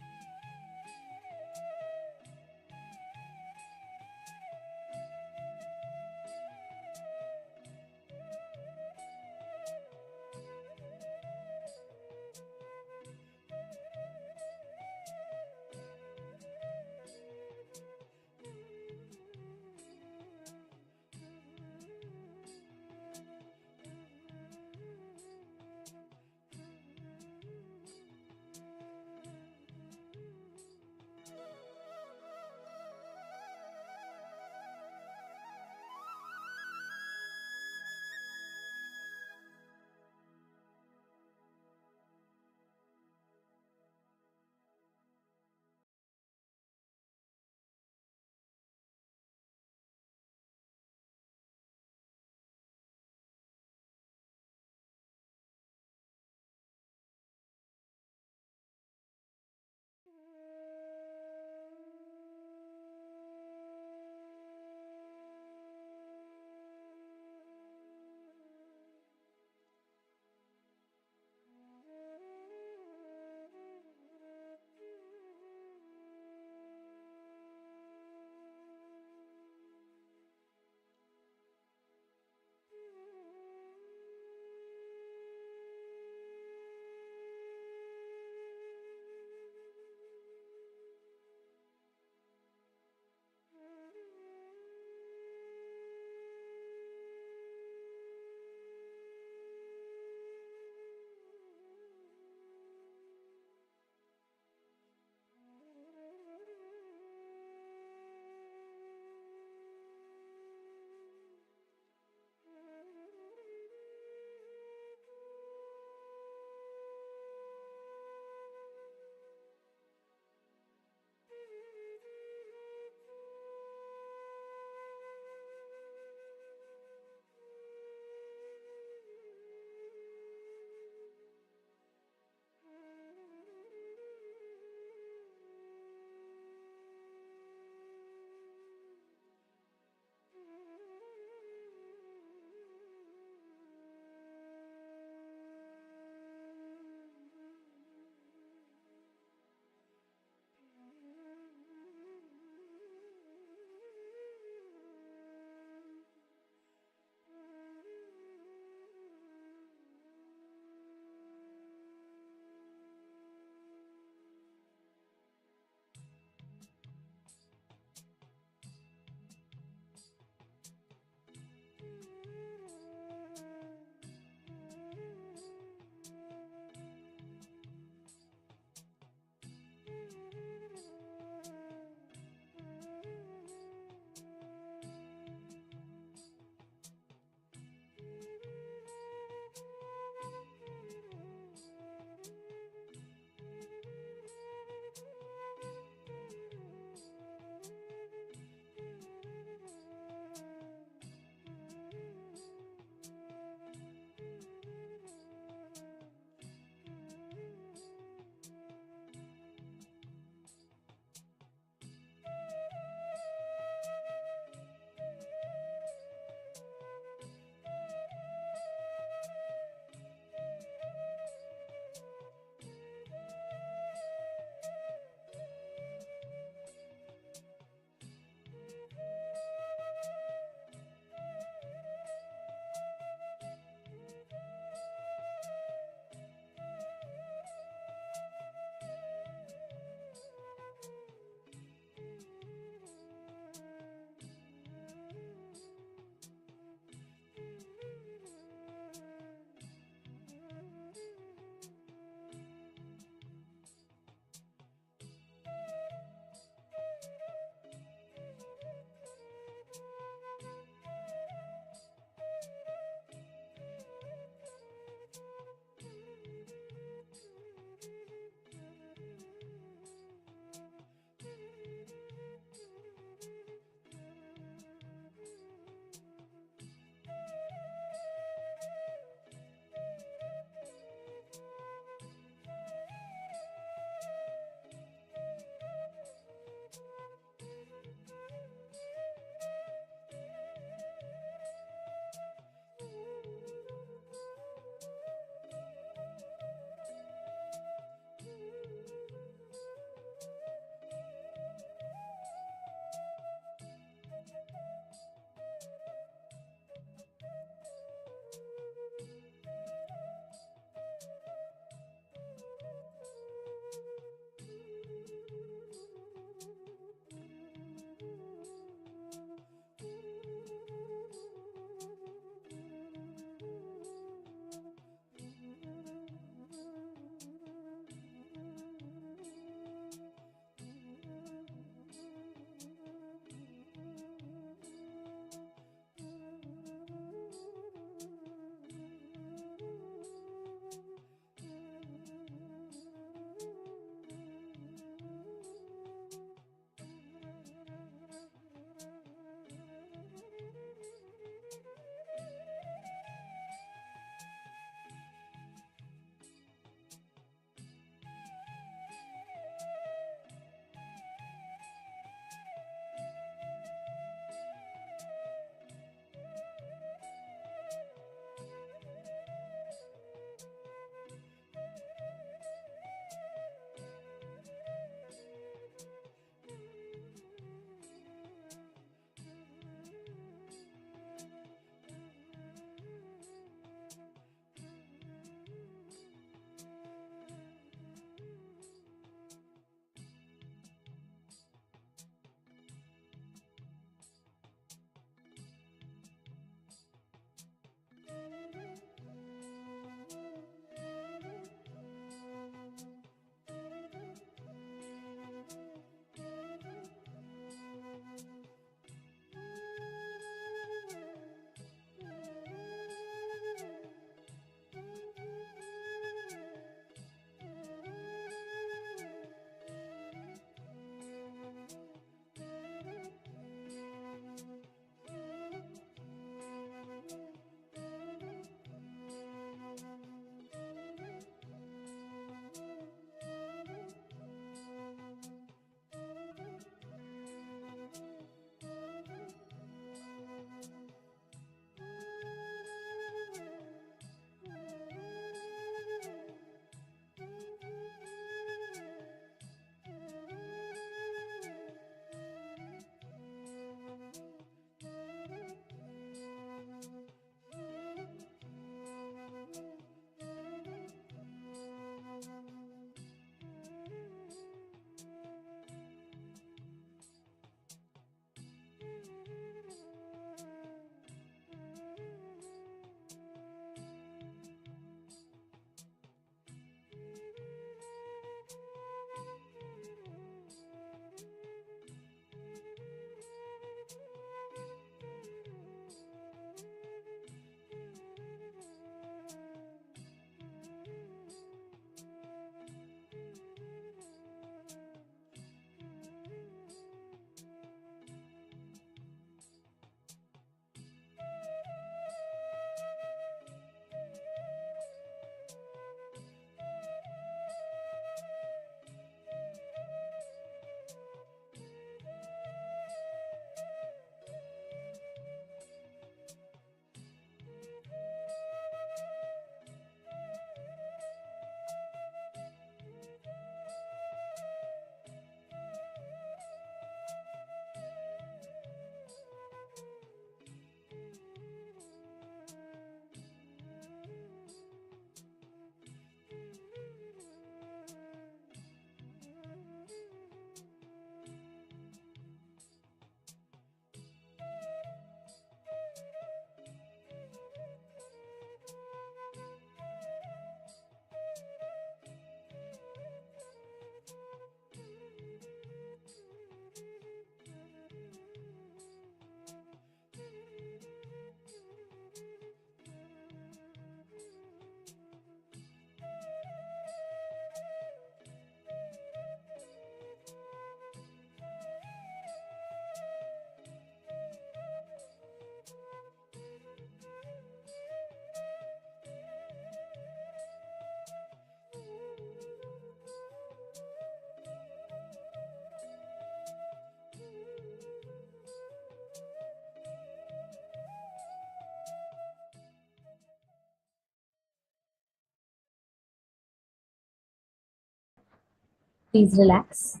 Please relax.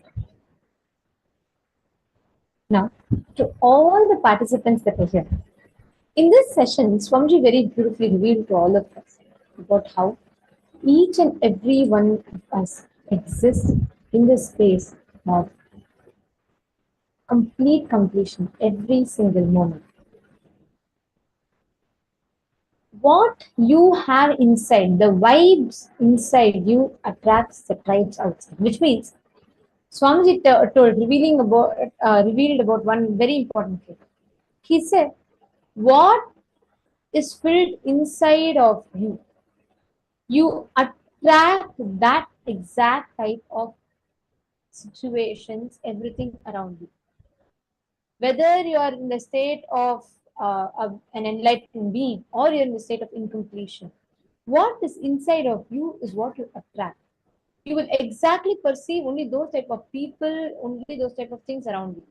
Now, to all the participants that are here, in this session, Swamiji very beautifully revealed to all of us about how each and every one of us exists in the space of complete completion every single moment. What you have inside, the vibes inside you attracts the tribes outside, which means Swamiji revealed about one very important thing. He said, what is filled inside of you, you attract that exact type of situations, everything around you. Whether you are in the state of an enlightened being or you're in the state of incompletion, what is inside of you is what you attract. You will exactly perceive only those type of people, only those type of things around you.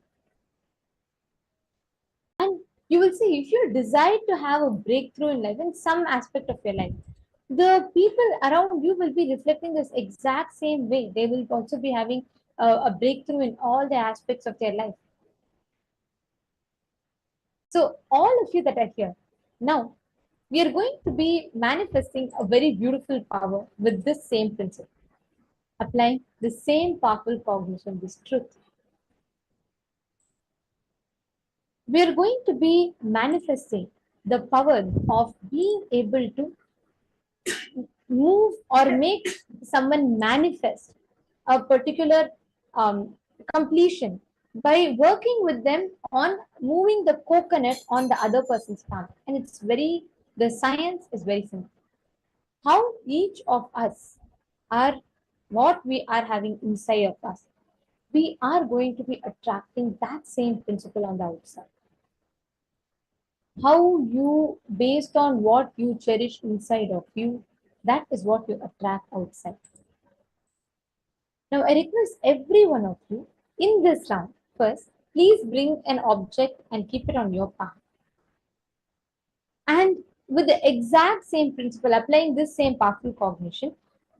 And you will see, if you desire to have a breakthrough in life, in some aspect of your life, the people around you will be reflecting this exact same way. They will also be having a breakthrough in all the aspects of their life. So all of you that are here, now we are going to be manifesting a very beautiful power with this same principle, applying the same powerful cognition, this truth. We are going to be manifesting the power of being able to move or make someone manifest a particular completion by working with them on moving the coconut on the other person's palm. And the science is very simple. How each of us are, what we are having inside of us, we are going to be attracting that same principle on the outside. How you, based on what you cherish inside of you, that is what you attract outside. Now, I request every one of you in this round, first, please bring an object and keep it on your palm. And with the exact same principle, applying this same powerful cognition,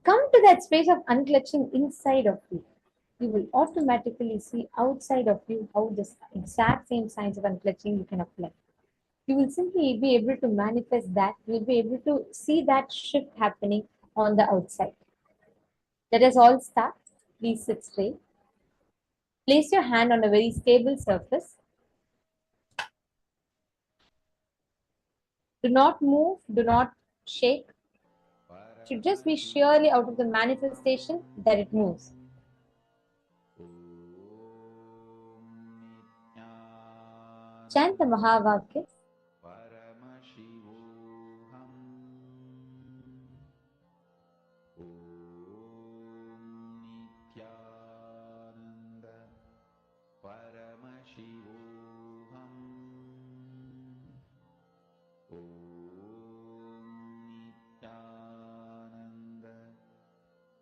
come to that space of unclutching inside of you. You will automatically see outside of you how this exact same science of unclutching you can apply. You will simply be able to manifest that. You will be able to see that shift happening on the outside. Let us all start. Please sit straight. Place your hand on a very stable surface. Do not move, do not shake. It should just be sheerly out of the manifestation that it moves. Chant the Mahavakya.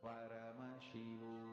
Paramashivoham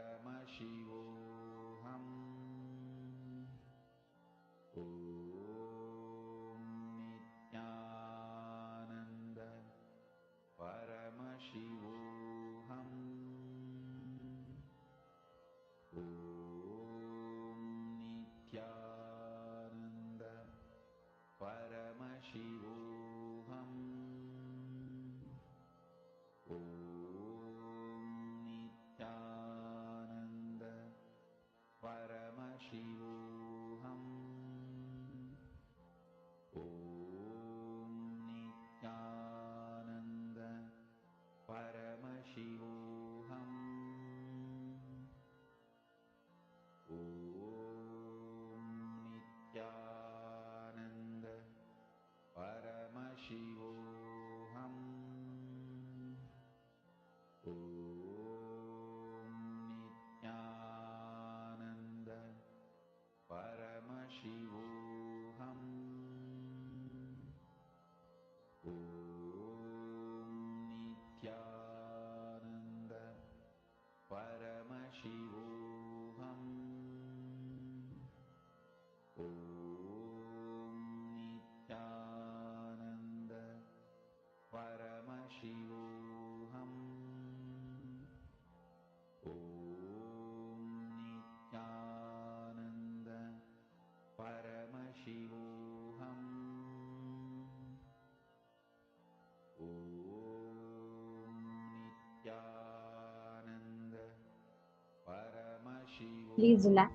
Please relax,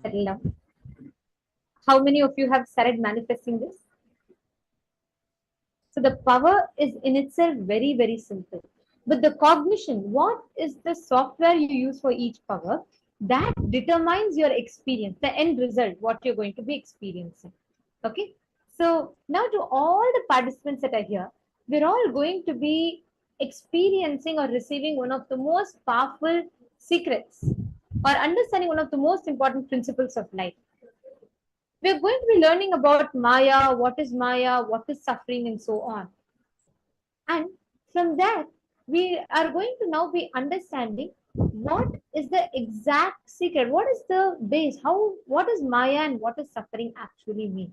settle down. How many of you have started manifesting this? So the power is in itself very, very simple. But the cognition, what is the software you use for each power, that determines your experience, the end result, what you're going to be experiencing. Okay. So now to all the participants that are here, we're all going to be experiencing or receiving one of the most powerful secrets or understanding one of the most important principles of life. We're going to be learning about Maya, what is suffering, and so on. And from that, we are going to now be understanding what is the exact secret, what is the base, what is Maya and what is suffering actually mean.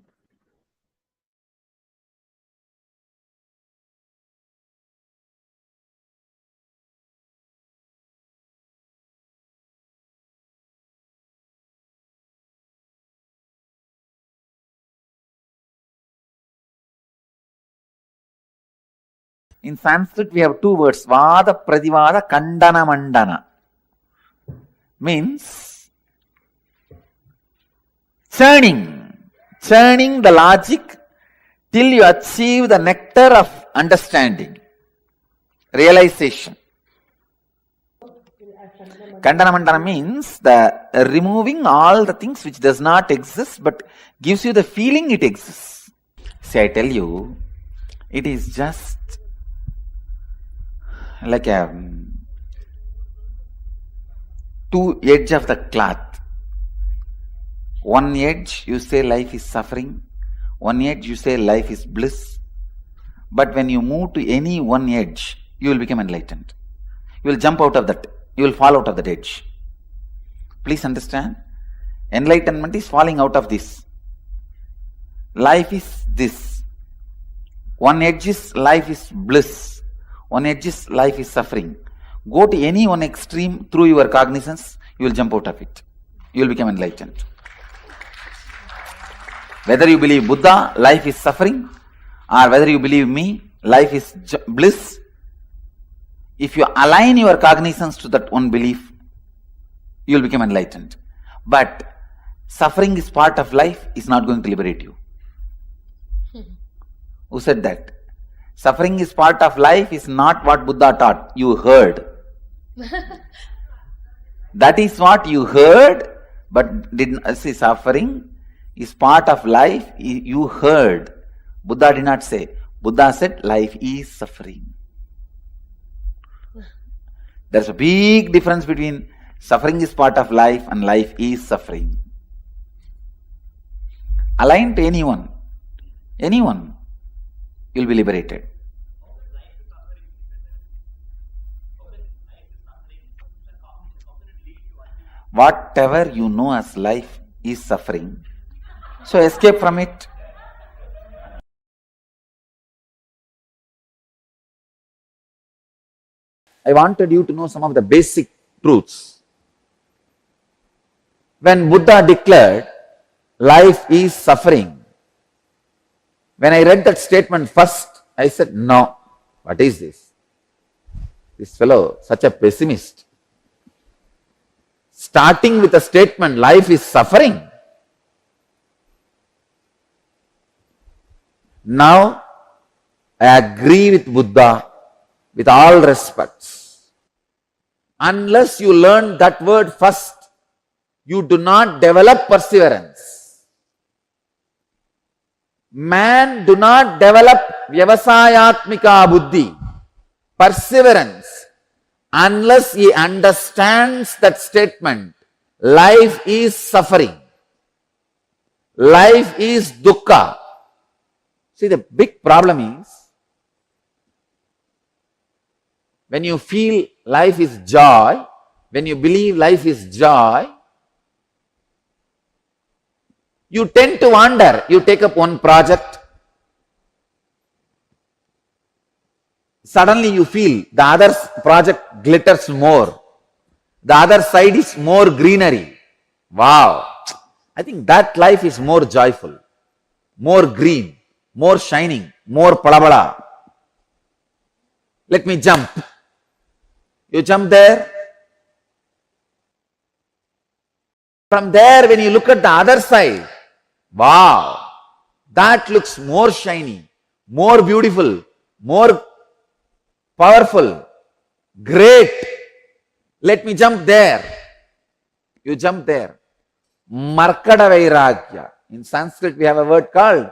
In Sanskrit, we have two words, Vada, Pradivada, Kandana, Mandana. Means churning the logic till you achieve the nectar of understanding, realization. Kandana Mandana means the removing all the things which does not exist but gives you the feeling it exists. See, I tell you, it is just like a two edge of the cloth. One edge you say life is suffering, one edge you say life is bliss. But when you move to any one edge, you will become enlightened. You will jump out of that, you will fall out of that edge. Please understand, enlightenment is falling out of this. Life is this. One edge is life is bliss. One edge is life is suffering. Go to any one extreme through your cognizance, you will jump out of it. You will become enlightened. Whether you believe Buddha, life is suffering, or whether you believe me, life is bliss, if you align your cognizance to that one belief, you will become enlightened. But suffering is part of life is not going to liberate you. Who said that? Suffering is part of life is not what Buddha taught. You heard. That is what you heard, but didn't see. Suffering is part of life. You heard. Buddha did not say. Buddha said life is suffering. There's a big difference between suffering is part of life and life is suffering. Align to anyone, you'll be liberated. Whatever you know as life is suffering, so escape from it. I wanted you to know some of the basic truths. When Buddha declared life is suffering, when I read that statement first, I said, no, what is this? This fellow, such a pessimist. Starting with a statement, life is suffering. Now, I agree with Buddha with all respects. Unless you learn that word first, you do not develop perseverance. Man do not develop vyavasayatmika buddhi, perseverance, unless he understands that statement. Life is suffering. Life is dukkha. See, the big problem is, when you feel life is joy, when you believe life is joy, you tend to wander. You take up one project, suddenly you feel the other project glitters more. The other side is more greenery. Wow! I think that life is more joyful, more green, more shining, more palabala. Let me jump. You jump there. From there, when you look at the other side, wow, that looks more shiny, more beautiful, more powerful, great. Let me jump there. You jump there. Markada Vairagya. In Sanskrit, we have a word called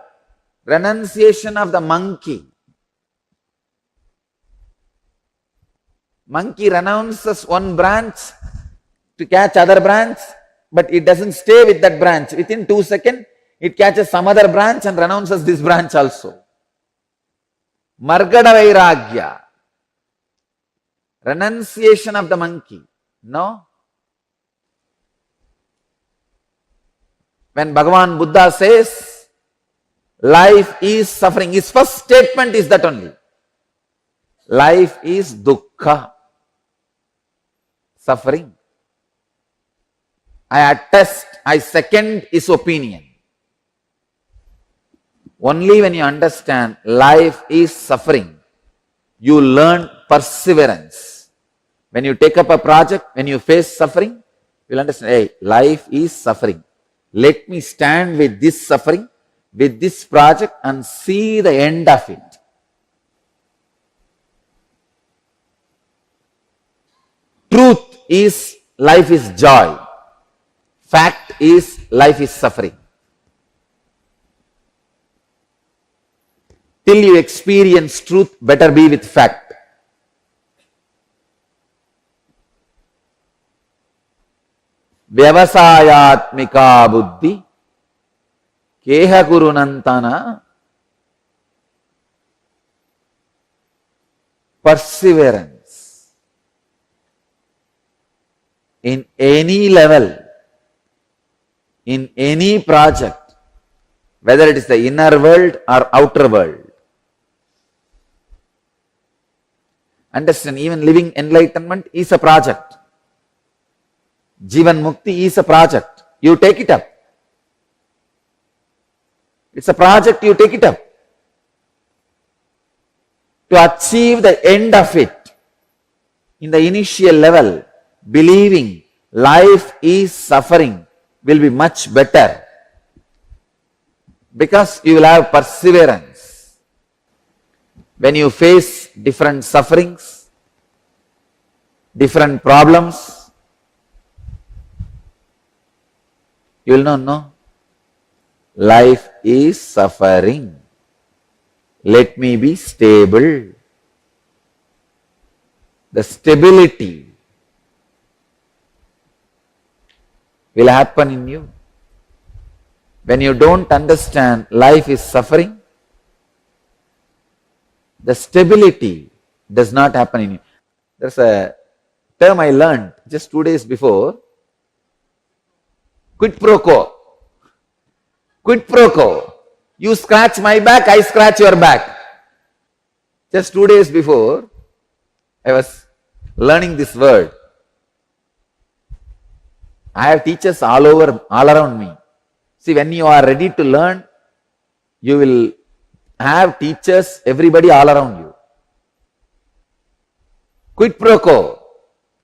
renunciation of the monkey. Monkey renounces one branch to catch other branch, but it doesn't stay with that branch. Within 2 seconds, it catches some other branch and renounces this branch also. Margada Vairagya. Renunciation of the monkey. No? When Bhagavān Buddha says, life is suffering, his first statement is that only. Life is dukkha. Suffering. I attest, I second his opinion. Only when you understand life is suffering, you learn perseverance. When you take up a project, when you face suffering, you'll understand, hey, life is suffering. Let me stand with this suffering, with this project and see the end of it. Truth is life is joy. Fact is life is suffering. Till you experience truth, better be with fact. Vyavasayatmika buddhi keha kurunantana. Perseverance in any level, in any project, whether it is the inner world or outer world. Understand, even living enlightenment is a project. Jivan Mukti is a project. You take it up. It's a project, you take it up. To achieve the end of it, in the initial level, believing life is suffering will be much better. Because you will have perseverance. When you face different sufferings, different problems, you will not know. Life is suffering. Let me be stable. The stability will happen in you. When you don't understand life is suffering, the stability does not happen in you. There's a term I learned just 2 days before. Quid pro quo. Quid pro quo. You scratch my back, I scratch your back. Just 2 days before, I was learning this word. I have teachers all around me. See, when you are ready to learn, you will have teachers, everybody all around you. Quid pro quo.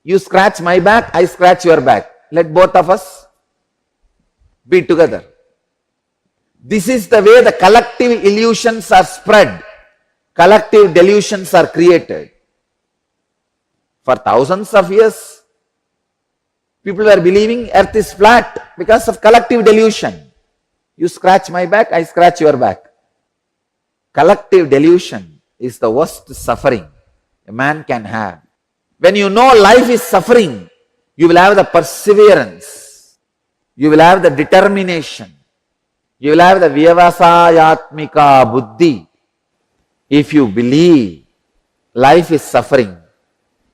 You scratch my back, I scratch your back. Let both of us be together. This is the way the collective illusions are spread. Collective delusions are created. For thousands of years, people were believing earth is flat because of collective delusion. You scratch my back, I scratch your back. Collective delusion is the worst suffering a man can have. When you know life is suffering, you will have the perseverance. You will have the determination. You will have the vyavasayatmika buddhi. If you believe life is suffering,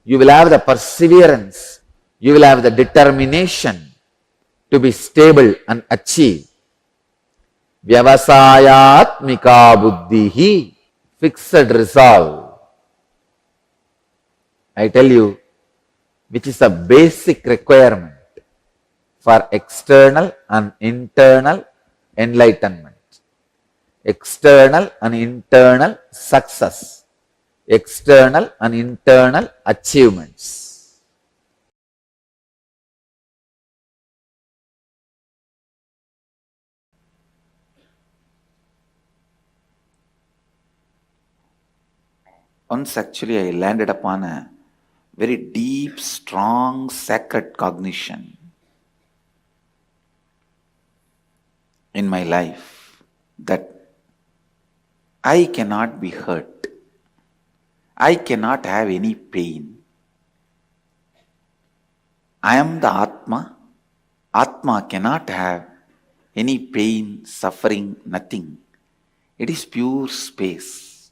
you will have the perseverance. You will have the determination to be stable and achieve. Vyavasayatmika buddhihi, fixed resolve. I tell you, which is a basic requirement for external and internal enlightenment, external and internal success, external and internal achievements. Once actually I landed upon a very deep, strong, sacred cognition in my life that I cannot be hurt. I cannot have any pain. I am the Atma. Atma cannot have any pain, suffering, nothing. It is pure space.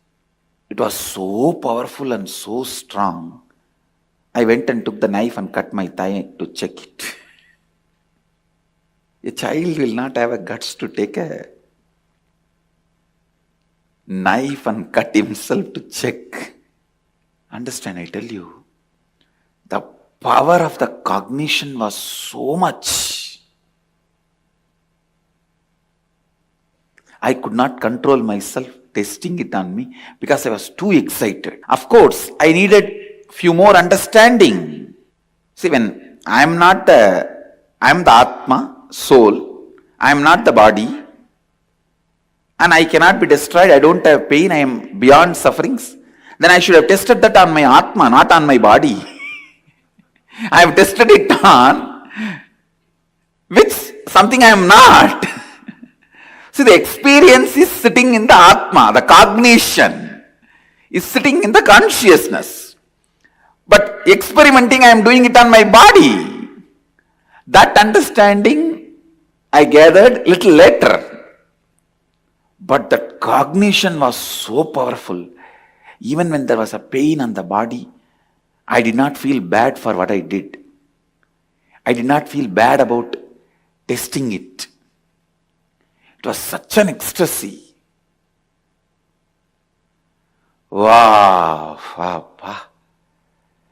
It was so powerful and so strong. I went and took the knife and cut my thigh to check it. A child will not have a guts to take a knife and cut himself to check. Understand, I tell you, the power of the cognition was so much. I could not control myself testing it on me because I was too excited. Of course, I needed few more understanding. See, when I am the Atma, soul, I am not the body, and I cannot be destroyed, I don't have pain, I am beyond sufferings, then I should have tested that on my Atma, not on my body. I have tested it on which something I am not. See, the experience is sitting in the Atma, the cognition is sitting in the consciousness. But experimenting, I am doing it on my body. That understanding I gathered little later. But that cognition was so powerful. Even when there was a pain on the body, I did not feel bad for what I did. I did not feel bad about testing it. It was such an ecstasy. Wow, wow, wow.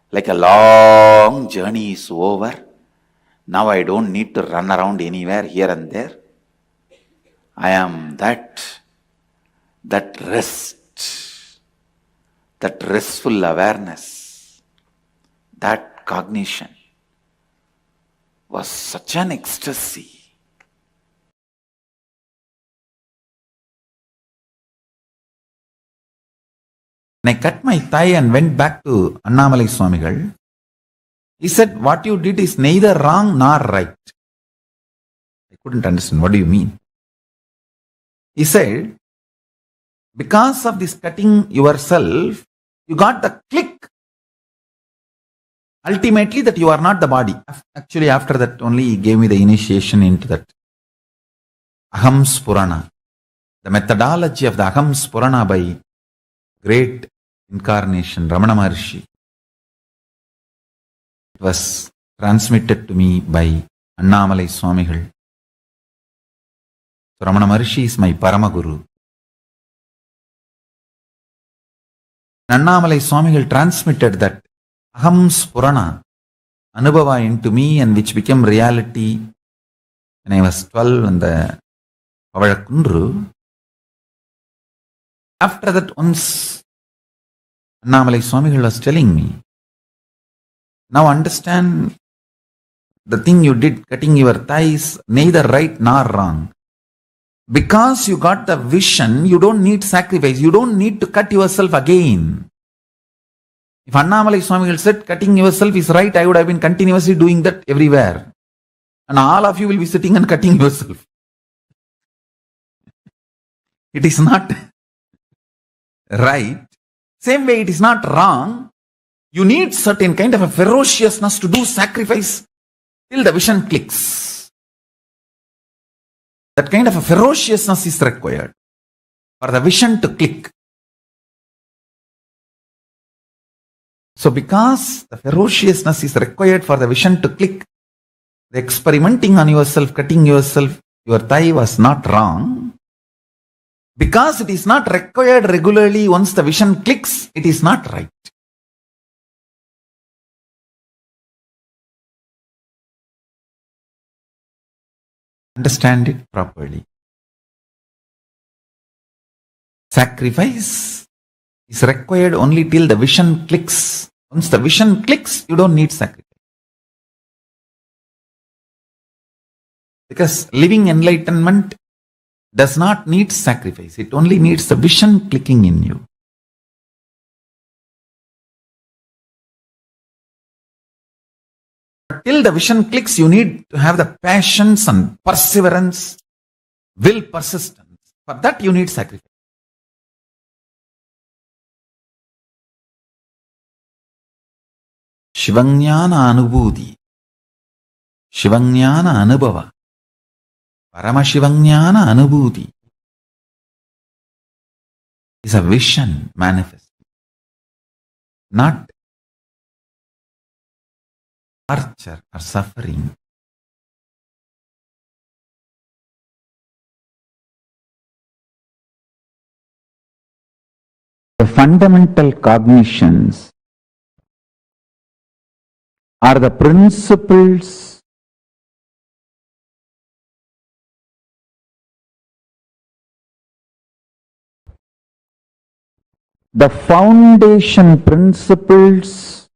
Like a long journey is over. Now I don't need to run around anywhere here and there. I am that rest, that restful awareness, that cognition was such an ecstasy. When I cut my thigh and went back to Annamalai Swamigal, he said, what you did is neither wrong nor right. I couldn't understand. What do you mean? He said, because of this cutting yourself, you got the click. Ultimately, that you are not the body. Actually, after that only he gave me the initiation into that Aham Spurana. The methodology of the Aham Spurana by great incarnation, Ramana Maharshi. It was transmitted to me by Annamalai Swamigal. So Ramana Maharshi is my Paramaguru. Annamalai Swamigal transmitted that Aham Spurana, Anubhava into me, and which became reality when I was 12 in the Pavazhakundru. After that, once Annamalai Swamigal was telling me, now understand the thing you did, cutting your thighs, neither right nor wrong. Because you got the vision, you don't need sacrifice. You don't need to cut yourself again. If Annamalai Swamigal said cutting yourself is right, I would have been continuously doing that everywhere. And all of you will be sitting and cutting yourself. It is not right. Same way it is not wrong. You need certain kind of a ferociousness to do sacrifice till the vision clicks. That kind of a ferociousness is required for the vision to click. So because the ferociousness is required for the vision to click, the experimenting on yourself, cutting yourself, your thigh was not wrong. Because it is not required regularly, once the vision clicks, it is not right. Understand it properly. Sacrifice is required only till the vision clicks. Once the vision clicks, you don't need sacrifice. Because living enlightenment does not need sacrifice. It only needs the vision clicking in you. But till the vision clicks, you need to have the patience and perseverance, will, persistence. For that you need sacrifice. Shivajnana anubhuti, Shivajnana anubhava, Paramashivajnana anubhuti is a vision manifest, not torture or suffering. The fundamental cognitions are the principles the foundation principles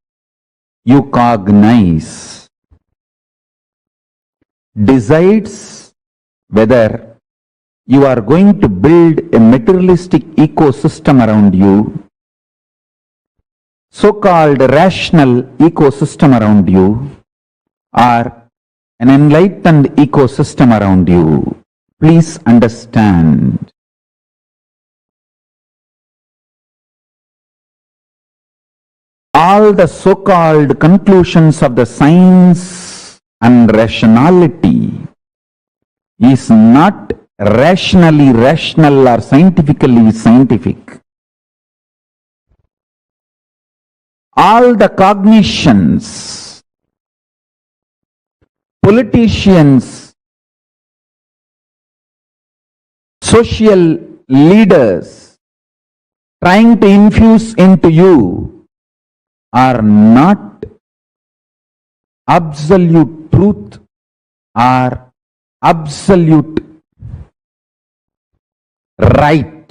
you cognize decides whether you are going to build a materialistic ecosystem around you, so-called rational ecosystem around you, or an enlightened ecosystem around you. Please understand. All the so-called conclusions of the science and rationality is not rationally rational or scientifically scientific. All the cognitions, politicians, social leaders trying to infuse into you are not absolute truth or absolute right.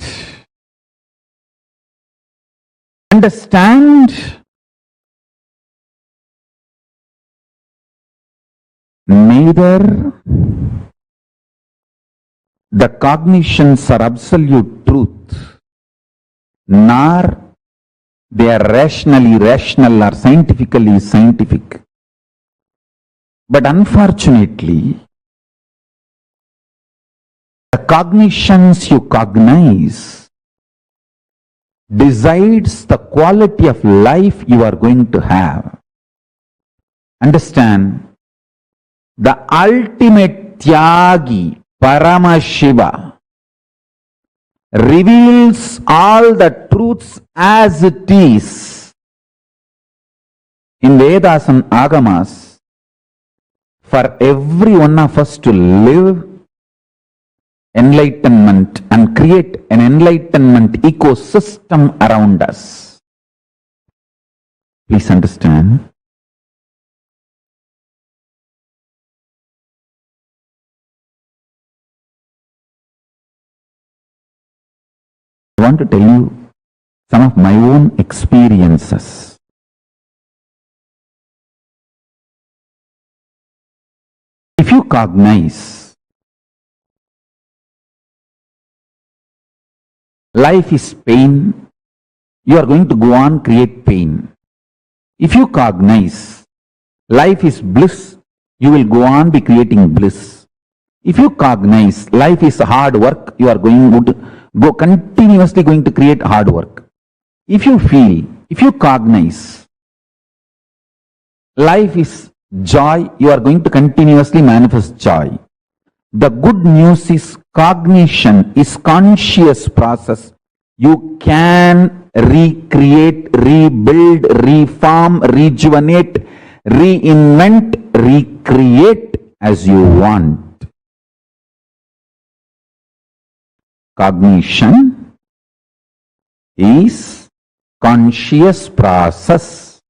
Understand? Neither the cognitions are absolute truth, nor they are rationally rational or scientifically scientific. But unfortunately, the cognitions you cognize decides the quality of life you are going to have. Understand? The ultimate Tyagi, Paramashiva, reveals all the truths as it is in Vedas and Agamas for every one of us to live enlightenment and create an enlightenment ecosystem around us. Please understand. I want to tell you some of my own experiences. If you cognize life is pain, you are going to go on create pain. If you cognize life is bliss, you will go on be creating bliss. If you cognize life is hard work, you are going to go continuously going to create hard work. If you cognize life is joy, you are going to continuously manifest joy. The good news is cognition is conscious process. You can recreate, rebuild, reform, rejuvenate, reinvent, recreate as you want. Cognition is conscious process,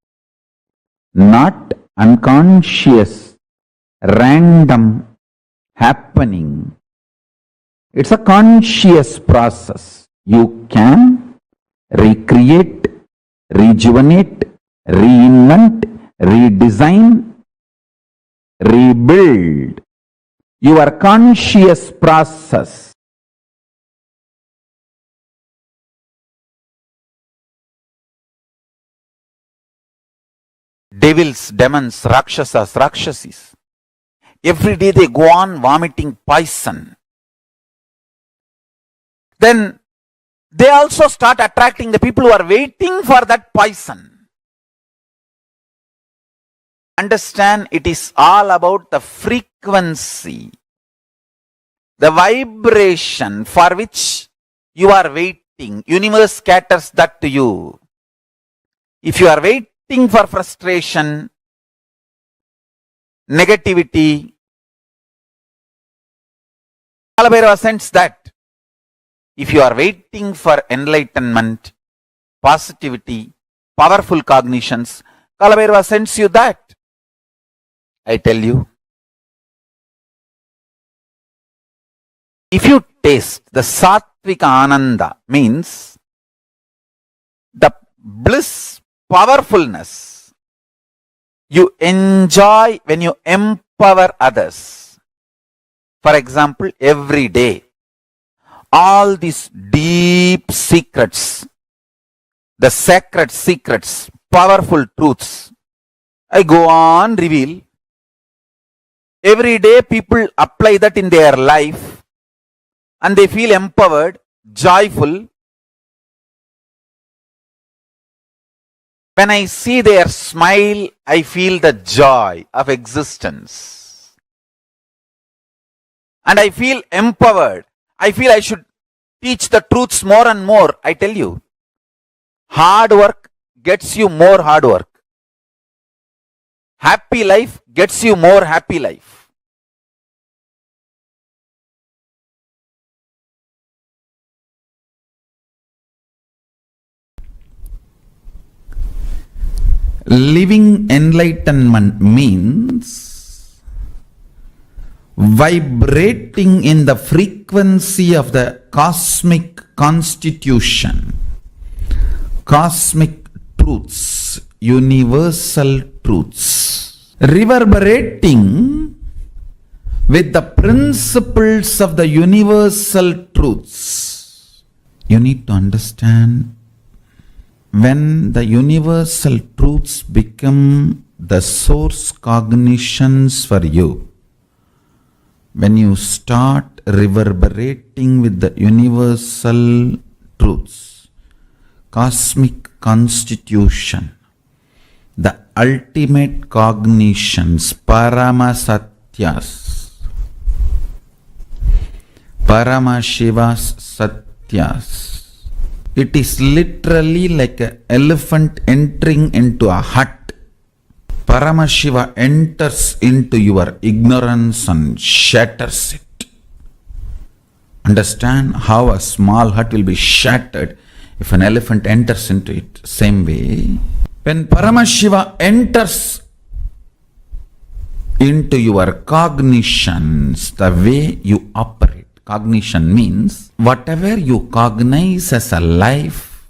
not unconscious, random happening. It's a conscious process. You can recreate, rejuvenate, reinvent, redesign, rebuild your conscious process. Devils, demons, rakshasas, rakshasis. Every day they go on vomiting poison. Then they also start attracting the people who are waiting for that poison. Understand, it is all about the frequency, the vibration for which you are waiting. Universe scatters that to you. If you are waiting for frustration, negativity, Kalabhairava sends that. If you are waiting for enlightenment, positivity, powerful cognitions, Kalabhairava sends you that. I tell you, if you taste the Sattvika Ananda, means the bliss, powerfulness you enjoy when you empower others. For example, every day, all these deep secrets, the sacred secrets, powerful truths, I go on reveal. Every day people apply that in their life and they feel empowered, joyful. When I see their smile, I feel the joy of existence. And I feel empowered. I feel I should teach the truths more and more. I tell you, hard work gets you more hard work. Happy life gets you more happy life. Living enlightenment means vibrating in the frequency of the cosmic constitution, cosmic truths, universal truths, reverberating with the principles of the universal truths. You need to understand, when the universal truths become the source cognitions for you, when you start reverberating with the universal truths, cosmic constitution, the ultimate cognitions, Paramasatyas, Paramashiva's Satyas. It is literally like an elephant entering into a hut. Paramashiva enters into your ignorance and shatters it. Understand how a small hut will be shattered if an elephant enters into it. Same way, when Paramashiva enters into your cognitions, the way you operate. Cognition means whatever you cognize as a life,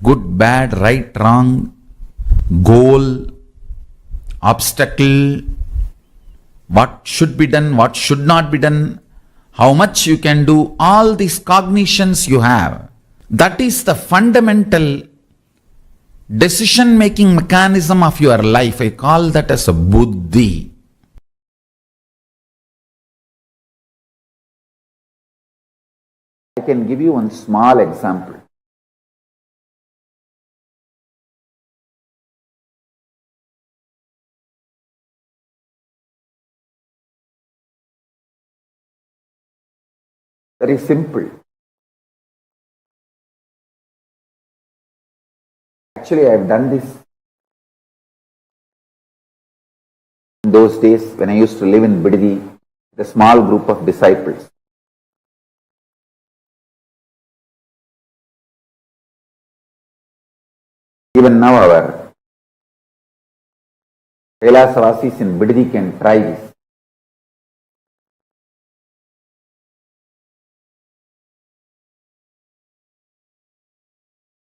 good, bad, right, wrong, goal, obstacle, what should be done, what should not be done, how much you can do, all these cognitions you have. That is the fundamental decision-making mechanism of your life. I call that as a buddhi. I can give you one small example. Very simple. Actually, I have done this in those days when I used to live in Bidadi with a small group of disciples. Even now, our Kailasa Vasis in Bidadi can try this.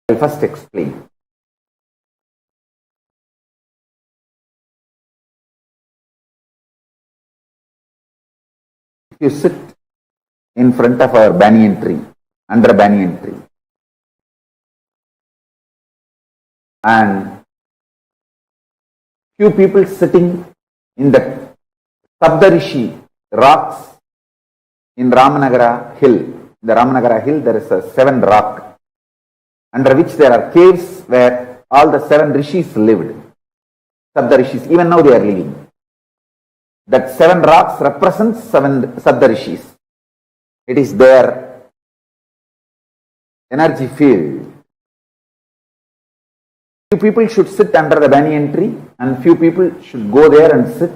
I'll first explain. If you sit in front of our banyan tree, under a banyan tree, and few people sitting in the Sabdarishi rocks in Ramanagara hill. In the Ramanagara hill there is a 7 rock under which there are caves where all the 7 rishis lived. Sabdarishis, even now they are living. That 7 rocks represents 7 Sabdarishis. It is their energy field. Few people should sit under the banyan tree and few people should go there and sit.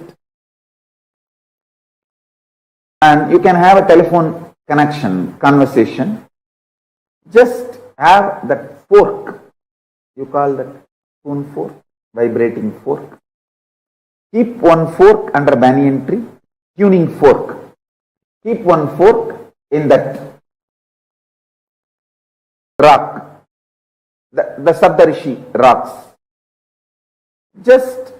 And you can have a telephone connection, conversation. Just have that fork. You call that spoon fork, vibrating fork. Keep one fork under banyan tree, tuning fork. Keep one fork in that rock, the Sabdarishi rocks. Just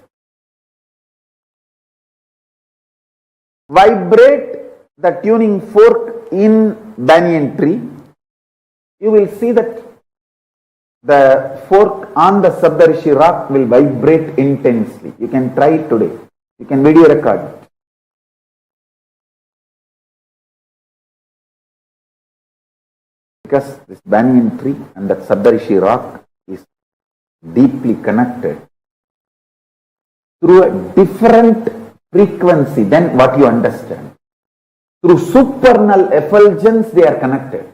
vibrate the tuning fork in banyan tree. You will see that the fork on the Sabdarishi rock will vibrate intensely. You can try it today. You can video record it. Because this banyan tree and that Sabdarishi rock is deeply connected through a different frequency than what you understand. Through supernal effulgence they are connected.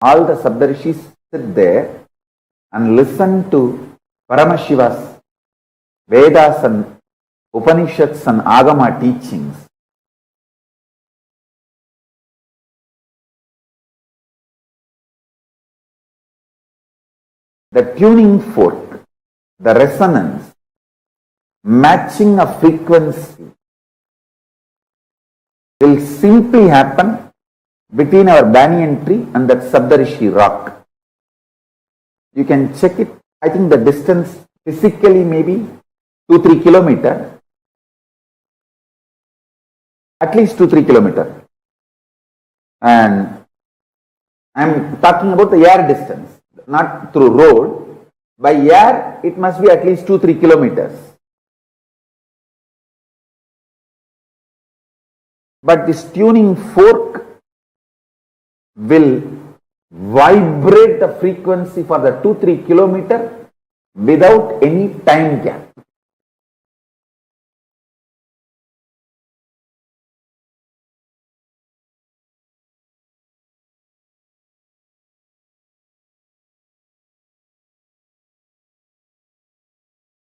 All the Sabdarishis sit there and listen to Paramashiva's Vedas and Upanishads and Agama teachings. The tuning fork, the resonance, matching a frequency will simply happen between our banyan tree and that Sabdarishi rock. You can check it. I think the distance physically maybe 2-3 kilometers. At least 2-3 kilometers. And I am talking about the air distance, not through road. By air, it must be at least 2-3 kilometers. But this tuning fork will vibrate the frequency for the 2-3 kilometers without any time gap.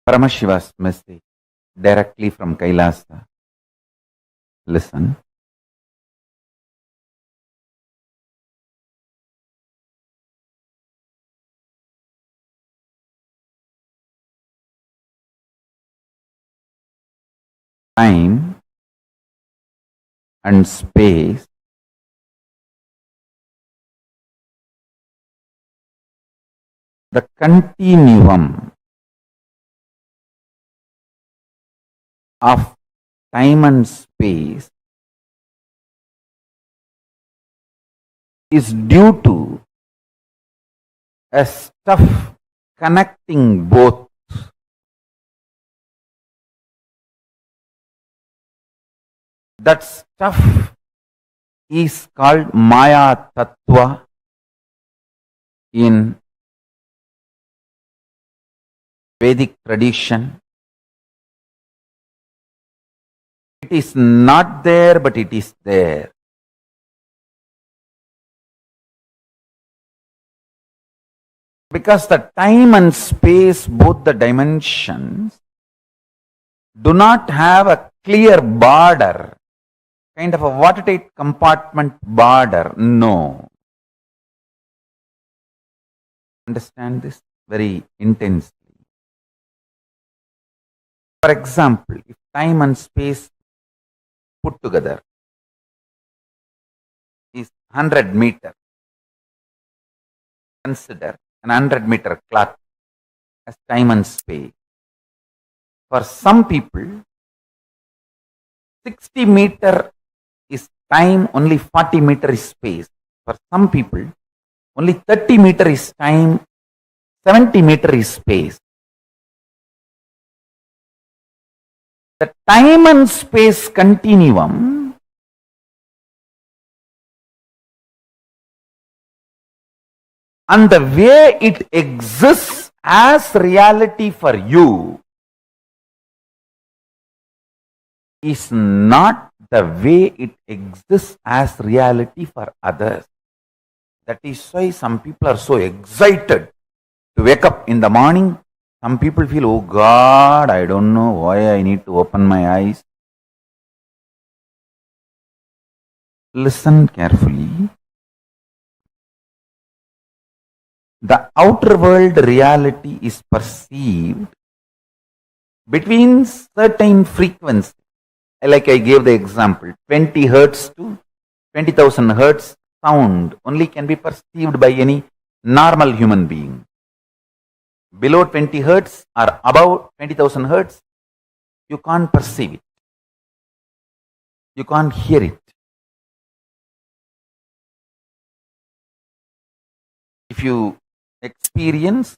Paramashiva's message directly from Kailasa. Listen. Time and space the continuum of time and space is due to a stuff connecting both. That stuff is called Maya Tattva in Vedic tradition. It is not there, but it is there. Because the time and space, both the dimensions, do not have a clear border, kind of a watertight compartment border. No. Understand this very intensely. For example, if time and space put together is 100 meters, consider an 100-meter clock as time and space. For some people, 60 meter is time, only 40 meter is space. For some people, only 30 meter is time, 70 meter is space. The time and space continuum and the way it exists as reality for you is not the way it exists as reality for others. That is why some people are so excited to wake up in the morning. Some people feel, oh God, I don't know why I need to open my eyes. Listen carefully. The outer world reality is perceived between certain frequencies. Like I gave the example, 20 hertz to 20,000 hertz sound only can be perceived by any normal human being. Below 20 hertz or above 20,000 hertz, you can't perceive it. You can't hear it. If you experience,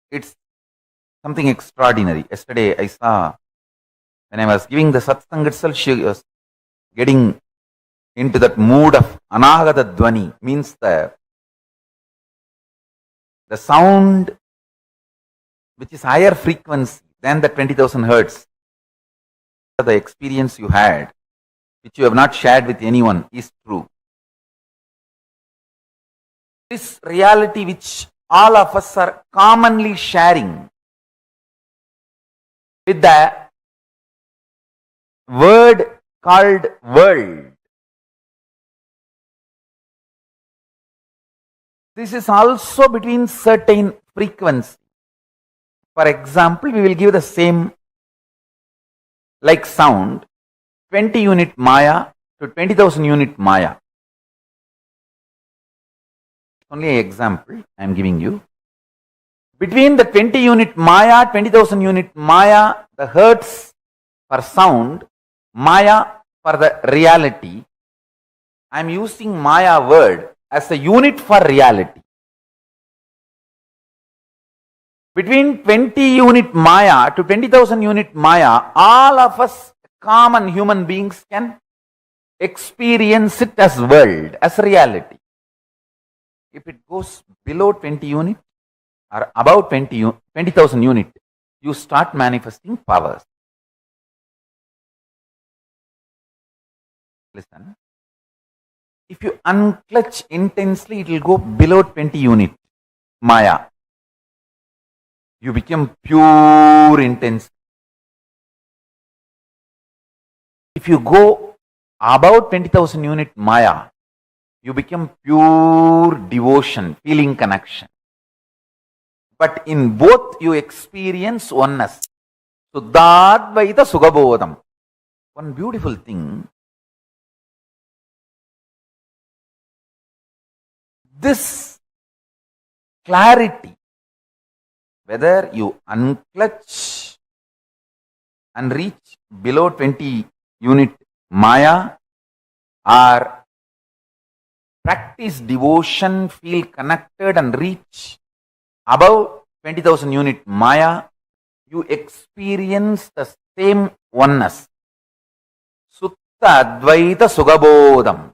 it's something extraordinary. Yesterday I saw, when I was giving the satsang itself, she was getting into that mood of anagata dvani, means the sound which is higher frequency than the 20,000 hertz. The experience you had, which you have not shared with anyone, is true. This reality which all of us are commonly sharing with the word called world. This is also between certain frequencies. For example, we will give the same like sound, 20 unit Maya to 20,000 unit Maya. Only an example I am giving you. Between the 20 unit Maya, 20,000 unit Maya, the hertz for sound, Maya for the reality, I am using Maya word as a unit for reality. Between 20 unit Maya to 20,000 unit Maya, all of us common human beings can experience it as world, as reality. If it goes below 20 unit or above 20,000 unit, you start manifesting powers. Listen. If you unclutch intensely, it will go below 20 unit Maya. You become pure intense. If you go above 20,000 unit Maya, you become pure devotion, feeling connection. But in both you experience oneness. Suddhadvaita Sugabodham. One beautiful thing. This clarity, whether you unclutch and reach below 20 unit Maya or practice devotion, feel connected and reach above 20,000 unit Maya, you experience the same oneness. Sutta Advaita Sugabodham.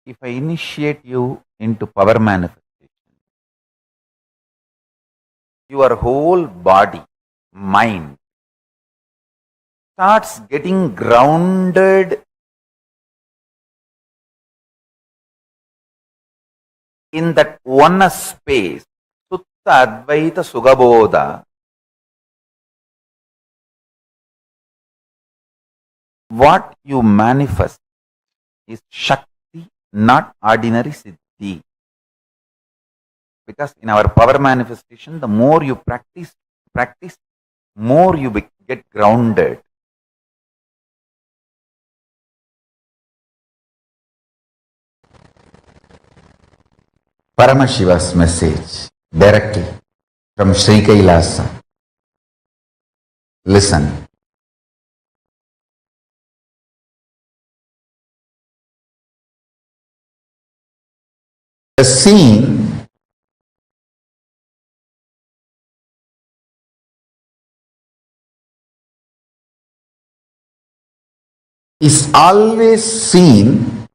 If I initiate you into power manifestation, your whole body, mind, starts getting grounded in that oneness space, Sutta Advaita Sugabodha, what you manifest is Shakti, not ordinary Siddhi. Because in our power manifestation, the more you practice, more you get grounded. Paramashiva's message directly from Sri KAILASA. Listen. The scene is always seen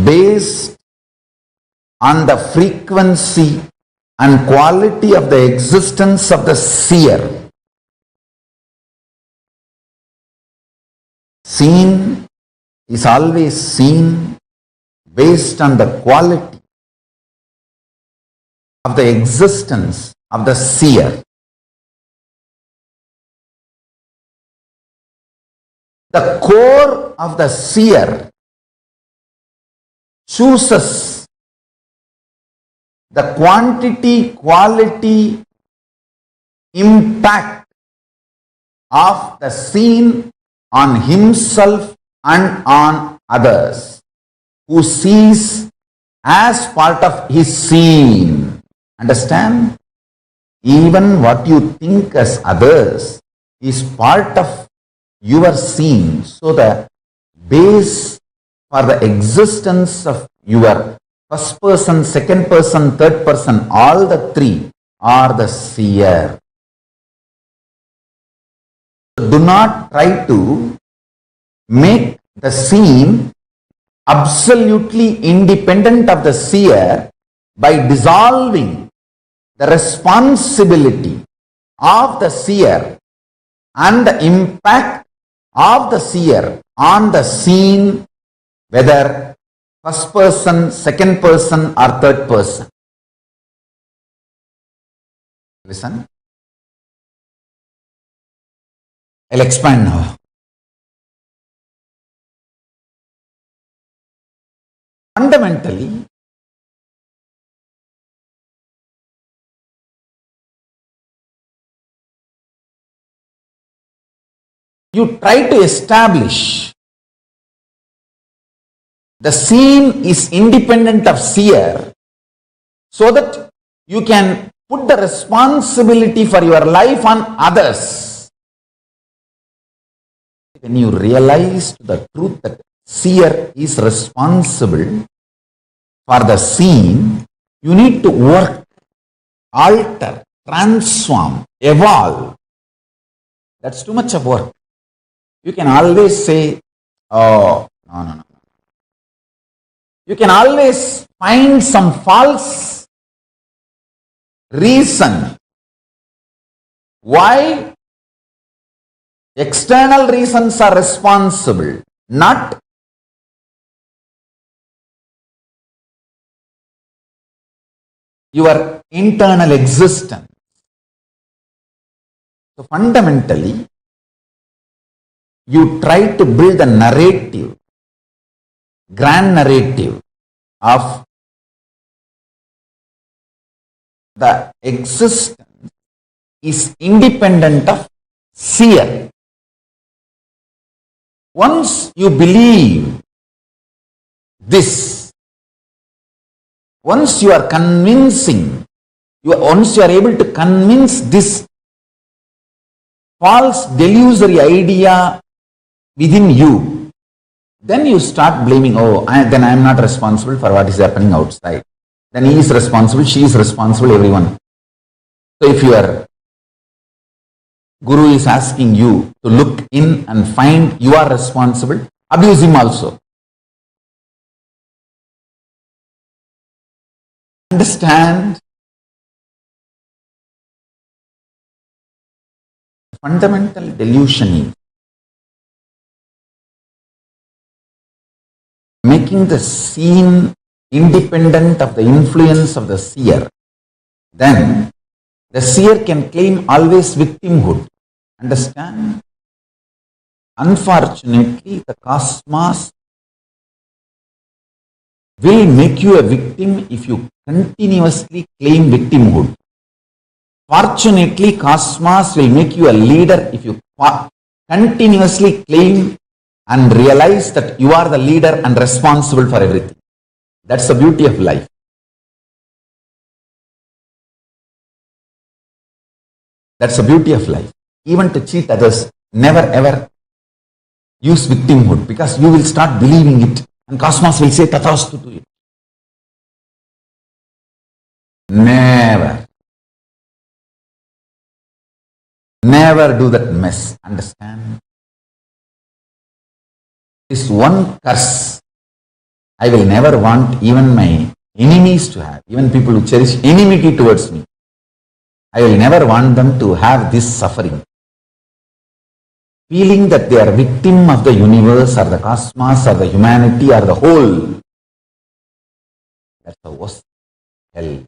based on the frequency and quality of the existence of the seer. Seen is always seen based on the quality of the existence of the seer. The core of the seer chooses the quantity, quality, impact of the seen on himself and on others, who sees as part of his seen. Understand? Even what you think as others is part of your seen. So the base for the existence of your first person, second person, third person, all the three are the seer. Do not try to make the seen absolutely independent of the seer by dissolving the responsibility of the seer and the impact of the seer on the seen, whether first person, second person, or third person. Listen. I'll expand now. Fundamentally, you try to establish the seen is independent of seer so that you can put the responsibility for your life on others. When you realize the truth that seer is responsible for the seen, you need to work, alter, transform, evolve. That's too much of work. You can always say, oh, no. You can always find some false reason why external reasons are responsible, not your internal existence. So fundamentally, you try to build a narrative, grand narrative of the existence is independent of seer. Once you believe this, once you are convincing, once you are able to convince this false delusory idea within you, then you start blaming, then I am not responsible for what is happening outside. Then he is responsible, she is responsible, everyone. So if your guru is asking you to look in and find you are responsible, abuse him also. Understand? fundamental delusion is making the scene independent of the influence of the seer. Then the seer can claim always victimhood. Understand? Unfortunately, the cosmos will make you a victim if you continuously claim victimhood. Fortunately, cosmos will make you a leader if you continuously claim and realize that you are the leader and responsible for everything. That's the beauty of life. That's the beauty of life. Even to cheat others, never ever use victimhood, because you will start believing it and cosmos will say tathastu to it. Never. Never do that mess. Understand? This one curse I will never want even my enemies to have, even people who cherish enmity towards me. I will never want them to have this suffering. Feeling that they are victim of the universe or the cosmos or the humanity or the whole. That's the worst hell.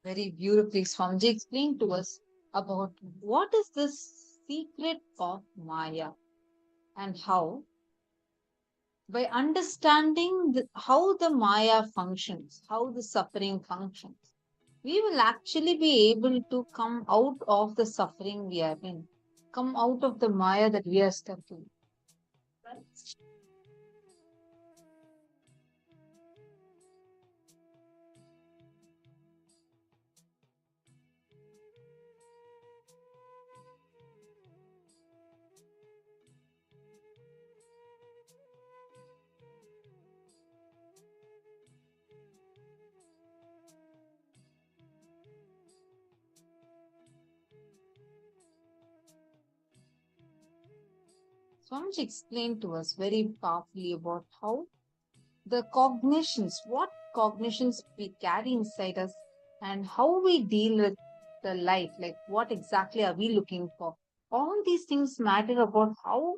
Very beautifully, Swamiji explained to us about what is the secret of Maya and how, by understanding how the Maya functions, how the suffering functions, we will actually be able to come out of the suffering we are in, come out of the Maya that we are stuck in. Swamiji explained to us very powerfully about how the cognitions, what cognitions we carry inside us, and how we deal with the life, like what exactly are we looking for. All these things matter about how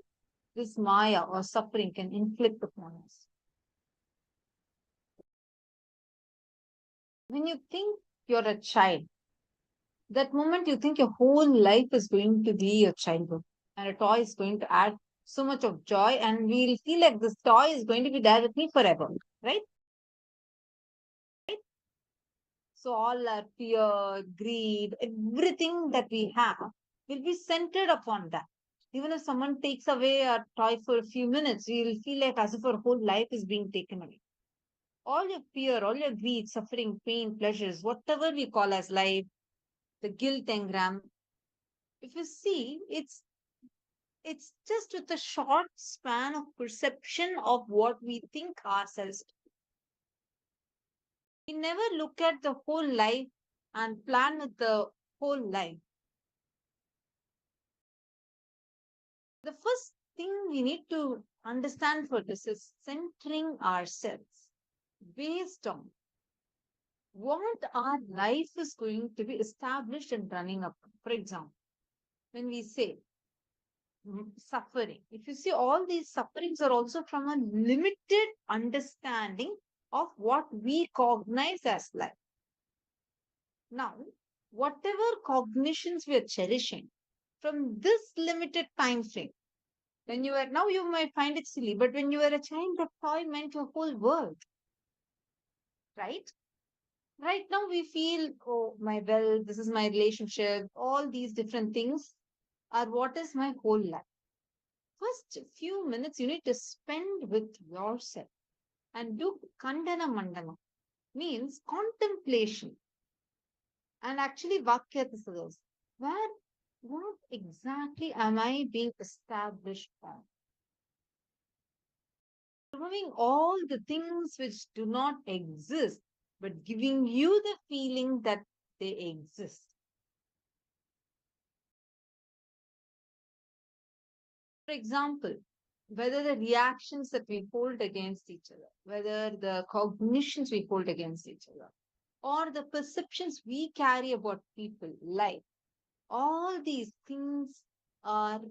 this Maya or suffering can inflict upon us. When you think you're a child, that moment you think your whole life is going to be your childhood, and a toy is going to add so much of joy, and we'll feel like this toy is going to be there with me forever, right? So all our fear, greed, everything that we have will be centered upon that. Even if someone takes away our toy for a few minutes, we will feel like as if our whole life is being taken away. All your fear, all your greed, suffering, pain, pleasures, whatever we call as life, the guilt engram, if you see, it's just with a short span of perception of what we think ourselves. We never look at the whole life and plan with the whole life. The first thing we need to understand for this is centering ourselves based on what our life is going to be established and running up. For example, when we say suffering, if you see, all these sufferings are also from a limited understanding of what we cognize as life. Now, whatever cognitions we are cherishing from this limited time frame, when you are now, you might find it silly, but when you were a child, that toy meant your whole world, right? Right now, we feel, oh, my wealth, this is my relationship, all these different things are what is my whole life. First few minutes you need to spend with yourself and do kandana mandana, means contemplation. And actually, Vakyatasadas, where what exactly am I being established on? Removing all the things which do not exist, but giving you the feeling that they exist. For example, whether the reactions that we hold against each other, whether the cognitions we hold against each other, or the perceptions we carry about people, life, all these things are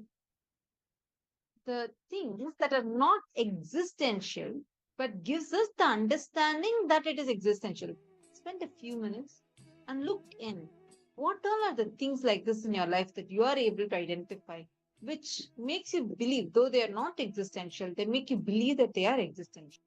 the things that are not existential, but gives us the understanding that it is existential. Spend a few minutes and look in. What all are the things like this in your life that you are able to identify, which makes you believe, though they are not existential, they make you believe that they are existential.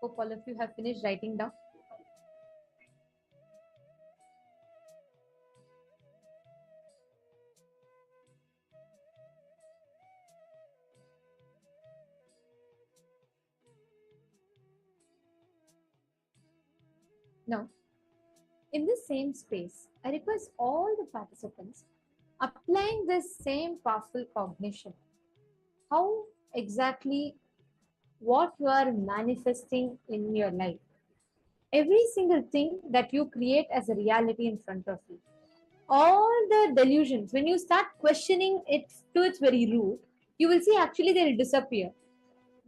Hope all of you have finished writing down. Now, in this same space, I request all the participants applying this same powerful cognition. How exactly what you are manifesting in your life. Every single thing that you create as a reality in front of you. All the delusions, when you start questioning it to its very root, you will see actually they will disappear.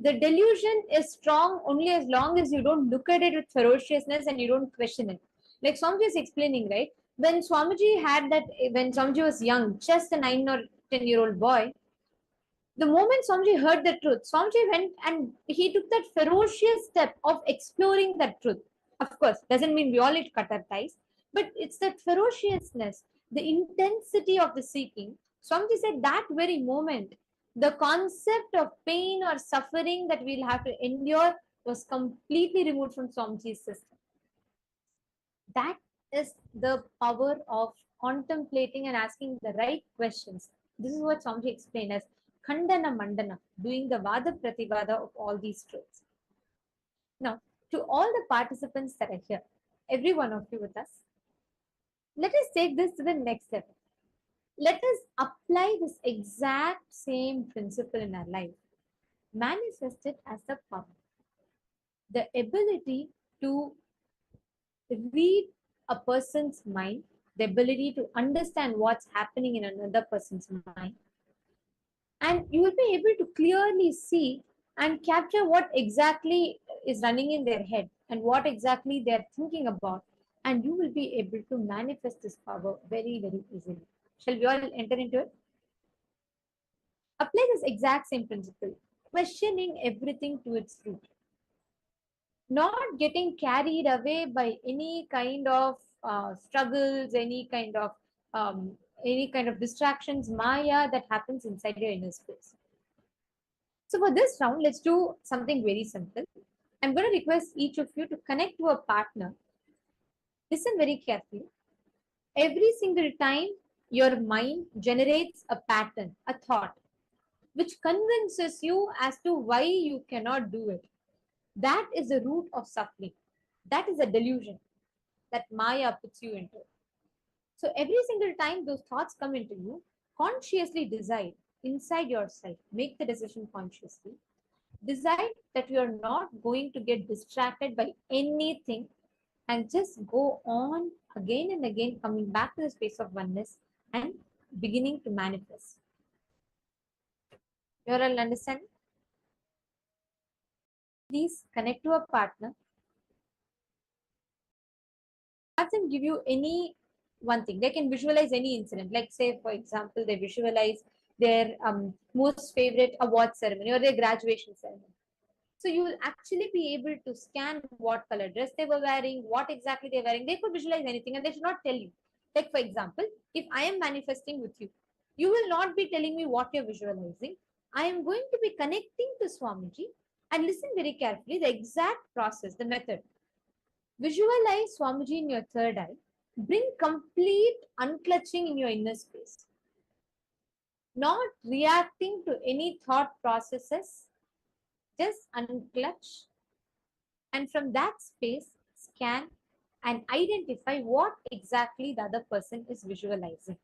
The delusion is strong only as long as you don't look at it with ferociousness and you don't question it. Like Swamiji is explaining, right? When Swamiji had that, when Swamiji was young, just a 9 or 10-year-old boy, the moment Swamiji heard the truth, Swamiji went and he took that ferocious step of exploring that truth. Of course, doesn't mean we all need to cut our ties, but it's that ferociousness, the intensity of the seeking. Swamiji said that very moment, the concept of pain or suffering that we'll have to endure was completely removed from Swamiji's system. That is the power of contemplating and asking the right questions. This is what Swamiji explained as Khandana Mandana, doing the Vada Prativada of all these truths. Now, to all the participants that are here, every one of you with us, let us take this to the next step. Let us apply this exact same principle in our life. Manifest it as the power. The ability to read a person's mind, the ability to understand what's happening in another person's mind, and you will be able to clearly see and capture what exactly is running in their head and what exactly they're thinking about, and you will be able to manifest this power very, very easily. Shall we all enter into it? Apply this exact same principle, questioning everything to its root. Not getting carried away by any kind of struggles, any kind of distractions, Maya that happens inside your inner space. So for this round, let's do something very simple. I'm going to request each of you to connect to a partner. Listen very carefully. Every single time your mind generates a pattern, a thought, which convinces you as to why you cannot do it. That is the root of suffering. That is a delusion that Maya puts you into. So every single time those thoughts come into you, consciously decide inside yourself, make the decision consciously. Decide that you are not going to get distracted by anything and just go on again and again, coming back to the space of oneness and beginning to manifest. You all understand? Please connect to a partner. Have them give you any one thing. They can visualize any incident. Like say, for example, they visualize their most favorite award ceremony or their graduation ceremony. So you will actually be able to scan what color dress they were wearing, what exactly they're wearing. They could visualize anything and they should not tell you. Like for example, if I am manifesting with you, you will not be telling me what you're visualizing. I am going to be connecting to Swamiji and listen very carefully the exact process, the method. Visualize Swamiji in your third eye. Bring complete unclutching in your inner space. Not reacting to any thought processes. Just unclutch. And from that space, scan and identify what exactly the other person is visualizing.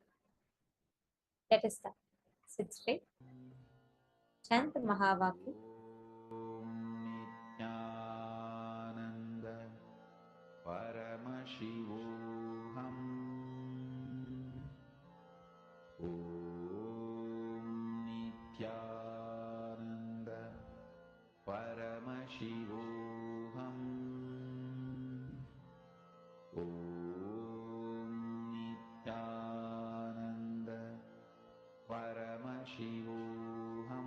Let us start. Sit straight. Chant the Mahavakya. Nithyananda Paramashivoham Nithyananda Paramashivoham Nithyananda Paramashivoham.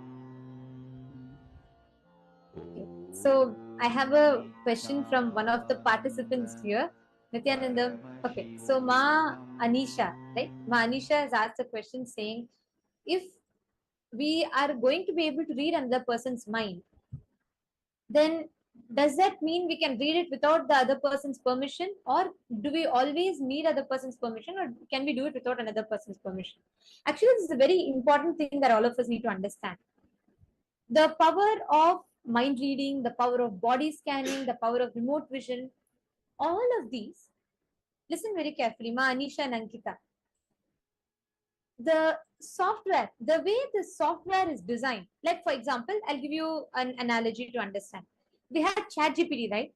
So I have a question from one of the participants here, Nithyananda. Okay, so Ma Anisha, right? Ma Anisha has asked a question saying, if we are going to be able to read another person's mind, then Does that mean we can read it without the other person's permission, or do we always need other person's permission, or can we do it without another person's permission? Actually, this is a very important thing that all of us need to understand. The power of mind reading, the power of body scanning, the power of remote vision, all of these, listen very carefully, Ma, Anisha and Ankita. The software, the way the software is designed, like for example, I'll give you an analogy to understand. We had ChatGPT, right?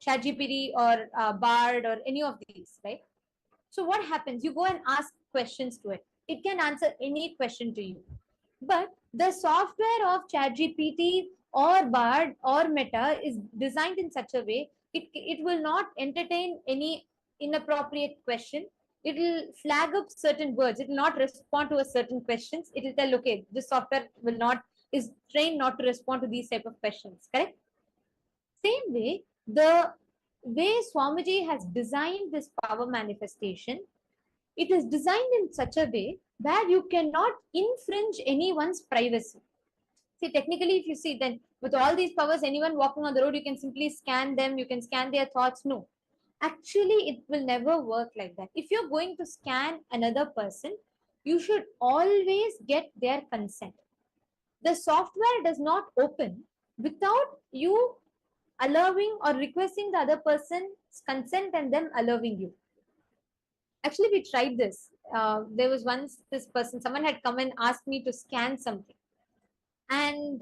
ChatGPT or Bard or any of these, right? So what happens? You go and ask questions to it. It can answer any question to you. But the software of ChatGPT or Bard or Meta is designed in such a way it will not entertain any inappropriate question. It will flag up certain words. It will not respond to a certain questions. It will tell, okay, this software will not is trained not to respond to these type of questions. Correct? Same way, the way Swamiji has designed this power manifestation, it is designed in such a way that you cannot infringe anyone's privacy. See, technically, if you see, then with all these powers, anyone walking on the road, you can simply scan them, you can scan their thoughts. No, actually, it will never work like that. If you're going to scan another person, you should always get their consent. The software does not open without you allowing or requesting the other person's consent and them allowing you. Actually, we tried this. There was once this person, someone had come and asked me to scan something. And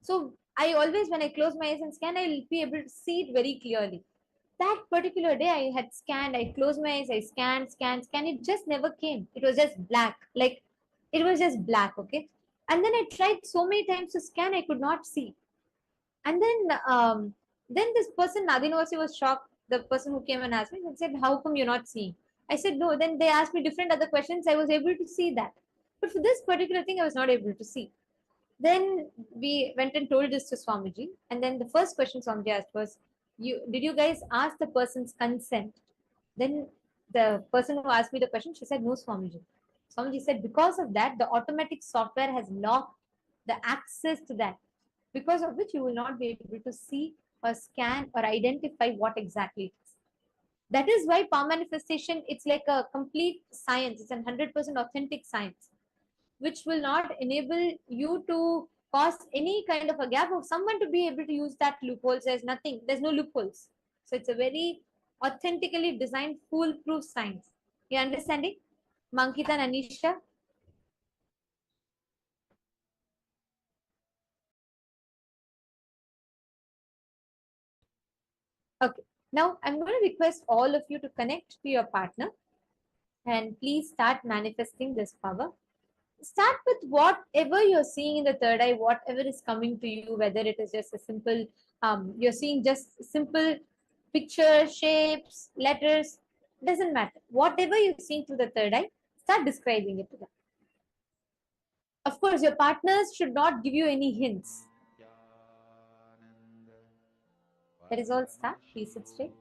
so I always, when I close my eyes and scan, I'll be able to see it very clearly. That particular day I had scanned, I closed my eyes, I scanned, it just never came. It was just black, like it was just black, okay? And then I tried so many times to scan, I could not see. And then this person, Nadinwasi, was shocked. The person who came and asked me and said, how come you're not seeing? I said, no. Then they asked me different other questions. I was able to see that. But for this particular thing, I was not able to see. Then we went and told this to Swamiji. And then the first question Swamiji asked was, did you guys ask the person's consent? Then the person who asked me the question, she said, no, Swamiji. Swamiji said, because of that, the automatic software has locked the access to that, because of which you will not be able to see or scan or identify what exactly it is. That is why power manifestation, it's like a complete science. It's a 100% authentic science, which will not enable you to cause any kind of a gap of someone to be able to use that loopholes. There's nothing, there's no loopholes. So it's a very authentically designed foolproof science. You understanding? Mankita and Anisha? Okay. Now I'm going to request all of you to connect to your partner and please start manifesting this power. Start with whatever you're seeing in the third eye, whatever is coming to you, whether it is just a simple, you're seeing just simple pictures, shapes, letters, doesn't matter. Whatever you're seeing through the third eye, start describing it to them. Of course, your partners should not give you any hints. That is all. Start. Please sit straight.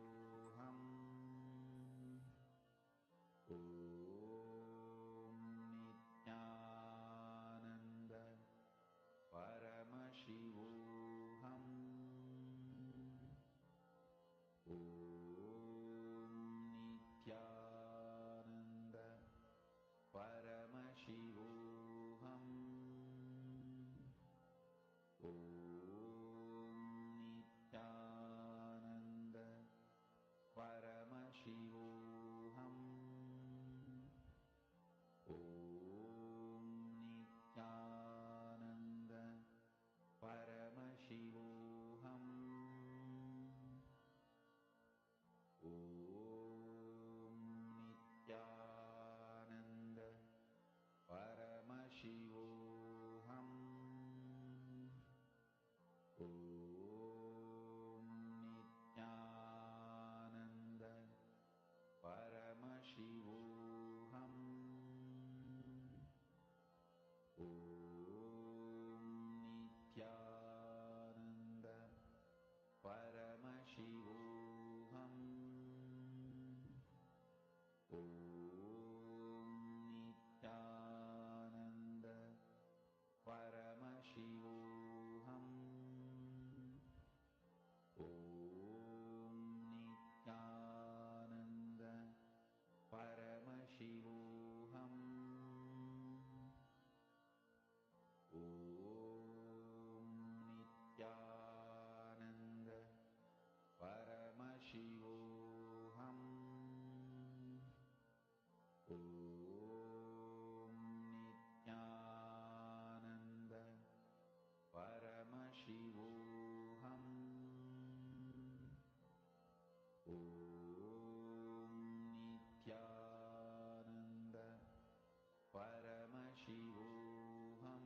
Om Nithyananda Paramashivoham.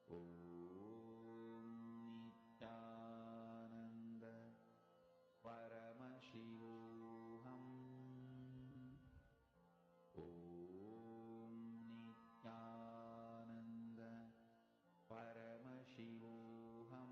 Om Nithyananda Paramashivoham. Om Nithyananda Paramashivoham.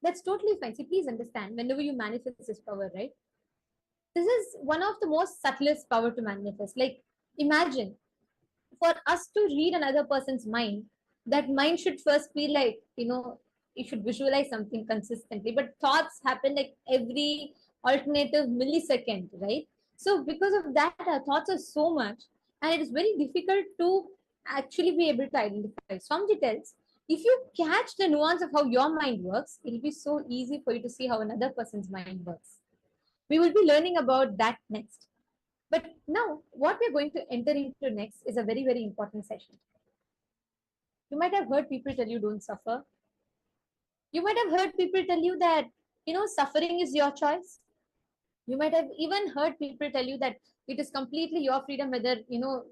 That's totally fine. See, please understand, whenever you manifest this power, right? This is one of the most subtlest power to manifest. Like, imagine, for us to read another person's mind, that mind should first be like, you should visualize something consistently, but thoughts happen like every alternative millisecond, right? So because of that, our thoughts are so much, and it is very difficult to actually be able to identify. Swamiji tells, if you catch the nuance of how your mind works, it'll be so easy for you to see how another person's mind works. We will be learning about that next. But now, what we're going to enter into next is a very, very important session. You might have heard people tell you don't suffer. You might have heard people tell you that, suffering is your choice. You might have even heard people tell you that it is completely your freedom whether,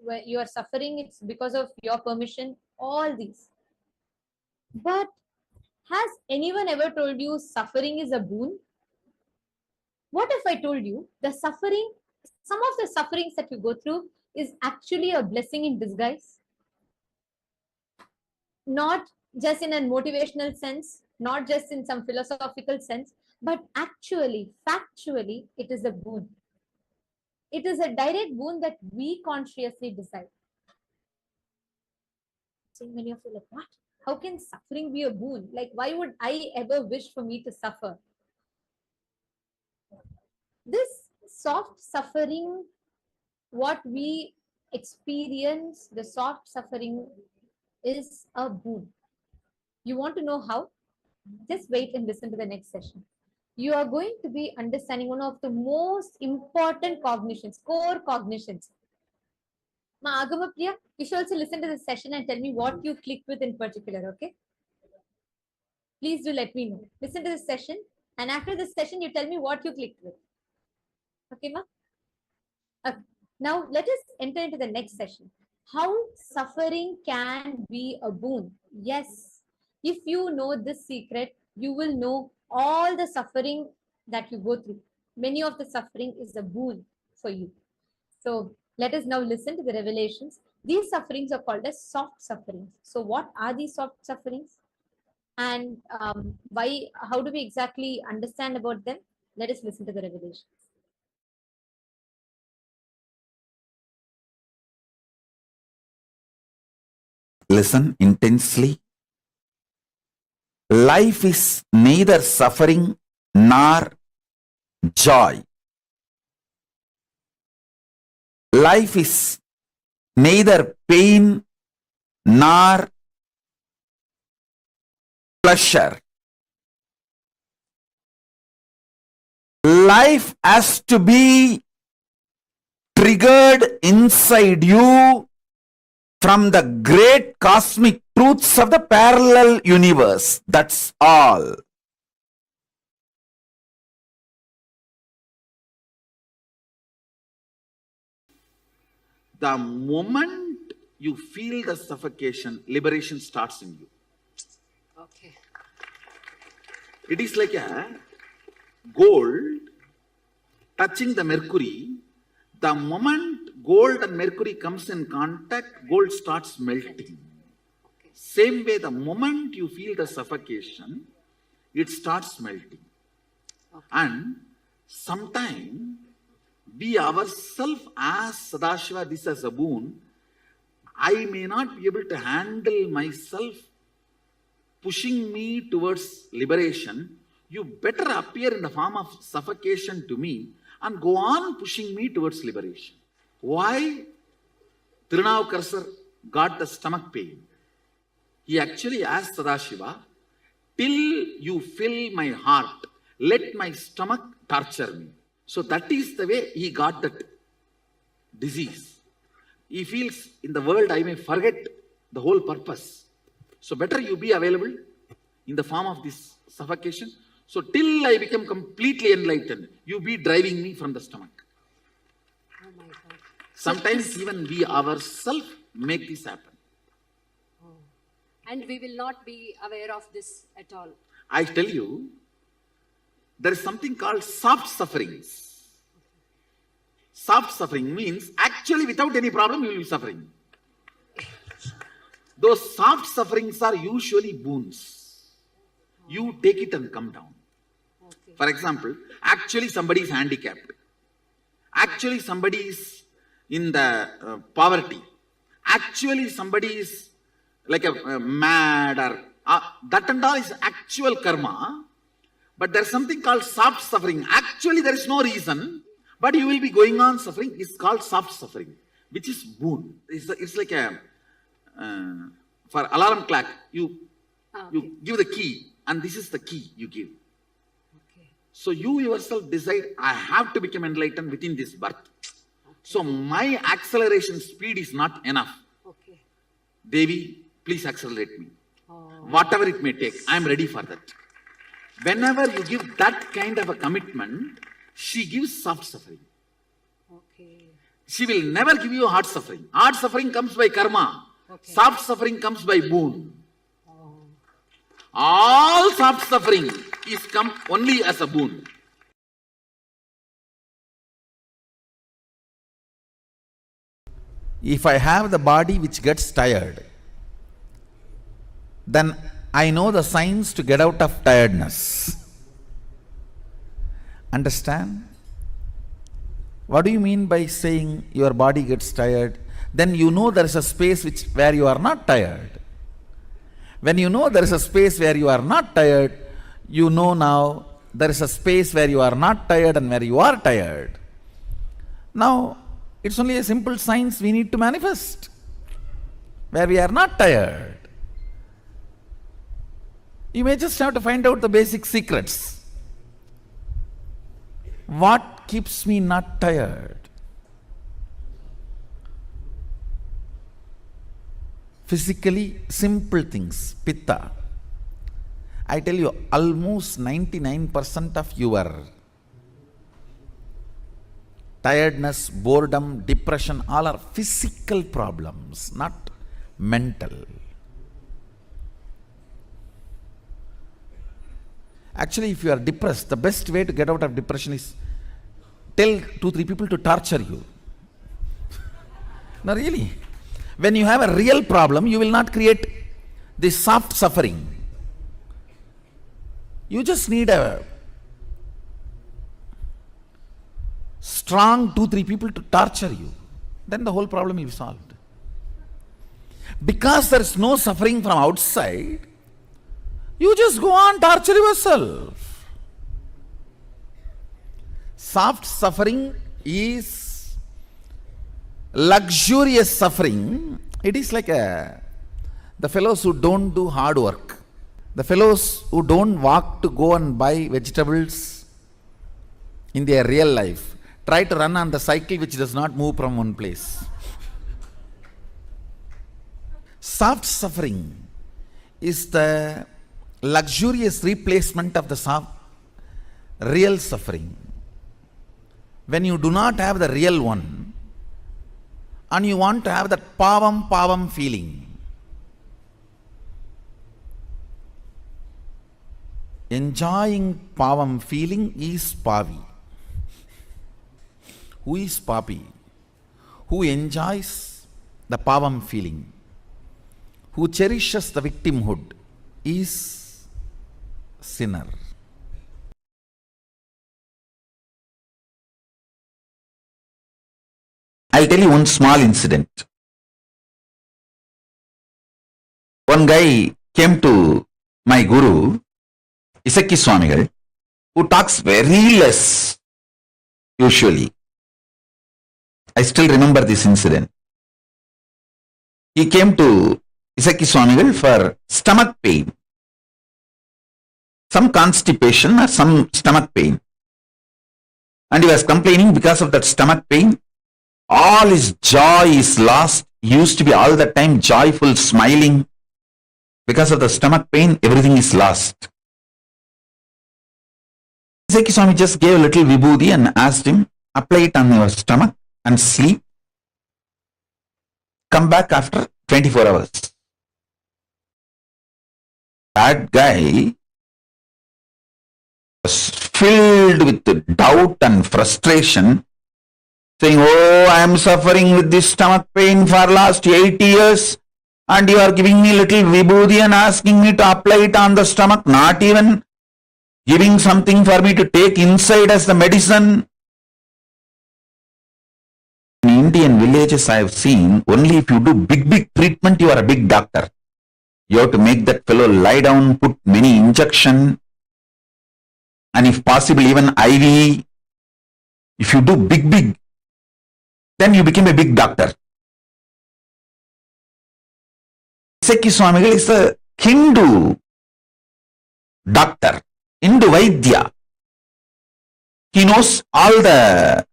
where you are suffering, it's because of your permission, all these. But has anyone ever told you suffering is a boon? What if I told you some of the sufferings that you go through is actually a blessing in disguise? Not just in a motivational sense, not just in some philosophical sense, but actually, factually, it is a boon. It is a direct boon that we consciously decide. So many of you are like, what? How can suffering be a boon? Like, why would I ever wish for me to suffer? This soft suffering, what we experience, the soft suffering is a boon. You want to know how? Just wait and listen to the next session. You are going to be understanding one of the most important cognitions, core cognitions. Ma Agama Priya, you should also listen to this session and tell me what you clicked with in particular, okay? Please do let me know. Listen to this session, and after this session, you tell me what you clicked with. Okay, ma? Okay. Now, let us enter into the next session. How suffering can be a boon. Yes, if you know this secret, you will know all the suffering that you go through. Many of the suffering is a boon for you. So let us now listen to the revelations. These sufferings are called as soft sufferings. So what are these soft sufferings? And how do we exactly understand about them? Let us listen to the revelations. Listen intensely. Life is neither suffering nor joy. Life is neither pain nor pleasure. Life has to be triggered inside you from the great cosmic truths of the parallel universe. That's all. The moment you feel the suffocation, liberation starts in you. Okay. It is like a gold touching the mercury. The moment gold and mercury comes in contact, gold starts melting. Okay. Same way, the moment you feel the suffocation, it starts melting. Okay. And sometimes we ourselves ask Sadashiva this as a boon. I may not be able to handle myself pushing me towards liberation. You better appear in the form of suffocation to me and go on pushing me towards liberation. Why? Tirunavukar got the stomach pain. He actually asked Sadashiva, till you fill my heart, let my stomach torture me. So that is the way he got that disease. He feels in the world I may forget the whole purpose. So better you be available in the form of this suffocation. So till I become completely enlightened, you be driving me from the stomach. Oh my God. Sometimes even we ourselves make this happen. Oh. And we will not be aware of this at all. I tell you, there is something called soft sufferings. Soft suffering means actually without any problem you will be suffering. Those soft sufferings are usually boons. you take it and come down. Okay. For example, actually somebody is handicapped. Actually somebody is in the poverty. Actually somebody is like a mad or that and all is actual karma. But there's something called soft suffering. Actually there is no reason, but you will be going on suffering. It's called soft suffering, which is boon. It's like a, for alarm clock, you give the key, and this is the key you give. Okay. So you yourself decide, I have to become enlightened within this birth. So my acceleration speed is not enough. Okay. Devi, please accelerate me. Oh. Whatever it may take, I am ready for that. Whenever you give that kind of a commitment, she gives soft suffering. Okay. She will never give you hard suffering. Hard suffering comes by karma. Okay. Soft suffering comes by boon. Oh. All soft suffering is come only as a boon. If I have the body which gets tired, then I know the signs to get out of tiredness. Understand? What do you mean by saying your body gets tired? Then you know there is a space where you are not tired. When you know there is a space where you are not tired, you know now there is a space where you are not tired and where you are tired. Now, it's only a simple science we need to manifest, where we are not tired. You may just have to find out the basic secrets. What keeps me not tired? Physically simple things, pitta. I tell you, almost 99% of your tiredness, boredom, depression, all are physical problems, not mental. Actually, if you are depressed, the best way to get out of depression is tell 2-3 people to torture you. No, really. When you have a real problem, you will not create this soft suffering. You just need a strong 2-3 people to torture you. Then the whole problem will be solved. Because there is no suffering from outside, you just go on torture yourself. Soft suffering is luxurious suffering. It is like the fellows who don't do hard work. The fellows who don't walk to go and buy vegetables in their real life try to run on the cycle which does not move from one place. Soft suffering is the luxurious replacement of the real suffering. When you do not have the real one and you want to have that pavam feeling, enjoying pavam feeling is pavi. Who is papi? Who enjoys the pavam feeling, who cherishes the victimhood, is sinner. I'll tell you one small incident. One guy came to my guru, Isaki Swamigal, who talks very less usually. I still remember this incident. He came to Isaki Swamigal for stomach pain, some constipation or some stomach pain. And he was complaining because of that stomach pain. All his joy is lost. He used to be all the time joyful, smiling. Because of the stomach pain, everything is lost. Isaki Swami just gave a little vibhuti and asked him, apply it on your stomach and sleep. Come back after 24 hours. That guy was filled with doubt and frustration, saying, oh, I am suffering with this stomach pain for last 8 years. and you are giving me little vibhuti and asking me to apply it on the stomach, not even giving something for me to take inside as the medicine. In Indian villages I have seen, only if you do big treatment, you are a big doctor. You have to make that fellow lie down, put many injection, and if possible even IV. If you do big, then you become a big doctor. Sekki Swamigal is a Hindu doctor, Hindu Vaidya. He knows all the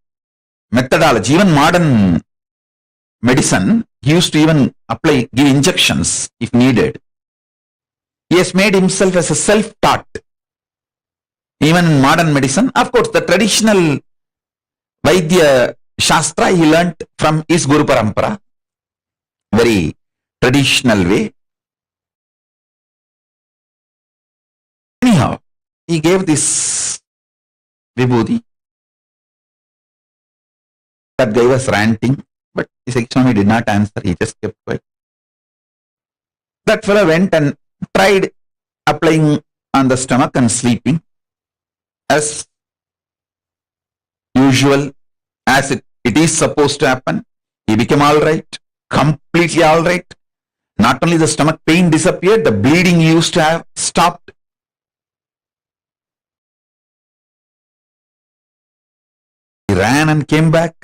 methodology, even modern medicine. He used to even give injections if needed. He has made himself as a self-taught. Even in modern medicine, of course, the traditional Vaidya Shastra he learnt from his Guru Parampara, very traditional way. Anyhow, he gave this vibhuti. That guy was ranting, but Sekki Swami did not answer, he just kept quiet. That fellow went and tried applying on the stomach and sleeping as usual, as it is supposed to happen. He became all right, completely all right. Not only the stomach pain disappeared, the bleeding he used to have stopped. He ran and came back.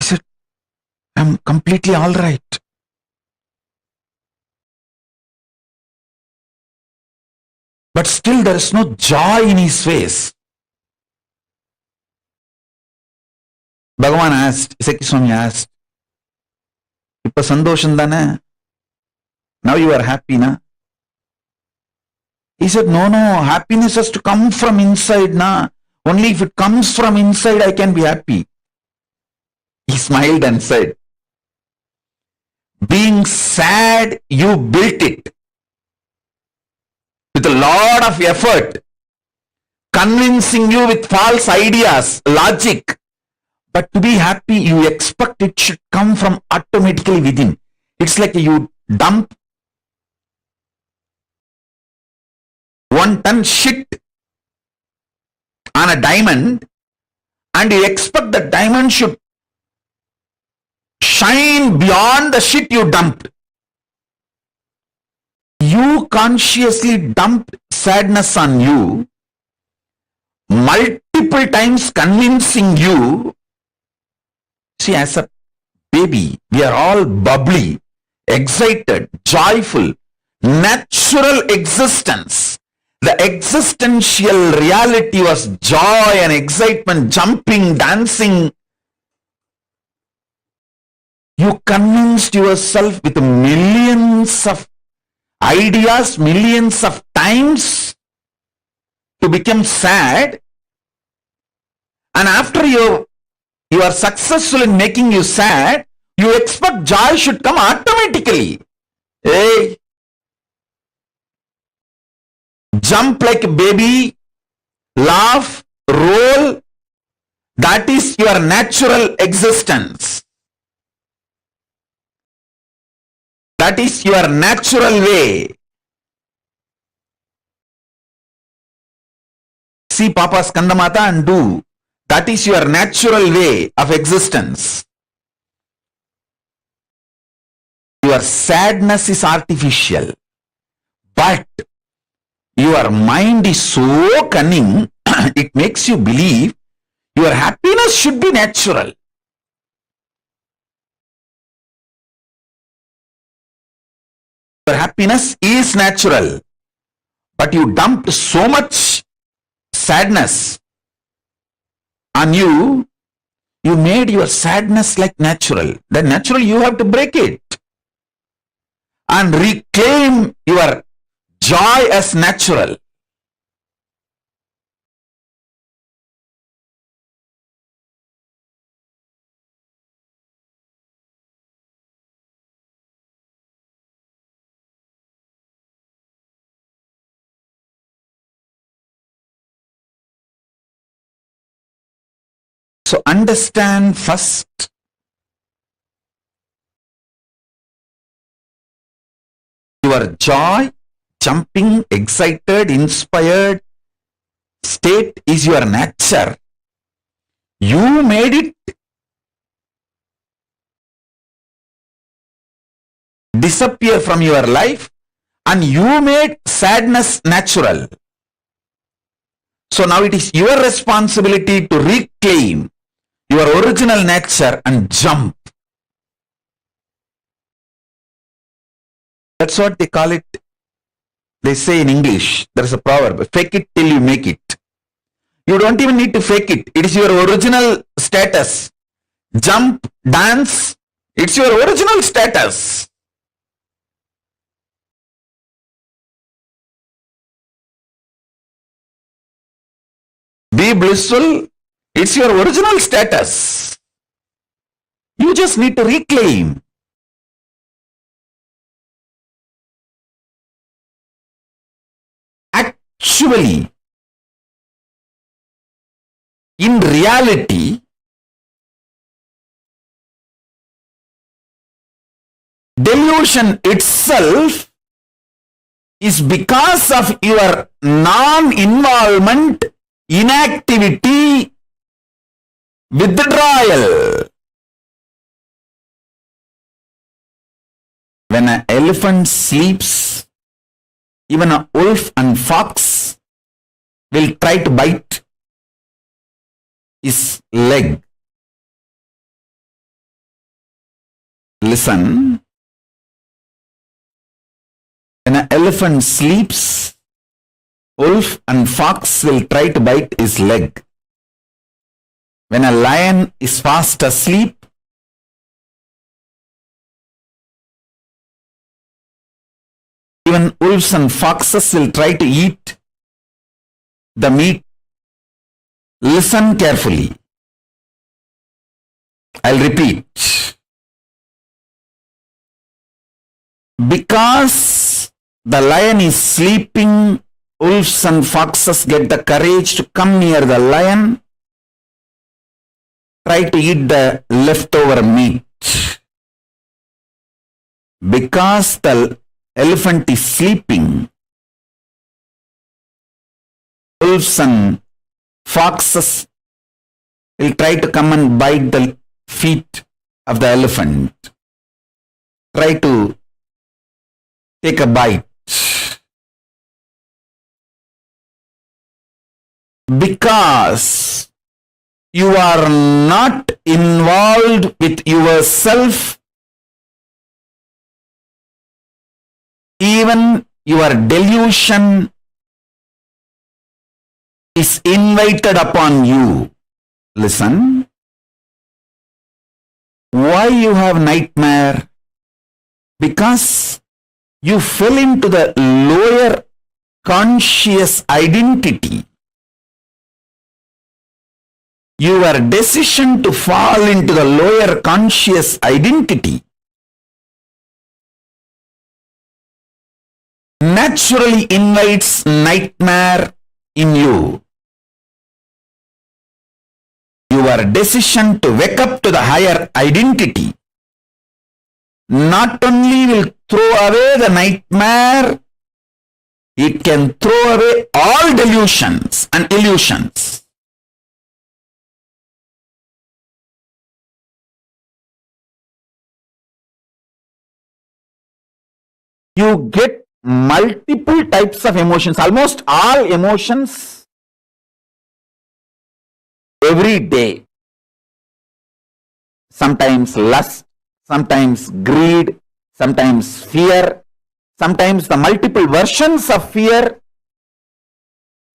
He said, I'm completely all right. But still there is no joy in his face. Bhagavan asked, Sekki Swami asked, Ippa sandosham thane? Now you are happy, na? He said, no, happiness has to come from inside, na? Only if it comes from inside, I can be happy. He smiled and said, being sad, you built it with a lot of effort, convincing you with false ideas, logic. But to be happy, you expect it should come from automatically within. It's like you dump 1 ton shit on a diamond and you expect the diamond should shine beyond the shit you dumped. You consciously dumped sadness on you, multiple times convincing you. See, as a baby, we are all bubbly, excited, joyful, natural existence. The existential reality was joy and excitement, jumping, dancing. You convinced yourself with millions of ideas, millions of times to become sad, and after you are successful in making you sad, you expect joy should come automatically. Hey, jump like a baby, laugh, roll, that is your natural existence. That is your natural way. See Papa Skandamata and do. That is your natural way of existence. Your sadness is artificial, but your mind is so cunning, it makes you believe your happiness should be natural. Your happiness is natural, but you dumped so much sadness on you, you made your sadness like natural. Then naturally you have to break it and reclaim your joy as natural. So understand first Your joy, jumping, excited, inspired state is your nature. You made it disappear from your life, and you made sadness natural. So now it is your responsibility to reclaim your original nature and jump. That's what they call it. They say in English, there is a proverb, fake it till you make it. You don't even need to fake it. It is your original status. Jump, dance, it's your original status. Be blissful, it's your original status. You just need to reclaim. Actually, in reality, delusion itself is because of your non-involvement, inactivity, withdrawal. When an elephant sleeps, even a wolf and fox will try to bite his leg. Listen. When an elephant sleeps, wolf and fox will try to bite his leg. When a lion is fast asleep, even wolves and foxes will try to eat the meat. Listen carefully. I'll repeat. Because the lion is sleeping, wolves and foxes get the courage to come near the lion, try to eat the leftover meat. Because the elephant is sleeping, wolves and foxes will try to come and bite the feet of the elephant, try to take a bite. Because you are not involved with yourself, even your delusion is invited upon you. Listen. Why you have nightmare? Because you fell into the lower conscious identity. Your decision to fall into the lower conscious identity naturally invites nightmare in you. Your decision to wake up to the higher identity not only will throw away the nightmare, it can throw away all delusions and illusions. You get multiple types of emotions, almost all emotions every day. Sometimes lust, sometimes greed, sometimes fear, sometimes the multiple versions of fear,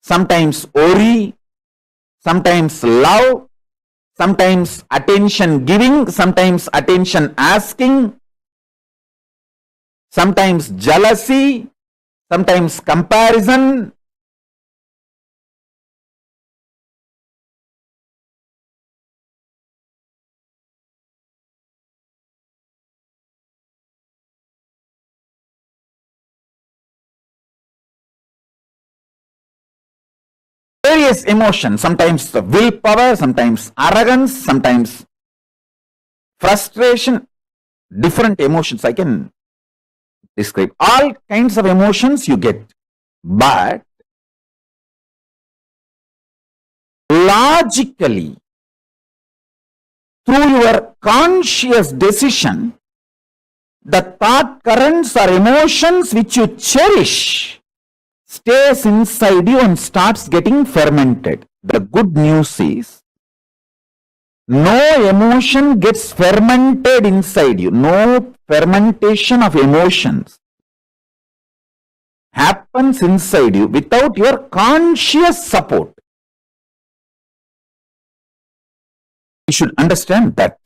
sometimes worry, sometimes love, sometimes attention giving, sometimes attention asking, sometimes jealousy, sometimes comparison. Various emotions, sometimes the willpower, sometimes arrogance, sometimes frustration, different emotions. I can describe. All kinds of emotions you get. But logically, through your conscious decision, the thought currents or emotions which you cherish stays inside you and starts getting fermented. The good news is, no emotion gets fermented inside you. No fermentation of emotions happens inside you without your conscious support. You should understand that.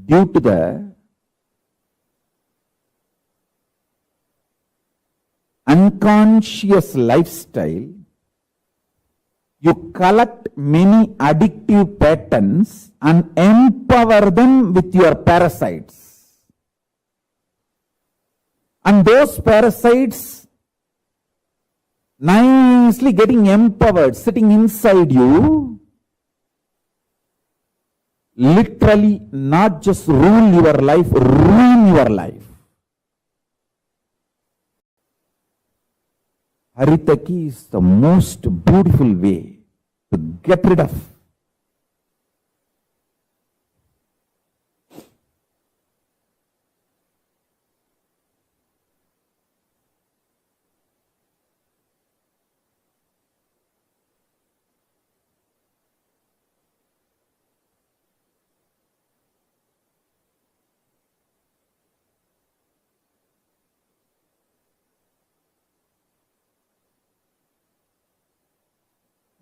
Due to the unconscious lifestyle, you collect many addictive patterns and empower them with your parasites. And those parasites nicely getting empowered, sitting inside you, literally not just rule your life, ruin your life. Haritaki is the most beautiful way to get rid of.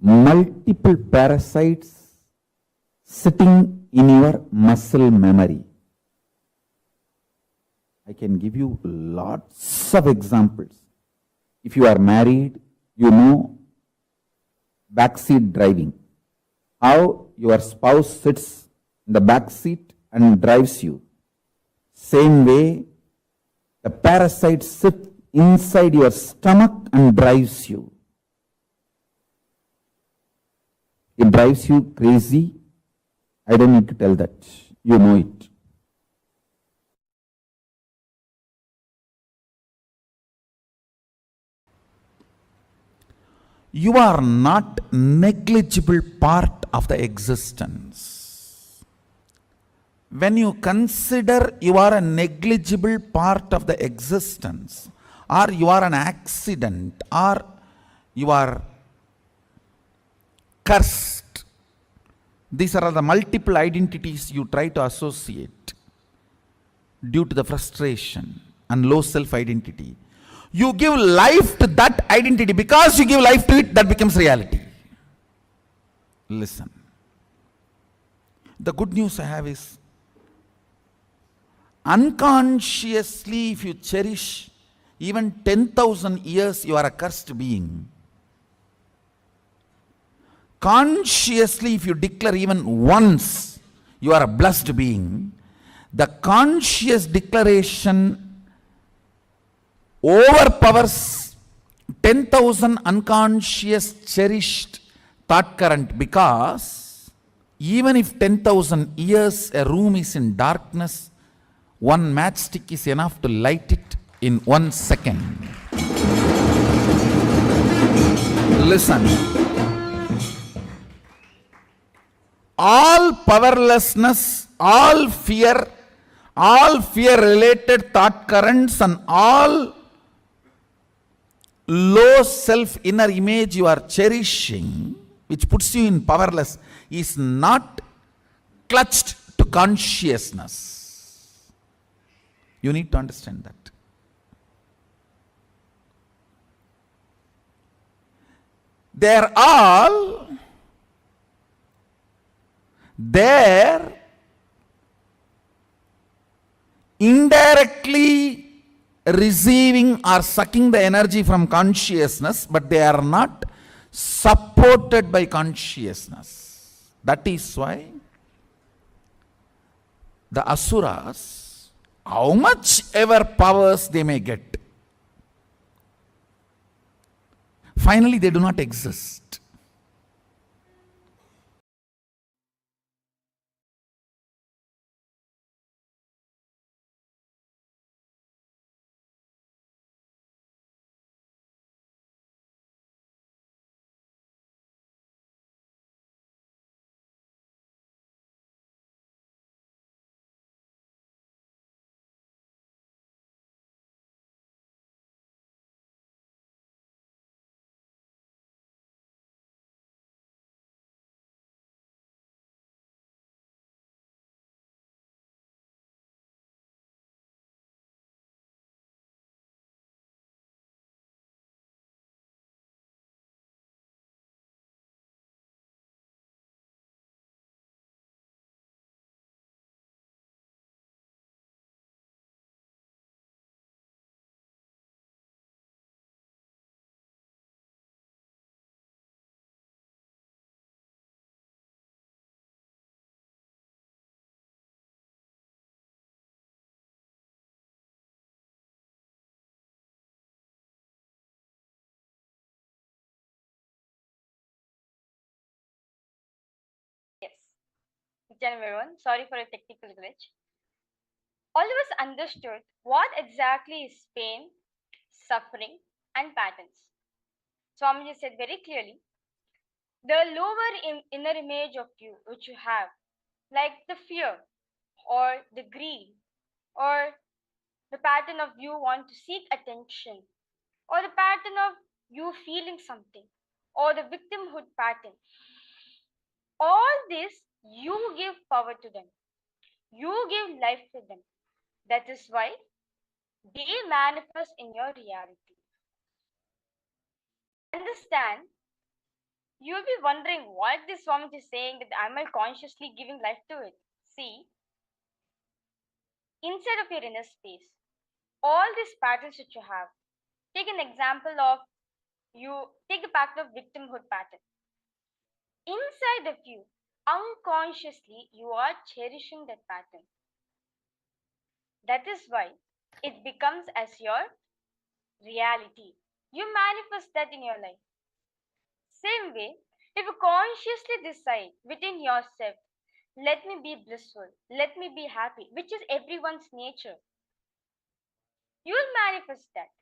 Multiple parasites sitting in your muscle memory. I can give you lots of examples. If you are married, you know backseat driving. How your spouse sits in the back seat and drives you. Same way, the parasites sit inside your stomach and drives you. It drives you crazy. I don't need to tell that. You know it. You are not negligible part of the existence. When you consider you are a negligible part of the existence, or you are an accident, or you are cursed. These are the multiple identities you try to associate due to the frustration and low self-identity. You give life to that identity. Because you give life to it, that becomes reality. Listen. The good news I have is, unconsciously, if you cherish even 10,000 years, you are a cursed being. Consciously, if you declare even once, you are a blessed being. The conscious declaration overpowers 10,000 unconscious cherished thought current, because even if 10,000 years a room is in darkness, one matchstick is enough to light it in 1 second. Listen. All powerlessness, all fear related thought currents, and all low self inner image you are cherishing, which puts you in powerless, is not clutched to consciousness. You need to understand that. They are all there indirectly receiving or sucking the energy from consciousness, but they are not supported by consciousness. That is why the asuras, how much ever powers they may get, Finally, they do not exist. Yes, everyone. Sorry for a technical glitch. All of us understood what exactly is pain, suffering, and patterns. Swamiji said very clearly the lower inner image of you which you have, like the fear or the greed or the pattern of you want to seek attention or the pattern of you feeling something or the victimhood pattern. All this you give power to them. You give life to them. That is why they manifest in your reality. Understand, you'll be wondering what this Swamiji is saying that am I consciously giving life to it? See, inside of your inner space, all these patterns that you have, take an example of you, take the pattern of victimhood pattern. Inside of you, unconsciously, you are cherishing that pattern. That is why it becomes as your reality. You manifest that in your life. Same way, if you consciously decide within yourself, let me be blissful, let me be happy, which is everyone's nature, you'll manifest that.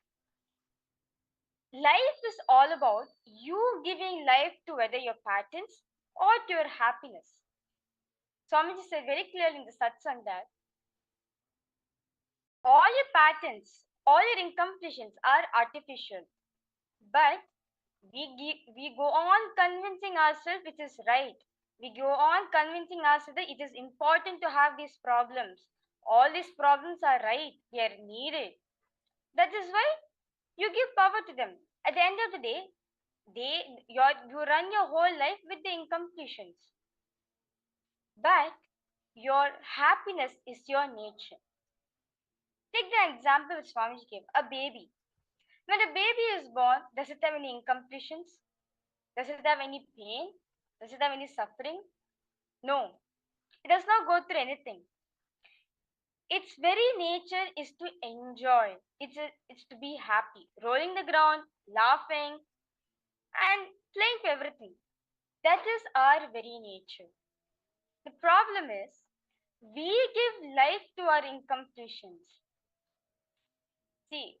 Life is all about you giving life to whether your patterns or to your happiness. Swamiji said very clearly in the satsang that all your patterns, all your incompletions are artificial, but we go on convincing ourselves it is right. We go on convincing ourselves that it is important to have these problems. All these problems are right, they are needed. That is why you give power to them. At the end of the day, you run your whole life with the incompletions. But your happiness is your nature. Take the example which Swamiji gave, a baby. When a baby is born, does it have any incompletions? Does it have any pain? Does it have any suffering? No. It does not go through anything. Its very nature is to enjoy. It's to be happy. Rolling the ground, laughing, and playing for everything. That is our very nature. The problem is, we give life to our incompletions. See,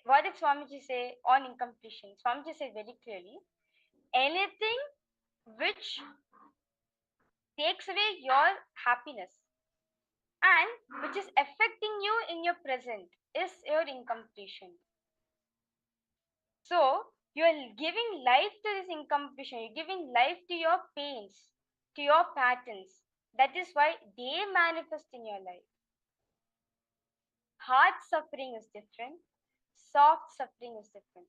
what did Swamiji say on incompletion? Swamiji said very clearly, anything which takes away your happiness and which is affecting you in your present is your incompletion. So, you are giving life to this incompletion, you're giving life to your pains, to your patterns. That is why they manifest in your life. Hard suffering is different, soft suffering is different.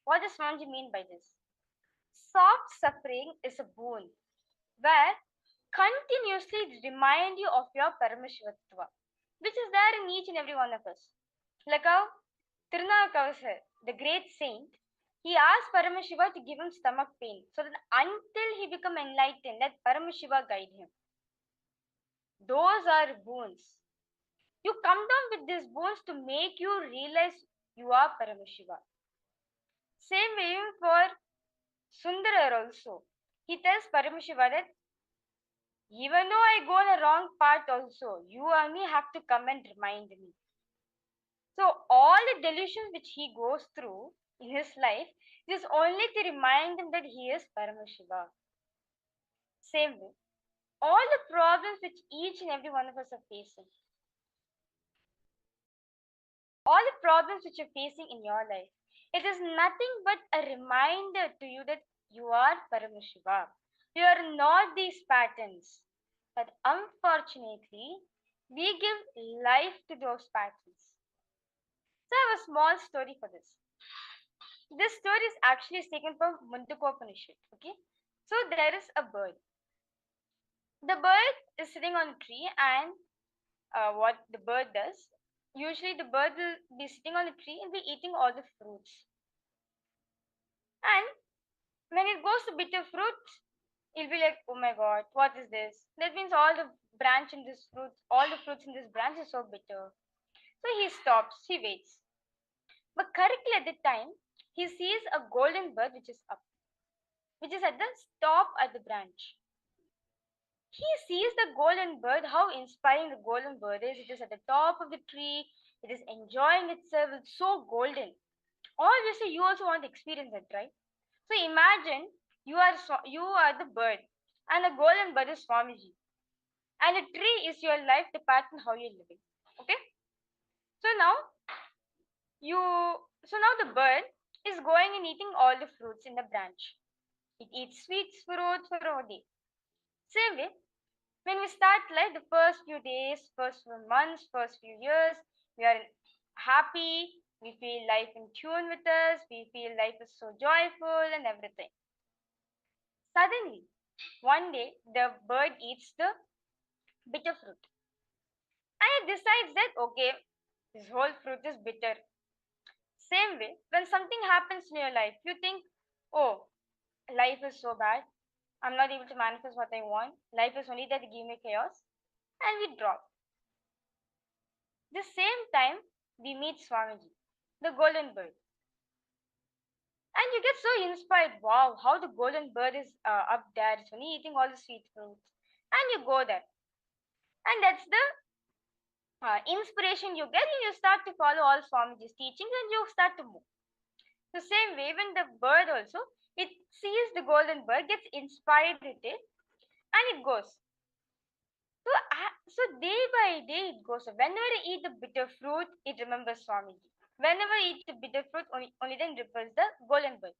What does Swamiji mean by this? Soft suffering is a boon where continuously remind you of your Paramashivatva, which is there in each and every one of us. Like how Tirunavakavasar, the great saint, he asked Paramashiva to give him stomach pain so that until he become enlightened, let Paramashiva guide him. Those are boons. You come down with these boons to make you realize you are Paramashiva. Same way even for Sundarar also. He tells Paramashiva that even though I go on a wrong path also, you only have to come and remind me. So all the delusions which he goes through in his life is only to remind him that he is Paramashiva. Same way, all the problems which each and every one of us are facing, all the problems which you're facing in your life, it is nothing but a reminder to you that you are Paramashiva. You are not these patterns. But unfortunately, we give life to those patterns. So I have a small story for this. This story is actually taken from Mundakopanishad. Okay, so there is a bird. The bird is sitting on a tree, and what the bird does, usually the bird will be sitting on a tree and be eating all the fruits. And when it goes to bitter fruit, it'll be like, oh my god, what is this? That means all the branch in this fruit, all the fruits in this branch is so bitter. So he stops, he waits. But correctly at the time, he sees a golden bird which is up, which is at the top at the branch. He sees the golden bird, how inspiring the golden bird is. It is at the top of the tree, it is enjoying itself, it's so golden. Obviously, you also want to experience it, right? So imagine you are the bird, and the golden bird is Swamiji, and the tree is your life, the pattern how you're living. Okay. So now you, so now the bird is going and eating all the fruits in the branch. It eats sweet fruits for a day. Same way, when we start life, the first few days, first few months, first few years, we are happy. We feel life in tune with us. We feel life is so joyful and everything. Suddenly, one day, the bird eats the bitter fruit. And it decides that, okay, this whole fruit is bitter. Same way, when something happens in your life, you think, oh, life is so bad. I'm not able to manifest what I want. Life is only there to give me chaos. And we drop. The same time, we meet Swamiji, the golden bird. And you get so inspired. Wow, how the golden bird is up there. It's only eating all the sweet fruits. And you go there. And that's the inspiration you get. And you start to follow all Swamiji's teachings and you start to move. The same way, when the bird also, it sees the golden bird, gets inspired with it, and it goes. So day by day it goes. So whenever it eat the bitter fruit, it remembers Swamiji. Whenever it eats the bitter fruit, only then remembers the golden bird.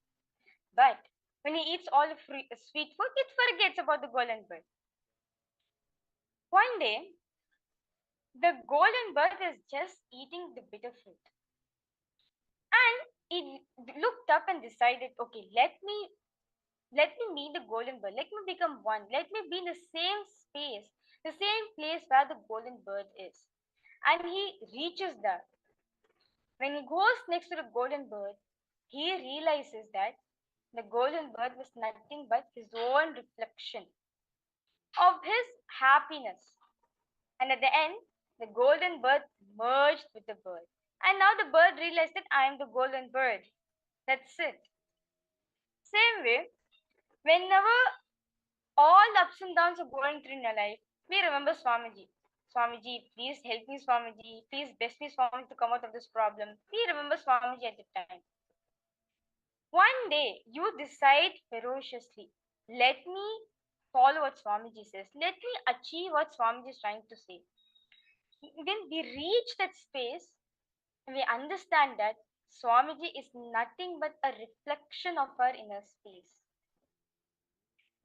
But when he eats all the sweet food, it forgets about the golden bird. One day, the golden bird is just eating the bitter fruit. And it looked up and decided, okay, let me meet the golden bird. Let me become one. Let me be in the same space, the same place where the golden bird is. And he reaches there. When he goes next to the golden bird, he realizes that the golden bird was nothing but his own reflection of his happiness. And at the end, the golden bird merged with the bird. And now the bird realized that I am the golden bird. That's it. Same way, whenever all ups and downs are going through in your life, we remember Swamiji. Swamiji, please help me, Swamiji. Please bless me, Swamiji, to come out of this problem. We remember Swamiji at the time. One day, you decide ferociously, let me follow what Swamiji says. Let me achieve what Swamiji is trying to say. When we reach that space, we understand that Swamiji is nothing but a reflection of our inner space.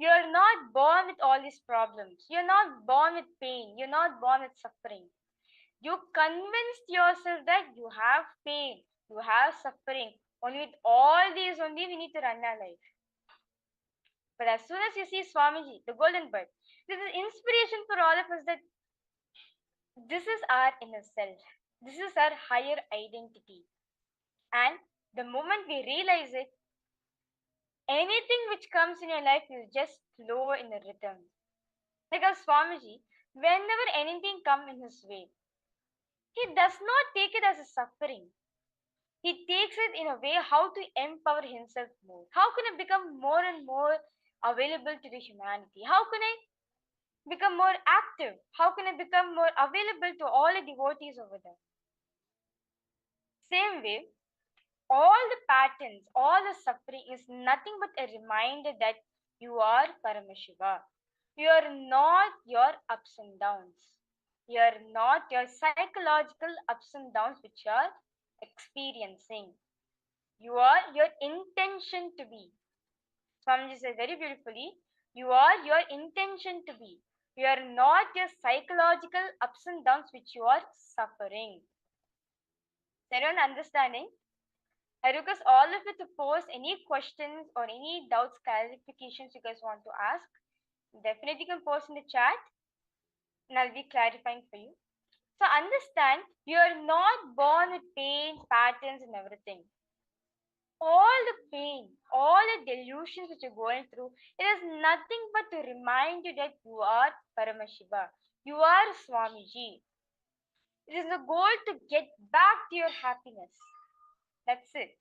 You're not born with all these problems. You're not born with pain. You're not born with suffering. You convinced yourself that you have pain, you have suffering. Only with all these only we need to run our life. But as soon as you see Swamiji, the golden bird, this is inspiration for all of us that this is our inner self. This is our higher identity. And the moment we realize it, anything which comes in your life will just flow in a rhythm. Because Swamiji, whenever anything comes in his way, he does not take it as a suffering. He takes it in a way how to empower himself more. How can I become more and more available to the humanity? How can I become more active? How can I become more available to all the devotees over there? Same way, all the patterns, all the suffering is nothing but a reminder that you are Paramashiva. You are not your ups and downs. You are not your psychological ups and downs which you are experiencing. You are your intention to be. Swamiji said very beautifully, you are your intention to be. You are not your psychological ups and downs which you are suffering. Is everyone understanding? I request all of you to post any questions or any doubts, clarifications you guys want to ask. Definitely you can post in the chat and I'll be clarifying for you. So understand, you are not born with pain, patterns and everything. All the pain, all the delusions which you're going through, it is nothing but to remind you that you are Paramashiva. You are Swamiji. It is the goal to get back to your happiness. That's it.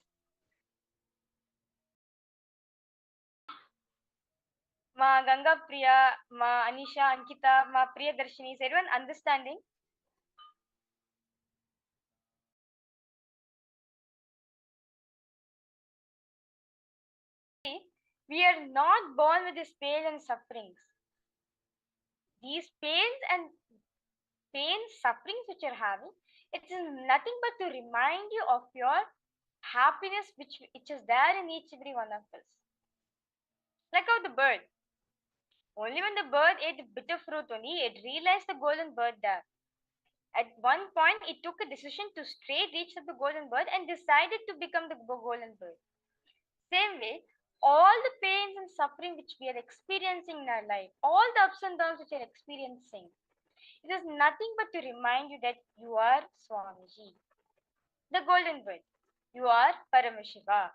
Ma Ganga Priya, Ma Anisha, Ankita, Ma Priya Darshini, is everyone understanding? We are not born with these pain and sufferings. These sufferings which you're having, it is nothing but to remind you of your happiness which is there in each every one of us. Like how the bird. Only when the bird ate the bitter fruit only, it realized the golden bird there. At one point, it took a decision to straight reach the golden bird and decided to become the golden bird. Same way, all the pains and suffering which we are experiencing in our life, all the ups and downs which we are experiencing, it is nothing but to remind you that you are Swamiji, the golden bird. You are Paramashiva.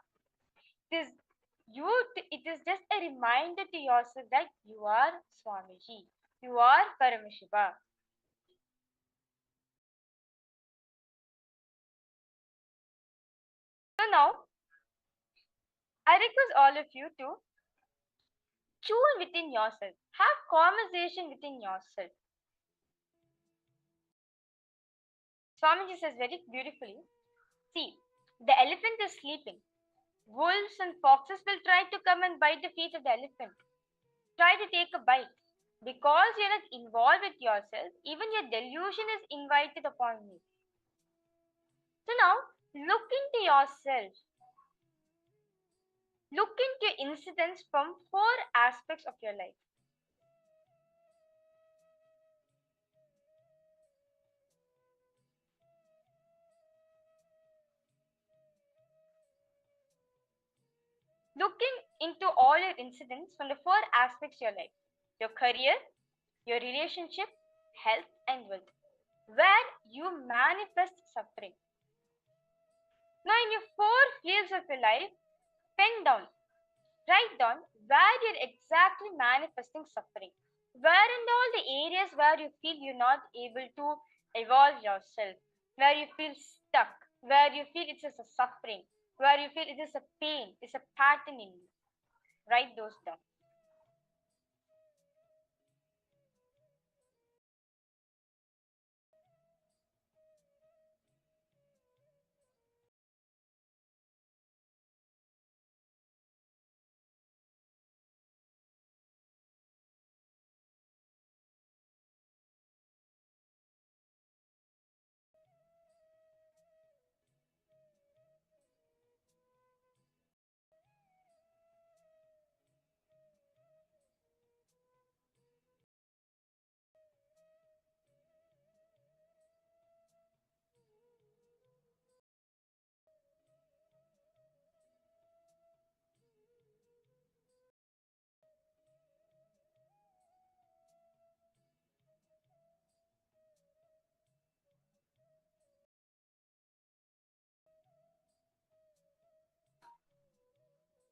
It is just a reminder to yourself that you are Swamiji. You are Paramashiva. So now, I request all of you to tune within yourself. Have conversation within yourself. Swamiji says very beautifully, see, the elephant is sleeping. Wolves and foxes will try to come and bite the feet of the elephant. Try to take a bite. Because you're not involved with yourself, even your delusion is invited upon you. So now, look into yourself. Look into incidents from 4 aspects of your life. Looking into all your incidents from the 4 aspects of your life: your career, your relationship, health, and wealth, where you manifest suffering. Now, in your 4 fields of your life, write down where you're exactly manifesting suffering. Where in all the areas where you feel you're not able to evolve yourself, where you feel stuck, where you feel it is a suffering, where you feel it is a pain, it's a pattern in you. Write those down.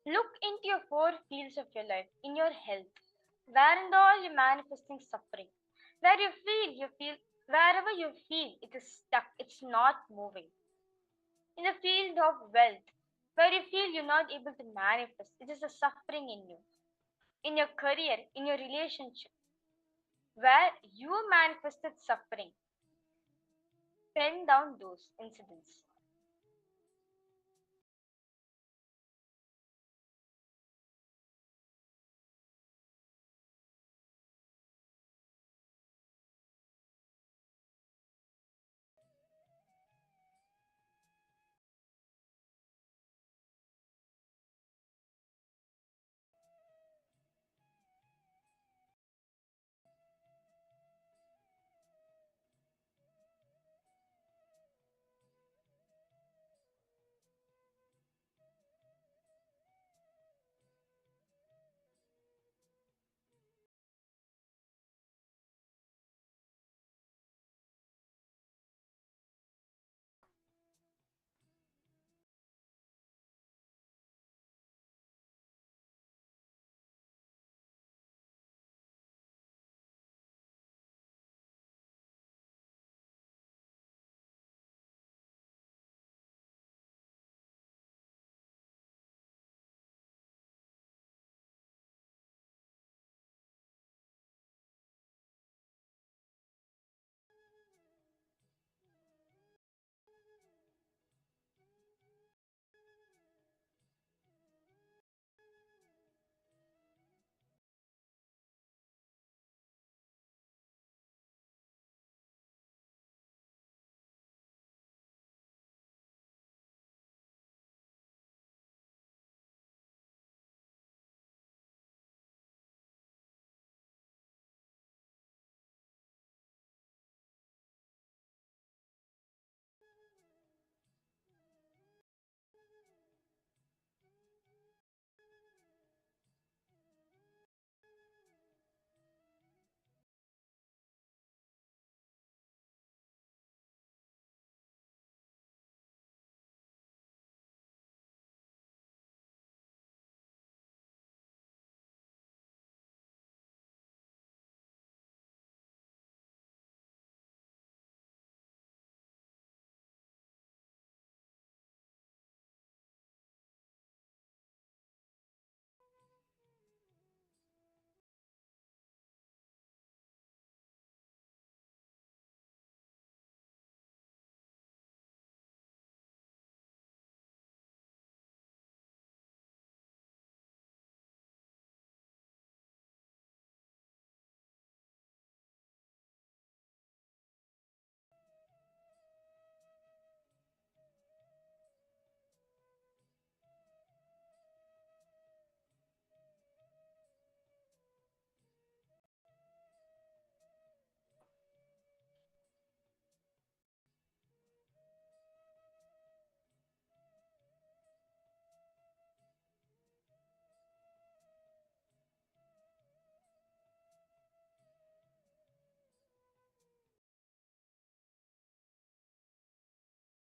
Look into your 4 fields of your life. In your health, where and all you're manifesting suffering, where wherever you feel it is stuck, it's not moving. In the field of wealth, where you feel you're not able to manifest, it is a suffering in you. In your career, in your relationship, where you manifested suffering, pen down those incidents.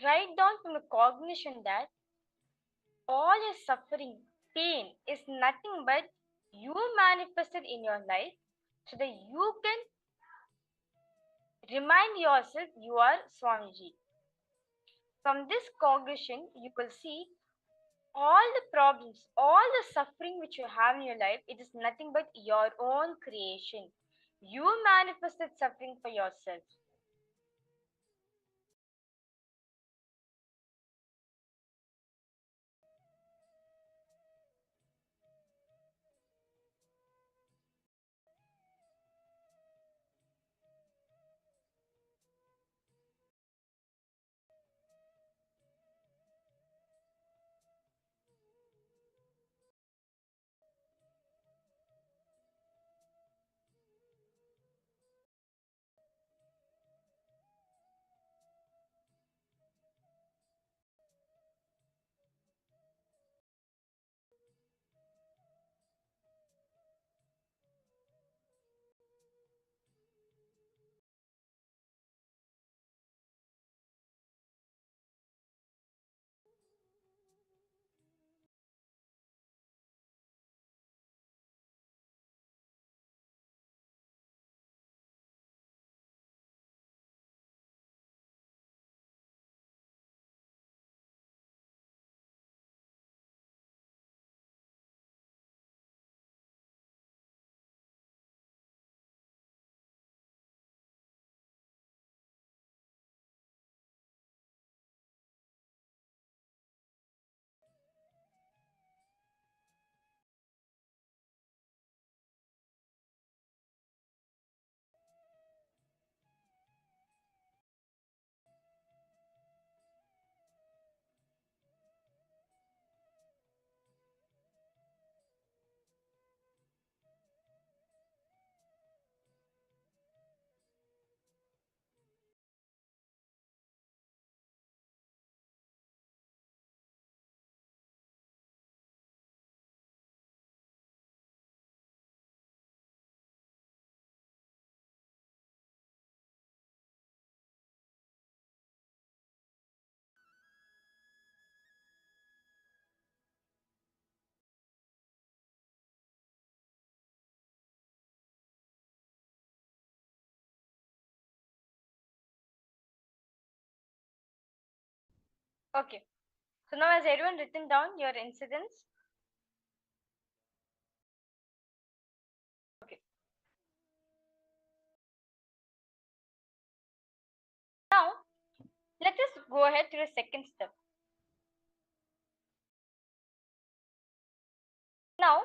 Write down from a cognition that all your suffering, pain is nothing but you manifested in your life so that you can remind yourself you are Swamiji. From this cognition, you will see all the problems, all the suffering which you have in your life, it is nothing but your own creation. You manifested suffering for yourself. Okay. So now has everyone written down your incidents? Okay. Now, let us go ahead to the second step. Now,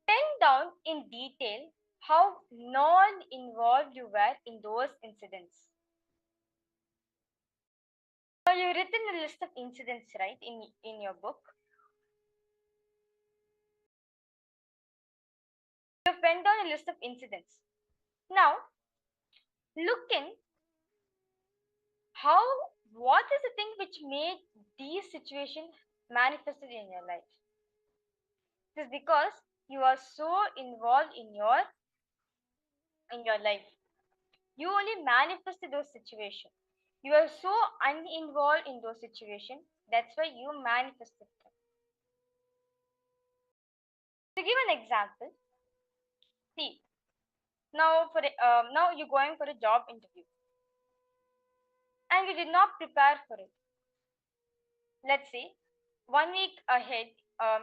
pen down in detail how non-involved you were in those incidents. Now, you've written a list of incidents, right, in your book. You've penned down a list of incidents. Now, look in what is the thing which made these situations manifested in your life. It is because you are so involved in your life. You only manifested those situations. You are so uninvolved in those situations. That's why you manifested them. To give an example, see, now you're going for a job interview, and you did not prepare for it. Let's say 1 week ahead,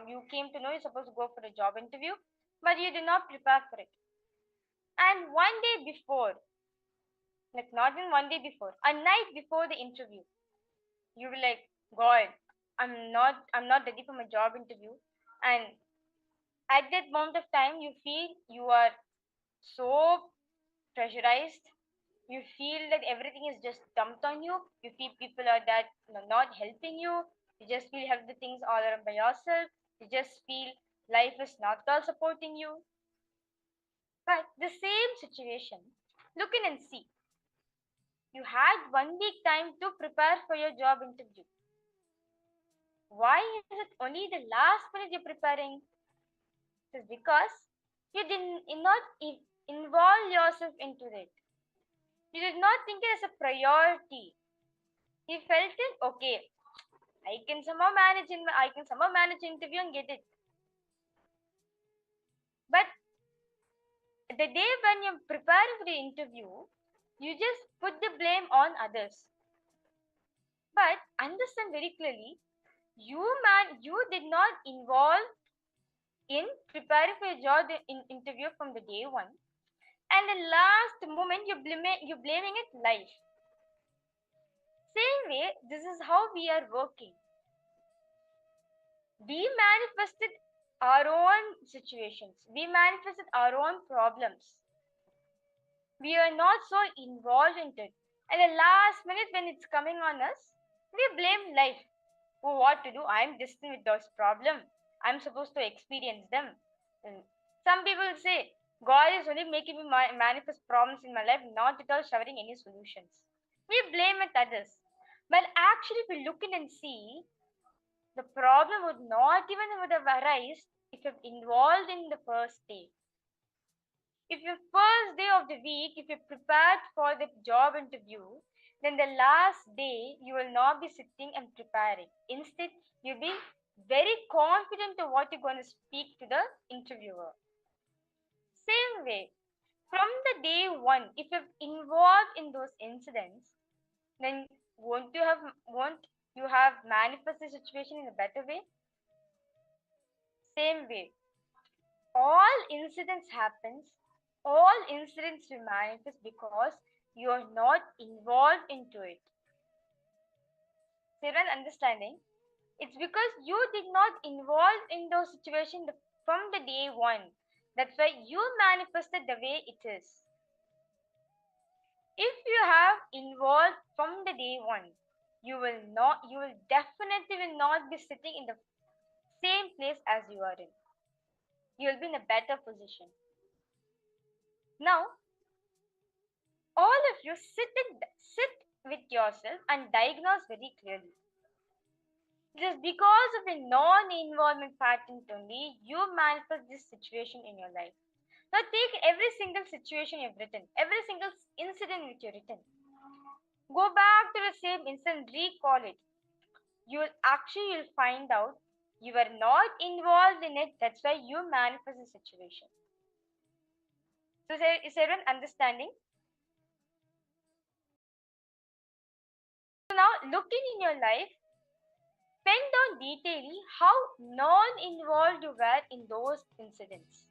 you came to know you're supposed to go for a job interview, but you did not prepare for it. And one day before, like not in one day before, a night before the interview, you will like, God, I'm not ready for my job interview. And at that moment of time, you feel you are so pressurized. You feel that everything is just dumped on you. You feel people are that not helping you. You just feel have the things all around by yourself. You just feel life is not all supporting you. But the same situation, look in and see. You had 1 week time to prepare for your job interview. Why is it only the last minute you're preparing? It is because you did not involve yourself into it. You did not think it as a priority. You felt it, okay, I can somehow manage interview and get it. But the day when you're preparing for the interview, you just put the blame on others. But understand very clearly, you did not involve in preparing for your job interview from the day one, and the last moment you're blaming it life. Same way, this is how we are working. We manifested our own situations. We manifested our own problems. We are not so involved in it. And the last minute when it's coming on us, we blame life. Oh, what to do? I'm destined with those problems. I'm supposed to experience them. And some people say, God is only making me manifest problems in my life, not at all showering any solutions. We blame it others. But actually, if we look in and see, the problem would not even would have arisen if you're involved in the first day. If your first day of the week, if you're prepared for the job interview, then the last day you will not be sitting and preparing. Instead, you'll be very confident of what you're going to speak to the interviewer. Same way, from the day one, if you're involved in those incidents, then won't you have manifest the situation in a better way? Same way, all incidents will manifest because you are not involved into it. Clear and understanding? It's because you did not involve in those situations from the day one. That's why you manifested the way it is. If you have involved from the day one, you will definitely will not be sitting in the same place as you are in. You will be in a better position. Now, all of you sit with yourself and diagnose very clearly. It is because of a non-involvement pattern only you manifest this situation in your life. Now take every single situation you've written, every single incident which you've written. Go back to the same incident, recall it. You'll find out you were not involved in it. That's why you manifest the situation. So is everyone understanding? So now looking in your life, detailing how non-involved you were in those incidents.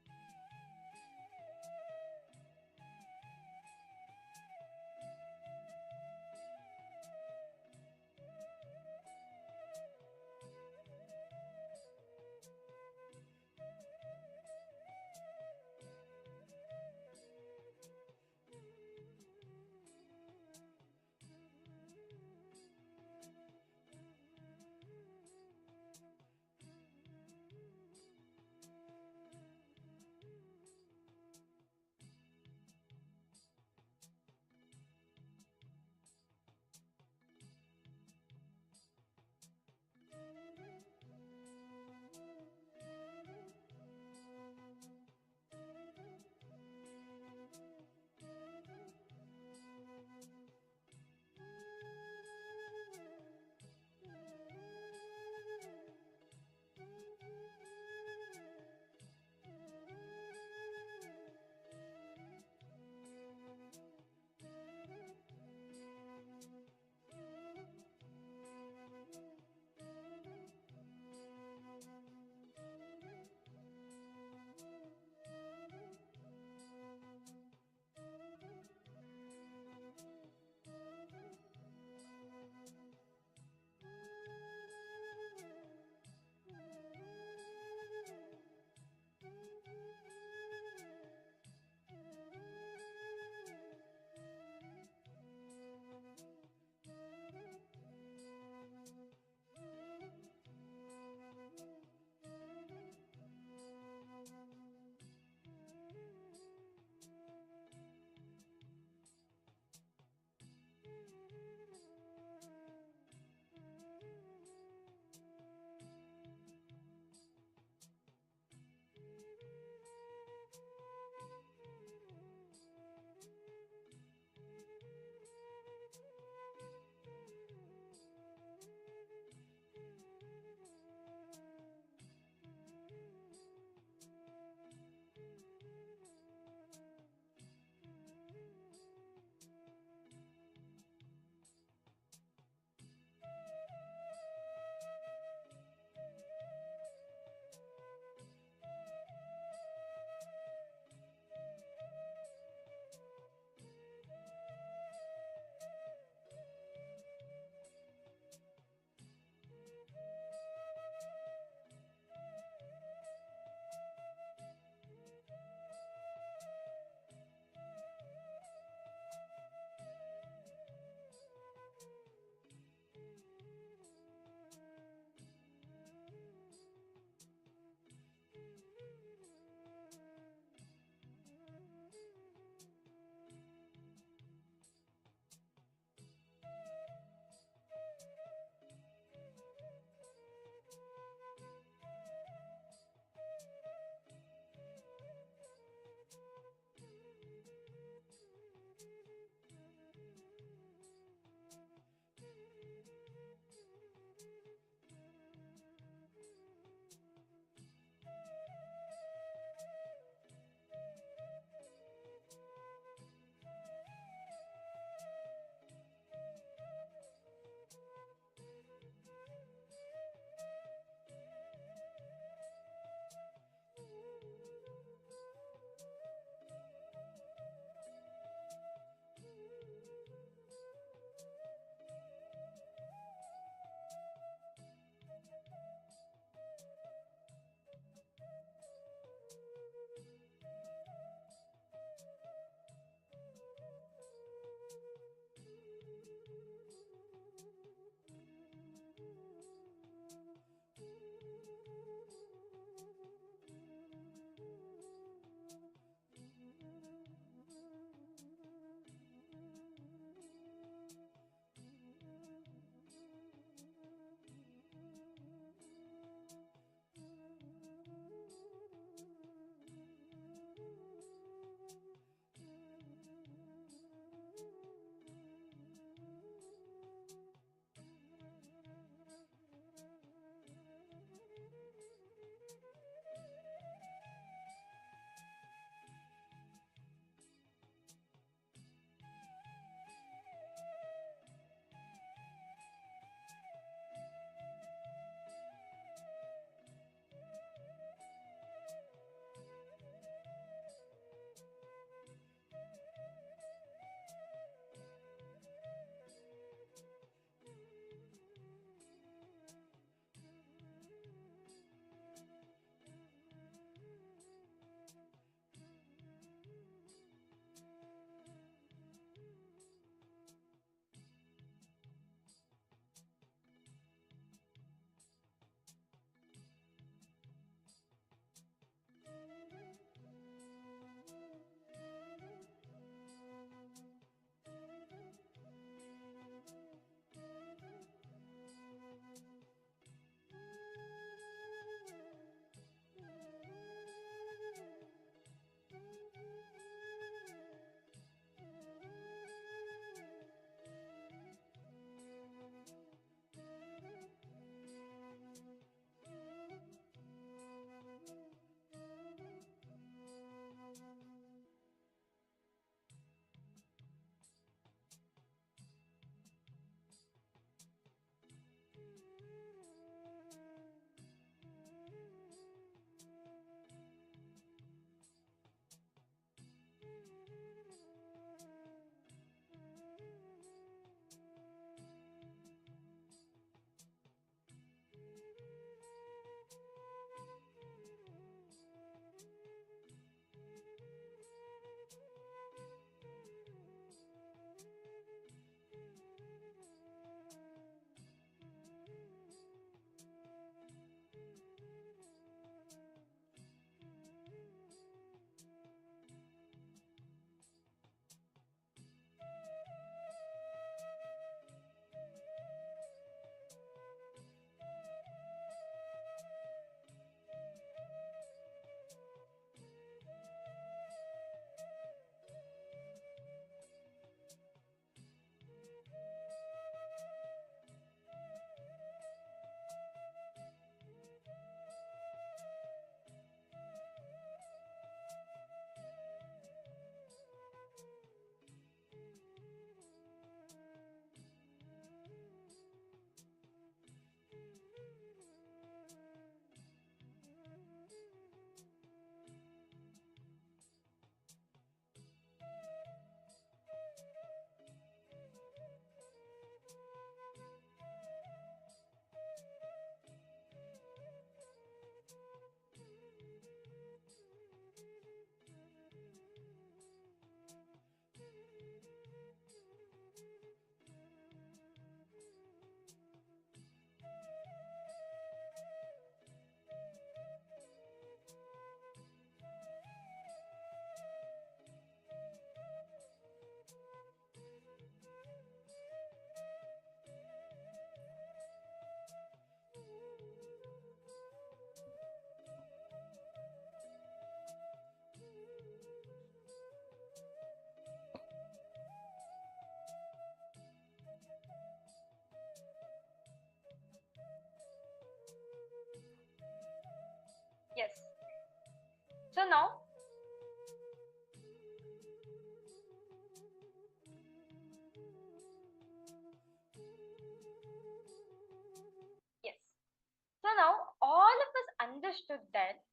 Yes. So now, yes. So now all of us understood that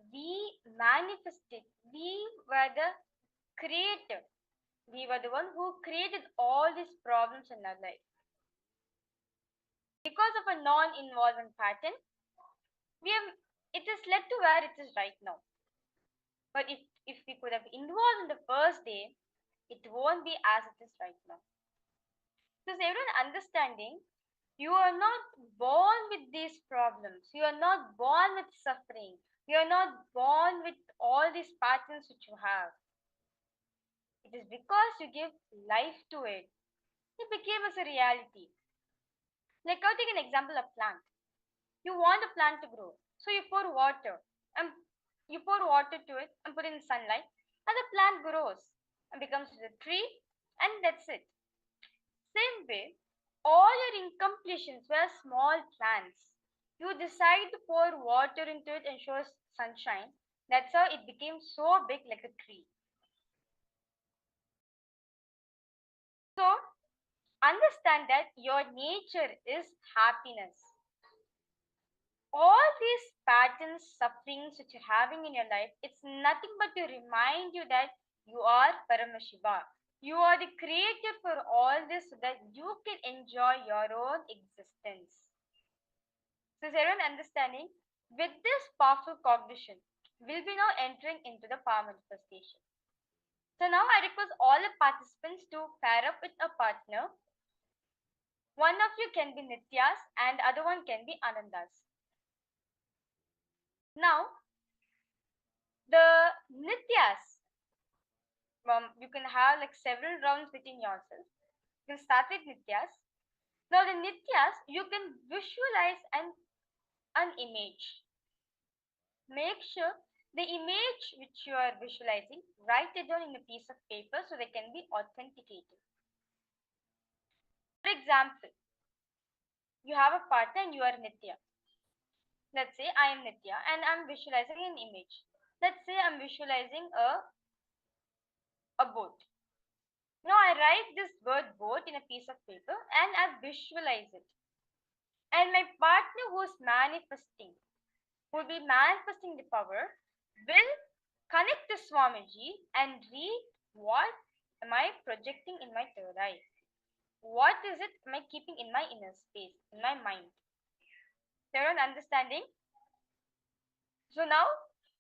we manifested, we were the creator. We were the one who created all these problems in our life. Because of a non-involvement pattern, it is led to where it is right now. But if we could have involved in the first day, it won't be as it is right now. So is everyone understanding? You are not born with these problems. You are not born with suffering. You are not born with all these patterns which you have. It is because you give life to it. It became as a reality. Like I'll take an example of plant. You want a plant to grow. So you pour water and you pour water to it and put it in sunlight and the plant grows and becomes a tree and that's it. Same way, all your incompletions were small plants. You decide to pour water into it and show sunshine. That's how it became so big like a tree. So understand that your nature is happiness. All these patterns, sufferings which you're having in your life, it's nothing but to remind you that you are Paramashiva. You are the creator for all this so that you can enjoy your own existence. So is everyone understanding? With this powerful cognition, we'll be now entering into the power manifestation. So now I request all the participants to pair up with a partner. One of you can be Nitya's and the other one can be Ananda's. Now, the Nityas, you can have like several rounds within yourself. You can start with Nityas. Now the Nityas, you can visualize an image. Make sure the image which you are visualizing, write it down in a piece of paper so they can be authenticated. For example, you have a partner and you are Nitya. Let's say I am Nitya and I'm visualizing an image. Let's say I'm visualizing a boat. Now I write this word boat in a piece of paper and I visualize it. And my partner who's manifesting, who will be manifesting the power, will connect to Swamiji and read what am I projecting in my third eye. What is it am I keeping in my inner space, in my mind? Everyone understanding? So now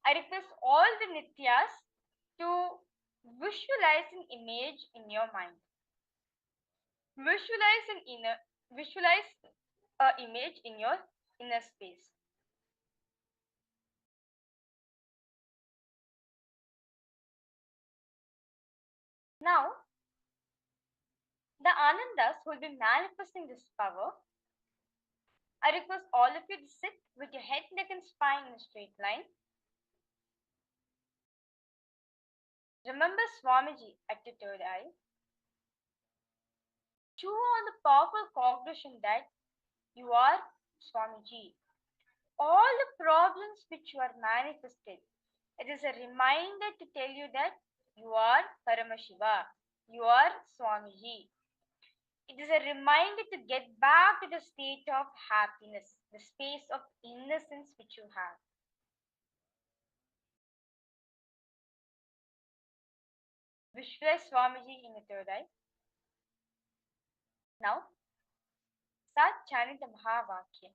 I request all the Nityas to visualize an image in your mind. Visualize an image in your inner space. Now, the Anandas who will be manifesting this power, I request all of you to sit with your head, neck and spine in a straight line. Remember Swamiji at your third eye. Chew on the powerful cognition that you are Swamiji. All the problems which you are manifested, it is a reminder to tell you that you are Paramashiva, you are Swamiji. It is a reminder to get back to the state of happiness, the space of innocence which you have. Visualize Swamiji in the third eye. Now, start chanting the Mahavakya.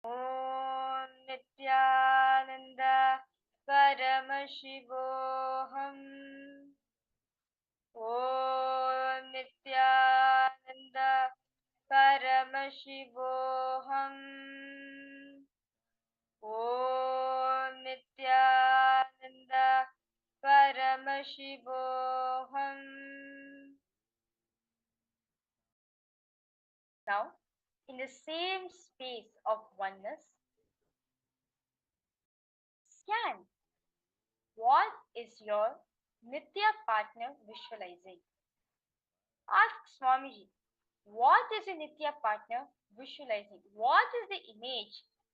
Om Nithyananda Paramashivoham. Om Nithyananda Paramashivoham. Om Nithyananda Paramashivoham. Now, in the same space of oneness, scan what is your Nitya partner visualizing. Ask Swamiji, what is your Nitya partner visualizing? What is the image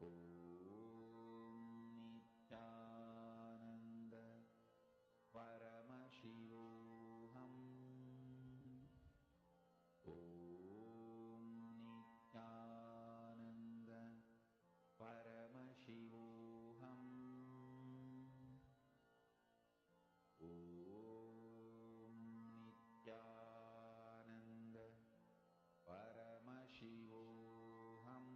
Om Nithyananda Paramashivoham. Om Nithyananda Paramashivoham. Om Nithyananda Paramashivoham.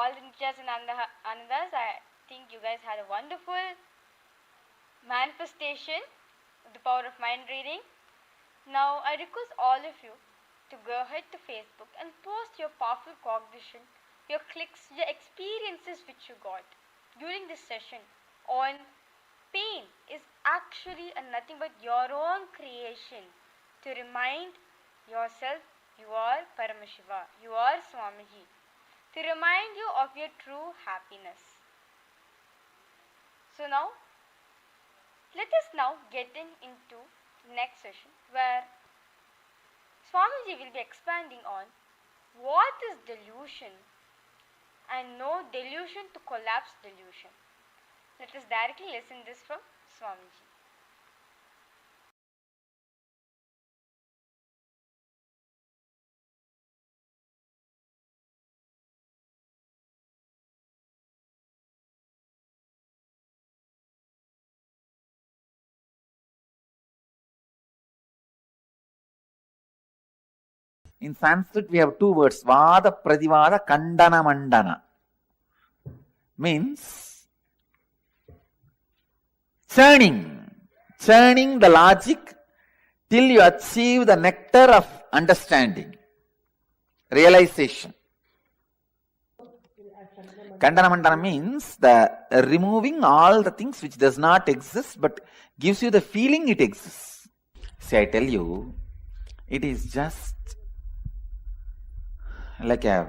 all the Nityas and Anandas, I think you guys had a wonderful manifestation of the power of mind reading. Now I request all of you to go ahead to Facebook and post your powerful cognition, your clicks, your experiences which you got during this session on pain is actually nothing but your own creation to remind yourself you are Paramashiva, you are Swamiji, to remind you of your true happiness. So now, let us now get into the next session where Swamiji will be expanding on what is delusion and no delusion to collapse delusion. Let us directly listen this from Swamiji. In Sanskrit, we have two words, Vada, Pradivada, Kandana, Mandana. Means churning the logic till you achieve the nectar of understanding, realization. Kandana Mandana means the removing all the things which does not exist but gives you the feeling it exists. See, I tell you, it is just like a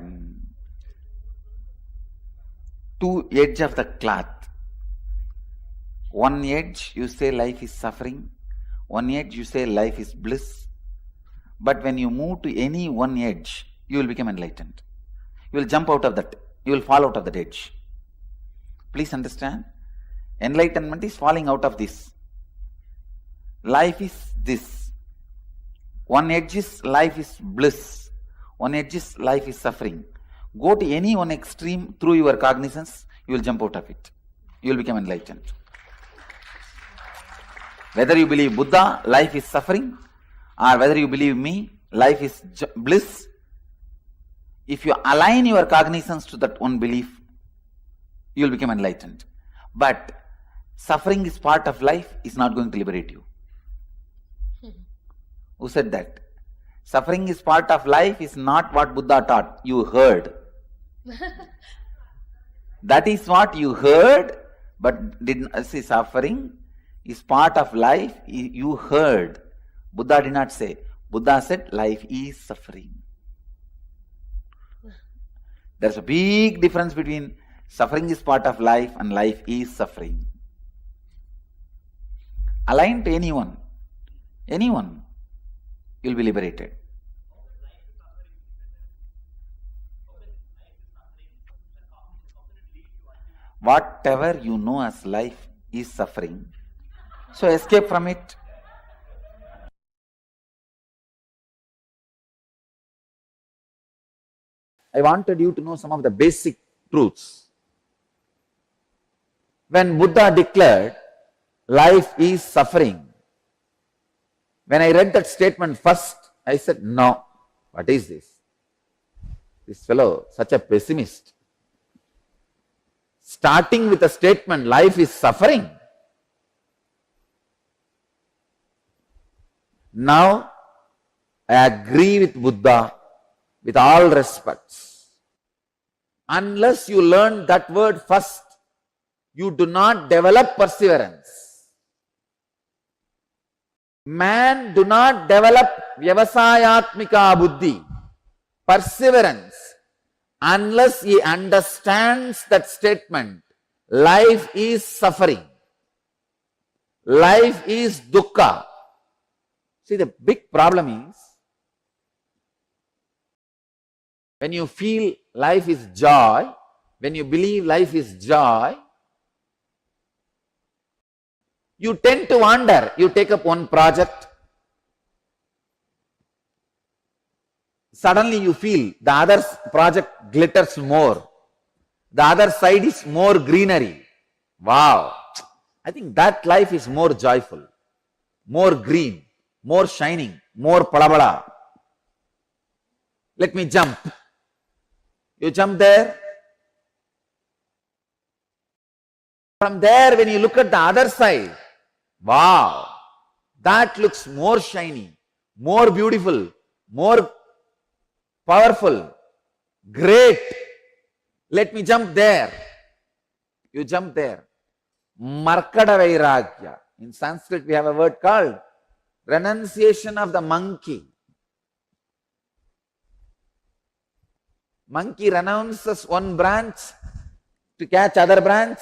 two edge of the cloth. One edge you say life is suffering, one edge you say life is bliss. But when you move to any one edge, you will become enlightened. You will jump out of that, you will fall out of that edge. Please understand, enlightenment is falling out of this. Life is this. One edge is life is bliss, one edge is life is suffering. Go to any one extreme through your cognizance, you will jump out of it. You will become enlightened. Whether you believe Buddha, life is suffering, or whether you believe me, life is bliss, if you align your cognizance to that one belief, you will become enlightened. But suffering is part of life is not going to liberate you. Who said that? Suffering is part of life is not what Buddha taught. You heard. That is what you heard, but didn't see. Suffering is part of life. You heard. Buddha did not say. Buddha said life is suffering. There's a big difference between suffering is part of life and life is suffering. Align to anyone, you'll be liberated. Whatever you know as life is suffering, so escape from it. I wanted you to know some of the basic truths. When Buddha declared life is suffering, when I read that statement first, I said, no, what is this? This fellow, such a pessimist. Starting with a statement, life is suffering. Now, I agree with Buddha with all respects. Unless you learn that word first, you do not develop perseverance. Man do not develop vyavasayatmika buddhi, perseverance, unless he understands that statement. Life is suffering. Life is dukkha. See, the big problem is, when you feel life is joy, when you believe life is joy, you tend to wander. You take up one project, suddenly you feel the other project glitters more. The other side is more greenery. Wow! I think that life is more joyful, more green, more shining, more palabala. Let me jump. You jump there, From there, when you look at the other side, wow, that looks more shiny, more beautiful, more powerful, great. Let me jump there. You jump there. Markada Vairagya. In Sanskrit, we have a word called renunciation of the monkey. Monkey renounces one branch to catch other branch,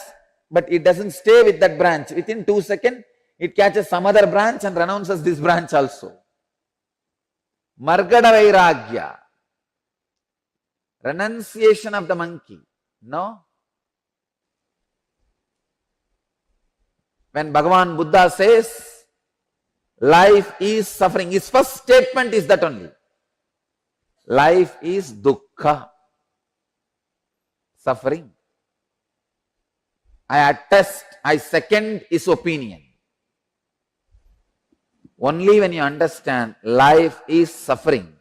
but it doesn't stay with that branch. Within 2 seconds, it catches some other branch and renounces this branch also. Margada Vairagya. Renunciation of the monkey. No? When Bhagavān Buddha says, life is suffering, his first statement is that only. Life is dukkha, suffering. I attest, I second his opinion. Only when you understand life is suffering,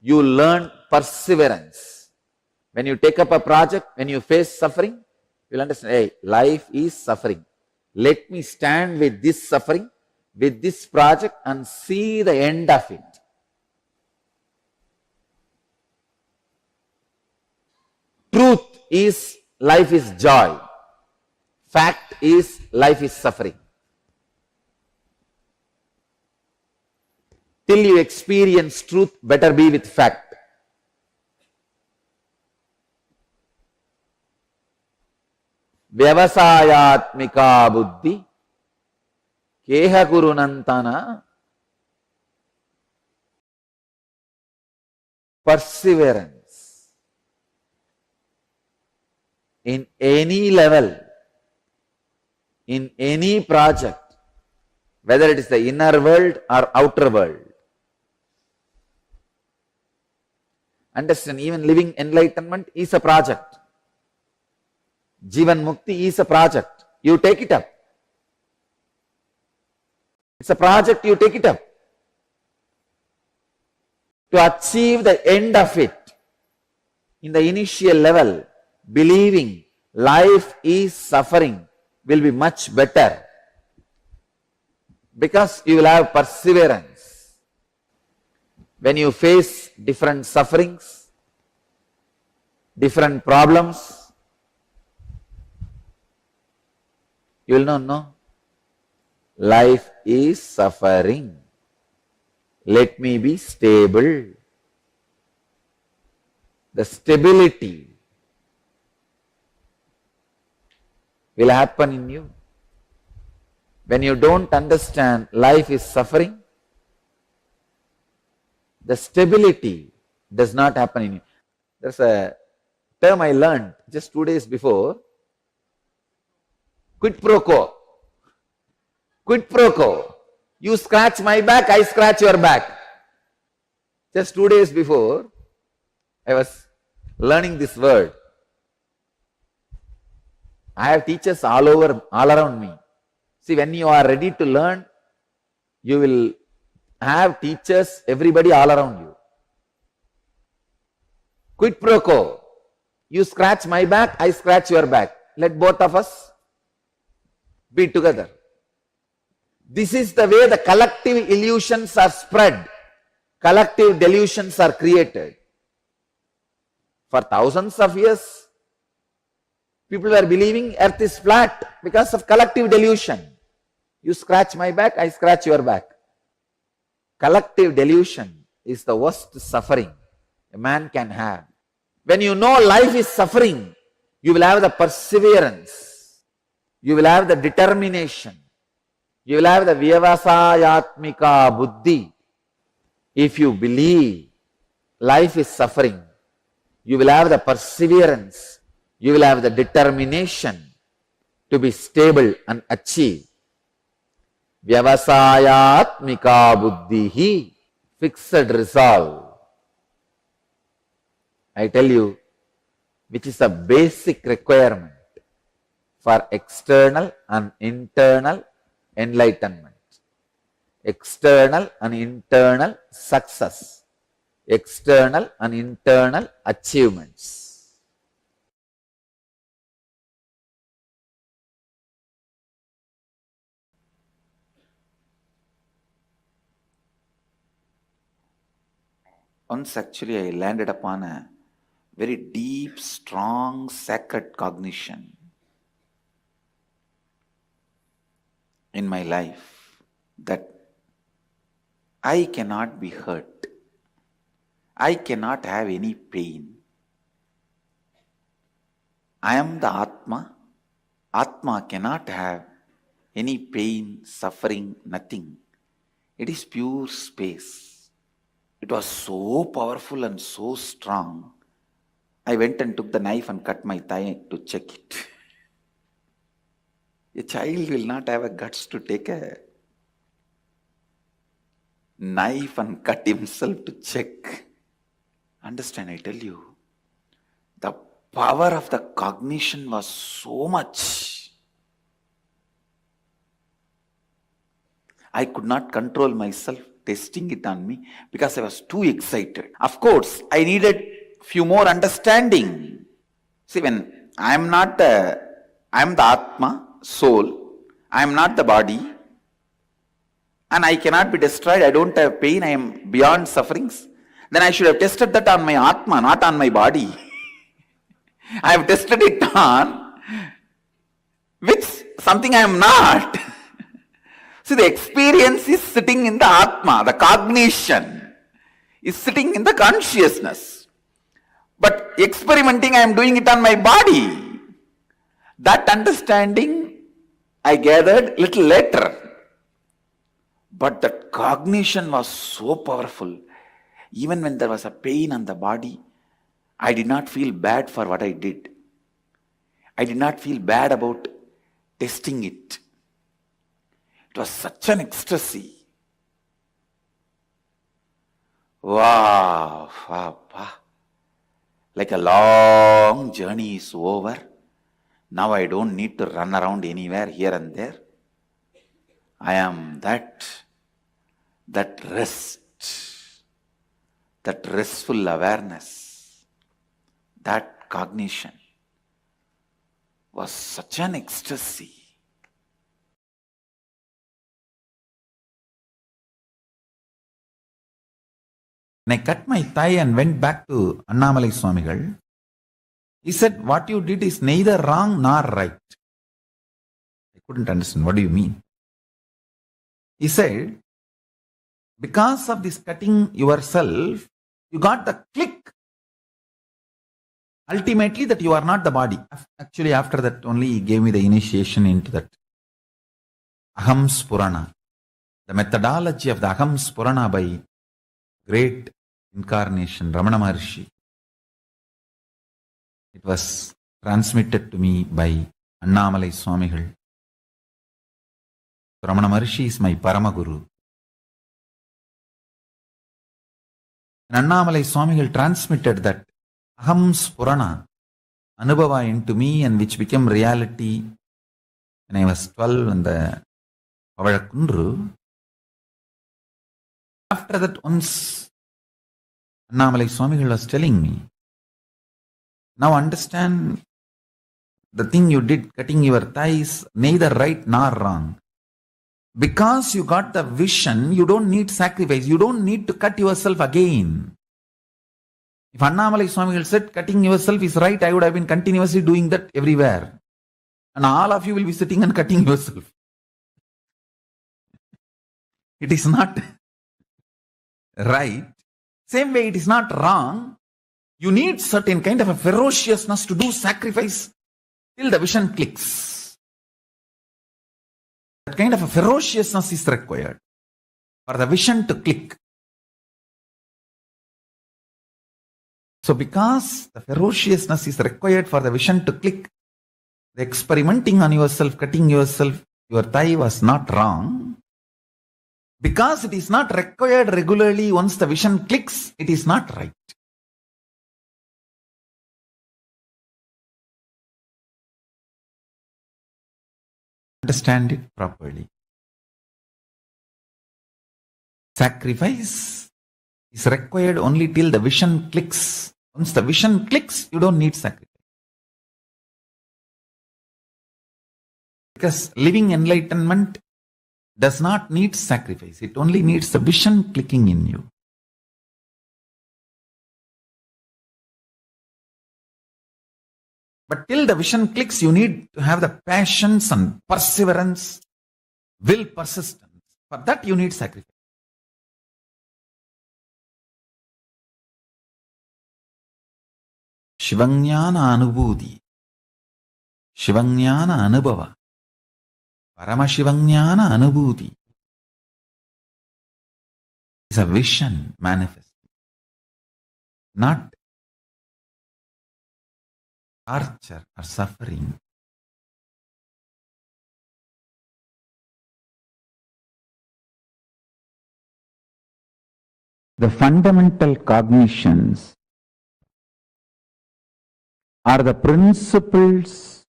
you learn perseverance. When you take up a project, when you face suffering, you'll understand, hey, life is suffering. Let me stand with this suffering, with this project and see the end of it. Truth is life is joy. Fact is life is suffering. Till you experience truth, better be with fact. Vyavasayatmika buddhi keha kurunantana. Perseverance in any level, in any project, whether it is the inner world or outer world. Understand, even living enlightenment is a project. Jivan Mukti is a project. You take it up. It's a project, you take it up. To achieve the end of it, in the initial level, believing life is suffering will be much better. Because you will have perseverance. When you face different sufferings, different problems, you will know, no, life is suffering. Let me be stable. The stability will happen in you. When you don't understand life is suffering, the stability does not happen in you. There's a term I learned just 2 days before. Quid pro quo. Quid pro quo. You scratch my back, I scratch your back. Just 2 days before, I was learning this word. I have teachers all around me. See, when you are ready to learn, you will have teachers, everybody all around you. Quid pro quo. You scratch my back, I scratch your back. Let both of us be together. This is the way the collective illusions are spread. Collective delusions are created. For thousands of years, people were believing earth is flat because of collective delusion. You scratch my back, I scratch your back. Collective delusion is the worst suffering a man can have. When you know life is suffering, you will have the perseverance. You will have the determination. You will have the vyavasayatmika buddhi. If you believe life is suffering, you will have the perseverance. You will have the determination to be stable and achieve. Vyavasayatmika buddhihi, fixed resolve. I tell you, which is a basic requirement for external and internal enlightenment, external and internal success, external and internal achievements. Once actually I landed upon a very deep, strong, sacred cognition in my life that I cannot be hurt. I cannot have any pain. I am the Atma. Atma cannot have any pain, suffering, nothing. It is pure space. It was so powerful and so strong. I went and took the knife and cut my thigh to check it. A child will not have a guts to take a knife and cut himself to check. Understand, I tell you, the power of the cognition was so much. I could not control myself testing it on me because I was too excited. Of course, I needed few more understanding. See, when I am the Atma, soul, I am not the body, and I cannot be destroyed, I don't have pain, I am beyond sufferings, then I should have tested that on my Atma, not on my body. I have tested it on which something I am not. See, the experience is sitting in the Atma, the cognition is sitting in the consciousness. But experimenting, I am doing it on my body. That understanding I gathered little later. But that cognition was so powerful. Even when there was a pain on the body, I did not feel bad for what I did. I did not feel bad about testing it. It was such an ecstasy. Wow, wow, wow. Like a long journey is over. Now I don't need to run around anywhere here and there. I am that rest, that restful awareness, that cognition was such an ecstasy. When I cut my thigh and went back to Annamalai Swamigal, he said, what you did is neither wrong nor right. I couldn't understand. What do you mean? He said, because of this cutting yourself, you got the click. Ultimately, that you are not the body. Actually, after that only he gave me the initiation into that Aham Spurana. The methodology of the Aham Spurana by great incarnation, Ramana Maharshi. It was transmitted to me by Annamalai Swamigal. Ramana Maharshi is my Paramaguru. And Annamalai Swamigal transmitted that Aham Spurana, Anubhava into me, and which became reality when I was 12 in the Pavazhakundru. After that, once Annamalai Swamigal was telling me, now understand the thing you did, cutting your thighs, neither right nor wrong. Because you got the vision, you don't need sacrifice. You don't need to cut yourself again. If Annamalai Swamigal said cutting yourself is right, I would have been continuously doing that everywhere. And all of you will be sitting and cutting yourself. It is not right. Same way, it is not wrong. You need certain kind of a ferociousness to do sacrifice till the vision clicks. That kind of a ferociousness is required for the vision to click. So because the ferociousness is required for the vision to click, the experimenting on yourself, cutting yourself, your thigh was not wrong. Because it is not required regularly, once the vision clicks, it is not right. Understand it properly. Sacrifice is required only till the vision clicks. Once the vision clicks, you don't need sacrifice. Because living enlightenment does not need sacrifice. It only needs the vision clicking in you. But till the vision clicks, you need to have the patience and perseverance, will, persistence. For that, you need sacrifice. Shivanyana Anubhuti, Shivanyana Anubhava, Paramashivanyana Anubhuti is a vision manifest, not torture or suffering. The fundamental cognitions are the principles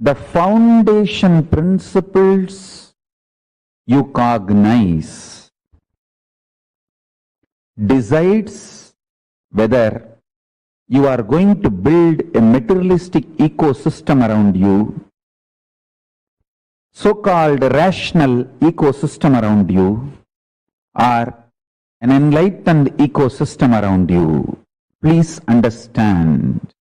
the foundation principles you cognize decides whether you are going to build a materialistic ecosystem around you, so-called rational ecosystem around you, or an enlightened ecosystem around you. Please understand.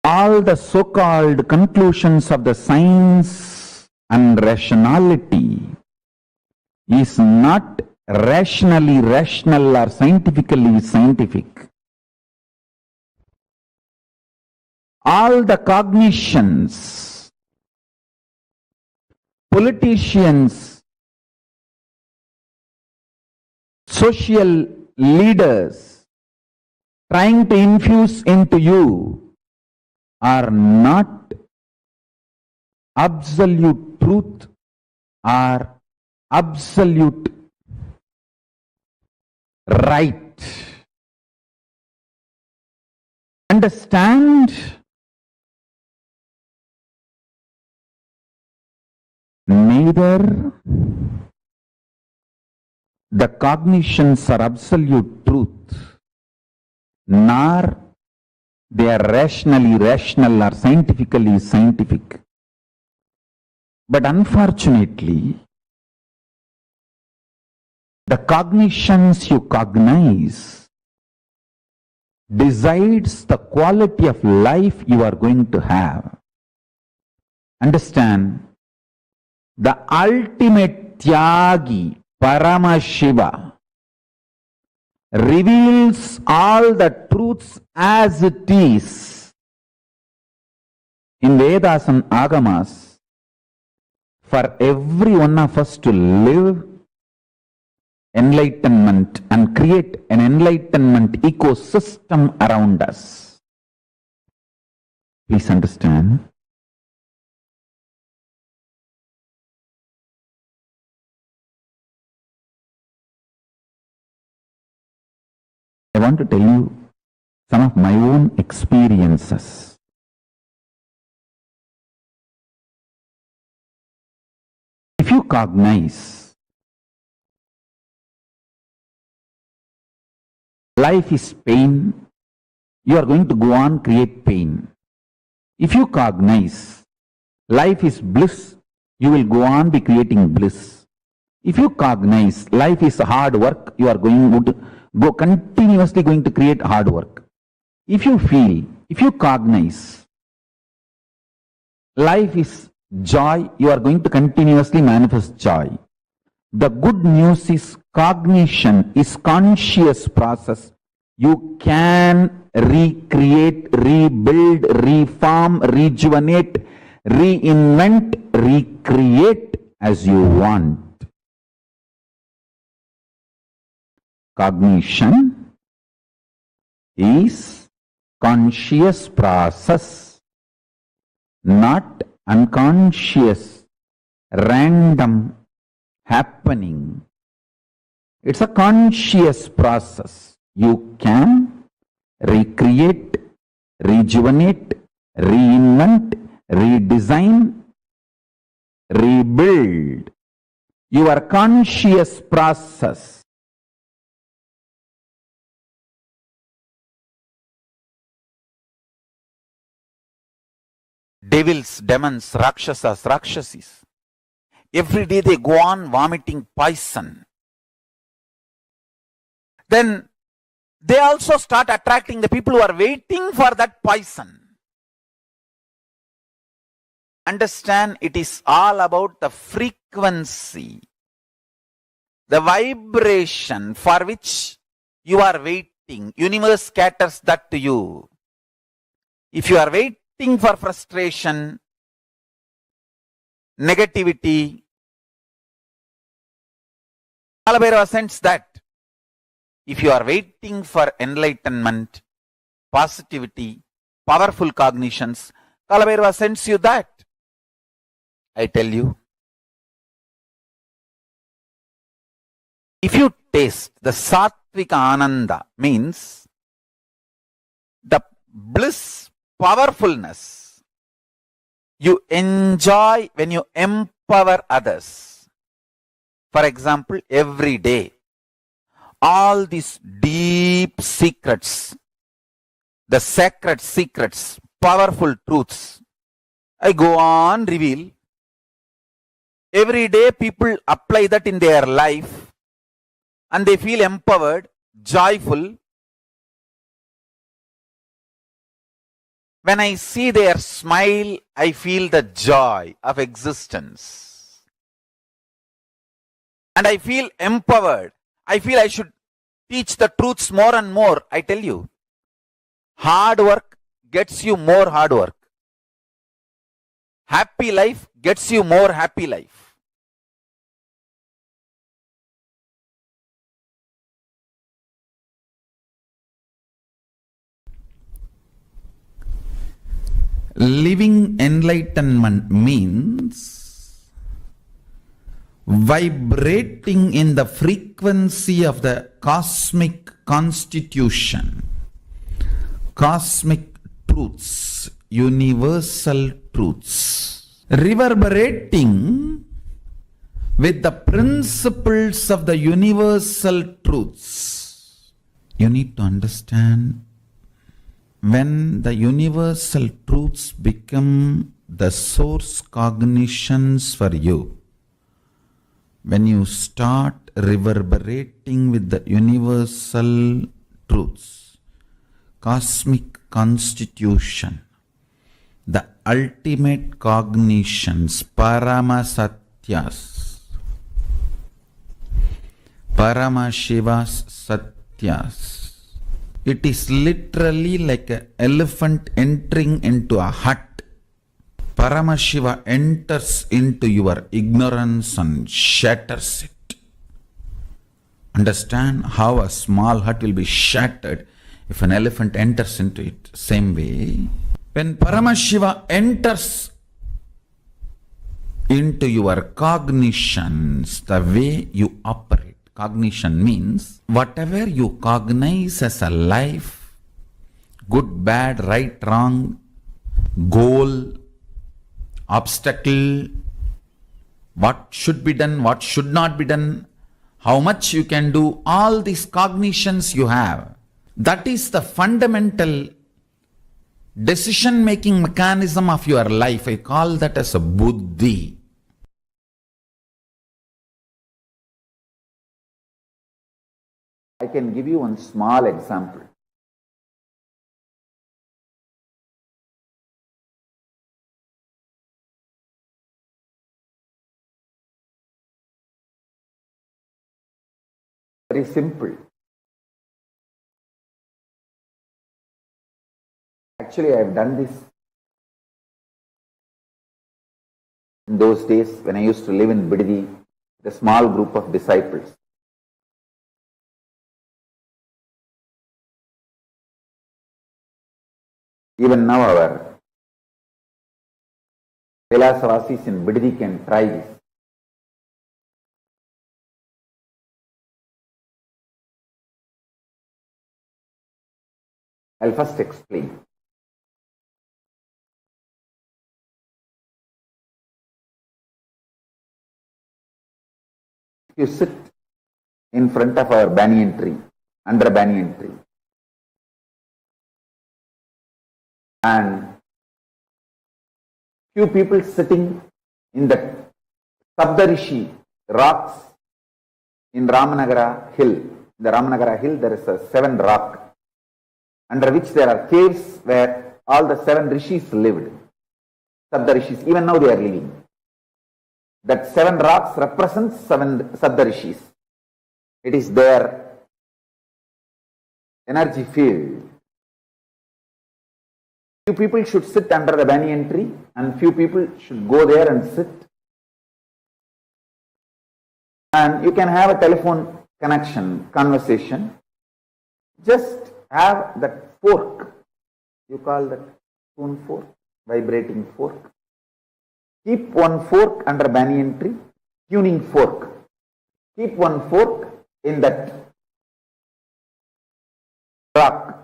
All the so-called conclusions of the science and rationality is not rationally rational or scientifically scientific. All the cognitions, politicians, social leaders trying to infuse into you are not absolute truth or absolute right. Understand? Neither the cognitions are absolute truth, nor they are rationally rational or scientifically scientific. But unfortunately, the cognitions you cognize decides the quality of life you are going to have. Understand? The ultimate Tyagi, Paramashiva, reveals all the truths as it is in Vedas and Agamas for every one of us to live enlightenment and create an enlightenment ecosystem around us. Please understand. I want to tell you some of my own experiences. If you cognize life is pain, you are going to go on create pain. If you cognize life is bliss, you will go on be creating bliss. If you cognize life is hard work, you are going to go continuously going to create hard work. If you cognize life is joy, you are going to continuously manifest joy. The good news is cognition is conscious process. You can recreate, rebuild, reform, rejuvenate, reinvent, recreate as you want. Cognition is conscious process, not unconscious, random happening. It's a conscious process. You can recreate, rejuvenate, reinvent, redesign, rebuild your conscious process. devils, demons, rakshasas, rakshasis. Every day they go on vomiting poison. Then they also start attracting the people who are waiting for that poison. Understand, it is all about the frequency, the vibration for which you are waiting. Universe scatters that to you. If you are waiting for frustration, negativity, Kalabhairava sends that. If you are waiting for enlightenment, positivity, powerful cognitions, Kalabhairava sends you that. I tell you, if you taste the Sattvika Ananda, means the bliss, powerfulness you enjoy when you empower others. For example, every day, all these deep secrets, the sacred secrets, powerful truths, I go on reveal. Every day people apply that in their life and they feel empowered, joyful. When I see their smile, I feel the joy of existence. And I feel empowered. I feel I should teach the truths more and more. I tell you, hard work gets you more hard work. Happy life gets you more happy life. Living enlightenment means vibrating in the frequency of the cosmic constitution, cosmic truths, universal truths, reverberating with the principles of the universal truths. You need to understand, when the universal truths become the source cognitions for you, when you start reverberating with the universal truths, cosmic constitution, the ultimate cognitions, Paramasatyas, Paramashiva's Satyas. It is literally like an elephant entering into a hut. Paramashiva enters into your ignorance and shatters it. Understand how a small hut will be shattered if an elephant enters into it. Same way, when Paramashiva enters into your cognitions, the way you operate. Cognition means whatever you cognize as a life, good, bad, right, wrong, goal, obstacle, what should be done, what should not be done, how much you can do, all these cognitions you have. That is the fundamental decision-making mechanism of your life. I call that as a buddhi. I can give you one small example. Very simple. Actually, I have done this in those days when I used to live in Bididi, the small group of disciples. Even now our KAILASA Vasis in Bididi can try this. I'll first explain. You sit in front of our banyan tree, under a banyan tree, and few people sitting in the Saptarishi rocks in Ramanagara hill. In the Ramanagara hill there is a 7 rock under which there are caves where all the 7 rishis lived. Saptarishis, even now they are living. That 7 rocks represents 7 Saptarishis. It is their energy field. Few people should sit under the banyan tree and few people should go there and sit. And you can have a telephone connection, conversation. Just have that fork. You call that spoon fork, vibrating fork. Keep one fork under banyan tree, tuning fork. Keep one fork in that rock,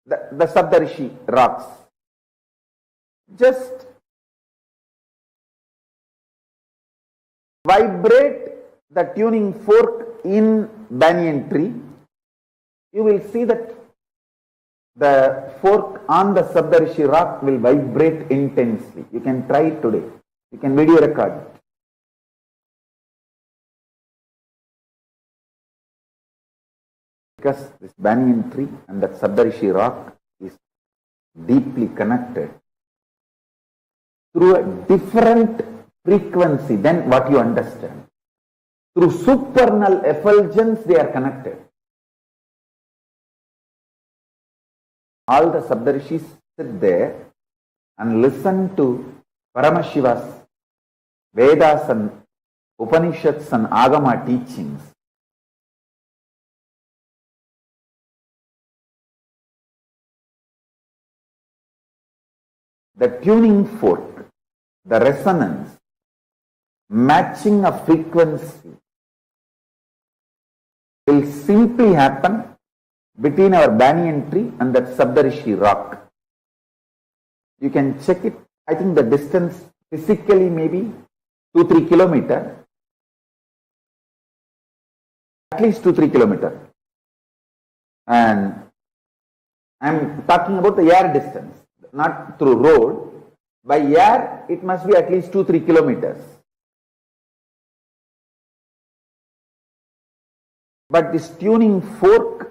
the Saptarishi rocks. Just vibrate the tuning fork in banyan tree. You will see that the fork on the Saptarishi rock will vibrate intensely. You can try it today. You can video record it. Because this banyan tree and that Saptarishi rock is deeply connected through a different frequency than what you understand. Through supernal effulgence they are connected. All the Saptarishis sit there and listen to Paramashiva's Vedas and Upanishads and Agama teachings. The tuning fork, the resonance, matching a frequency will simply happen between our banyan tree and that Saptarishi rock. You can check it. I think the distance physically maybe 2-3 kilometers. At least 2-3 kilometers. And I am talking about the air distance, not through road. By air, it must be at least 2-3 kilometers. But this tuning fork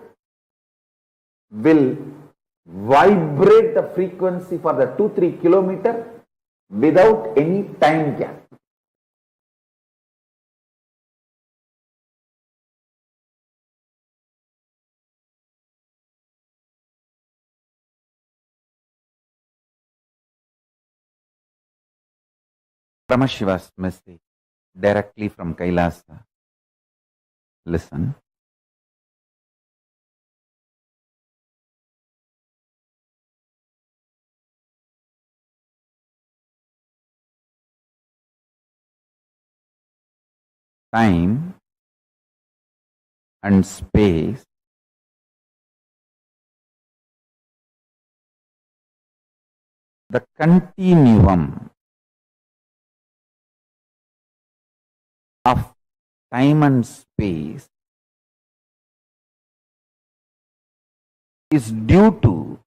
will vibrate the frequency for the 2-3 kilometers without any time gap. Paramashiva's message directly from Kailasa. Listen. Time and space the continuum of time and space is due to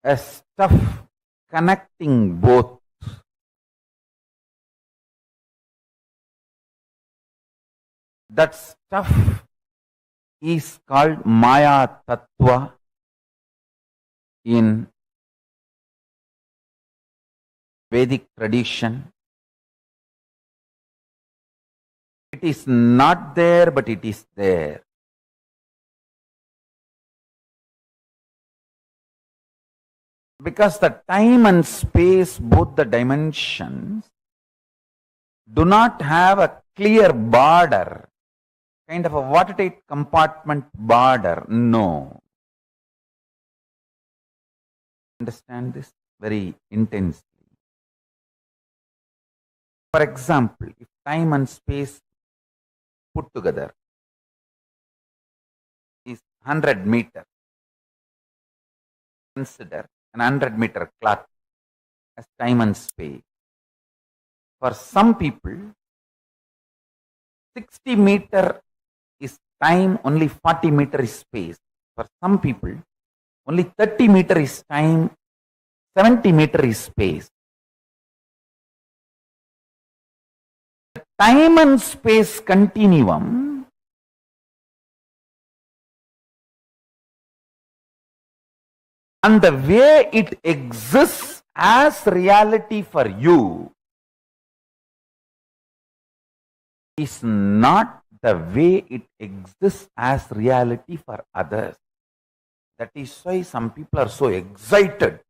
a stuff connecting both. That stuff is called Maya Tattva in Vedic tradition. It is not there, but it is there. Because the time and space, both the dimensions, do not have a clear border, kind of a watertight compartment border. No. Understand this very intensely. For example, if time and space put together is 100 meters, consider an 100-meter clock as time and space. For some people, 60 meter is time, only 40 meter is space. For some people, only 30 meter is time, 70 meter is space. The time and space continuum and the way it exists as reality for you is not the way it exists as reality for others. That is why some people are so excited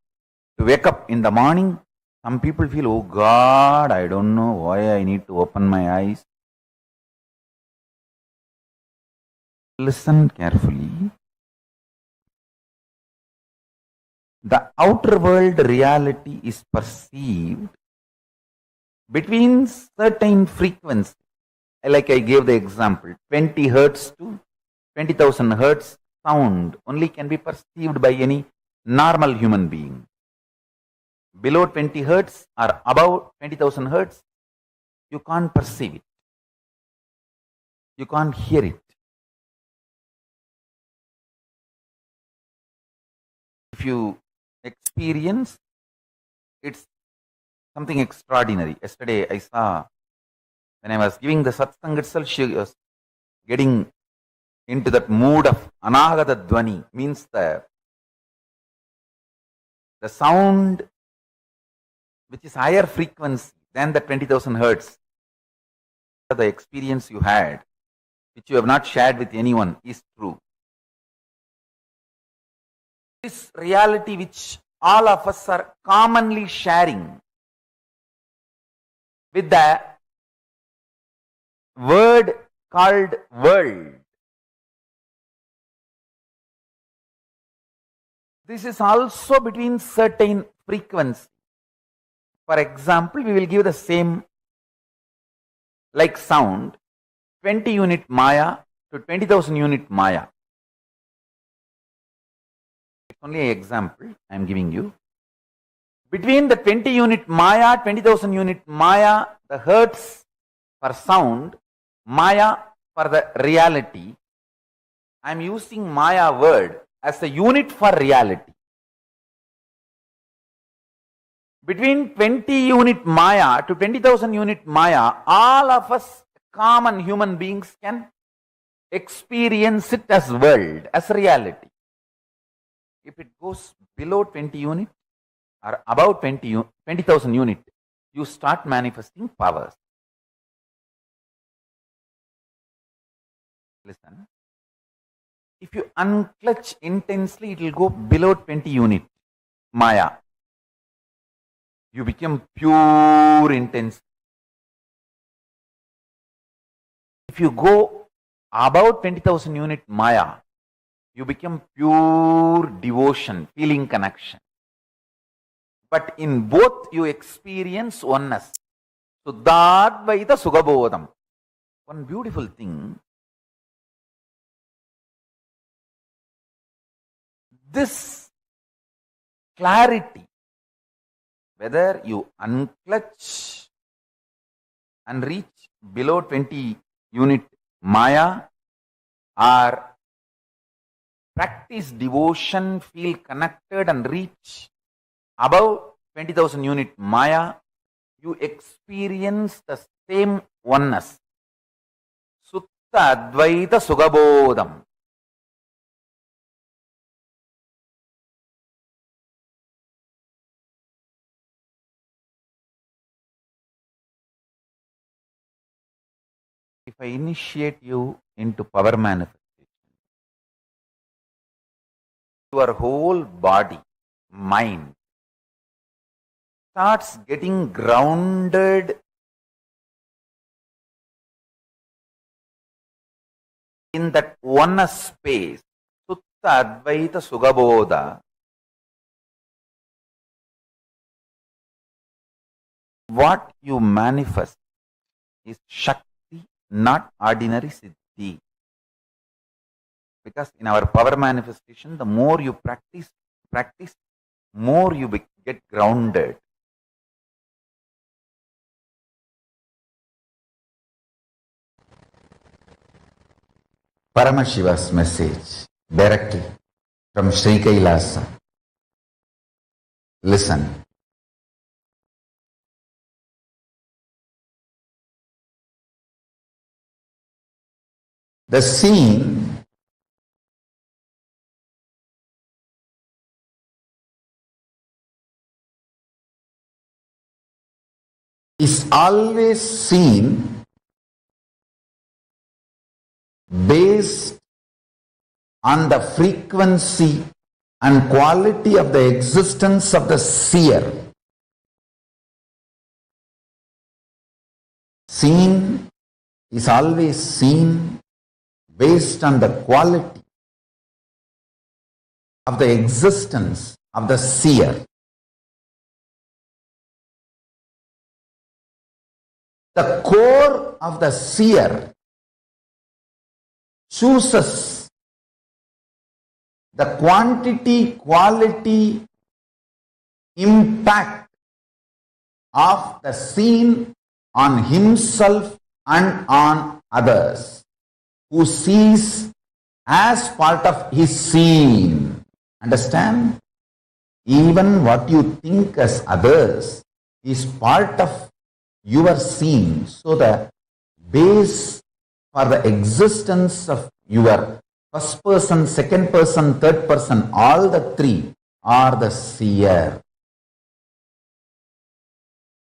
to wake up in the morning. Some people feel, oh God, I don't know why I need to open my eyes. Listen carefully. The outer world reality is perceived between certain frequencies. Like I gave the example, 20 hertz to 20,000 hertz sound only can be perceived by any normal human being. Below 20 hertz or above 20,000 hertz, you can't perceive it. You can't hear it. If you experience, it's something extraordinary. Yesterday I saw, when I was giving the satsang itself, she was getting into that mood of anagata dvani, means the sound which is higher frequency than the 20,000 hertz. The experience you had, which you have not shared with anyone, is true. This reality which all of us are commonly sharing with the word called world. This is also between certain frequencies. For example, we will give the same like sound, 20 unit Maya to 20,000 unit Maya. It's only an example I am giving you. Between the 20 unit Maya, 20,000 unit Maya, the hertz for sound, Maya for the reality, I am using Maya word as a unit for reality. Between 20 unit Maya to 20,000 unit Maya, all of us common human beings can experience it as world, as reality. If it goes below 20 unit or above 20,000 unit, you start manifesting powers. Listen. If you unclutch intensely, it will go below 20 unit Maya. You become pure intense. If you go above 20,000 unit Maya, you become pure devotion, feeling connection. But in both you experience oneness. Suddhadvaita Sugabodham. One beautiful thing. This clarity, whether you unclutch and reach below 20 unit Maya or practice devotion, feel connected and reach above 20,000 unit Maya, you experience the same oneness. Sutta Advaita Sugabodham. If I initiate you into power manifestation, your whole body, mind starts getting grounded in that oneness space, Sutta Advaita Sugabodha. What you manifest is Shakti, not ordinary Siddhi. Because in our power manifestation, the more you practice, more you get grounded. Paramashiva's message directly from Sri KAILASA. Listen. The seen is always seen based on the frequency and quality of the existence of the seer. Seen is always seen based on the quality of the existence of the seer. The core of the seer chooses the quantity, quality, impact of the seen on himself and on others, who sees as part of his seen. Understand? Even what you think as others is part of your seen. So the base for the existence of your first person, second person, third person, all the three are the seer.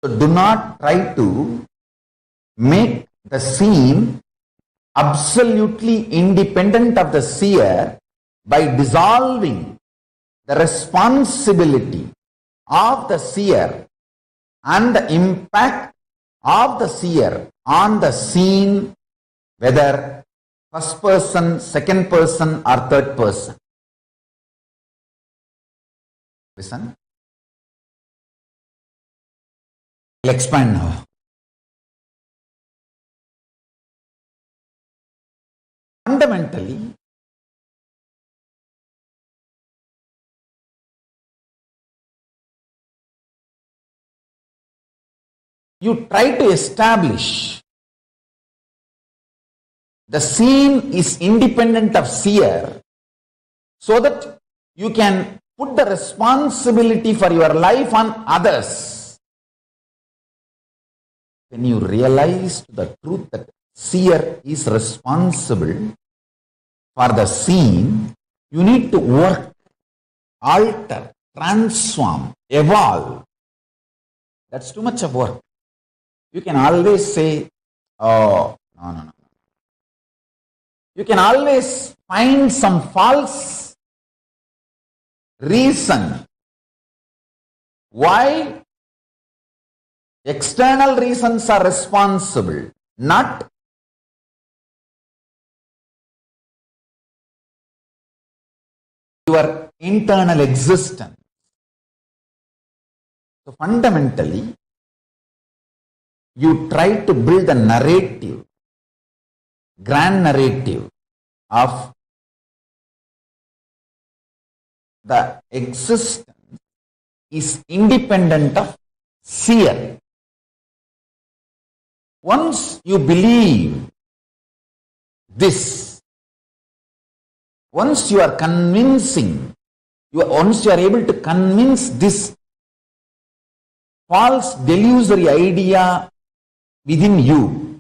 So do not try to make the seen absolutely independent of the seer by dissolving the responsibility of the seer and the impact of the seer on the seen, whether first person, second person, or third person. Listen. I'll expand now. Fundamentally, you try to establish the seen is independent of seer so that you can put the responsibility for your life on others. When you realize the truth that seer is responsible for the seen, you need to work, alter, transform, evolve. That's too much of work. You can always say, oh, no. You can always find some false reason why external reasons are responsible, not your internal existence. So fundamentally, you try to build a narrative, grand narrative of the existence is independent of seer. Once you believe this, once you are convincing, once you are able to convince this false delusory idea within you,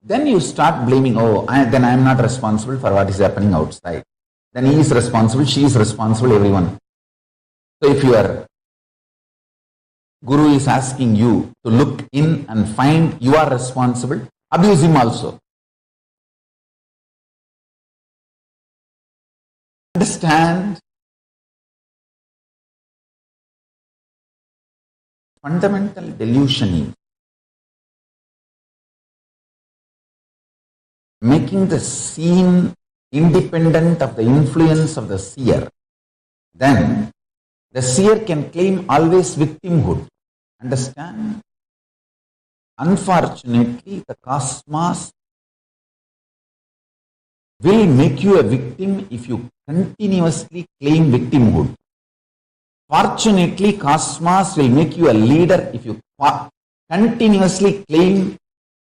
then you start blaming, then I am not responsible for what is happening outside. Then he is responsible, she is responsible, everyone. So if your guru is asking you to look in and find you are responsible, abuse him also. Understand? Fundamental delusion is making the seen independent of the influence of the seer. Then the seer can claim always victimhood. Understand? Unfortunately, the cosmos will make you a victim if you continuously claim victimhood. Fortunately, cosmos will make you a leader if you continuously claim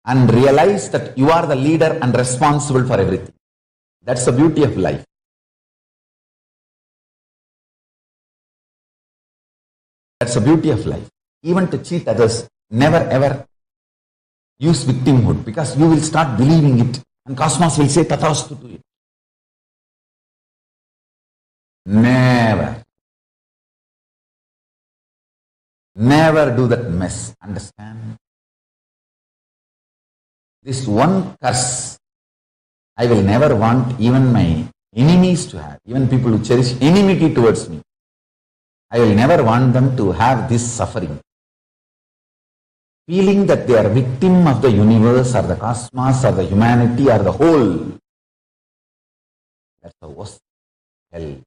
and realize that you are the leader and responsible for everything. That's the beauty of life. That's the beauty of life. Even to cheat others, never ever use victimhood, because you will start believing it and cosmos will say tathastu to it. Never. Never do that mess. Understand? This one curse I will never want even my enemies to have, even people who cherish enmity towards me. I will never want them to have this suffering. Feeling that they are victim of the universe or the cosmos or the humanity or the whole. That's the worst hell.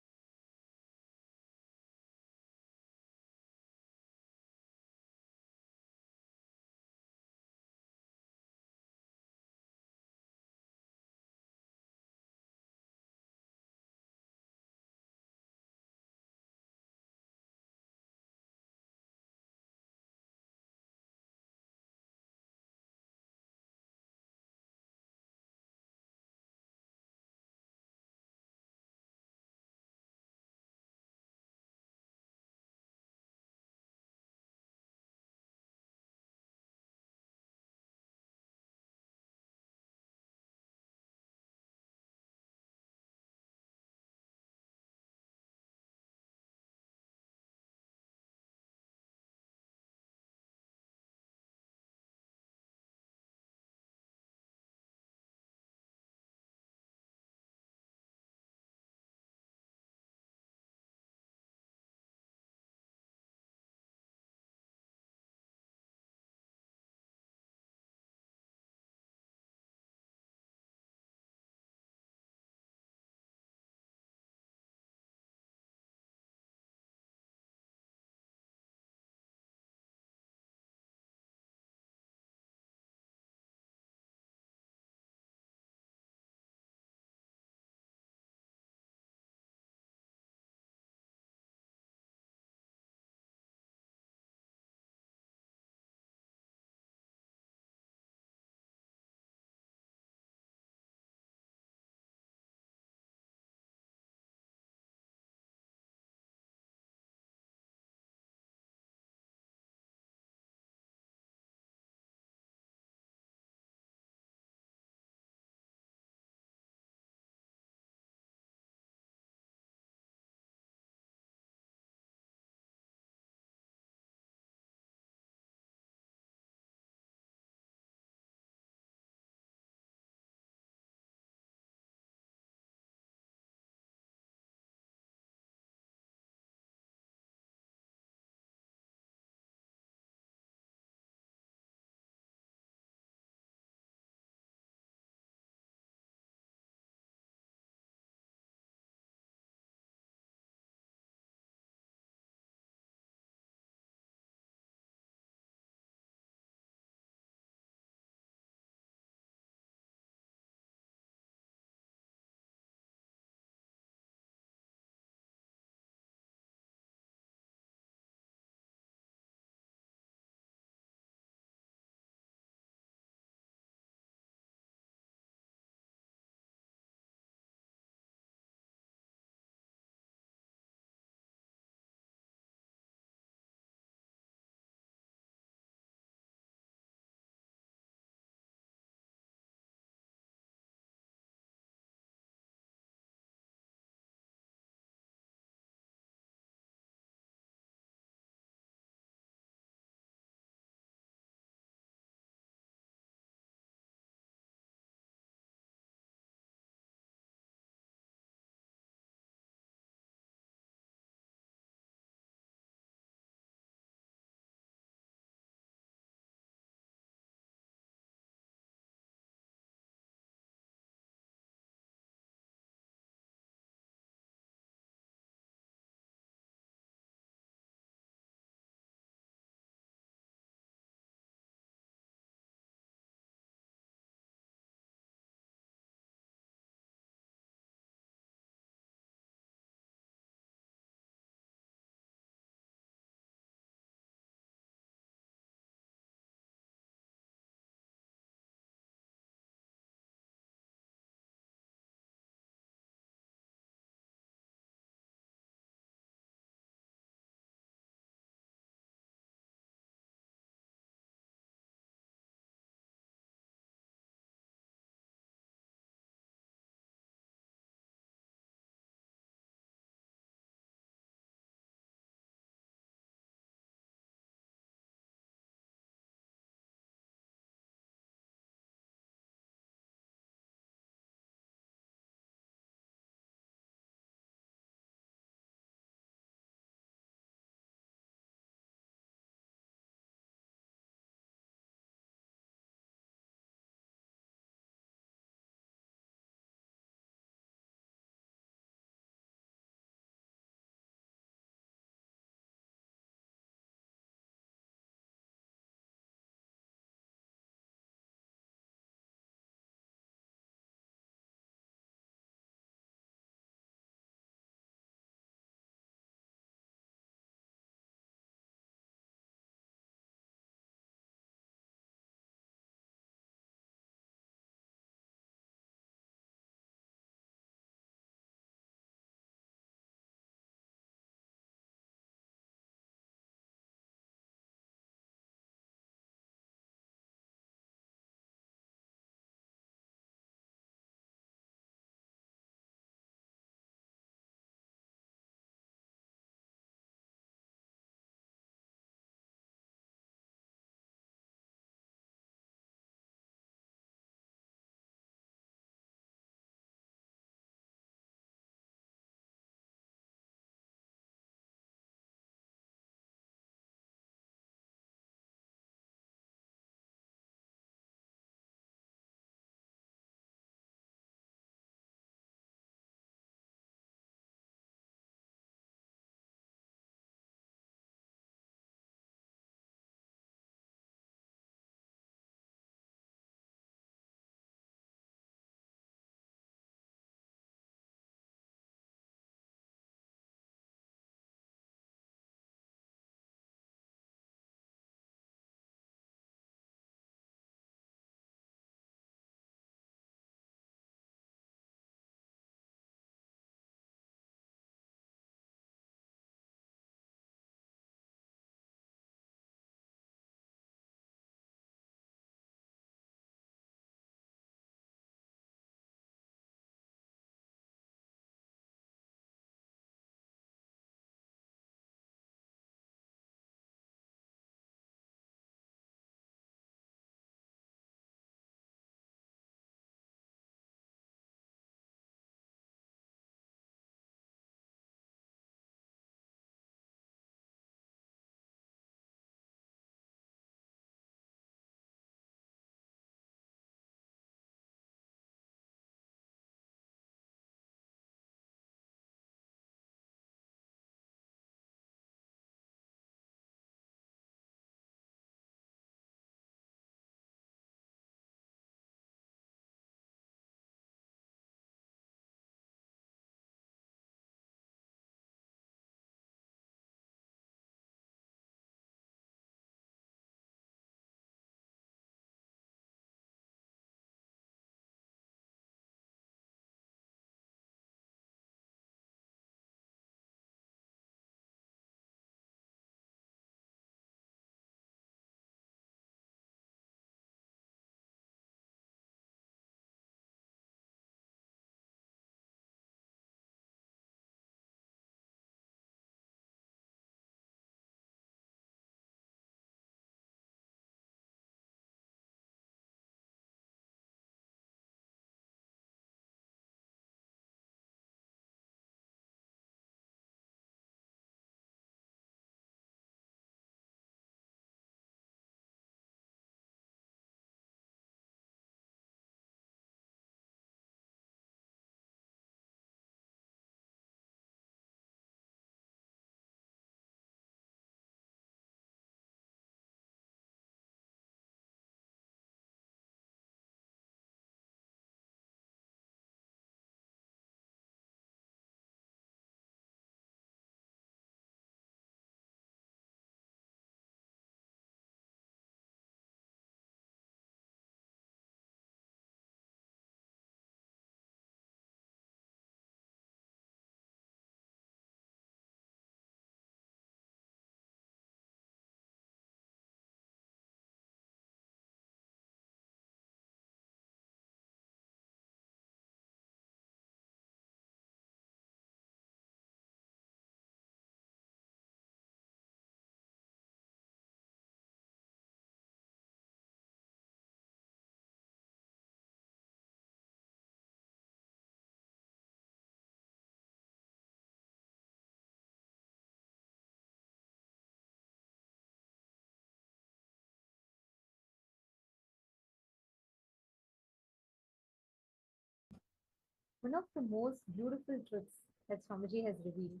one of the most beautiful truths that Swamiji has revealed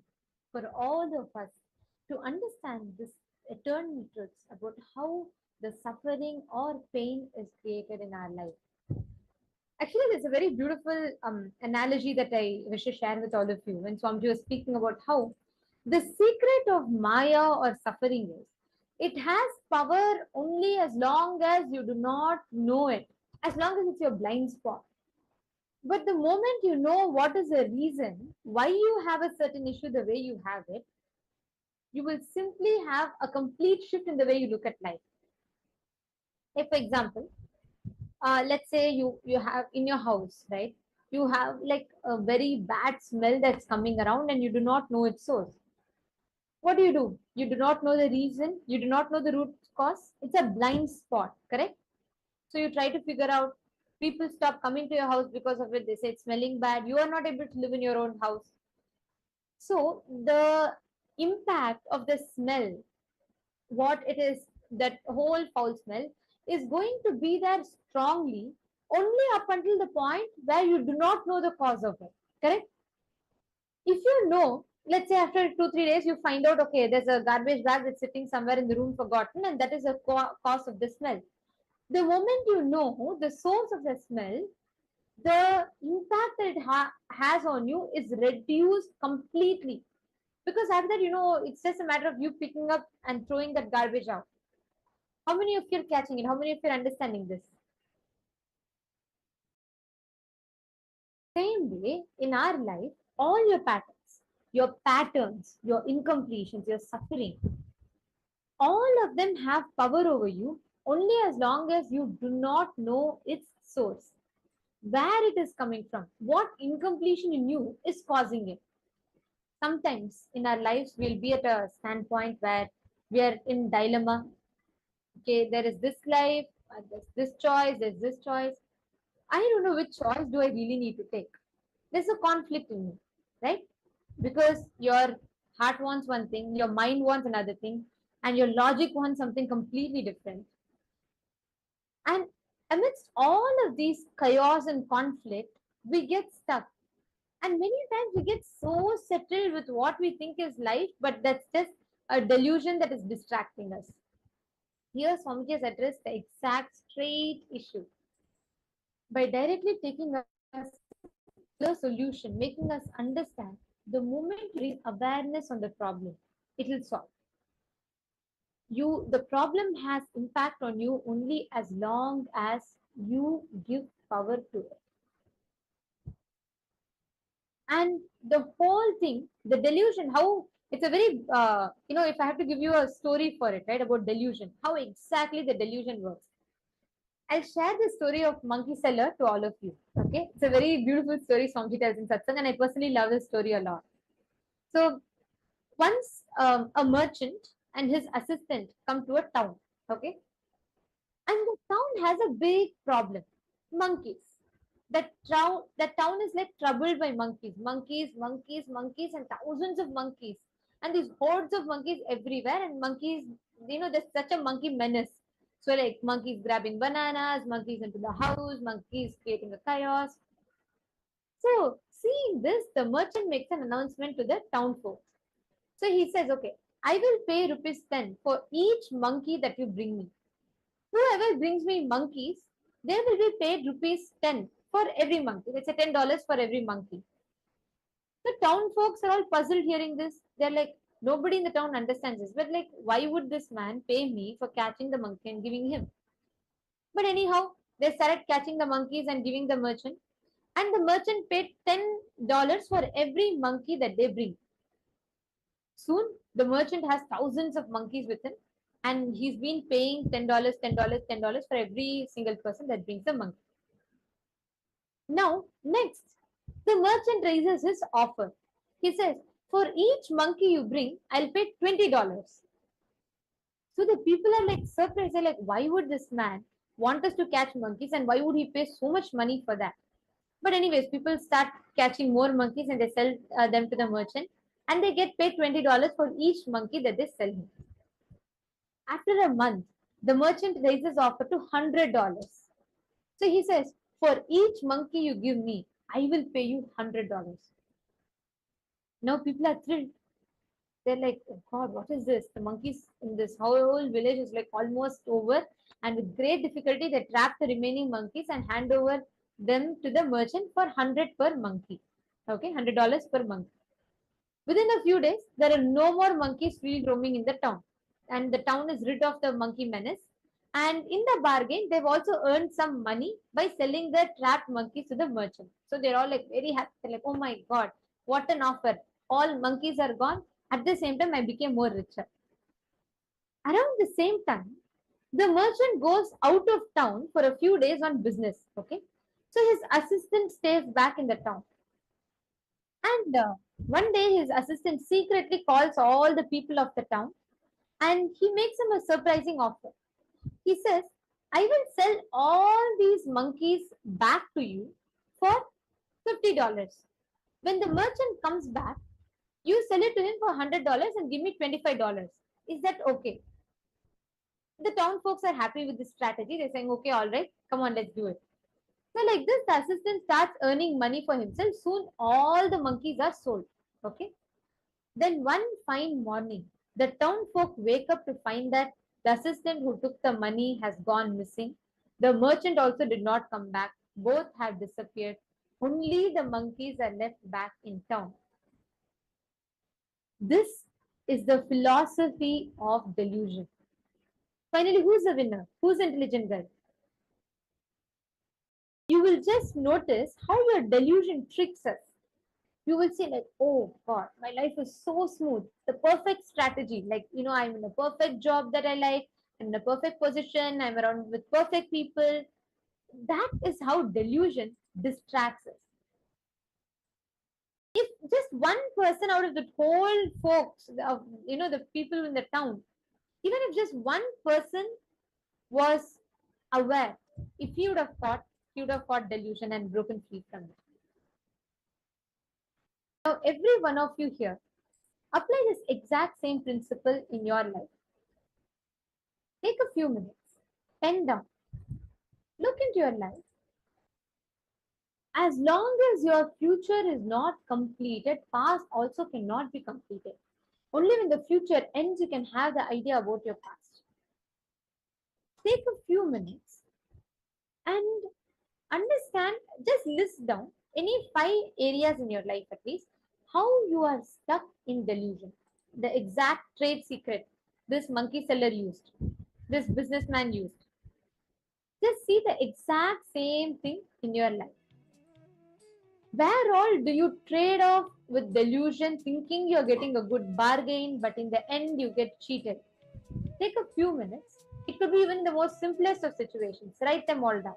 for all of us to understand this eternal truths about how the suffering or pain is created in our life. Actually, there's a very beautiful analogy that I wish to share with all of you when Swamiji was speaking about how the secret of Maya or suffering is it has power only as long as you do not know it, as long as it's your blind spot. But the moment you know what is the reason why you have a certain issue the way you have it, you will simply have a complete shift in the way you look at life. If, for example, let's say you have in your house, right? You have like a very bad smell that's coming around and you do not know its source. What do? You do not know the reason, you do not know the root cause. It's a blind spot, correct? So you try to figure out. People stop coming to your house because of it. They say it's smelling bad. You are not able to live in your own house. So the impact of the smell, what it is, that whole foul smell is going to be there strongly only up until the point where you do not know the cause of it. Correct? If you know, let's say after 2 3 days, you find out, okay, there's a garbage bag that's sitting somewhere in the room forgotten, and that is a cause of the smell. The moment you know the source of the smell, the impact that it has on you is reduced completely. Because after that, it's just a matter of you picking up and throwing that garbage out. How many of you are catching it? How many of you are understanding this? Same way, in our life, all your patterns, your incompletions, your suffering, all of them have power over you only as long as you do not know its source, where it is coming from, what incompletion in you is causing it. Sometimes in our lives, we'll be at a standpoint where we are in dilemma. Okay, there is this life, there's this choice. I don't know which choice do I really need to take. There's a conflict in me, right? Because your heart wants one thing, your mind wants another thing, and your logic wants something completely different. And amidst all of these chaos and conflict, we get stuck. And many times we get so settled with what we think is life, but that's just a delusion that is distracting us. Here, Swamiji has addressed the exact straight issue by directly taking us the solution, making us understand the moment you bring awareness on the problem, it will solve. The problem has impact on you only as long as you give power to it. And the whole thing, the delusion, how it's a very if I have to give you a story for it, right, about delusion, how exactly the delusion works. I'll share the story of monkey seller to all of you. Okay, it's a very beautiful story Swamiji tells in satsang, and I personally love this story a lot. So once a merchant and his assistant come to a town. Okay, and the town has a big problem: monkeys. That town is like troubled by monkeys, and thousands of monkeys, and these hordes of monkeys everywhere. And monkeys, there's such a monkey menace. So like monkeys grabbing bananas, monkeys into the house, monkeys creating a chaos. So seeing this, the merchant makes an announcement to the town folks. So he says, okay, I will pay rupees 10 for each monkey that you bring me. Whoever brings me monkeys, they will be paid rupees 10 for every monkey. Let's say $10 for every monkey. The town folks are all puzzled hearing this. They're like, nobody in the town understands this. But like, why would this man pay me for catching the monkey and giving him? But anyhow, they started catching the monkeys and giving the merchant. And the merchant paid $10 for every monkey that they bring. Soon, the merchant has thousands of monkeys with him, and he's been paying $10, $10 for every single person that brings a monkey. Now, next, the merchant raises his offer. He says, for each monkey you bring, I'll pay $20. So the people are like surprised. They're like, why would this man want us to catch monkeys, and why would he pay so much money for that? But anyways, people start catching more monkeys and they sell them to the merchant, and they get paid $20 for each monkey that they sell him. After a month, the merchant raises offer to $100. So he says, for each monkey you give me, I will pay you $100. Now people are thrilled. They're like, oh God, what is this? The monkeys in this whole village is like almost over. And with great difficulty, they trap the remaining monkeys and hand over them to the merchant for 100 per monkey. Okay, $100 per monkey. Within a few days, there are no more monkeys free roaming in the town. And the town is rid of the monkey menace. And in the bargain, they've also earned some money by selling the trapped monkeys to the merchant. So they're all like very happy. They're like, oh my God, what an offer. All monkeys are gone. At the same time, I became more richer. Around the same time, the merchant goes out of town for a few days on business. Okay. So his assistant stays back in the town. And one day, his assistant secretly calls all the people of the town and he makes him a surprising offer. He says, I will sell all these monkeys back to you for $50. When the merchant comes back, you sell it to him for $100 and give me $25. Is that okay? The town folks are happy with this strategy. They're saying, okay, all right, come on, let's do it. So, like this, the assistant starts earning money for himself. Soon, all the monkeys are sold. Okay. Then, one fine morning, the town folk wake up to find that the assistant who took the money has gone missing. The merchant also did not come back. Both have disappeared. Only the monkeys are left back in town. This is the philosophy of delusion. Finally, who's the winner? Who's the intelligent guy? You will just notice how your delusion tricks us. You will say like, oh God, my life is so smooth. The perfect strategy. Like, I'm in a perfect job that I like. I'm in a perfect position. I'm around with perfect people. That is how delusion distracts us. If just one person out of the whole folks, the people in the town, even if just one person was aware, if he would have thought, he would have fought delusion and broken free from it. Now, every one of you here, apply this exact same principle in your life. Take a few minutes, pen down, look into your life. As long as your future is not completed, past also cannot be completed. Only when the future ends, you can have the idea about your past. Take a few minutes and understand, just list down any 5 areas in your life at least, how you are stuck in delusion. The exact trade secret this monkey seller used, this businessman used. Just see the exact same thing in your life. Where all do you trade off with delusion, thinking you're getting a good bargain, but in the end you get cheated? Take a few minutes. It could be even the most simplest of situations. Write them all down.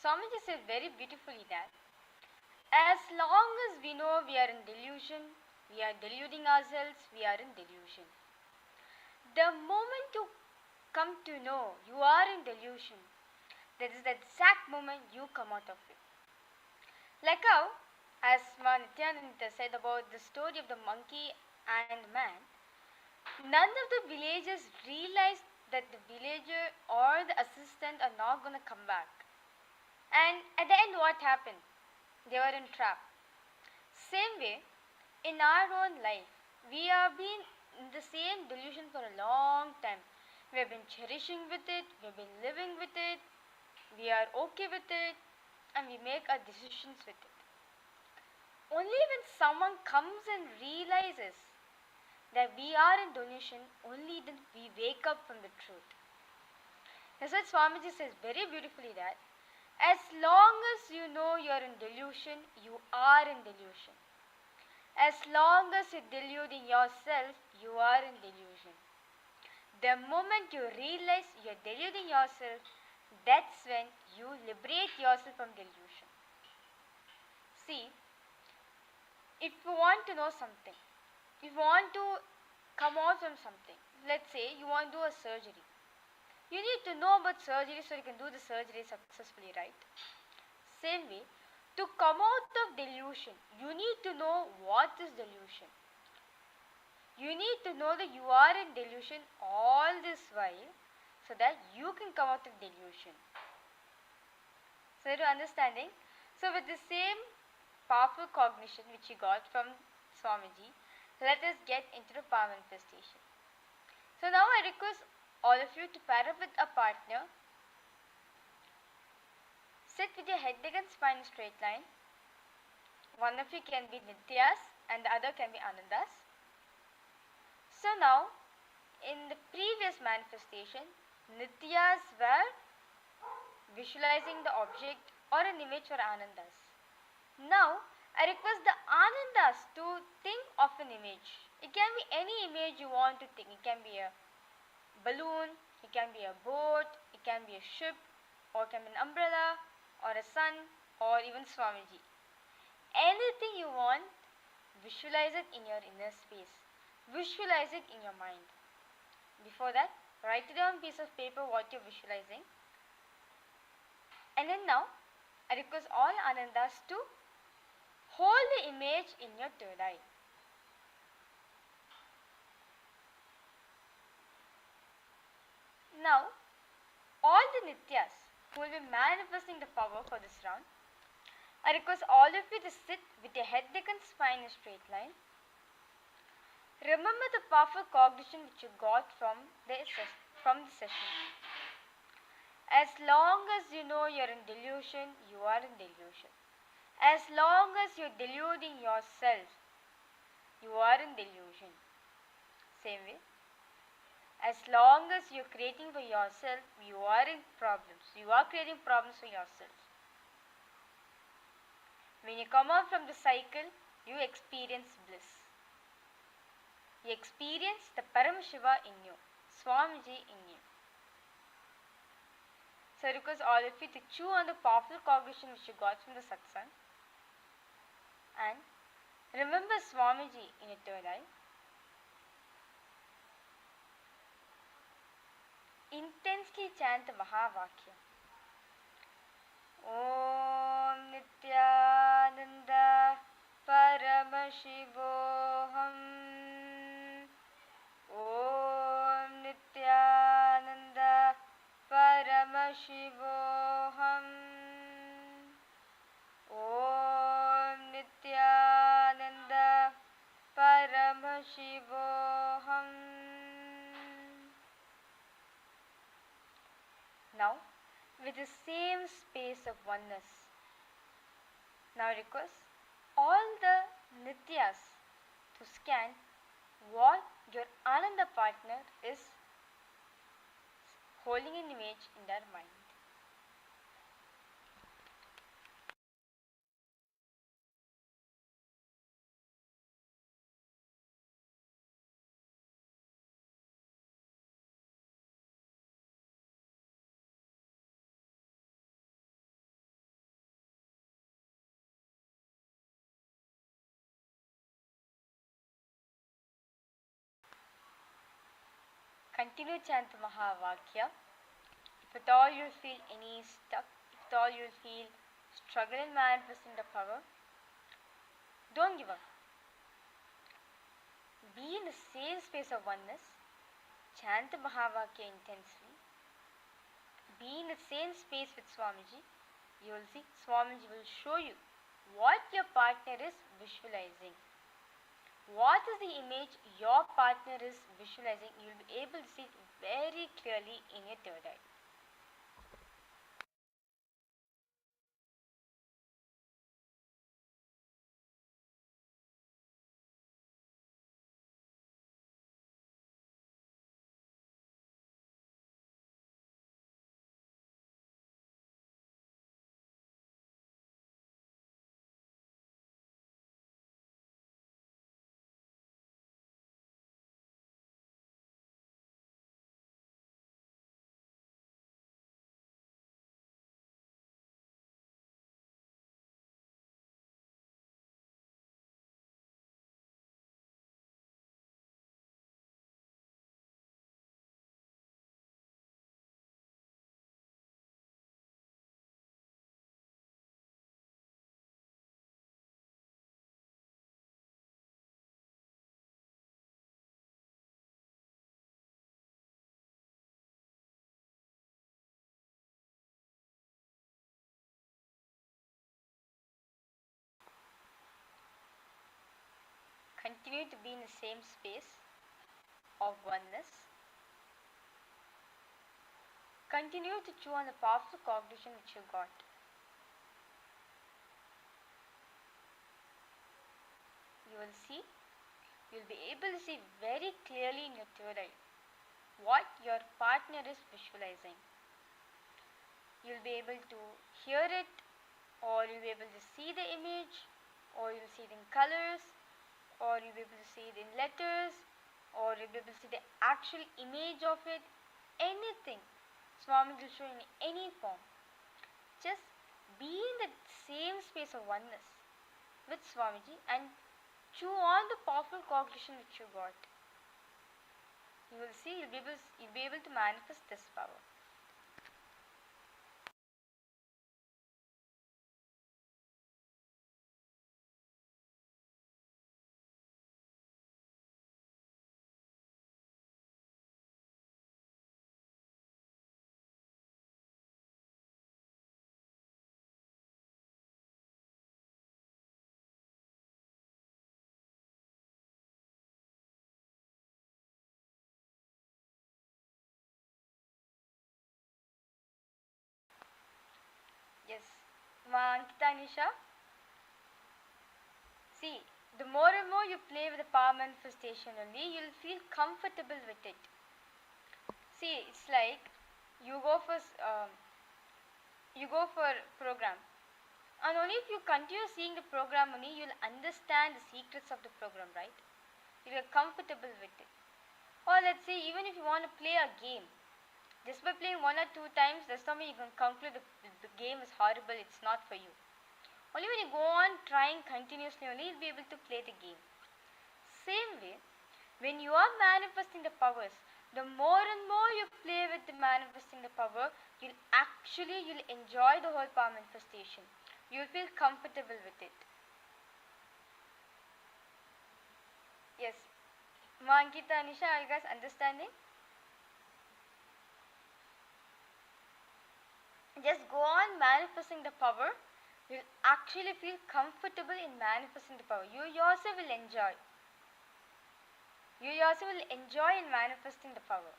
Swamiji said very beautifully that as long as we know we are in delusion, we are deluding ourselves, we are in delusion. The moment you come to know you are in delusion, that is the exact moment you come out of it. Like how, as Nithyananda said about the story of the monkey and man, none of the villagers realized that the villager or the assistant are not going to come back. And at the end, what happened? They were in trap. Same way, in our own life, we have been in the same delusion for a long time. We have been cherishing with it, we have been living with it, we are okay with it, and we make our decisions with it. Only when someone comes and realizes that we are in delusion, only then we wake up from the truth. That's what Swamiji says very beautifully, that as long as you know you are in delusion, you are in delusion. As long as you delude in yourself, you are in delusion. The moment you realize you are deluding yourself, that's when you liberate yourself from delusion. See, if you want to know something, if you want to come out from something, let's say you want to do a surgery. You need to know about surgery so you can do the surgery successfully, right? Same way, to come out of delusion, you need to know what is delusion. You need to know that you are in delusion all this while so that you can come out of delusion. So, to understanding, so with the same powerful cognition which you got from Swamiji, let us get into the power manifestation. So now I request all of you to pair up with a partner. Sit with your head against spine in straight line. One of you can be Nityas and the other can be Anandas. So now, in the previous manifestation, Nityas were visualizing the object or an image for Anandas. Now, I request the Anandas to think of an image. It can be any image you want to think. It can be a balloon, it can be a boat, it can be a ship, or it can be an umbrella, or a sun, or even Swamiji. Anything you want, visualize it in your inner space. Visualize it in your mind. Before that, write it down on a piece of paper what you're visualizing. And then now, I request all Anandas to hold the image in your third eye. Now, all the Nityas who will be manifesting the power for this round, I request all of you to sit with your head against spine in a straight line. Remember the powerful cognition which you got from the session. As long as you know you are in delusion, you are in delusion. As long as you are deluding yourself, you are in delusion. Same way, as long as you are creating for yourself, you are in problems. You are creating problems for yourself. When you come out from the cycle, you experience bliss. You experience the Paramashiva in you, Swamiji in you. So I request all of you to chew on the powerful cognition which you got from the satsang. And remember Swamiji in your third eye. Intensely chant the Mahavakya. Om Nithyananda Paramashivoham. Om Nithyananda Paramashivoham. Om Nithyananda Paramashivoham. Now, with the same space of oneness, now I request all the Nityas to scan what your Ananda partner is holding an image in their mind. Continue chant the Mahavakya. If at all you feel any stuck, if at all you feel struggle in manifesting the power, don't give up. Be in the same space of oneness. Chant the Mahavakya intensely. Be in the same space with Swamiji. You will see Swamiji will show you what your partner is visualizing. What is the image your partner is visualizing? You will be able to see it very clearly in your third eye. Continue to be in the same space of oneness. Continue to chew on the powerful cognition which you got. You will see, you will be able to see very clearly in your third eye what your partner is visualizing. You will be able to hear it, or you will be able to see the image, or you will see it in colors, or you'll be able to see it in letters, or you'll be able to see the actual image of it, anything. Swami will show in any form. Just be in the same space of oneness with Swamiji and chew on the powerful cognition which you got. You will see, you'll be able to manifest this power. Yes, Ankita Nisha. See, the more and more you play with the power manifestation only, you'll feel comfortable with it. See, it's like you go for program, and only if you continue seeing the program only, you'll understand the secrets of the program, right? You'll get comfortable with it. Or let's say, even if you want to play a game, just by playing 1 or 2 times, that's not mean you can conclude the game is horrible, it's not for you. Only when you go on trying continuously only, you'll be able to play the game. Same way, when you are manifesting the powers, the more and more you play with the manifesting the power, you'll enjoy the whole power manifestation. You'll feel comfortable with it. Yes. Ankita, Anisha, are you guys understanding? Just go on manifesting the power. You'll actually feel comfortable in manifesting the power. You yourself will enjoy. You yourself will enjoy in manifesting the power.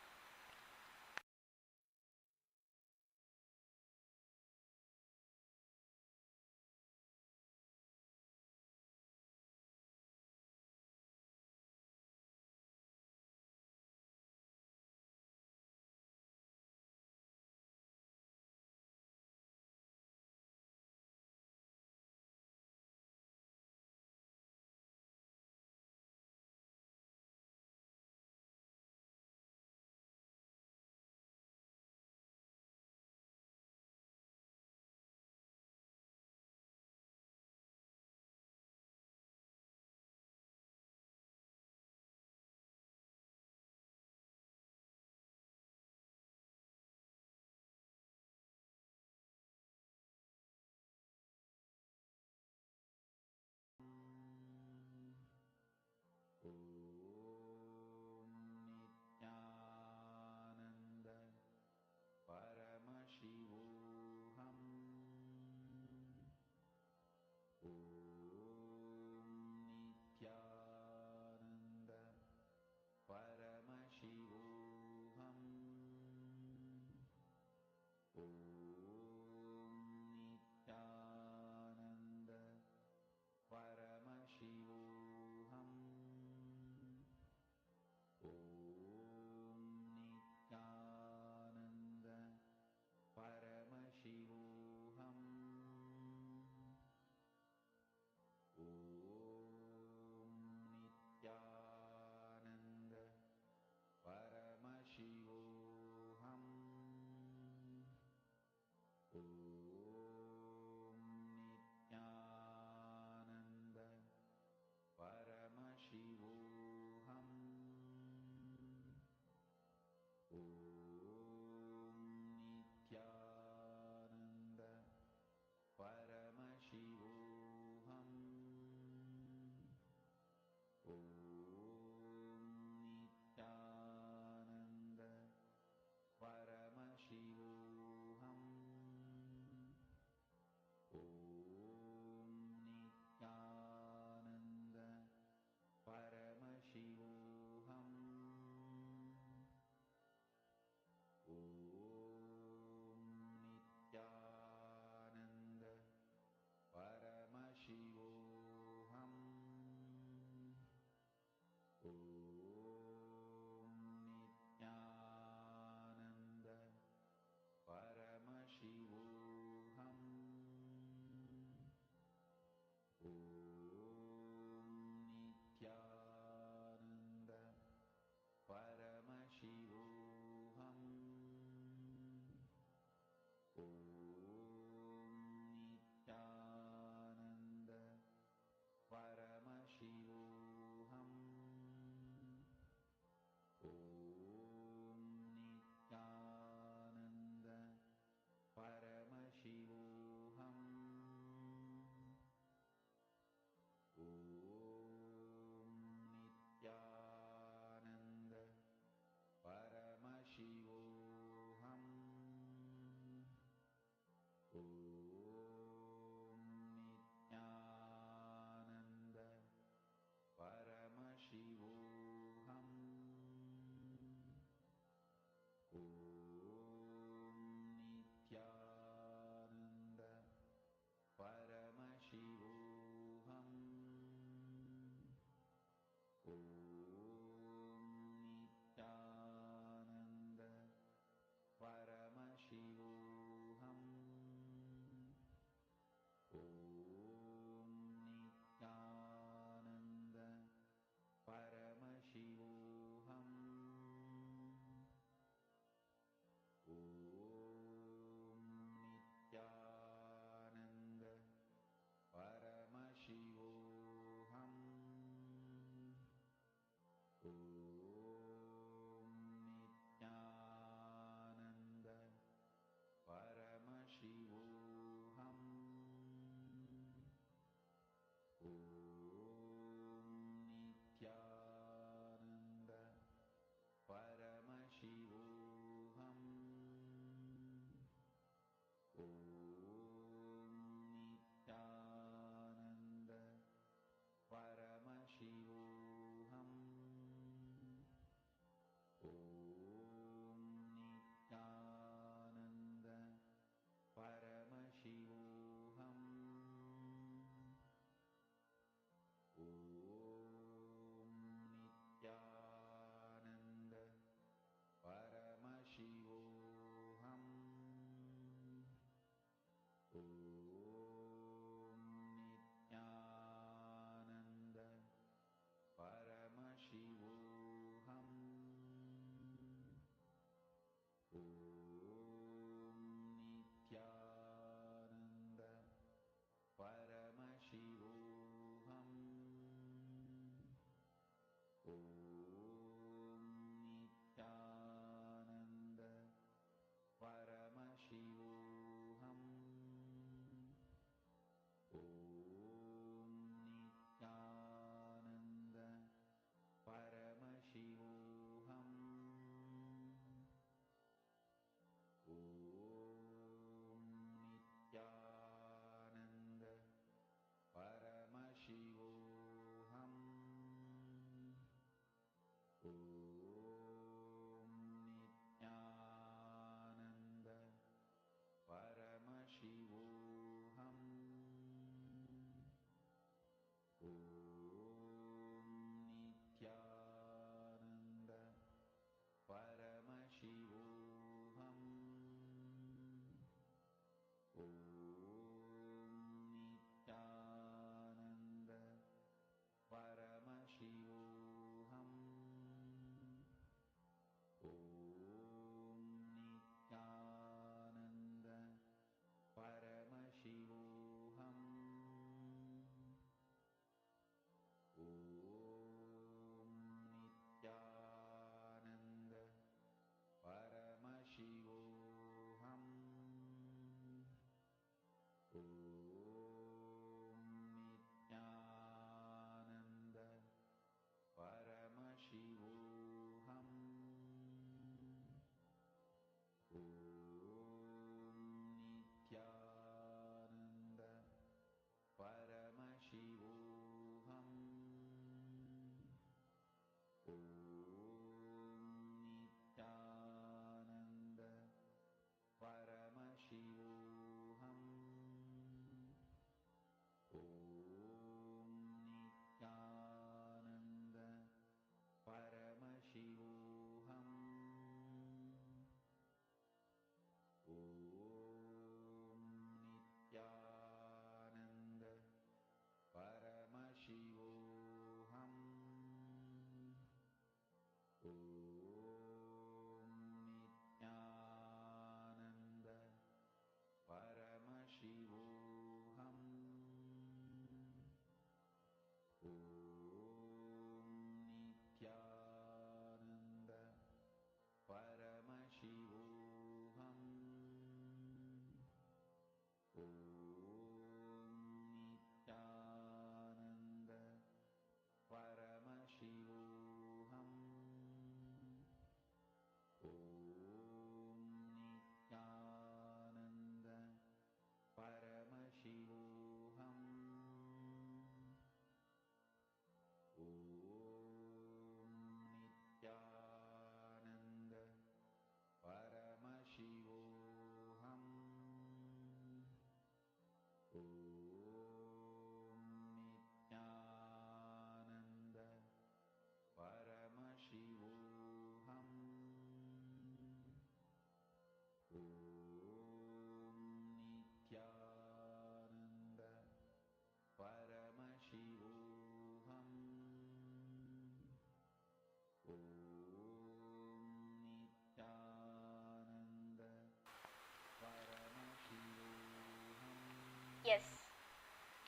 Yes.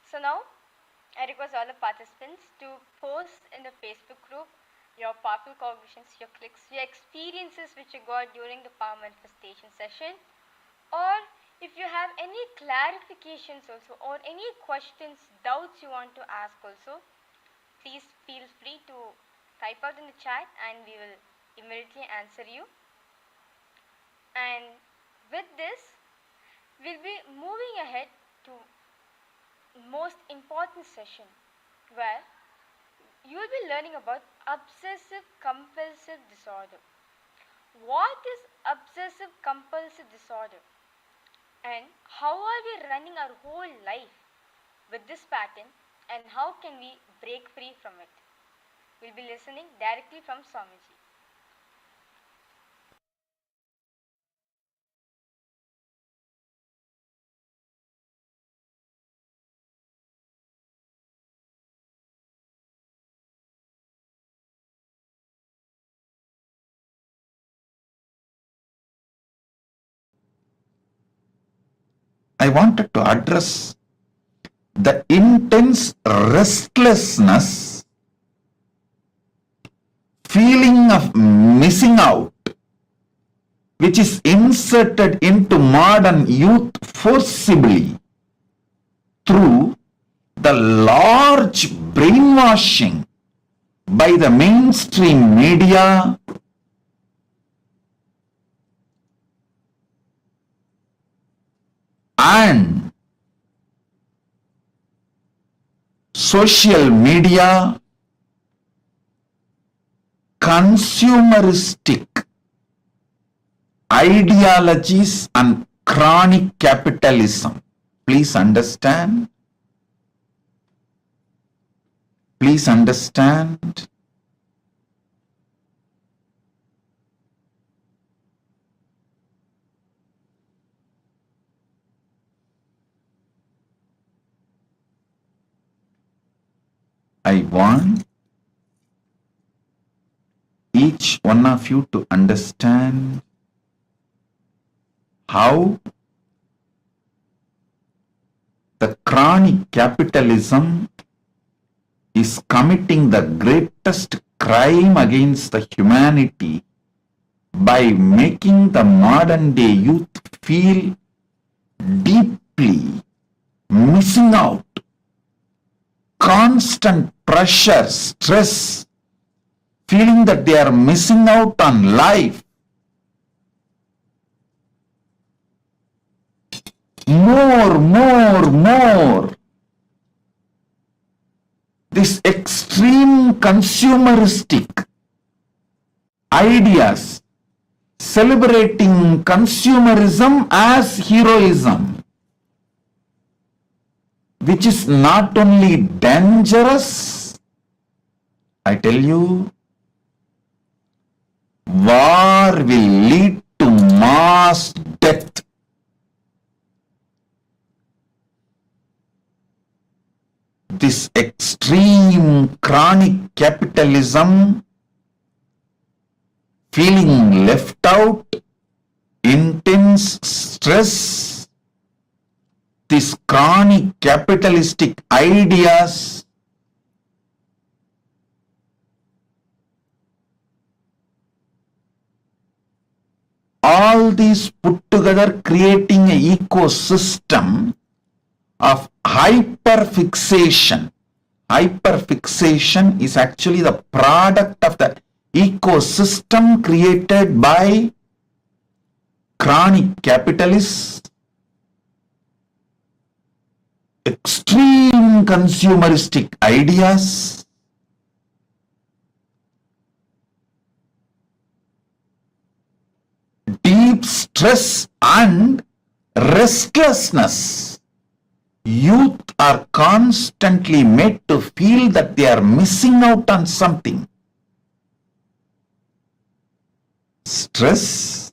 So now, I request all the participants to post in the Facebook group your powerful cognitions, your clicks, your experiences which you got during the power manifestation session, or if you have any clarifications also, or any questions, doubts you want to ask also, please feel free to type out in the chat and we will immediately answer you. And with this, we'll be moving ahead to most important session where you will be learning about obsessive-compulsive disorder. What is obsessive-compulsive disorder? And how are we running our whole life with this pattern, and how can we break free from it? We'll be listening directly from Swamiji. I wanted to address the intense restlessness, feeling of missing out, which is inserted into modern youth forcibly through the large brainwashing by the mainstream media and social media, consumeristic ideologies and chronic capitalism. Please understand. Please understand. I want each one of you to understand how the chronic capitalism is committing the greatest crime against the humanity by making the modern day youth feel deeply missing out, constant pressure, stress, feeling that they are missing out on life. More. This extreme consumeristic ideas celebrating consumerism as heroism, which is not only dangerous, I tell you, war will lead to mass death. This extreme chronic capitalism, feeling left out, intense stress, these chronic capitalistic ideas all these put together creating an ecosystem of hyperfixation. Hyperfixation is actually the product of the ecosystem created by chronic capitalists, extreme consumeristic ideas, deep stress and restlessness. Youth are constantly made to feel that they are missing out on something. Stress,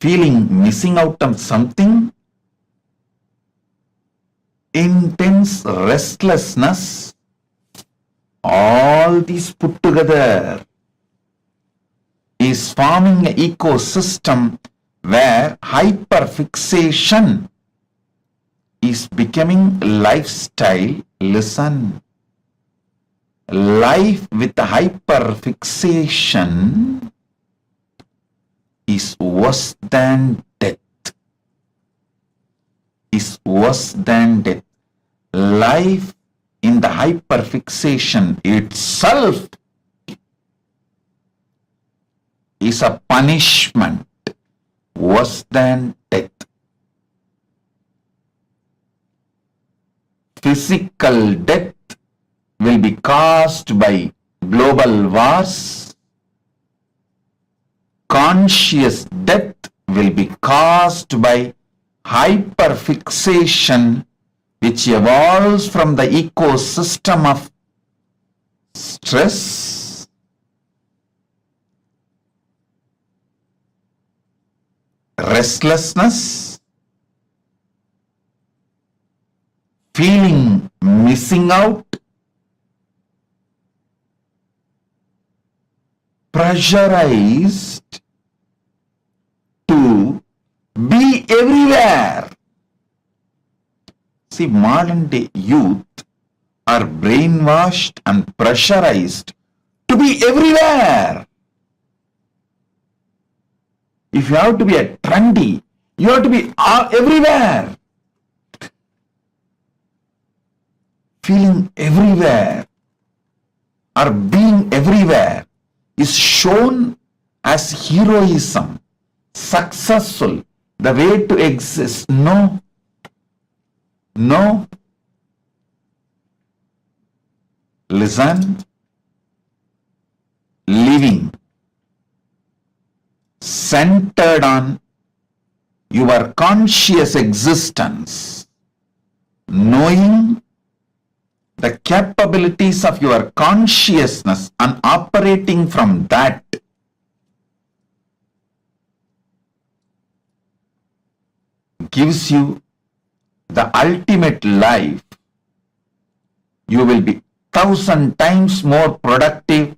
feeling missing out on something, intense restlessness, all these put together is forming an ecosystem where hyperfixation is becoming lifestyle. Listen. Life with hyperfixation is worse than death. Is worse than death. Life in the hyperfixation itself is a punishment worse than death. Physical death will be caused by global wars. Conscious death will be caused by hyperfixation, which evolves from the ecosystem of stress, restlessness, feeling missing out, pressurized to be everywhere. See, modern day youth are brainwashed and pressurized to be everywhere. If you have to be a trendy, you have to be everywhere. Feeling everywhere or being everywhere is shown as heroism, successful, the way to exist. No. No. Listen. Living centered on your conscious existence, knowing the capabilities of your consciousness and operating from that gives you the ultimate life. You will be 1,000 times more productive,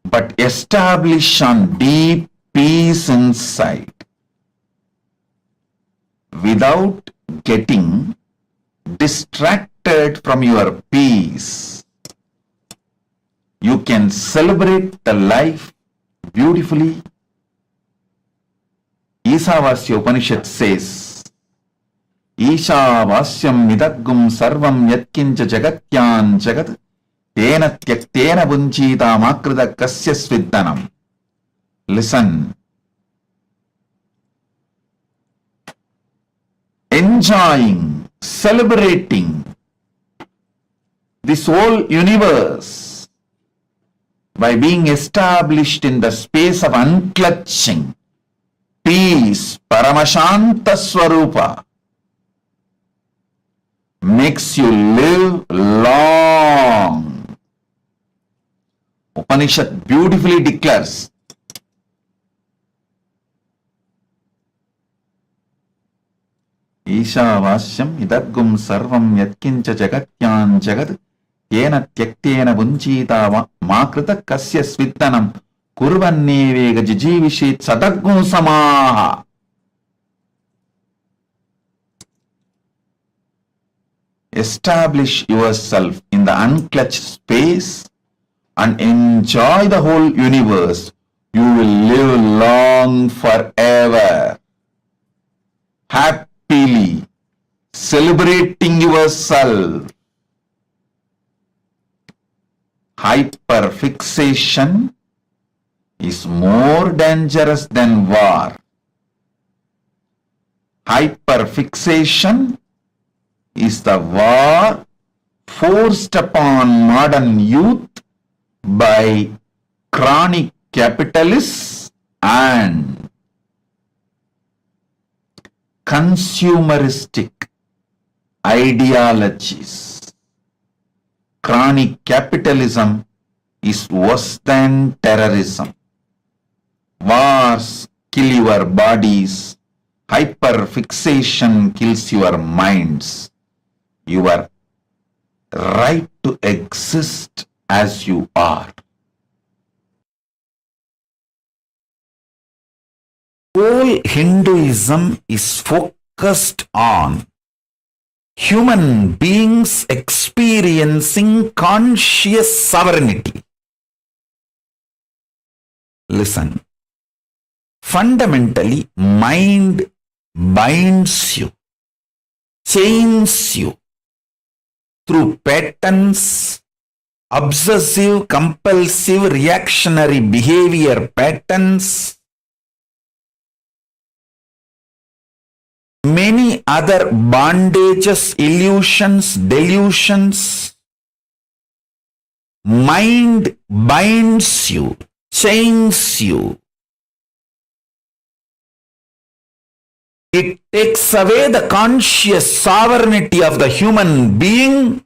but establish on deep peace inside without getting distracted from your peace. You can celebrate the life beautifully. Isavasya Upanishad says, Ishavasyam midaggum sarvam yatkincha jagatyan jagat tena tyaktena bunchita makrita kasya sviddanam. Listen. Enjoying, celebrating this whole universe by being established in the space of unclutching, peace, Paramashanta Swarupa, makes you live long. Upanishad beautifully declares, Ishavasyam idaggum sarvam yatkincha jagatyan jagat yena tyaktena bunchita makrita kasya sviddanam kurvannevega jijivishet sadaggum samaha. Establish yourself in the unclutched space and enjoy the whole universe. You will live long forever. Happily celebrating yourself. Hyperfixation is more dangerous than war. Hyperfixation is the war forced upon modern youth by chronic capitalists and consumeristic ideologies. Chronic capitalism is worse than terrorism. Wars kill your bodies. Hyperfixation kills your minds. Your right to exist as you are. Whole Hinduism is focused focused on human beings experiencing conscious sovereignty. Listen. Fundamentally, mind binds you, chains you through patterns, obsessive, compulsive, reactionary behavior patterns, many other bondages, illusions, delusions. Mind binds you, chains you. It takes away the conscious sovereignty of the human being,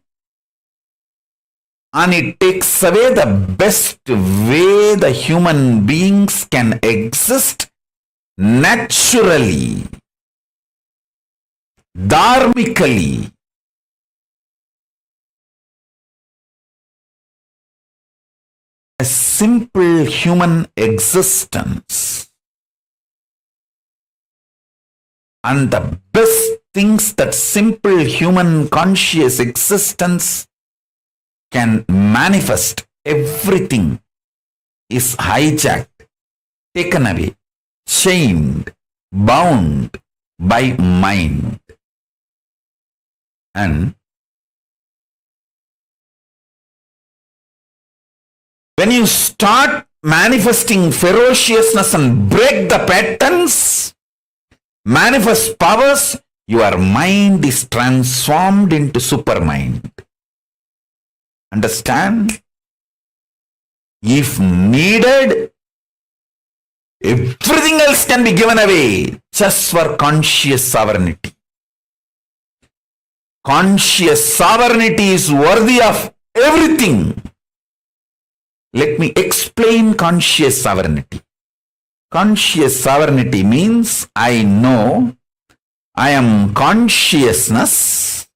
and it takes away the best way the human beings can exist naturally, dharmically. A simple human existence. And the best things that simple human conscious existence can manifest, everything is hijacked, taken away, chained, bound by mind. And when you start manifesting ferociousness and break the patterns, manifest powers, your mind is transformed into supermind. Understand? If needed, everything else can be given away just for conscious sovereignty. Conscious sovereignty is worthy of everything. Let me explain conscious sovereignty. Conscious sovereignty means I know I am consciousness.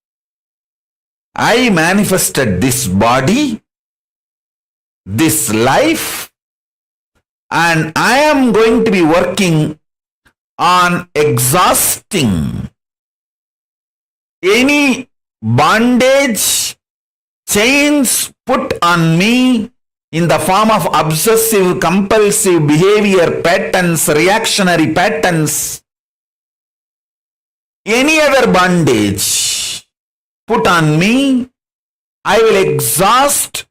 I manifested this body, this life, and I am going to be working on exhausting any bondage, chains put on me in the form of obsessive compulsive behavior patterns, reactionary patterns, any other bondage put on me, I will exhaust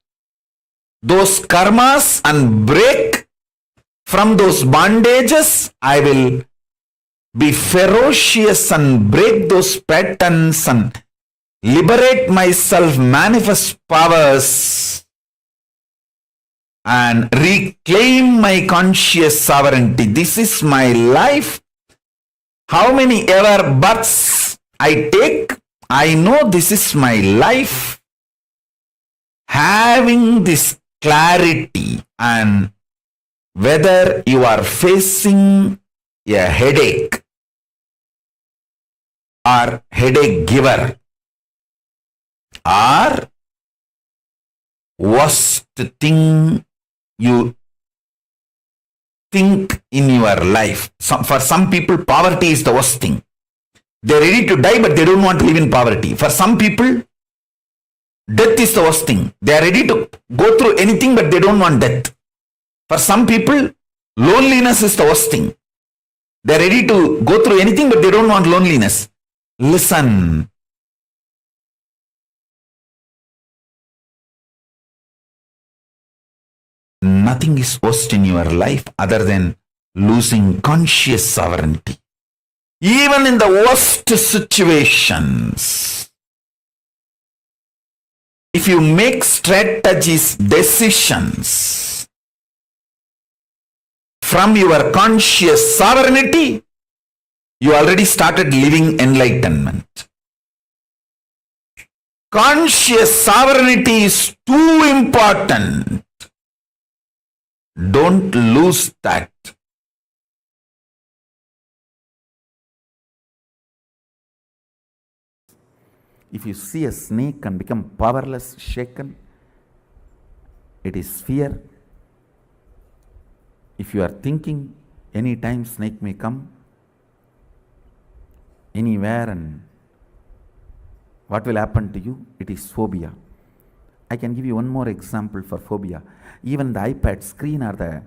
those karmas and break from those bondages. I will be ferocious and break those patterns and liberate myself, manifest powers, and reclaim my conscious sovereignty. This is my life. How many ever births I take, I know this is my life. Having this clarity, and whether you are facing a headache or headache giver or worst thing you think in your life. For some people, poverty is the worst thing. They're ready to die, but they don't want to live in poverty. For some people, death is the worst thing. They are ready to go through anything, but they don't want death. For some people, loneliness is the worst thing. They are ready to go through anything, but they don't want loneliness. Listen. Nothing is worst in your life other than losing conscious sovereignty. Even in the worst situations, if you make strategies, decisions from your conscious sovereignty, you already started living enlightenment. Conscious sovereignty is too important. Don't lose that. If you see a snake and become powerless, shaken, it is fear. If you are thinking anytime snake may come, anywhere, and what will happen to you? It is phobia. I can give you one more example for phobia. Even the iPad screen or the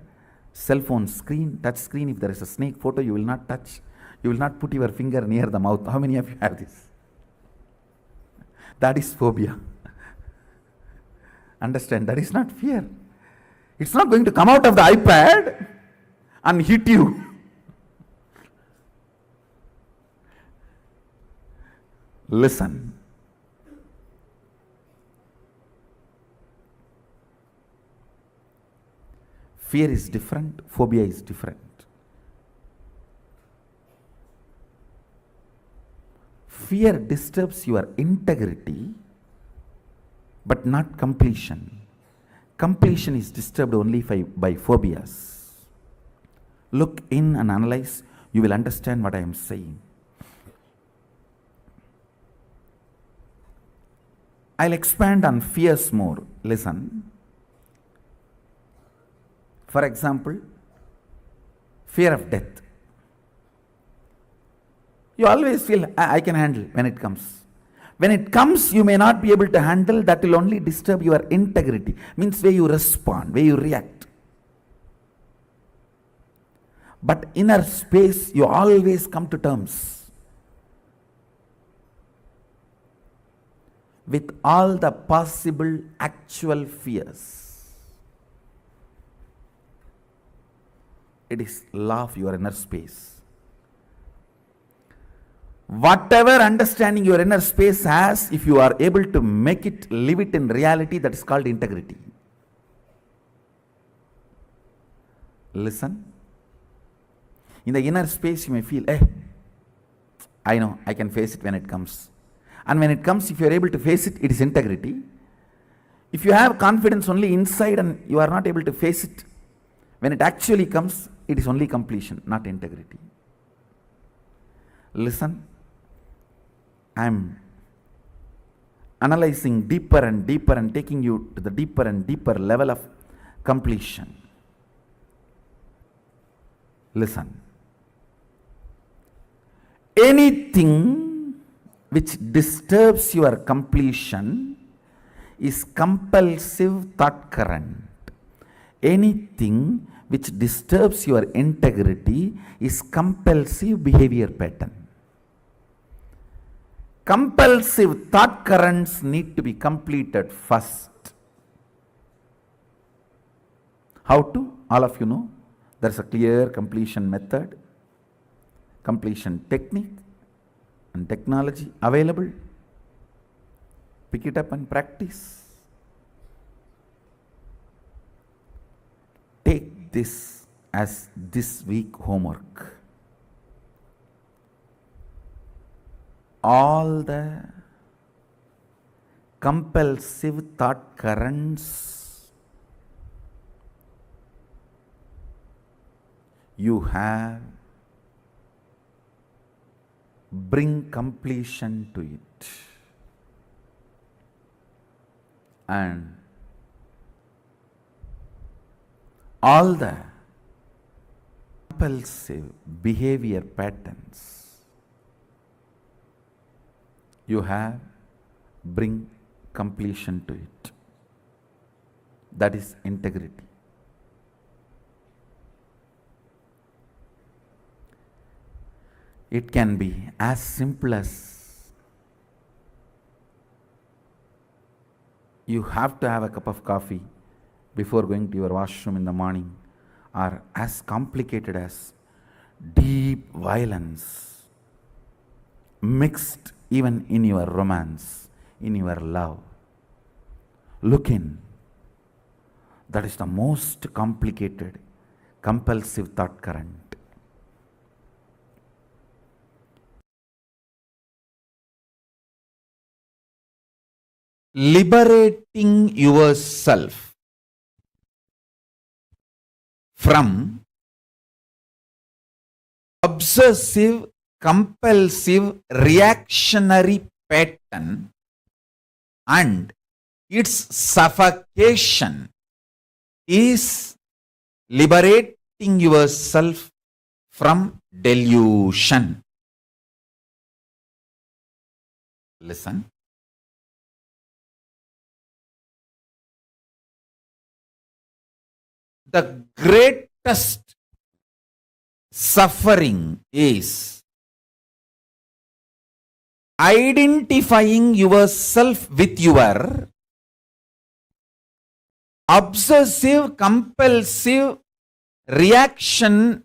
cell phone screen, touch screen, if there is a snake photo, you will not touch. You will not put your finger near the mouth. How many of you have this? That is phobia. Understand, that is not fear. It's not going to come out of the iPad and hit you. Listen. Fear is different, phobia is different. Fear disturbs your integrity, but not completion. Completion is disturbed only by phobias. Look in and analyze, you will understand what I am saying. I'll expand on fears more. Listen. For example, fear of death. You always feel, I can handle when it comes. When it comes, you may not be able to handle, that will only disturb your integrity. Means where you respond, where you react. But inner space, you always come to terms with all the possible actual fears. It is law of your inner space. Whatever understanding your inner space has, if you are able to make it, live it in reality, that is called integrity. Listen. In the inner space, you may feel, I know, I can face it when it comes. And when it comes, if you are able to face it, it is integrity. If you have confidence only inside and you are not able to face it, when it actually comes, it is only completion, not integrity. Listen. I am analyzing deeper and deeper and taking you to the deeper and deeper level of completion. Listen. Anything which disturbs your completion is compulsive thought current. Anything which disturbs your integrity is compulsive behavior pattern. Compulsive thought currents need to be completed first. How to? All of you know. There is a clear completion method, completion technique and technology available. Pick it up and practice. Take this as this week homework. All the compulsive thought currents you have, bring completion to it. And all the compulsive behavior patterns you have, bring completion to it. That is integrity. It can be as simple as you have to have a cup of coffee before going to your washroom in the morning, or as complicated as deep violence mixed even in your romance, in your love. Look in. That is the most complicated, compulsive thought current. Liberating yourself from obsessive compulsive reactionary pattern and its suffocation is liberating yourself from delusion. Listen. The greatest suffering is identifying yourself with your obsessive compulsive reaction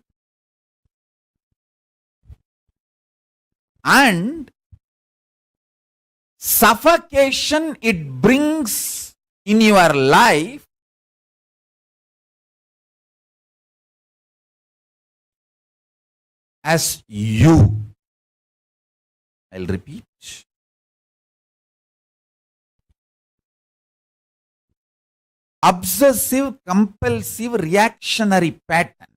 and suffocation it brings in your life as you. I'll repeat. Obsessive compulsive reactionary pattern.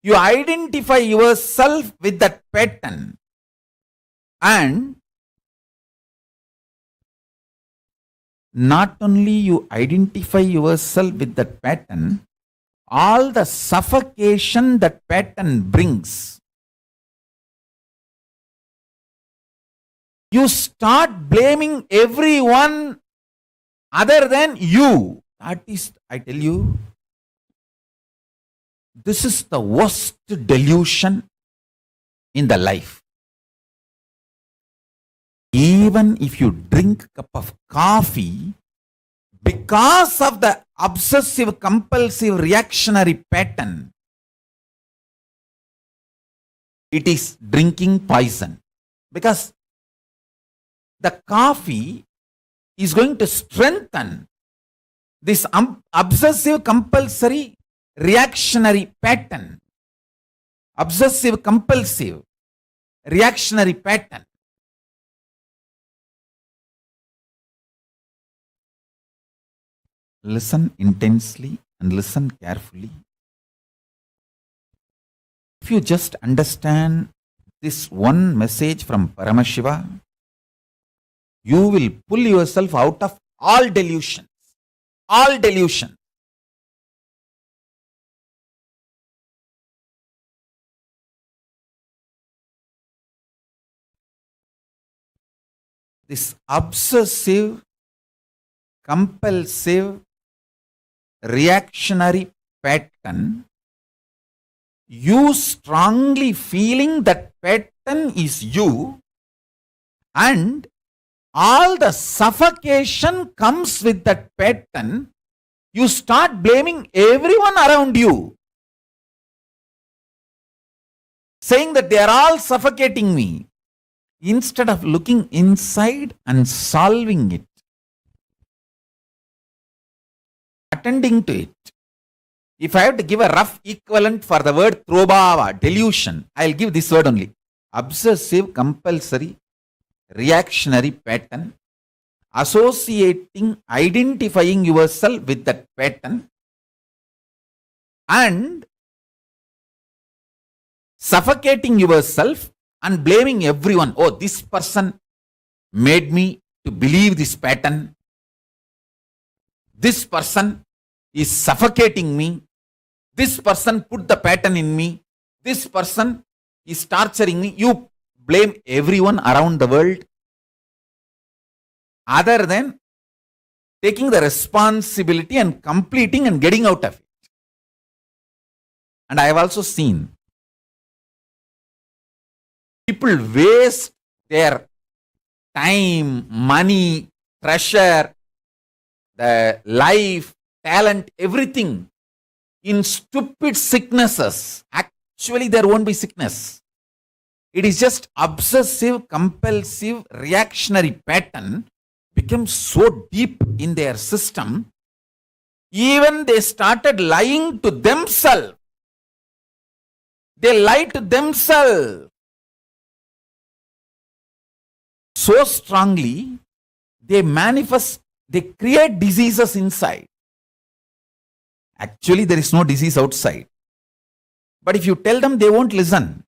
You identify yourself with that pattern and not only you identify yourself with that pattern, all the suffocation that pattern brings, you start blaming everyone other than you. That is, I tell you, this is the worst delusion in the life. Even if you drink a cup of coffee, because of the obsessive compulsive reactionary pattern, it is drinking poison. Because the coffee is going to strengthen this obsessive compulsory reactionary pattern. Obsessive compulsive reactionary pattern. Listen intensely and listen carefully. If you just understand this one message from Paramashiva, you will pull yourself out of all delusions. All delusions. This obsessive, compulsive, reactionary pattern, you strongly feeling that pattern is you, and all the suffocation comes with that pattern, you start blaming everyone around you, saying that they are all suffocating me, instead of looking inside and solving it, attending to it. If I have to give a rough equivalent for the word trobhava, delusion, I'll give this word only. Obsessive, compulsory, reactionary pattern, associating, identifying yourself with that pattern, and suffocating yourself and blaming everyone. Oh, this person made me to believe this pattern. This person is suffocating me. This person put the pattern in me. This person is torturing me. You blame everyone around the world other than taking the responsibility and completing and getting out of it. And I have also seen people waste their time, money, treasure, the life, talent, everything in stupid sicknesses. Actually, there won't be sickness. It is just obsessive, compulsive, reactionary pattern becomes so deep in their system, even they started lying to themselves. They lie to themselves so strongly, they manifest, they create diseases inside. Actually, there is no disease outside. But if you tell them, they won't listen.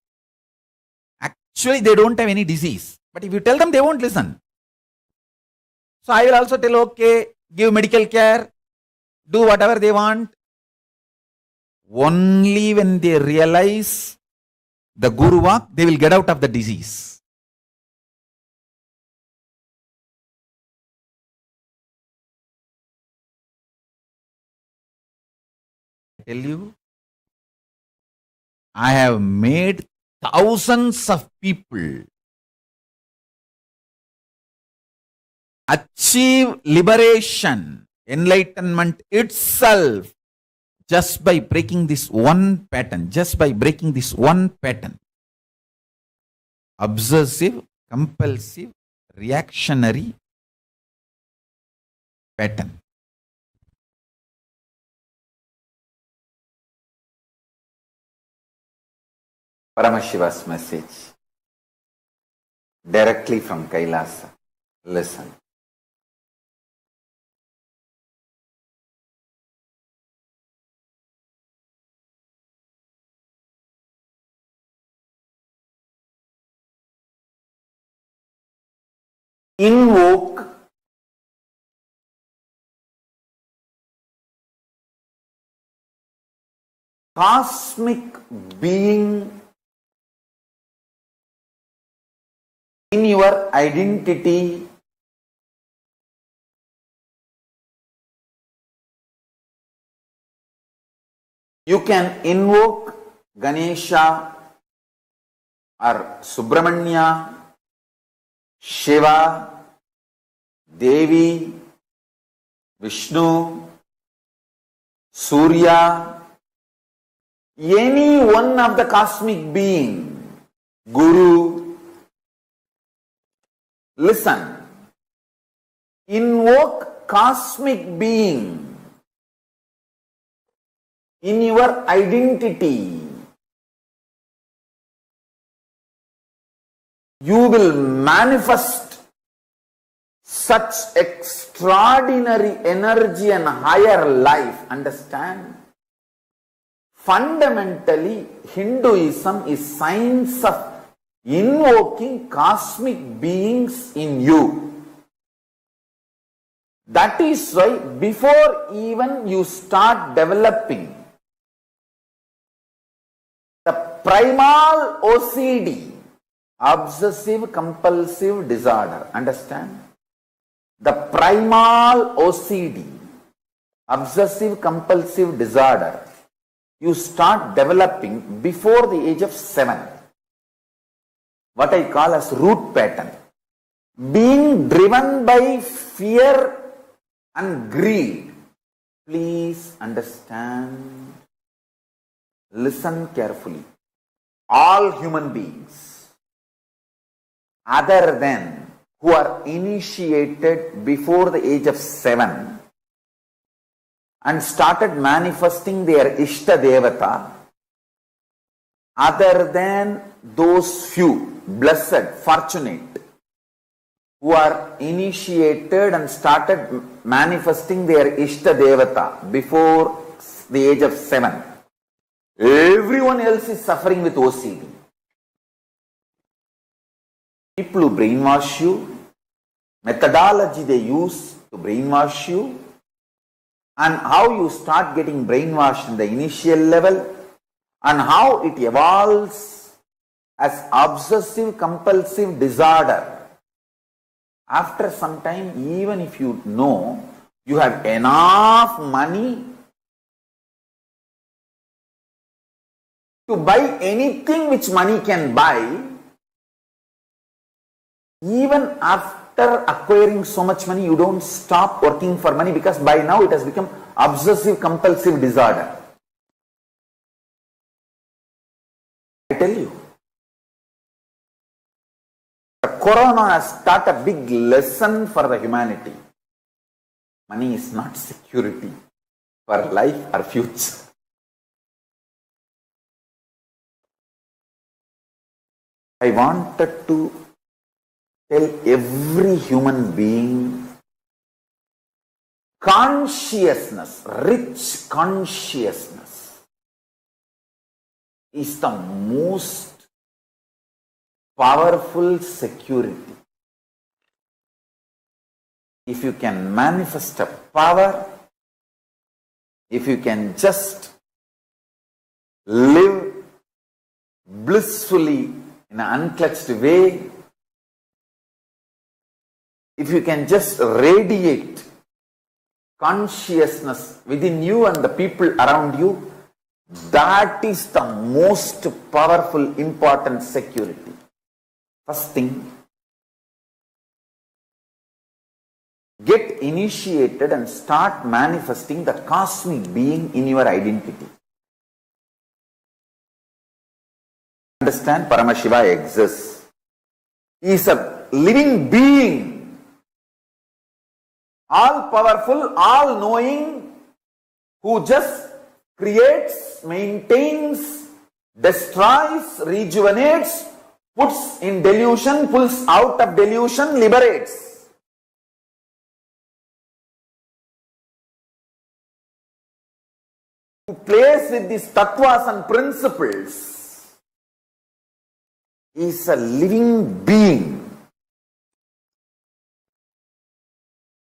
Actually, they don't have any disease. But if you tell them, they won't listen. So I will also tell, okay, give medical care, do whatever they want. Only when they realize the Guru walk, they will get out of the disease. I tell you, I have made thousands of people achieve liberation, enlightenment itself, just by breaking this one pattern, obsessive, compulsive, reactionary pattern. Paramashiva's message directly from Kailasa. Listen. Invoke cosmic being in your identity you can invoke Ganesha or Subramanya, Shiva, Devi, Vishnu, Surya, any one of the cosmic being, Guru. Listen, invoke cosmic being in your identity. You will manifest such extraordinary energy and higher life. Understand? Fundamentally, Hinduism is science of invoking cosmic beings in you. That is why before even you start developing the primal OCD, obsessive compulsive disorder, understand? The primal OCD, obsessive compulsive disorder, you start developing before the age of 7. What I call as root pattern. Being driven by fear and greed. Please understand. Listen carefully. All human beings, other than who are initiated before the age of 7 and started manifesting their Ishta Devata, other than those few blessed, fortunate, who are initiated and started manifesting their Ishta Devata before the age of 7, everyone else is suffering with OCD. People who brainwash you, methodology they use to brainwash you, and how you start getting brainwashed in the initial level, and how it evolves as obsessive compulsive disorder. After some time, even if you know you have enough money to buy anything which money can buy, even after acquiring so much money, you don't stop working for money, because by now it has become obsessive compulsive disorder. I tell you, the corona has taught a big lesson for the humanity. Money is not security for life or future. I wanted to tell every human being, consciousness, rich consciousness is the most powerful security. If you can manifest a power, if you can just live blissfully in an unclutched way, if you can just radiate consciousness within you and the people around you, that is the most powerful, important security. First thing, get initiated and start manifesting the cosmic being in your identity. Understand, Paramashiva exists. He is a living being, all powerful, all knowing, who just creates, maintains, destroys, rejuvenates, puts in delusion, pulls out of delusion, liberates. Who plays with these tattvas and principles. He is a living being,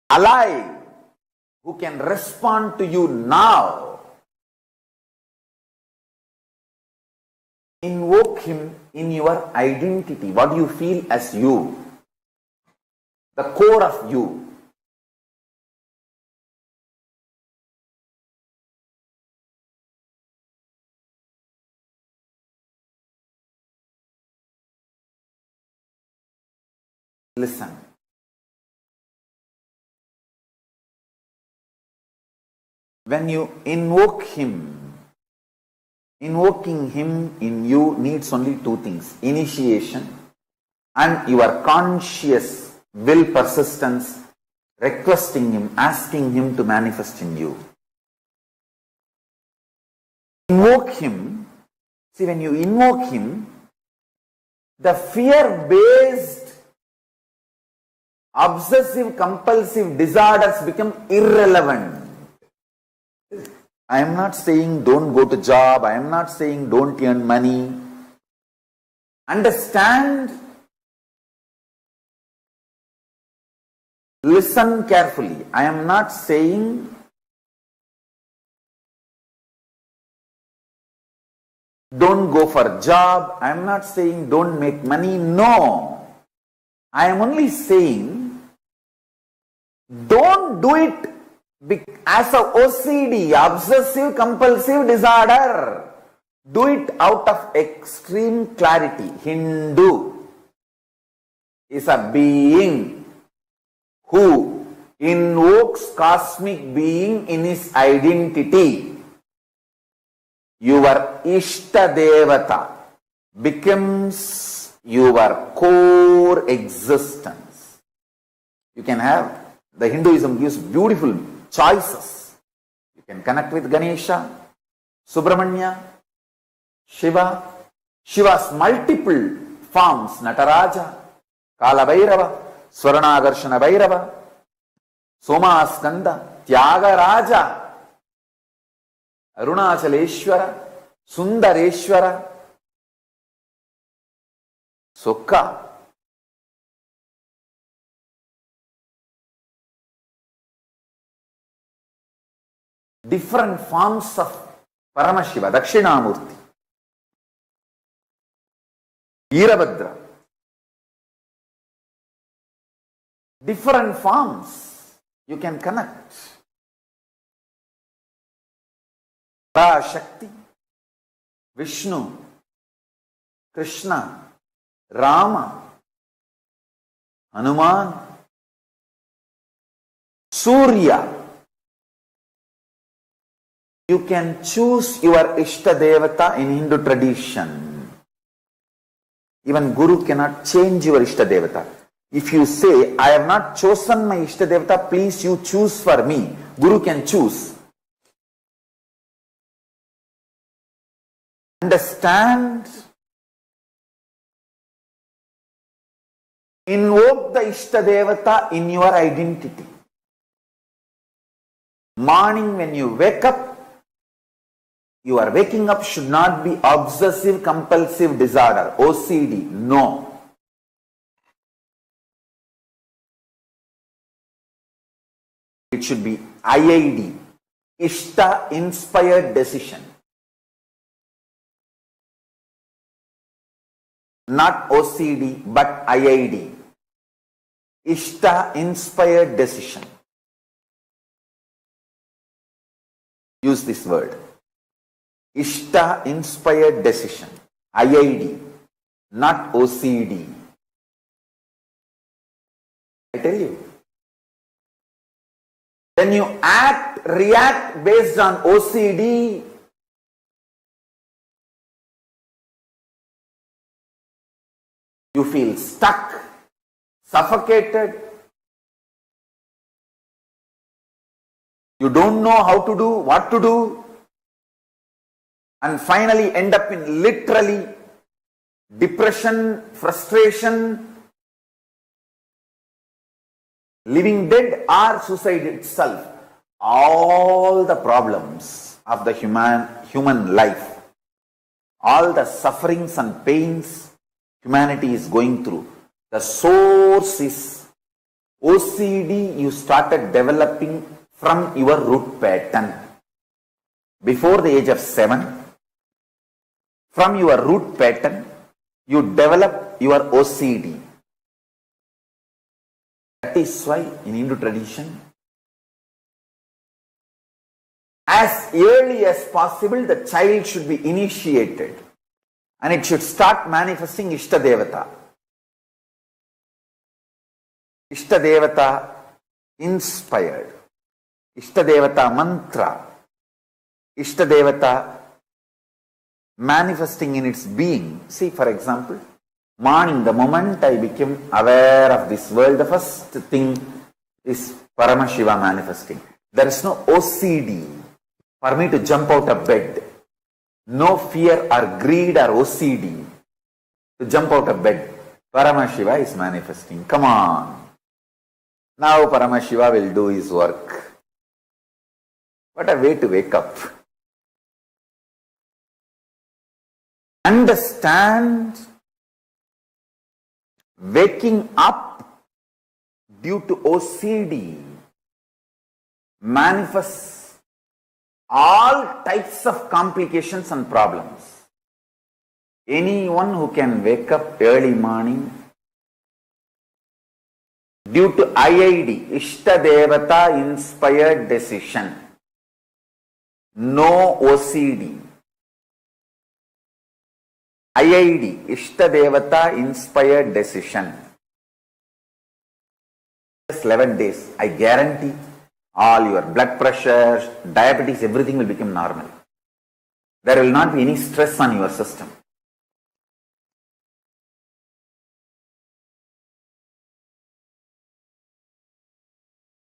alive, who can respond to you now. Invoke him in your identity. What do you feel as you? The core of you. Listen. When you invoke him, invoking him in you needs only two things: initiation and your conscious will persistence, requesting him, asking him to manifest in you. Invoke him. See, when you invoke him, the fear-based obsessive-compulsive disorders become irrelevant. I am not saying don't go to job. I am not saying don't earn money. Understand. Listen carefully. I am not saying don't go for a job. I am not saying don't make money. No. I am only saying don't do it as a OCD, obsessive compulsive disorder. Do it out of extreme clarity. Hindu is a being who invokes cosmic being in his identity. Your Ishta Devata becomes your core existence. You can have, the Hinduism gives beautiful choices. You can connect with Ganesha, Subramanya, Shiva, Shiva's multiple forms: Nataraja, Kala Bhairava, Swaranagarshana Bhairava, Somaskanda, Tyagaraja, Arunachaleshwara, Sundareshwara, Sukha. Different forms of Paramashiva, Dakshinamurti, Veerabhadra. Different forms you can connect. Shakti, Vishnu, Krishna, Rama, Hanuman, Surya. You can choose your Ishta Devata in Hindu tradition. Even Guru cannot change your Ishta Devata. If you say, I have not chosen my Ishta Devata, please you choose for me, Guru can choose. Understand? Invoke the Ishta Devata in your identity. Morning when you wake up, your waking up should not be obsessive compulsive disorder, OCD. No. It should be IID, Ishta inspired decision. not OCD, but IID. Ishta, inspired decision. Use this word. Ishta, inspired decision. IID, not OCD. I tell you. When you react based on OCD, you feel stuck, suffocated. You don't know how to do, what to do, and finally end up in literally depression, frustration, living dead or suicide itself. All the problems of the human life, all the sufferings and pains humanity is going through, the source is OCD you started developing from your root pattern. Before the age of 7, from your root pattern, you develop your OCD. That is why in Hindu tradition, as early as possible, the child should be initiated and it should start manifesting Ishta Devata. Ishta Devata inspired, Ishta Devata mantra, Ishta Devata manifesting in its being. See, for example, morning, the moment I became aware of this world, the first thing is Paramashiva manifesting. There is no OCD for me to jump out of bed. No fear or greed or OCD to jump out of bed. Paramashiva is manifesting. Come on. Now Paramashiva will do his work. What a way to wake up. Understand, waking up due to OCD manifests all types of complications and problems. Anyone who can wake up early morning due to IID, Ishta Devata inspired decision, no OCD. IID, Ishta Devata inspired decision. Just 11 days, I guarantee all your blood pressure, diabetes, everything will become normal. There will not be any stress on your system.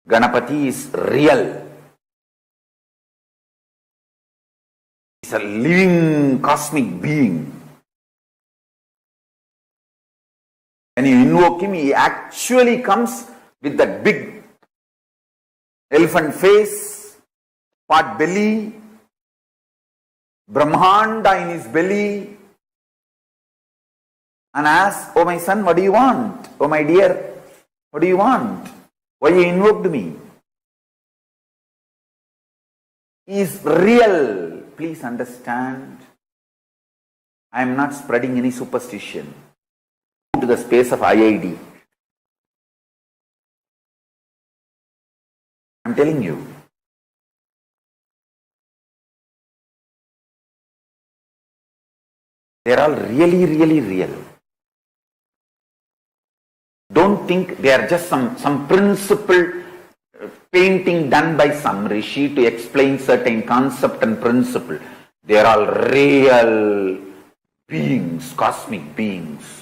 Ganapati is real. He is a living cosmic being. When you invoke him, he actually comes with that big elephant face, pot belly, Brahmanda in his belly, and asks, "Oh my son, what do you want? Oh my dear, what do you want? Why you invoked me?" He is real. Please understand, I am not spreading any superstition to the space of IID. I am telling you. They are all really, really real. Don't think they are just some principle painting done by some rishi to explain certain concept and principle. They are all real beings, cosmic beings.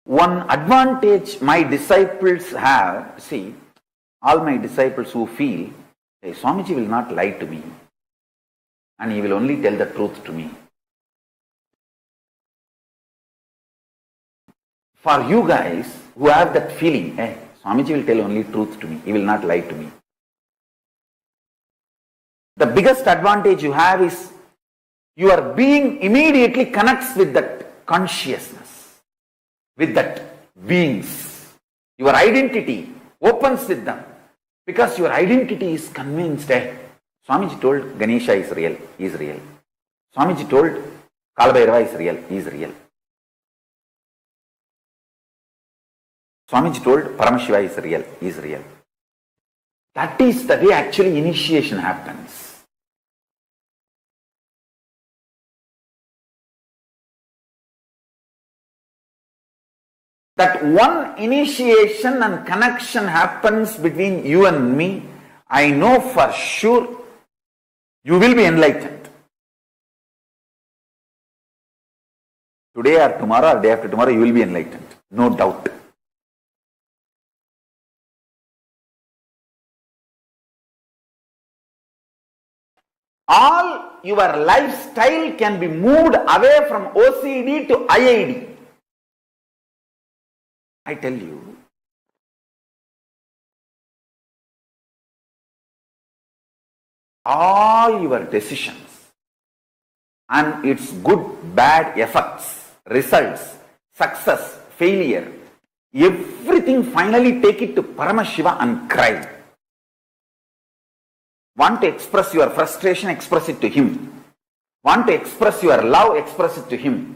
One advantage my disciples have, see, all my disciples who feel, hey, Swamiji will not lie to me and he will only tell the truth to me. For you guys who have that feeling, hey, Swamiji will tell only truth to me, he will not lie to me. The biggest advantage you have is your being immediately connects with that consciousness, with that beings. Your identity opens with them. Because your identity is convinced. Swamiji told Ganesha is real, he is real. Swamiji told Kalabhairava is real, he is real. Swamiji told Paramashiva is real, he is real. That is the way actually initiation happens. That one initiation and connection happens between you and me, I know for sure you will be enlightened. Today or tomorrow or day after tomorrow you will be enlightened, no doubt. All your lifestyle can be moved away from OCD to IID. I tell you, all your decisions and its good, bad effects, results, success, failure, everything finally take it to Paramashiva and cry. Want to express your frustration, express it to him. Want to express your love, express it to him.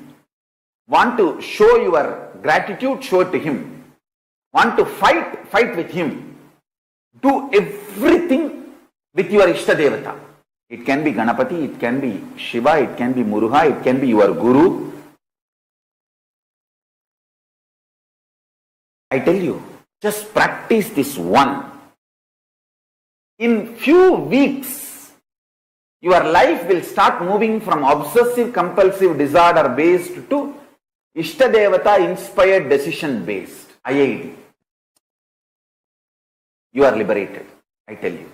Want to show your gratitude, show it to him. Want to fight, fight with him. Do everything with your Ishtadevata. It can be Ganapati, it can be Shiva, it can be Muruga, it can be your Guru. I tell you, just practice this one. In few weeks, your life will start moving from obsessive-compulsive disorder based to Ishtadevata inspired decision based, IID. You are liberated, I tell you.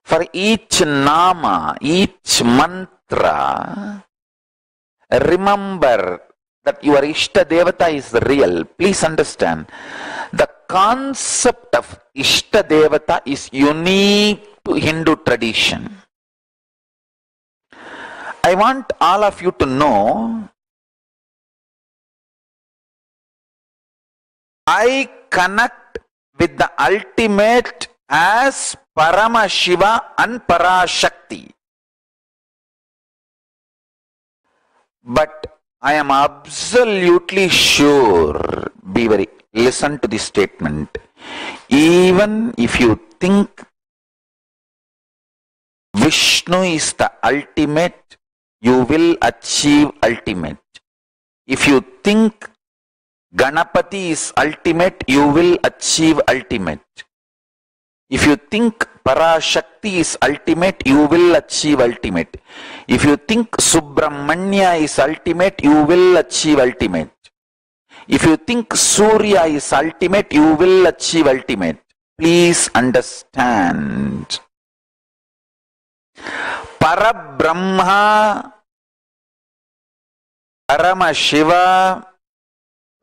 For each nama, each mantra, remember that your Ishtadevata is real. Please understand, the concept of Ishtadevata is unique to Hindu tradition. I want all of you to know, I connect with the ultimate as Paramashiva and Parashakti. But I am absolutely sure, listen to this statement, even if you think Vishnu is the ultimate, you will achieve ultimate. If you think Ganapati is ultimate, you will achieve ultimate. If you think Parashakti is ultimate, you will achieve ultimate. If you think Subramanya is ultimate, you will achieve ultimate. If you think Surya is ultimate, you will achieve ultimate. Please understand. Parabrahma, Paramashiva,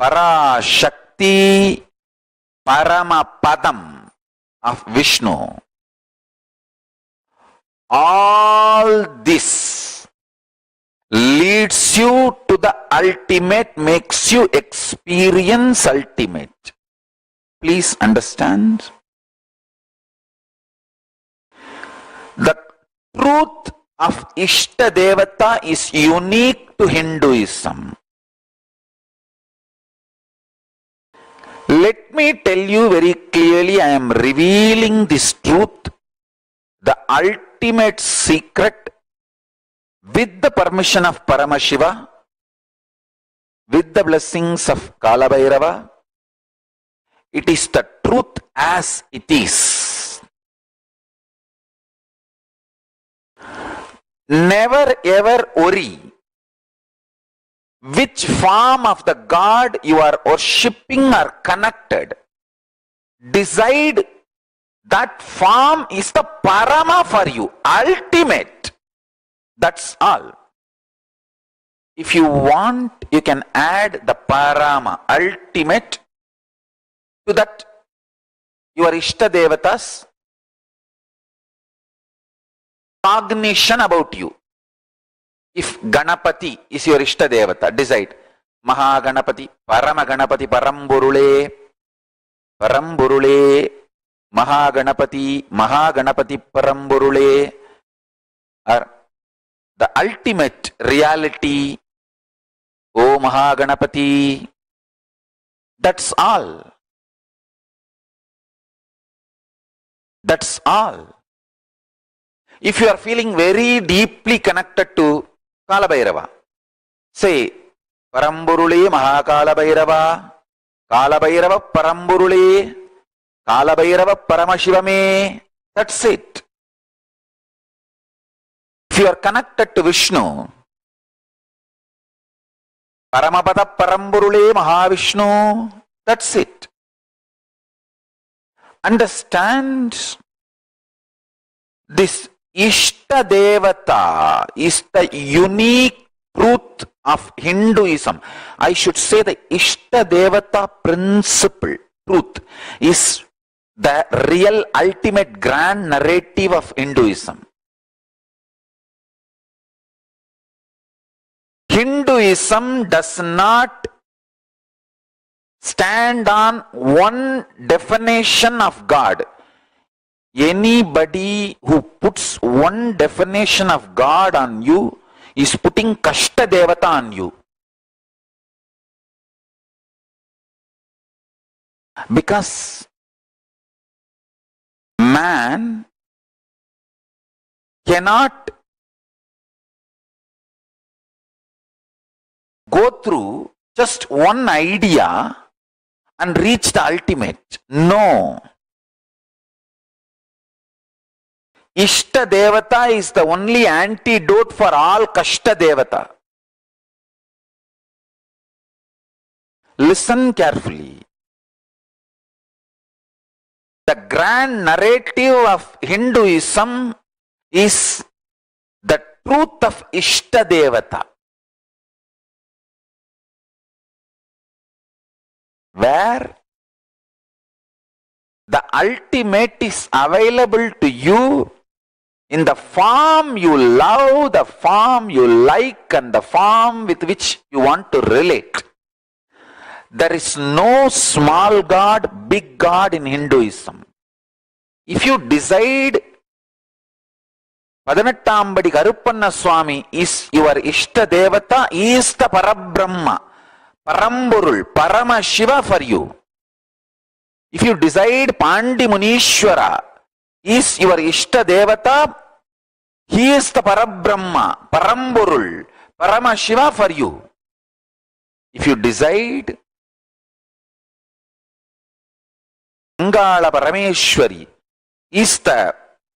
Parashakti, Paramapadam of Vishnu. All this leads you to the ultimate, makes you experience ultimate. Please understand. The truth of Ishtadevata is unique to Hinduism. Let me tell you very clearly, I am revealing this truth, the ultimate secret, with the permission of Paramashiva, with the blessings of Kalabhairava. It is the truth as it is. Never ever worry which form of the God you are worshipping or connected. Decide that form is the Parama for you, ultimate. That's all. If you want, you can add the Parama, ultimate, to that your Ishtadevatas cognition about you. If Ganapati is your Ishtadevata, decide Mahaganapati, Paramaganapati, Paramburule, Paramburule, Mahaganapati, Mahaganapati Paramburule are the ultimate reality. O Mahaganapati, that's all. That's all. If you are feeling very deeply connected to Kalabhairava, say Paramburule Mahakala Kalabhairava Paramburule, Kalabhairava Paramashivame. That's it. If you are connected to Vishnu, Paramapada Paramburule Mahavishnu, that's it. Understand, this Ishta Devata is the unique truth of Hinduism. I should say the Ishta Devata principle, truth, is the real ultimate grand narrative of Hinduism. Hinduism does not stand on one definition of God. Anybody who puts one definition of God on you is putting Kashta Devata on you. Because man cannot go through just one idea and reach the ultimate. No. Ishta Devata is the only antidote for all Kashta Devata. Listen carefully. The grand narrative of Hinduism is the truth of Ishta Devata, where the ultimate is available to you in the form you love, the form you like, and the form with which you want to relate. There is no small God, big God in Hinduism. If you decide Padanatambadi Karupanna Swami is your Ishta Devata, he is the Parabrahma, Paramburul, Paramashiva for you. If you decide Pandi Munishwara is your Ishta Devata, he is the Parabrahma, Paramburul, Paramashiva for you. If you decide Mangala Parameshwari is the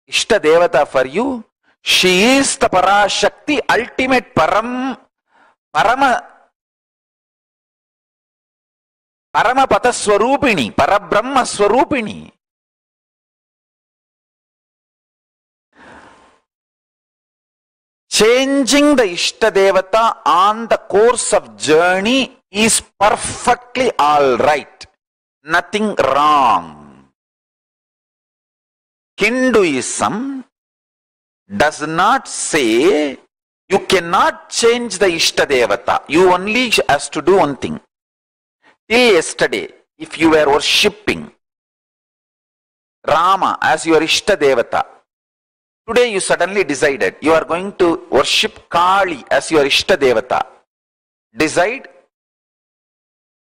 Ishta Devata for you, she is the Parashakti, ultimate Paramapada Swarupini, Parabrahma Swarupini. Changing the Ishta Devata on the course of journey is perfectly alright. Nothing wrong. Hinduism does not say you cannot change the Ishta Devata. You only has to do one thing. Till yesterday, if you were worshipping Rama as your Ishta Devata, today you suddenly decided you are going to worship Kali as your Ishta Devata. Decide,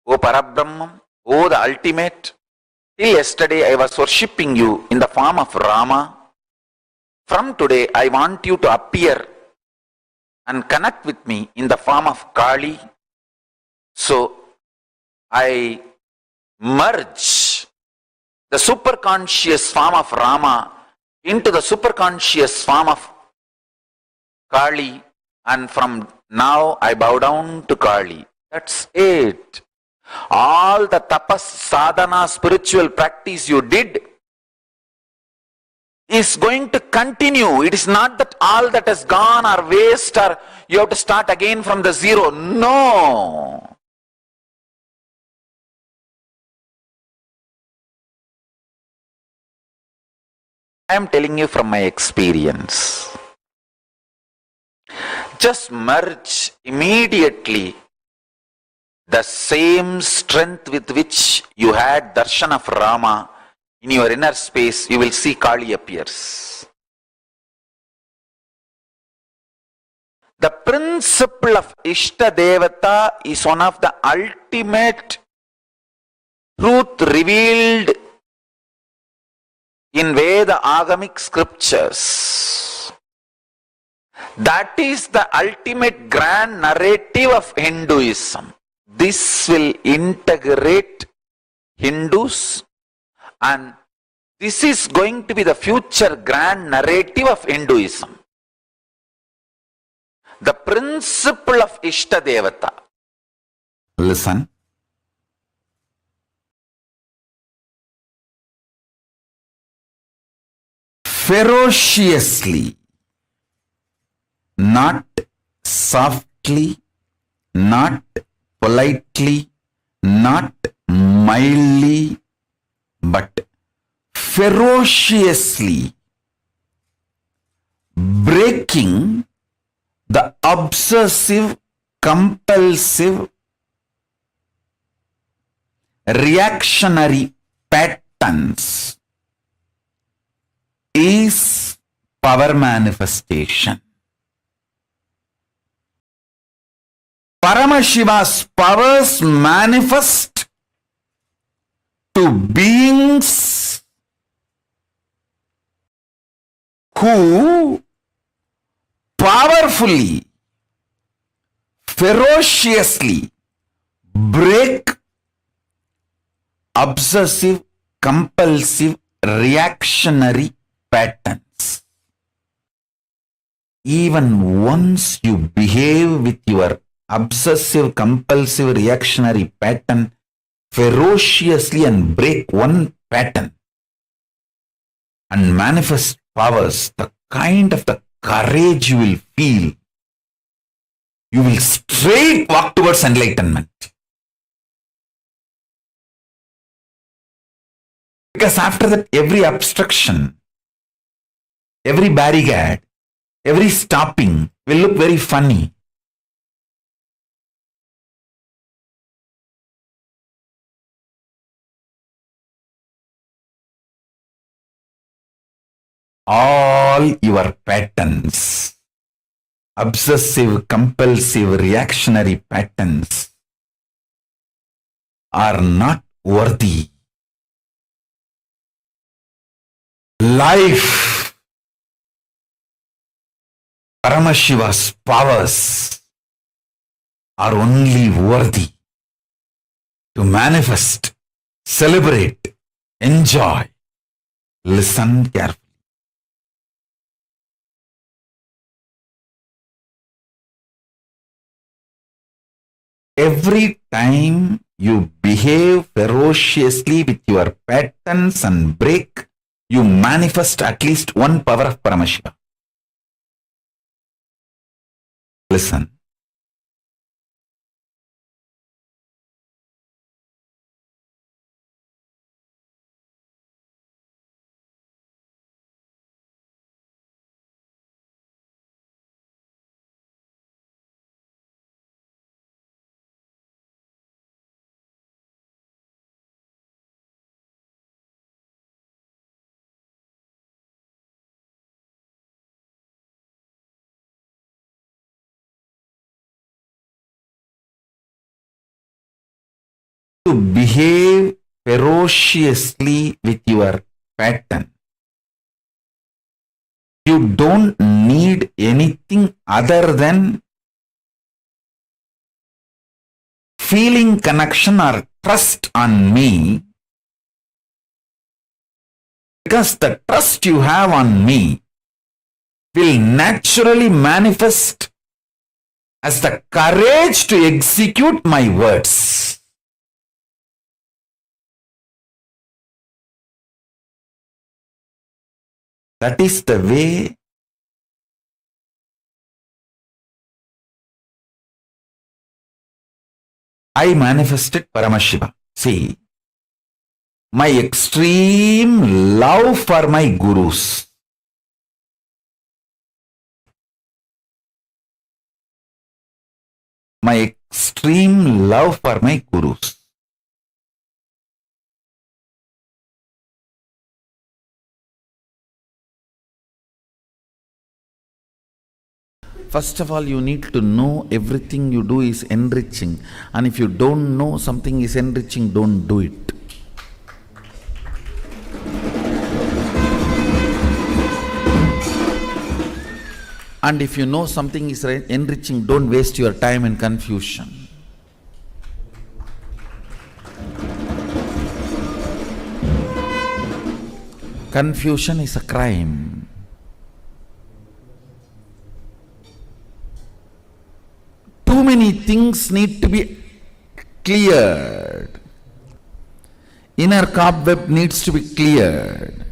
O Parabrahman, O the ultimate, till yesterday I was worshipping you in the form of Rama. From today I want you to appear and connect with me in the form of Kali. So I merge the superconscious form of Rama into the superconscious form of Kali, and from now I bow down to Kali. That's it. All the tapas, sadhana, spiritual practice you did is going to continue. It is not that all that has gone or waste or you have to start again from the zero. No. I am telling you from my experience. Just merge immediately the same strength with which you had darshan of Rama, in your inner space, you will see Kali appears. The principle of Ishta Devata is one of the ultimate truth revealed in Veda Agamic scriptures. That is the ultimate grand narrative of Hinduism. This will integrate Hindus, and this is going to be the future grand narrative of Hinduism. The principle of Ishta Devata. Listen. Ferociously, not softly, not politely, not mildly, but ferociously breaking the obsessive, compulsive, reactionary patterns is power manifestation. Paramashiva's powers manifest to beings who powerfully, ferociously break obsessive, compulsive, reactionary patterns. Even once you behave with your obsessive, compulsive, reactionary pattern ferociously and break one pattern and manifest powers, the kind of the courage you will feel, you will straight walk towards enlightenment. Because after that, every obstruction, every barricade, every stopping will look very funny. All your patterns, obsessive, compulsive, reactionary patterns, are not worthy. Life, Paramashiva's powers are only worthy to manifest, celebrate, enjoy. Listen carefully. Every time you behave ferociously with your patterns and break, you manifest at least one power of Paramashiva. Listen. To behave ferociously with your pattern, you don't need anything other than feeling connection or trust on me, because the trust you have on me will naturally manifest as the courage to execute my words. That is the way I manifested Paramashiva. See, my extreme love for my gurus, my extreme love for my gurus. First of all, you need to know everything you do is enriching. And if you don't know something is enriching, don't do it. And if you know something is enriching, don't waste your time in confusion. Confusion is a crime. Too many things need to be cleared. Inner cobweb needs to be cleared.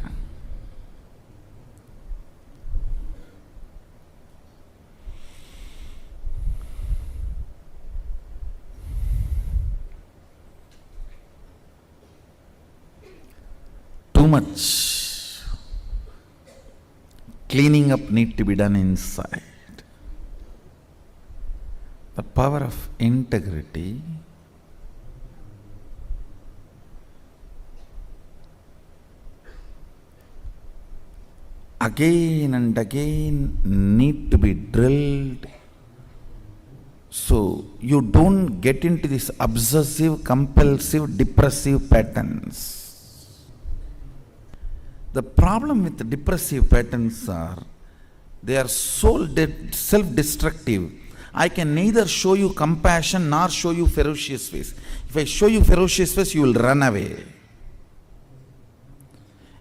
Too much cleaning up need to be done inside. The power of integrity again and again need to be drilled, so you don't get into this obsessive, compulsive, depressive patterns. The problem with the depressive patterns are, they are so self-destructive. I can neither show you compassion nor show you ferocious face. If I show you ferocious face, you will run away.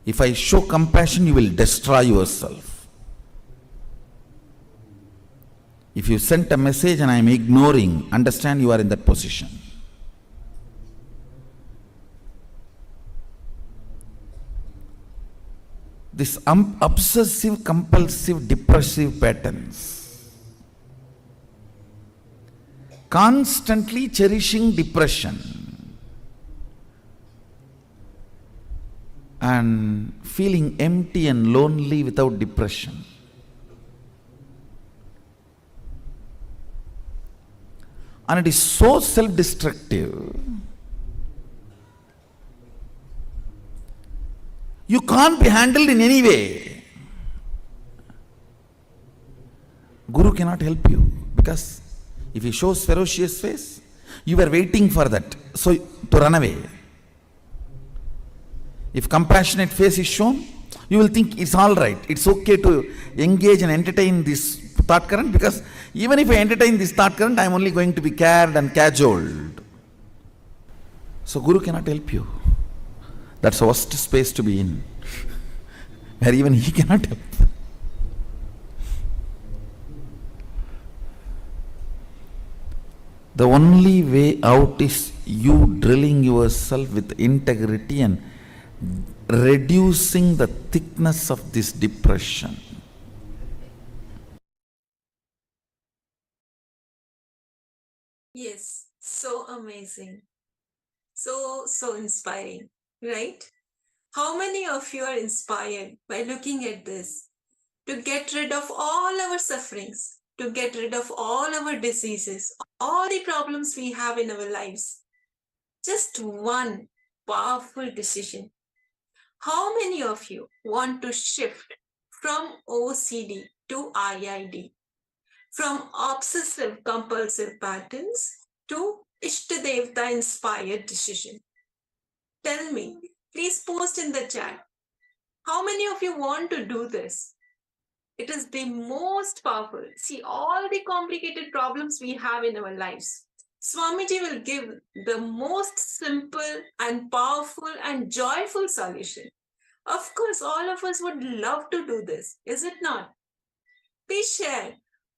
If I show compassion, you will destroy yourself. If you sent a message and I am ignoring, understand you are in that position. This obsessive, compulsive, depressive patterns, constantly cherishing depression and feeling empty and lonely without depression. And it is so self-destructive. You can't be handled in any way. Guru cannot help you, because if he shows ferocious face, you were waiting for that, so to run away. If compassionate face is shown, you will think it's all right, it's okay to engage and entertain this thought current, because even if I entertain this thought current, I am only going to be cared and cajoled. So Guru cannot help you. That's the worst space to be in, where even he cannot help. The only way out is you drilling yourself with integrity and reducing the thickness of this depression. Yes, so amazing. So inspiring, right? How many of you are inspired by looking at this to get rid of all our sufferings, to get rid of all our diseases, all the problems we have in our lives? Just one powerful decision. How many of you want to shift from OCD to IID, from obsessive compulsive patterns to Ishtadevta inspired decision? Tell me, please post in the chat. How many of you want to do this? It is the most powerful. See, all the complicated problems we have in our lives, Swamiji will give the most simple and powerful and joyful solution. Of course, all of us would love to do this, is it not? Please share.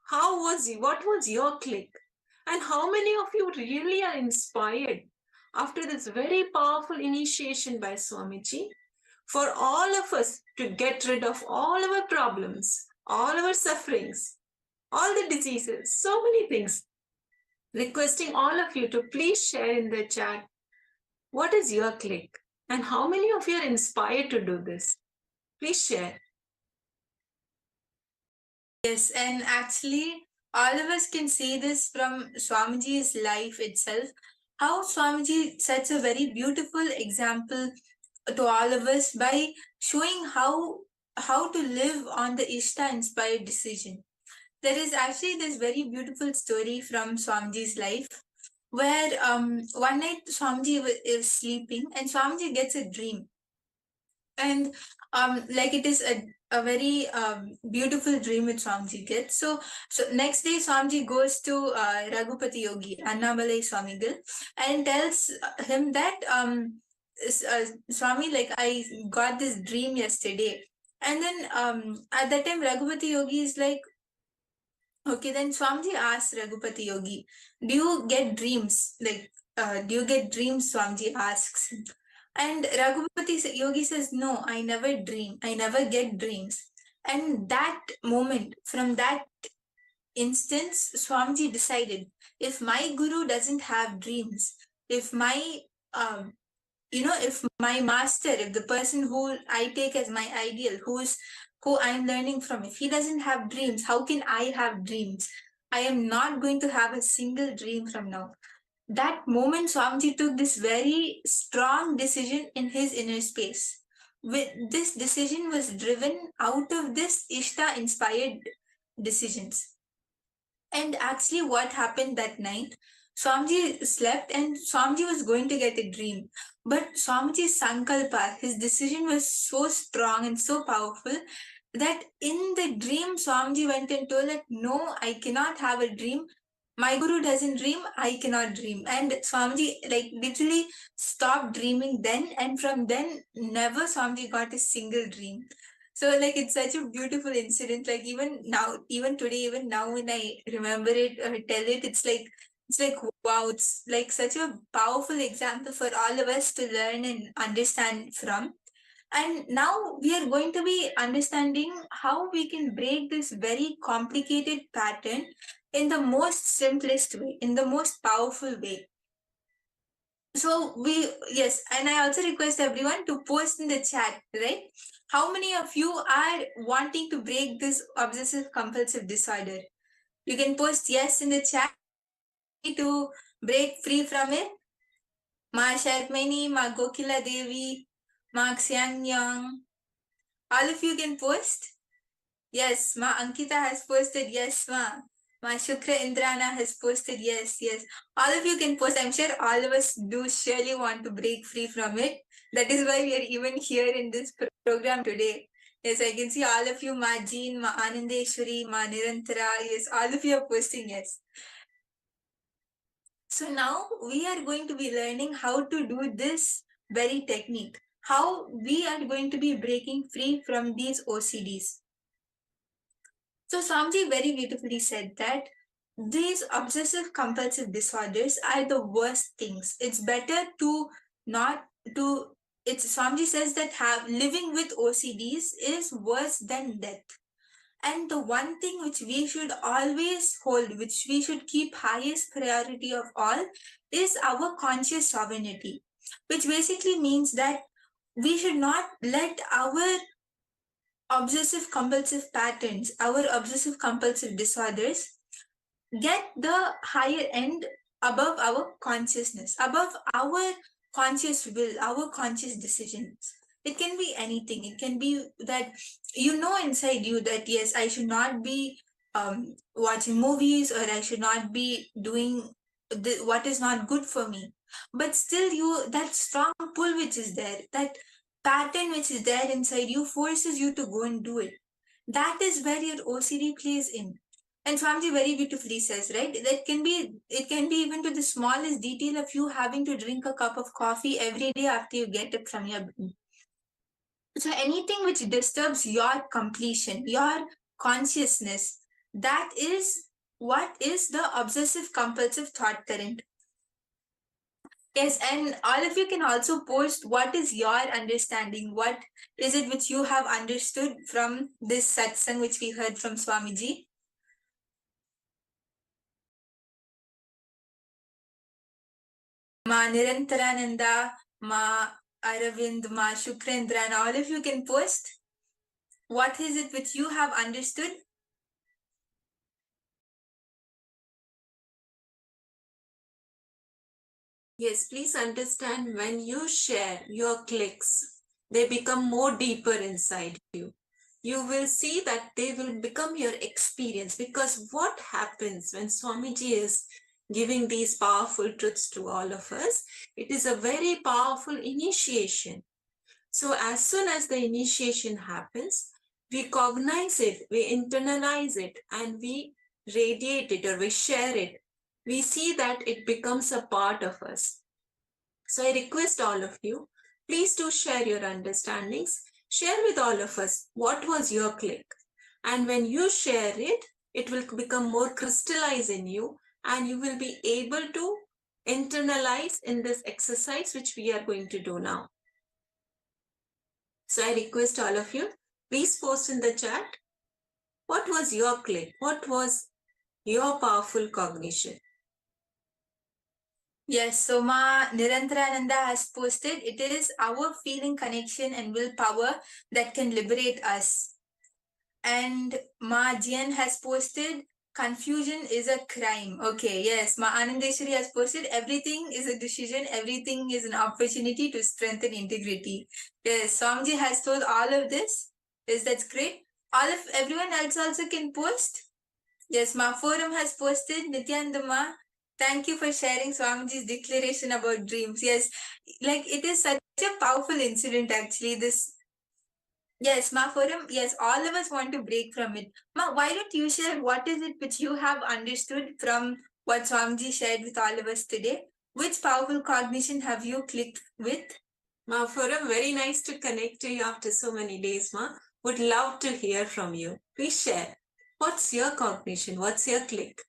What was your click? And how many of you really are inspired after this very powerful initiation by Swamiji for all of us to get rid of all our problems, all our sufferings, all the diseases, so many things. Requesting all of you to please share in the chat, what is your click? And how many of you are inspired to do this? Please share. Yes, and actually, all of us can see this from Swamiji's life itself, how Swamiji sets a very beautiful example to all of us by showing how to live on the Ishta inspired decision. There is actually this very beautiful story from Swamiji's life where one night Swamiji is sleeping and Swamiji gets a dream. And like it is a very beautiful dream which Swamiji gets. So next day Swamiji goes to Raghupati Yogi, Annamalai Swamigal, and tells him that Swami, like I got this dream yesterday. And then at that time Raghupati Yogi is like, okay, then Swamiji asks Raghupati Yogi, do you get dreams? Like, do you get dreams? Swamiji asks him. And Raghupati Yogi says, no, I never dream. I never get dreams. And that moment, from that instance, Swamiji decided, if my guru doesn't have dreams, if my if my master, if the person who I take as my ideal, who I'm learning from, if he doesn't have dreams, how can I have dreams? I am not going to have a single dream from now. That moment, Swamiji took this very strong decision in his inner space. This decision was driven out of this Ishta inspired decisions. And actually, what happened that night, Swamiji slept and Swamiji was going to get a dream. But Swamiji's Sankalpa, his decision was so strong and so powerful that in the dream, Swamiji went and told that, no, I cannot have a dream. My guru doesn't dream, I cannot dream. And Swamiji literally stopped dreaming then. And from then, never Swamiji got a single dream. So it's such a beautiful incident. Like even now, even today, even now when I remember it or tell it, it's like wow, it's like such a powerful example for all of us to learn and understand from. And now we are going to be understanding how we can break this very complicated pattern in the most simplest way, in the most powerful way. So yes, and I also request everyone to post in the chat, right? How many of you are wanting to break this obsessive compulsive disorder? You can post yes in the chat to break free from it. Ma Sharmini, Ma Gokila Devi, Ma Xiang Yang. All of you can post. Yes, Ma Ankita has posted yes, Ma. Ma Shukra Indrana has posted yes. All of you can post. I'm sure all of us do surely want to break free from it. That is why we are even here in this program today. Yes, I can see all of you, Ma Jean, Ma Anandeshwari, Ma Nirantara. Yes, all of you are posting yes. So now we are going to be learning how to do this very technique. How we are going to be breaking free from these OCDs. So Swamiji very beautifully said that these obsessive compulsive disorders are the worst things. It's better to not to, Swamiji says that living with OCDs is worse than death. And the one thing which we should always hold, which we should keep highest priority of all, is our conscious sovereignty, which basically means that we should not let our obsessive compulsive patterns, our obsessive compulsive disorders, get the higher end above our consciousness, above our conscious will, our conscious decisions. It can be anything. It can be that you know inside you that yes, I should not be watching movies, or I should not be doing what is not good for me. But still, that strong pull which is there, that pattern which is there inside you, forces you to go and do it. That is where your OCD plays in. And Swamiji very beautifully says, right, it can be even to the smallest detail of you having to drink a cup of coffee every day after you get up from your bed. So anything which disturbs your completion, your consciousness, that is what is the obsessive compulsive thought current. Yes, and all of you can also post what is your understanding, what is it which you have understood from this satsang which we heard from Swamiji. Ma Nirantarananda, Ma Aravind, Ma Shukrendra, and all of you can post what is it which you have understood Yes, please understand, when you share your clicks, they become more deeper inside you. You will see that they will become your experience, because what happens when Swamiji is giving these powerful truths to all of us, it is a very powerful initiation. So as soon as the initiation happens, we cognize it, we internalize it, and we radiate it or we share it. We see that it becomes a part of us. So I request all of you, please do share your understandings. Share with all of us what was your click. And when you share it, it will become more crystallized in you, and you will be able to internalize in this exercise which we are going to do now. So I request all of you, please post in the chat, what was your click? What was your powerful cognition? Yes, so Ma Nirantarananda has posted, it is our feeling connection and willpower that can liberate us. And Ma Jian has posted, confusion is a crime. Okay, yes. Ma Anandeshwari has posted, everything is a decision, everything is an opportunity to strengthen integrity. Yes, Swamiji has told all of this. Yes, that's great. Everyone else also can post. Yes, Ma Forum has posted, Nithyananda Ma, thank you for sharing Swamiji's declaration about dreams. Yes, like it is such a powerful incident actually. Yes, Ma Forum, yes, all of us want to break from it. Ma, why don't you share what is it which you have understood from what Swamiji shared with all of us today? Which powerful cognition have you clicked with? Ma Forum, very nice to connect to you after so many days, Ma. Would love to hear from you. Please share. What's your cognition? What's your click?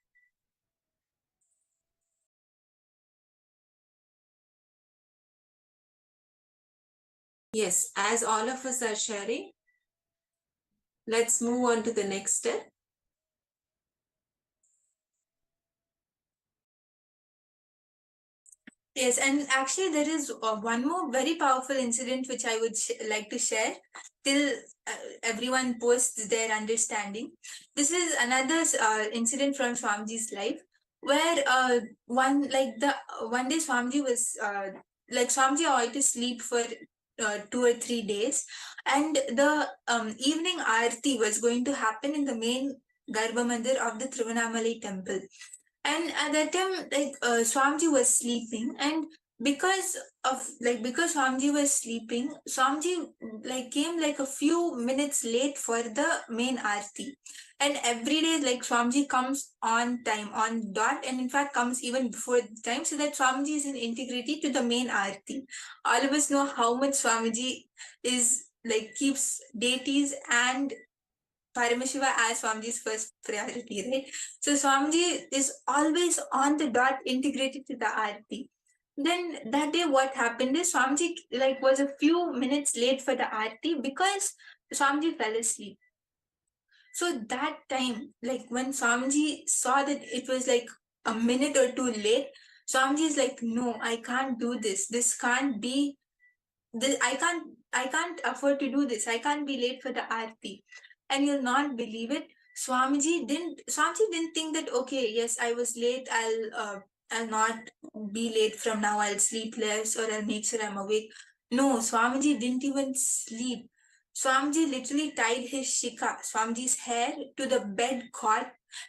Yes, as all of us are sharing, let's move on to the next step. Yes, and actually there is one more very powerful incident which I would like to share till everyone posts their understanding. This is another incident from Swamiji's life where one day Swamiji was like Swamiji always sleep for 2 or 3 days, and the evening aarti was going to happen in the main Garbha Mandir of the Tiruvannamalai temple. And at that time, Swamiji was sleeping, and because Swamiji was sleeping, Swamiji came a few minutes late for the main aarti. And every day, Swamiji comes on time, on dot, and in fact comes even before the time, so that Swamiji is in integrity to the main aarti. All of us know how much Swamiji is keeps deities and Paramashiva as Swamiji's first priority, right? So Swamiji is always on the dot, integrated to the aarti. Then that day, what happened is Swamiji was a few minutes late for the aarti because Swamiji fell asleep. So that time, when Swamiji saw that it was a minute or two late, Swamiji is like, no, I can't do this. This can't be. I can't afford to do this. I can't be late for the aarti. And you'll not believe it, Swamiji didn't think that, okay, yes, I was late, I'll not be late from now, I'll sleep less, or I'll make sure I'm awake. No, Swamiji didn't even sleep. Swamiji literally tied his shika, Swamiji's hair, to the bed cord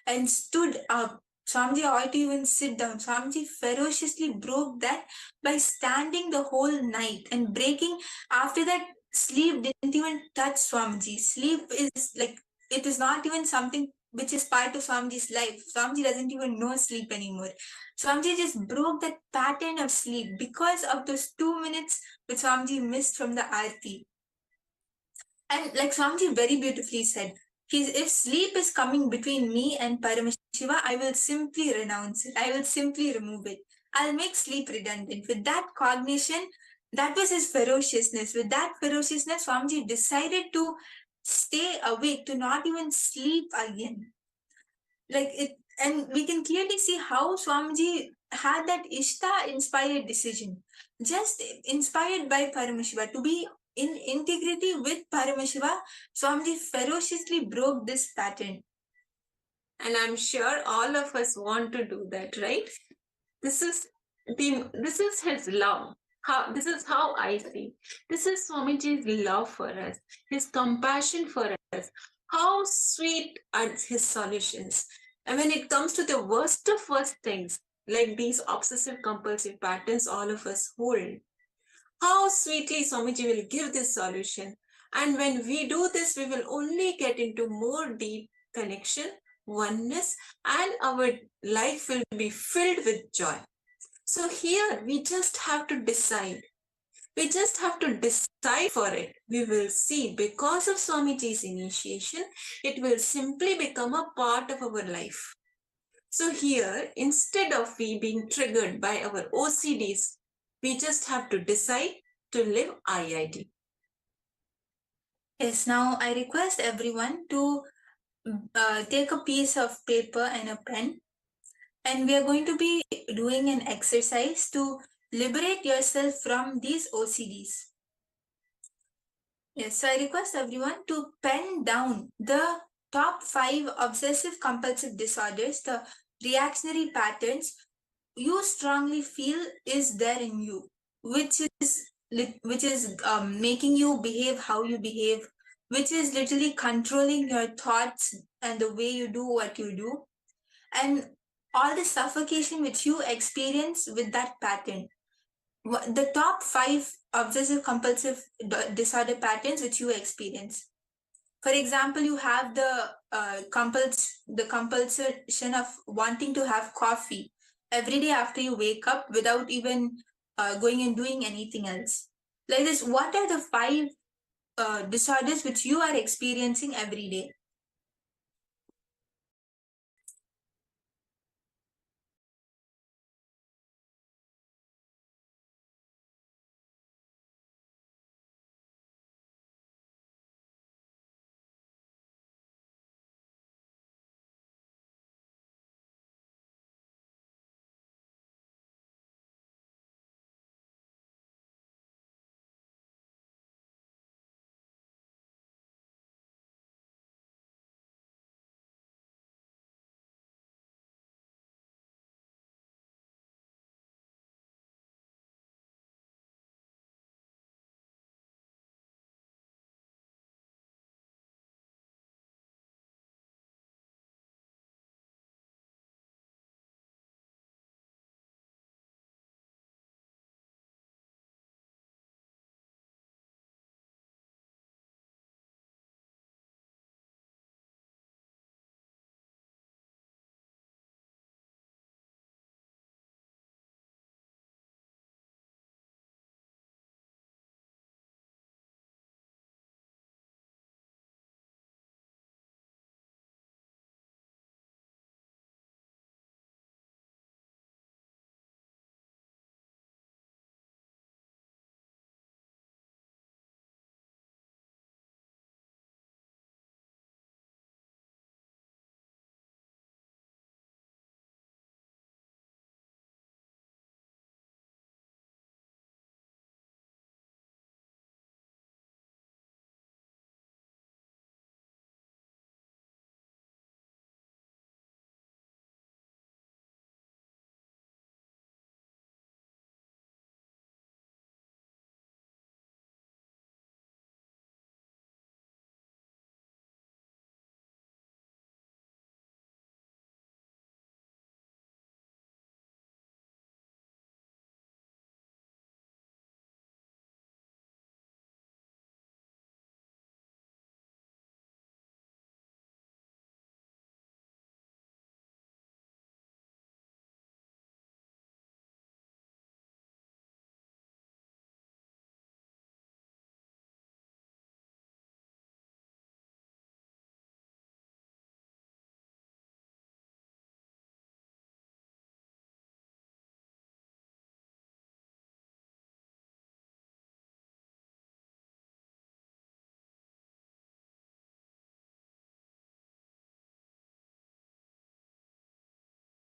and stood up. Swamiji had to even sit down. Swamiji ferociously broke that by standing the whole night and breaking. After that, sleep didn't even touch Swamiji. Sleep is it is not even something which is part of Swamiji's life. Swamiji doesn't even know sleep anymore. Swamiji just broke that pattern of sleep because of those 2 minutes which Swamiji missed from the aarti. And Swamiji very beautifully said, if sleep is coming between me and Paramashiva, I will simply renounce it. I will simply remove it. I'll make sleep redundant. With that cognition, that was his ferociousness. With that ferociousness, Swamiji decided to stay awake, to not even sleep again. And we can clearly see how Swamiji had that Ishta-inspired decision, just inspired by Paramashiva, to be in integrity with Paramashiva. Swamiji ferociously broke this pattern. And I'm sure all of us want to do that, right? This is this is his love. This is how I see. This is Swamiji's love for us, his compassion for us. How sweet are his solutions. And when it comes to the worst of worst things, like these obsessive compulsive patterns all of us hold, how sweetly Swamiji will give this solution. And when we do this, we will only get into more deep connection, oneness, and our life will be filled with joy. So here we just have to decide. We just have to decide for it. We will see, because of Swamiji's initiation, it will simply become a part of our life. So here, instead of we being triggered by our OCDs, we just have to decide to live IID. Yes, now I request everyone to take a piece of paper and a pen, and we are going to be doing an exercise to liberate yourself from these OCDs. Yes, so I request everyone to pen down the top 5 obsessive compulsive disorders, the reactionary patterns you strongly feel is there in you, which is making you behave how you behave, which is literally controlling your thoughts and the way you do what you do, and all the suffocation which you experience with that pattern. The top 5 obsessive compulsive disorder patterns which you experience. For example, you have the compulsion of wanting to have coffee every day after you wake up without even going and doing anything else. Like this, what are the 5 disorders which you are experiencing every day?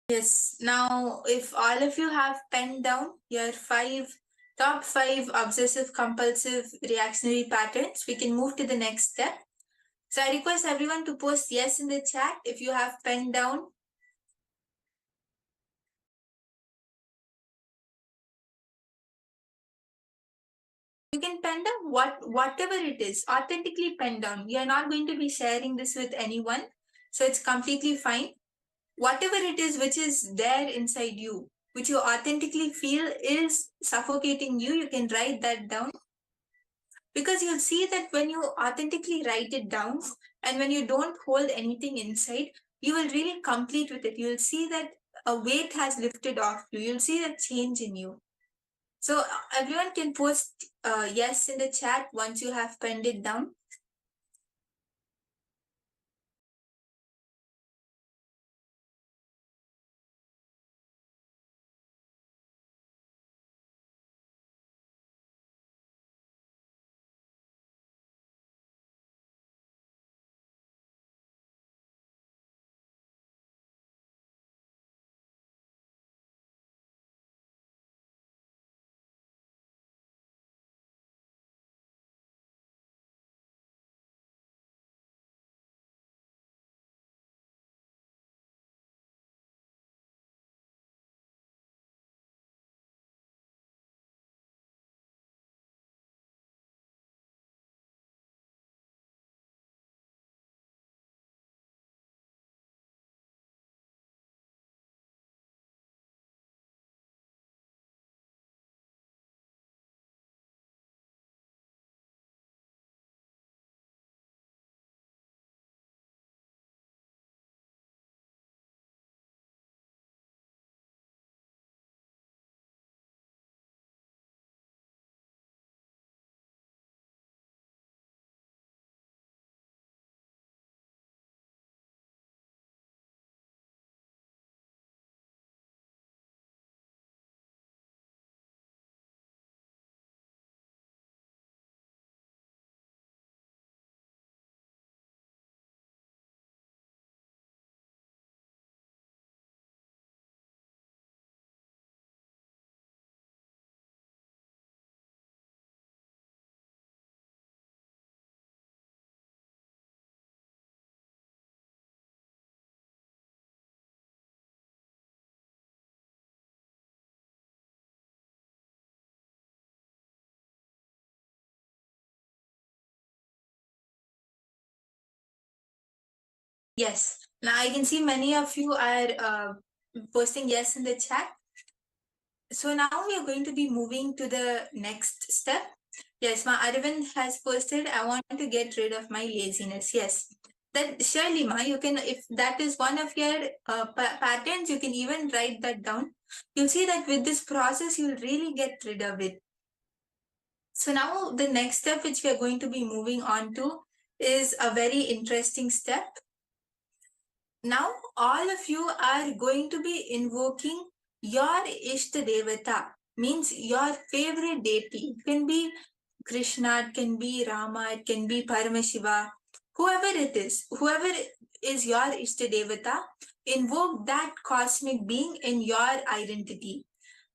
Yes, now if all of you have penned down your top 5 obsessive compulsive reactionary patterns, we can move to the next step. So I request everyone to post yes in the chat if you have penned down can pen down whatever it is, authentically pen down. You are not going to be sharing this with anyone, so it's completely fine. Whatever it is which is there inside you, which you authentically feel is suffocating you, you can write that down. Because you'll see that when you authentically write it down and when you don't hold anything inside, you will really complete with it. You'll see that a weight has lifted off you. You'll see that change in you. So everyone can post yes in the chat once you have penned it down. Yes. Now I can see many of you are posting yes in the chat. So now we are going to be moving to the next step. Yes, my Arvind has posted, I want to get rid of my laziness. Yes. That surely, Ma, you can, if that is one of your patterns, you can even write that down. You'll see that with this process, you'll really get rid of it. So now the next step which we are going to be moving on to is a very interesting step. Now all of you are going to be invoking your Ishta Devata, means your favorite deity. It can be Krishna, it can be Rama, it can be Paramashiva, whoever it is, whoever is your Ishta Devata, invoke that cosmic being in your identity.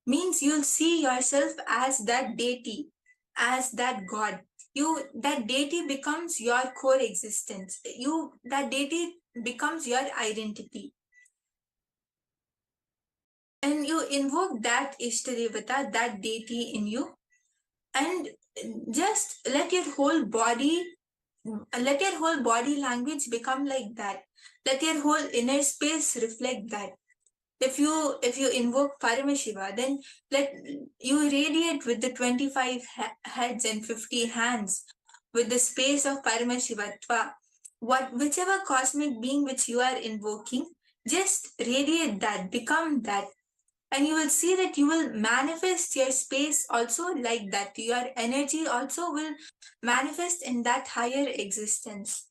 Means you'll see yourself as that deity, as that God. That deity becomes your core existence. That deity becomes your identity. And you invoke that Ishtadevata, that deity in you, and just let your whole body language become like that. Let your whole inner space reflect that. If you invoke Paramashiva, then let you radiate with the 25 heads and 50 hands with the space of Paramashivatva. Whichever cosmic being which you are invoking, just radiate that, become that. And you will see that you will manifest your space also like that. Your energy also will manifest in that higher existence.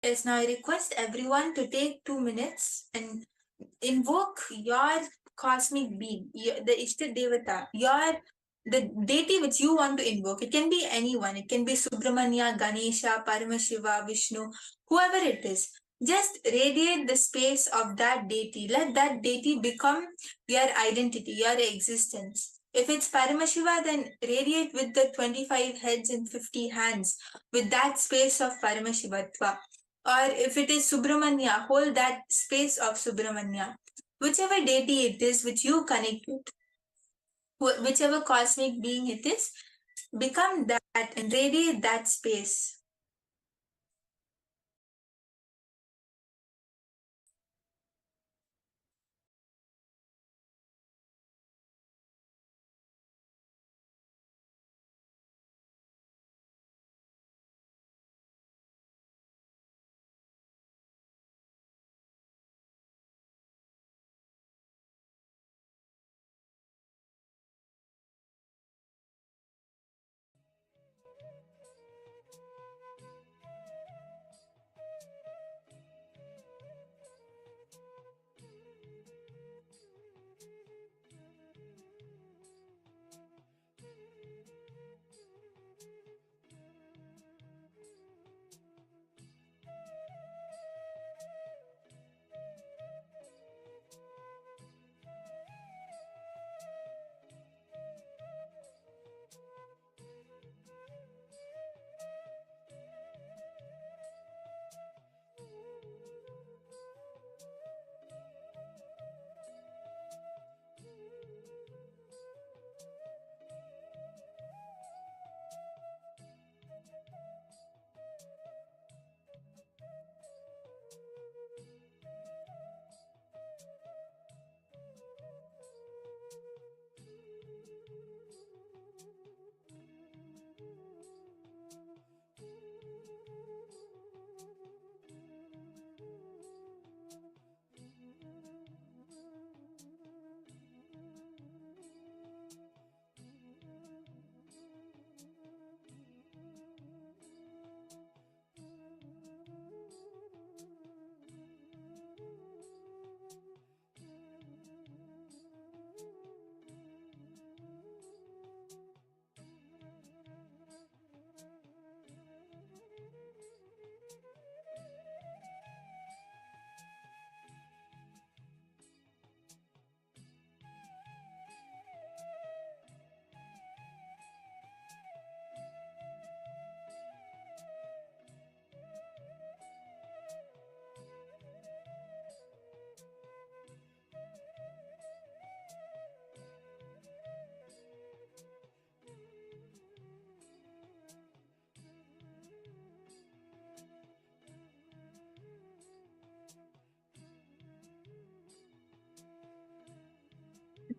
Yes, now I request everyone to take 2 minutes and invoke your cosmic being, the Ishta Devata, the deity which you want to invoke. It can be anyone. It can be Subramanya, Ganesha, Paramashiva, Vishnu, whoever it is. Just radiate the space of that deity. Let that deity become your identity, your existence. If it's Paramashiva, then radiate with the 25 heads and 50 hands with that space of Paramashivatva. Or if it is Subramanya, hold that space of Subramanya. Whichever deity it is which you connect with, whichever cosmic being it is, become that and radiate that space.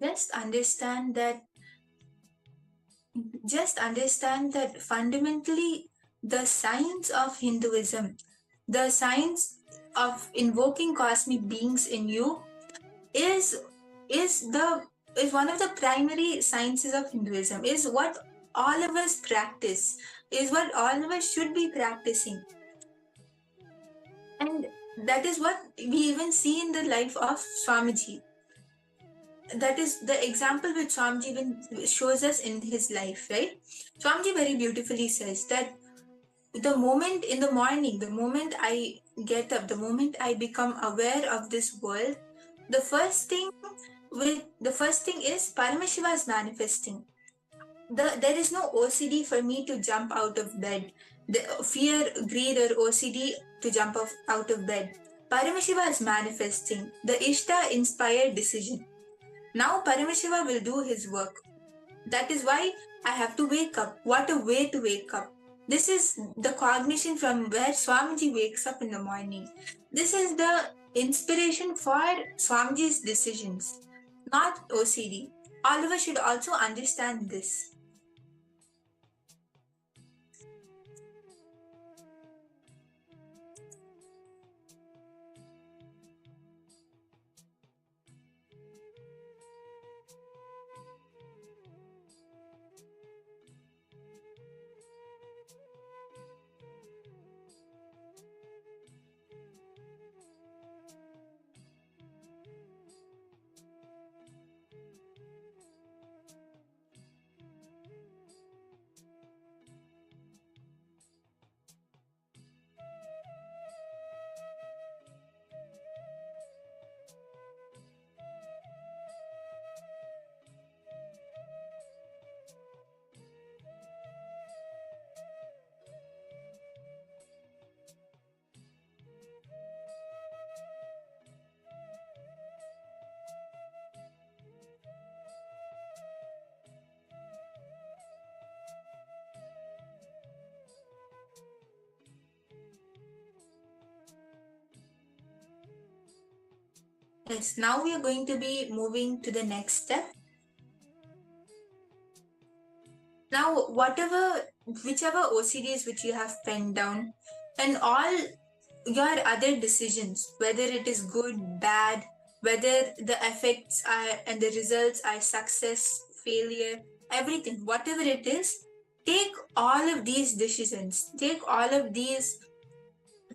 Just understand that fundamentally the science of Hinduism, the science of invoking cosmic beings in you is one of the primary sciences of Hinduism, is what all of us practice, is what all of us should be practicing. And that is what we even see in the life of Swamiji. That is the example which Swamiji even shows us in his life, right? Swamiji very beautifully says that the moment in the morning, the moment I get up, the moment I become aware of this world, the first thing is Paramashiva is manifesting. There is no OCD for me to jump out of bed, the fear, greed, or OCD to jump out of bed. Paramashiva is manifesting, the Ishta inspired decision. Now Paramashiva will do his work. That is why I have to wake up. What a way to wake up. This is the cognition from where Swamiji wakes up in the morning. This is the inspiration for Swamiji's decisions, not OCD. All of us should also understand this. Yes, now we are going to be moving to the next step. Now, whichever OCDs which you have penned down, and all your other decisions, whether it is good, bad, whether the effects are and the results are success, failure, everything, whatever it is, take all of these decisions, take all of these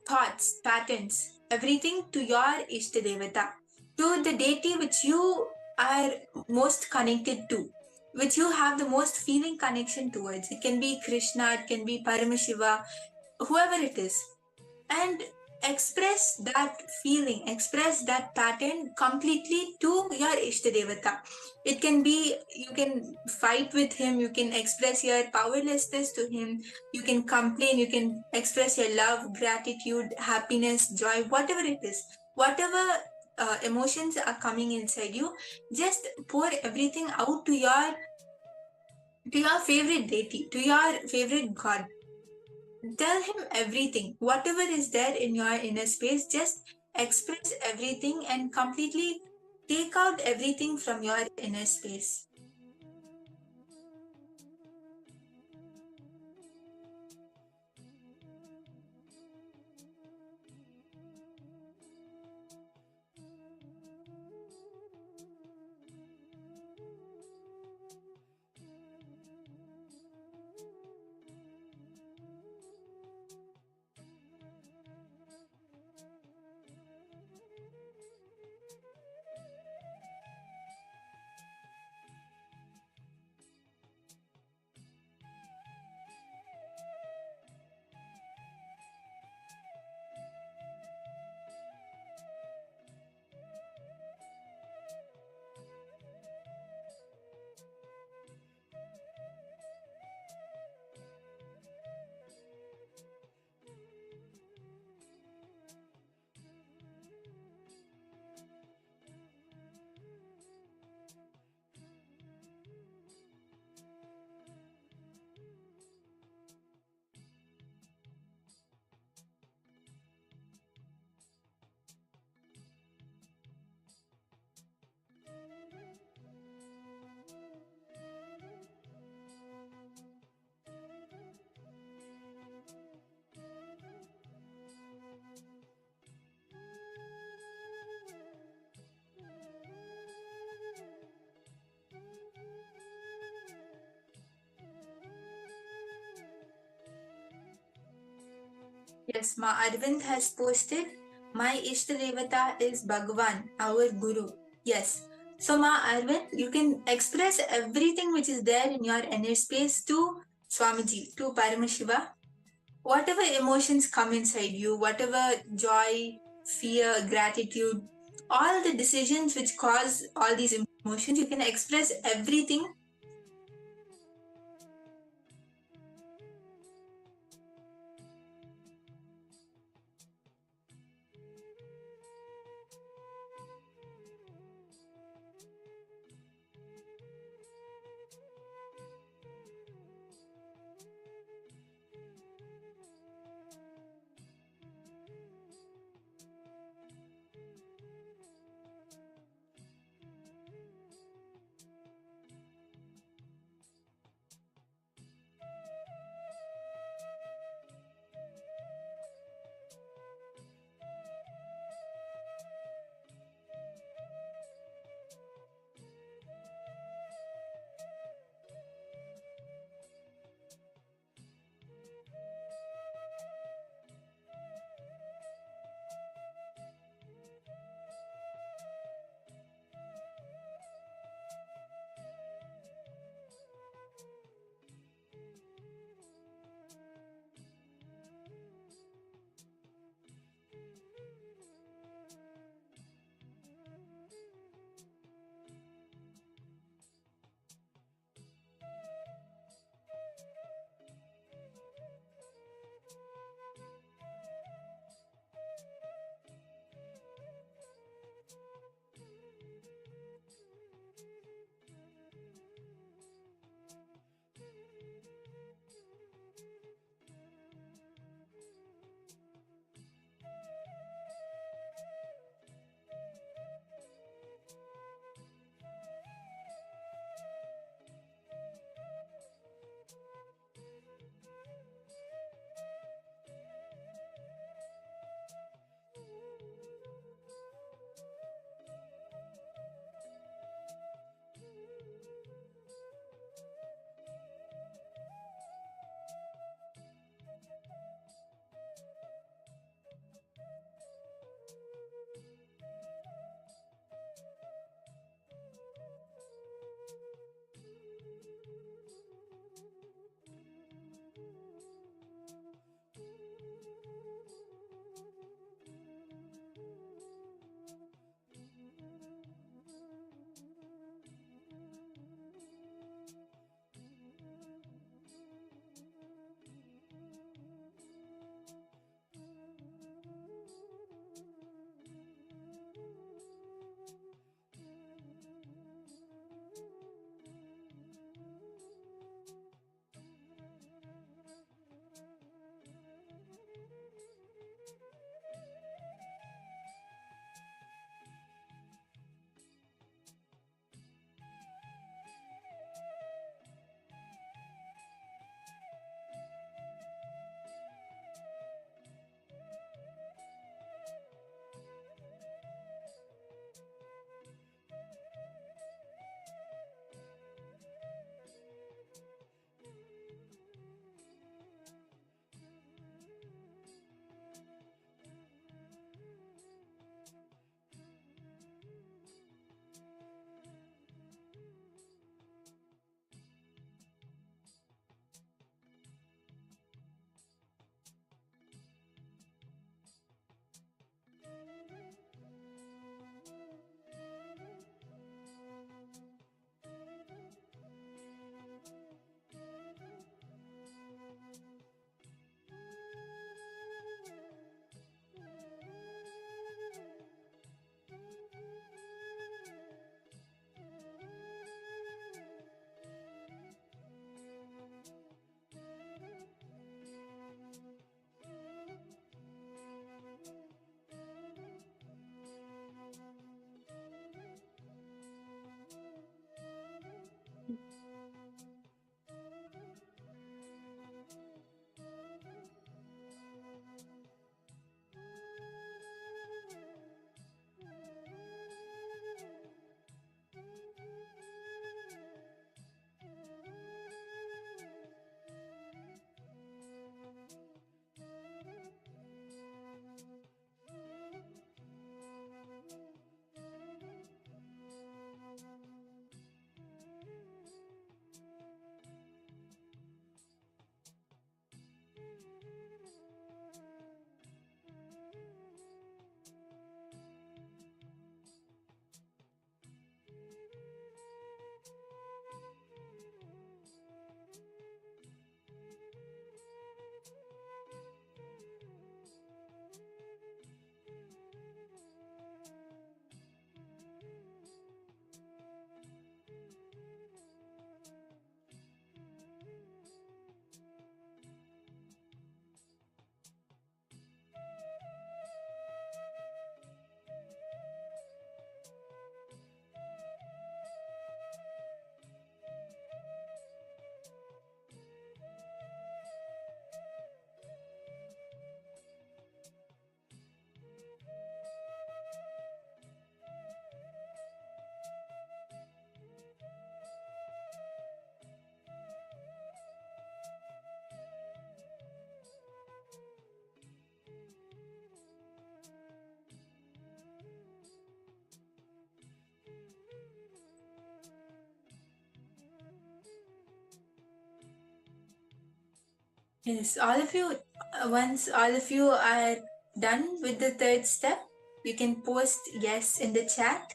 thoughts, patterns, everything to your Ishtadevata, to the deity which you are most connected to, which you have the most feeling connection towards. It can be Krishna, it can be Paramashiva, whoever it is. And express that feeling, express that pattern completely to your Ishtadevata. It can be, you can fight with him, you can express your powerlessness to him, you can complain, you can express your love, gratitude, happiness, joy, whatever it is, whatever emotions are coming inside you, just pour everything out to your favorite deity, to your favorite god. Tell him everything, whatever is there in your inner space, just express everything and completely take out everything from your inner space. Yes, Ma Arvind has posted, my Ishtadevata is Bhagavān, our Guru. Yes. So Ma Arvind, you can express everything which is there in your inner space to Swamiji, to Paramashiva. Whatever emotions come inside you, whatever joy, fear, gratitude, all the decisions which cause all these emotions, you can express everything. Yes, all of you, once all of you are done with the third step, you can post yes in the chat.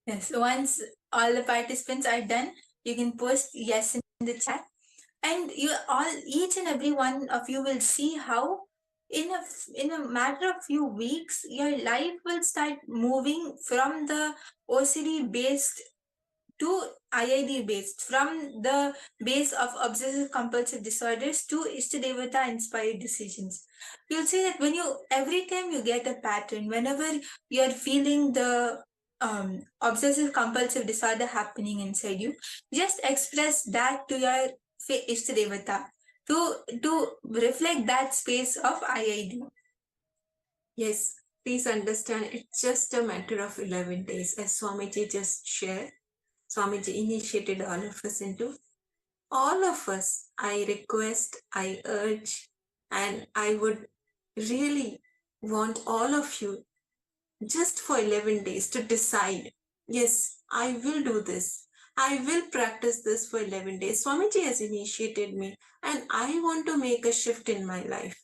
Yes, once all the participants are done, you can post yes in the chat. And you all, each and every one of you will see how in a matter of few weeks, your life will start moving from the OCD based to IID based, from the base of obsessive compulsive disorders to Ishtadevata inspired decisions. You'll see that when you, every time you get a pattern, whenever you're feeling the obsessive compulsive disorder happening inside you, just express that to your Ishtadevata to reflect that space of IID. Yes, please understand it's just a matter of 11 days, as Swamiji just shared. Swamiji initiated all of us into. All of us, I request, I urge, and I would really want all of you just for 11 days to decide, yes, I will do this. I will practice this for 11 days. Swamiji has initiated me and I want to make a shift in my life.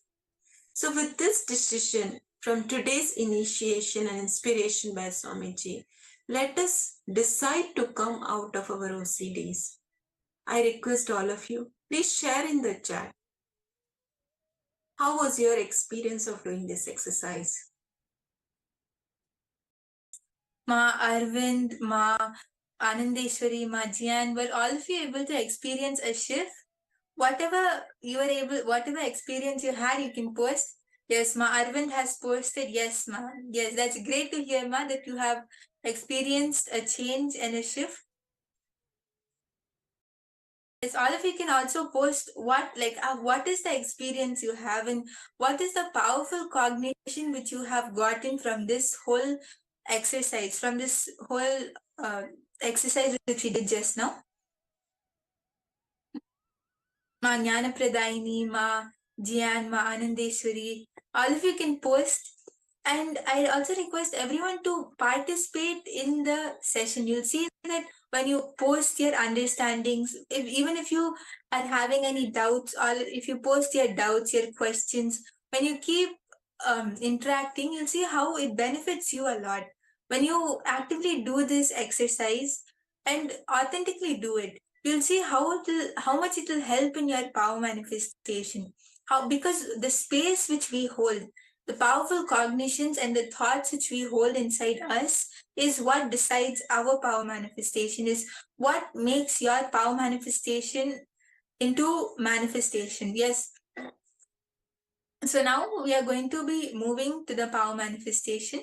So with this decision from today's initiation and inspiration by Swamiji, let us decide to come out of our OCDs. I request all of you, please share in the chat. How was your experience of doing this exercise? Ma Arvind, Ma Anandeshwari, Ma Jian, were all of you able to experience a shift? Whatever you were able, whatever experience you had, you can post. Yes, Ma Arvind has posted. Yes, Ma. Yes, that's great to hear, Ma, that you have experienced a change and a shift. Yes, all of you can also post what is the experience you have and what is the powerful cognition which you have gotten from this whole exercise, from this whole exercise which we did just now. Ma Jnana Pradaini, Ma Jian, Ma Anandeshwari, all of you can post. And I also request everyone to participate in the session. You'll see that when you post your understandings, even if you are having any doubts, or if you post your doubts, your questions, when you keep interacting, you'll see how it benefits you a lot. When you actively do this exercise and authentically do it, you'll see how much it will help in your power manifestation. How, because the space which we hold, the powerful cognitions and the thoughts which we hold inside us is what decides our power manifestation, is what makes your power manifestation into manifestation. Yes. So now we are going to be moving to the power manifestation.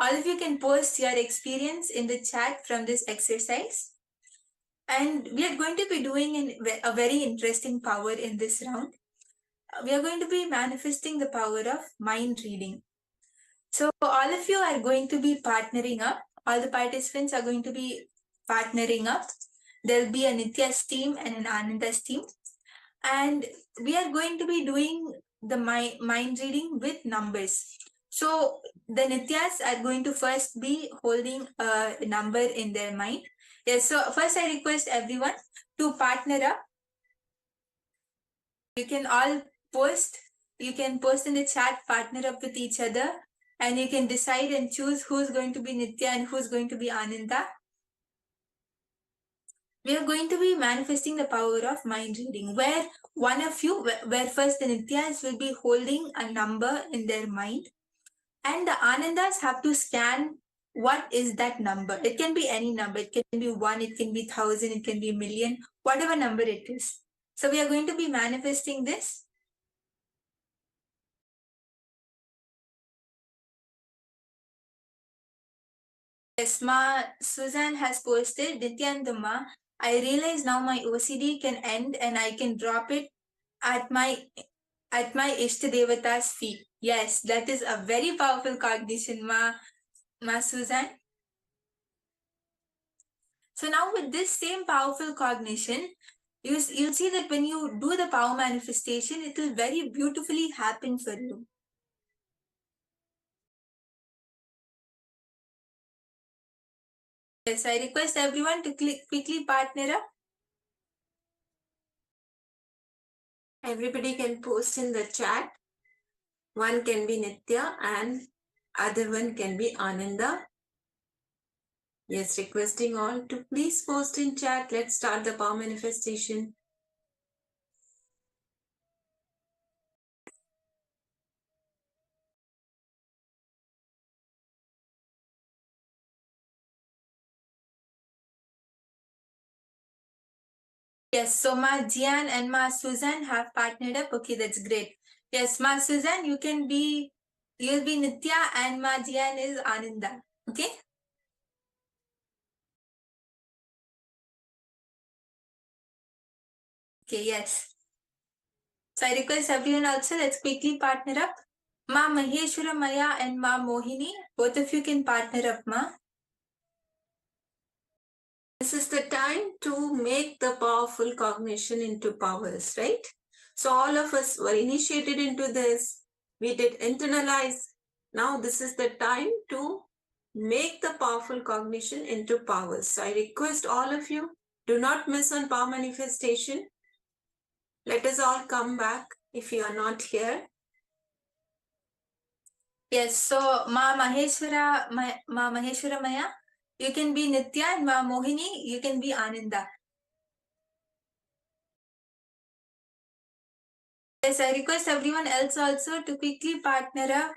All of you can post your experience in the chat from this exercise. And we are going to be doing a very interesting power in this round. We are going to be manifesting the power of mind reading. So all of you are going to be partnering up. All the participants are going to be partnering up. There'll be a Nitya's team and an Ananda's team. And we are going to be doing the mind reading with numbers. So the Nityas are going to first be holding a number in their mind. Yes, so first I request everyone to partner up. You can all post. You can post in the chat, partner up with each other, and you can decide and choose who's going to be Nitya and who's going to be Ananda. We are going to be manifesting the power of mind reading, where one of you, where first the Nityas will be holding a number in their mind, and the Anandas have to scan what is that number. It can be any number. It can be 1, it can be 1,000, it can be 1,000,000, whatever number it is. So we are going to be manifesting this. Yes, Ma Suzanne has posted, Nithyananda, I realize now my OCD can end and I can drop it at my Ishtadevata's feet. Yes, that is a very powerful cognition, Ma Suzanne. So now with this same powerful cognition, you'll see that when you do the power manifestation, it will very beautifully happen for you. Yes, I request everyone to quickly partner up. Everybody can post in the chat. One can be Nitya and other one can be Ananda. Yes, requesting all to please post in chat. Let's start the power manifestation. Yes, so Ma Jian and Ma Suzanne have partnered up. Okay, that's great. Yes, Ma Suzanne, you'll be Nitya and Ma Jian is Ananda. Okay? Okay, yes. So I request everyone also, let's quickly partner up. Ma Maheshwara Maya and Ma Mohini, both of you can partner up, Ma. This is the time to make the powerful cognition into powers, right? So all of us were initiated into this. We did internalize. Now this is the time to make the powerful cognition into powers. So I request all of you, do not miss on power manifestation. Let us all come back if you are not here. Yes, so Ma Maheshwara Maya, you can be Nitya, and Ma Mohini, you can be Ananda. Yes, I request everyone else also to quickly partner up.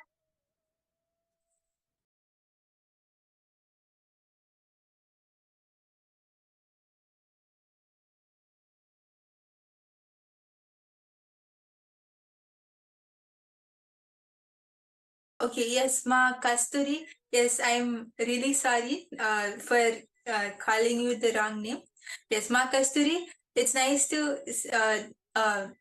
Okay, yes, Ma Kasturi. Yes, I'm really sorry for calling you the wrong name. Yes, Ma Kasturi, it's nice to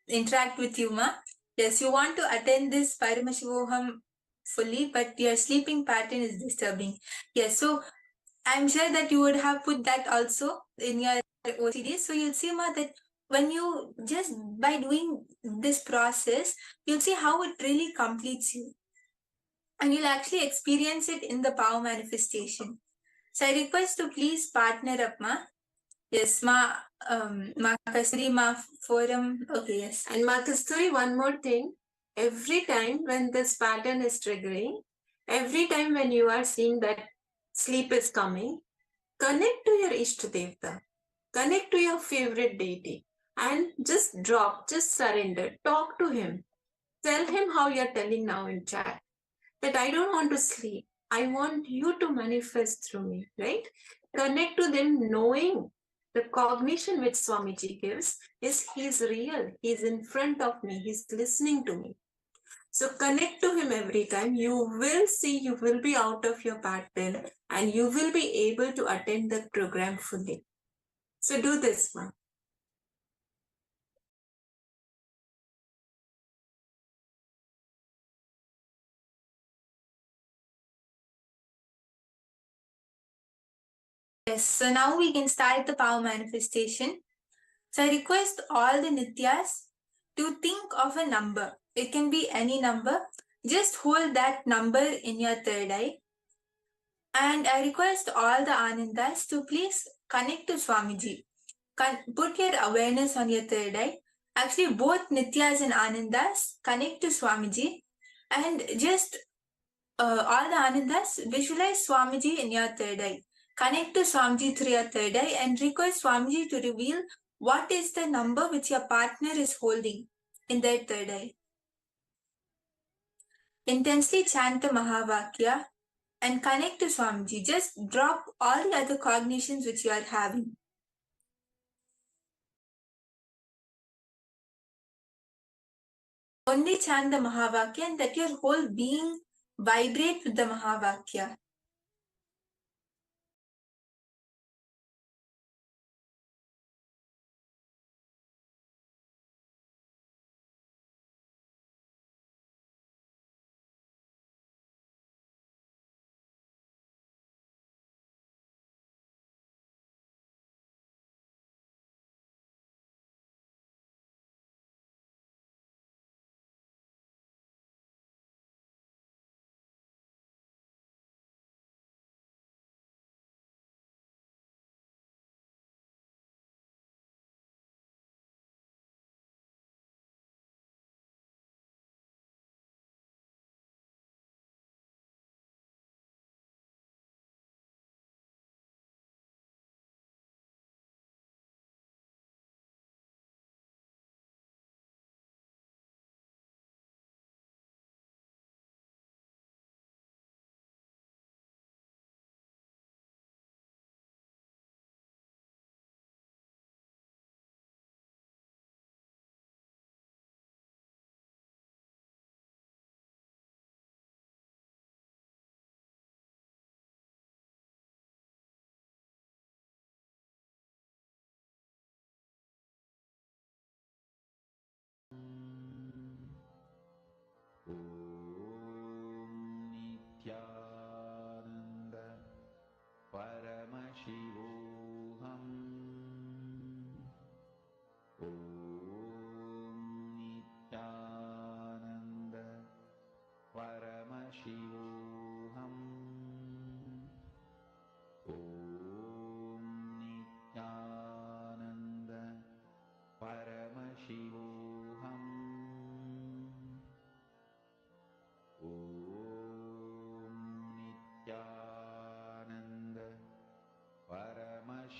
interact with you, Ma. Yes, you want to attend this Paramashivoham fully, but your sleeping pattern is disturbing. Yes, so I'm sure that you would have put that also in your OCD. So you'll see, Ma, that when you just by doing this process, you'll see how it really completes you. And you'll actually experience it in the power manifestation. So I request to please partner up, Ma. Yes, Ma Kasturi, Ma Forum. Okay, yes. And Ma Kasturi, one more thing. Every time when this pattern is triggering, every time when you are seeing that sleep is coming, connect to your Ishtadevta. Connect to your favorite deity and just surrender. Talk to him. Tell him how you're telling now in chat that I don't want to sleep. I want you to manifest through me, right? Connect to them knowing the cognition which Swamiji gives is he's real. He's in front of me. He's listening to me. So connect to him every time. You will see, you will be out of your pattern and you will be able to attend the program fully. So do this one. Yes, so now we can start the power manifestation. So I request all the Nityas to think of a number. It can be any number. Just hold that number in your third eye. And I request all the Anandas to please connect to Swamiji. Put your awareness on your third eye. Actually, both Nityas and Anandas connect to Swamiji. And just all the Anandas, visualize Swamiji in your third eye. Connect to Swamiji through your third eye and request Swamiji to reveal what is the number which your partner is holding in their third eye. Intensely chant the Mahavakya and connect to Swamiji. Just drop all the other cognitions which you are having. Only chant the Mahavakya and let your whole being vibrate with the Mahavakya.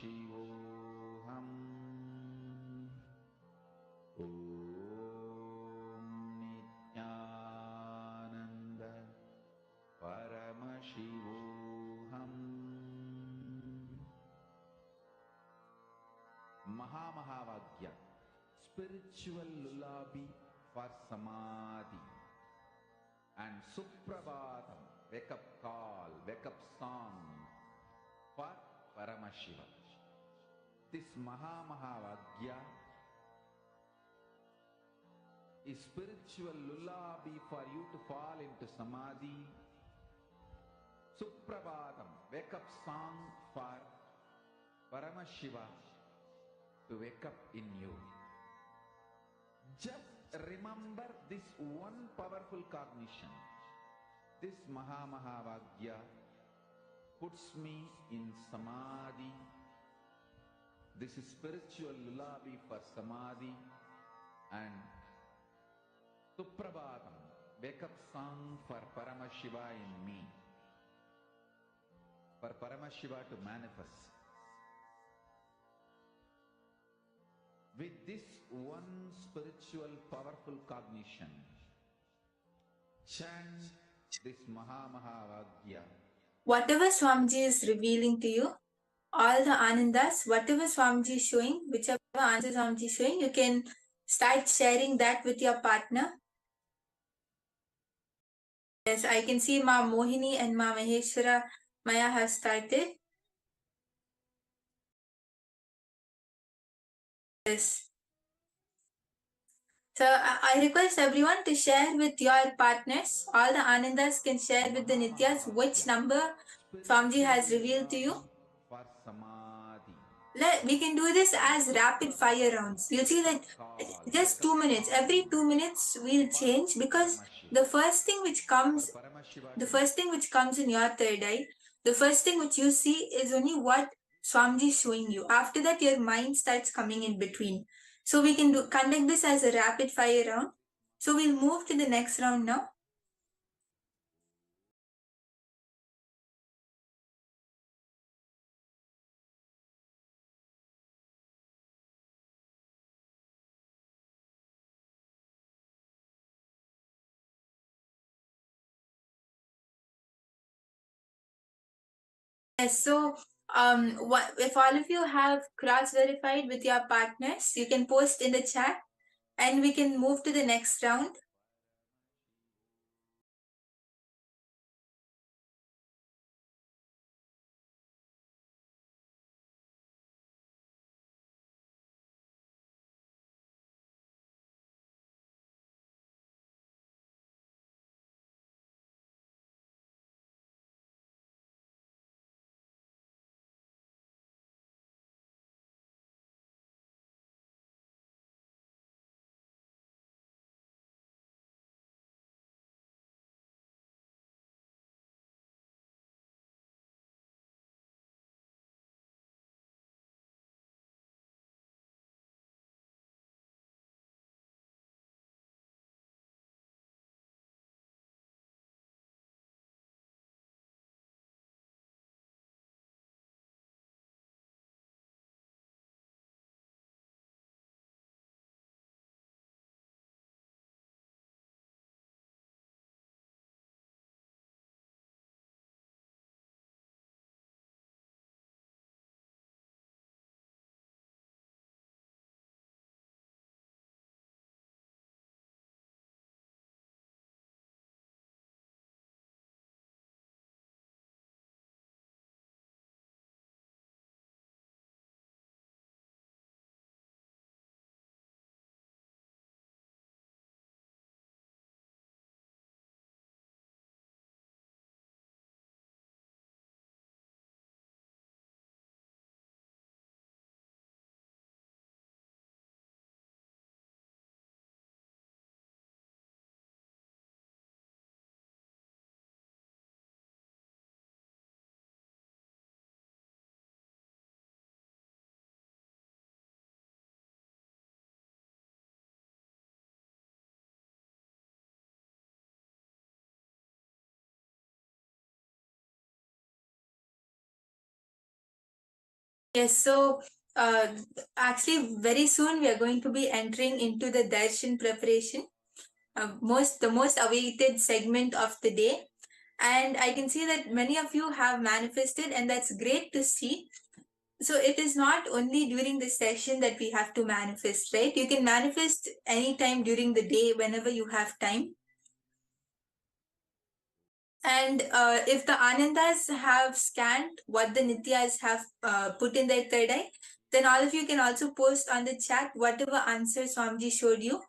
Paramashivoham Om Nithyananda Paramashivoham Mahamahavagya, spiritual lullaby for Samadhi, and Suprabhatam, wake up call, wake up song for Paramashiva. This Mahamahavagya is spiritual lullaby for you to fall into Samadhi. Suprabhatam, wake up song for Paramashiva to wake up in you. Just remember this one powerful cognition. This Mahamahavagya puts me in Samadhi. This is spiritual lullaby for Samadhi. And Suprabhatam, wake up song for Paramashiva in me. For Paramashiva to manifest. With this one spiritual powerful cognition, chant this Mahamahavagya. Whatever Swamiji is revealing to you, all the Anandas, whatever Swamiji is showing, whichever answer Swamiji is showing, you can start sharing that with your partner. Yes, I can see Ma Mohini and Ma Maheshwara Maya have started. Yes. So I request everyone to share with your partners. All the Anandas can share with the Nityas which number Swamiji has revealed to you. For Samadhi. We can do this as rapid fire rounds. You'll see that just 2 minutes. Every 2 minutes we'll change, because the first thing which comes in your third eye, the first thing which you see is only what Swamiji is showing you. After that, your mind starts coming in between. So we can conduct this as a rapid fire round. So we'll move to the next round now. Yes, so if all of you have cross-verified with your partners, you can post in the chat and we can move to the next round. Yes, so actually very soon we are going to be entering into the darshan preparation, the most awaited segment of the day. And I can see that many of you have manifested, and that's great to see. So it is not only during the session that we have to manifest, right? You can manifest anytime during the day whenever you have time. And if the Anandas have scanned what the Nityas have put in their third eye, then all of you can also post on the chat whatever answer Swamiji showed you.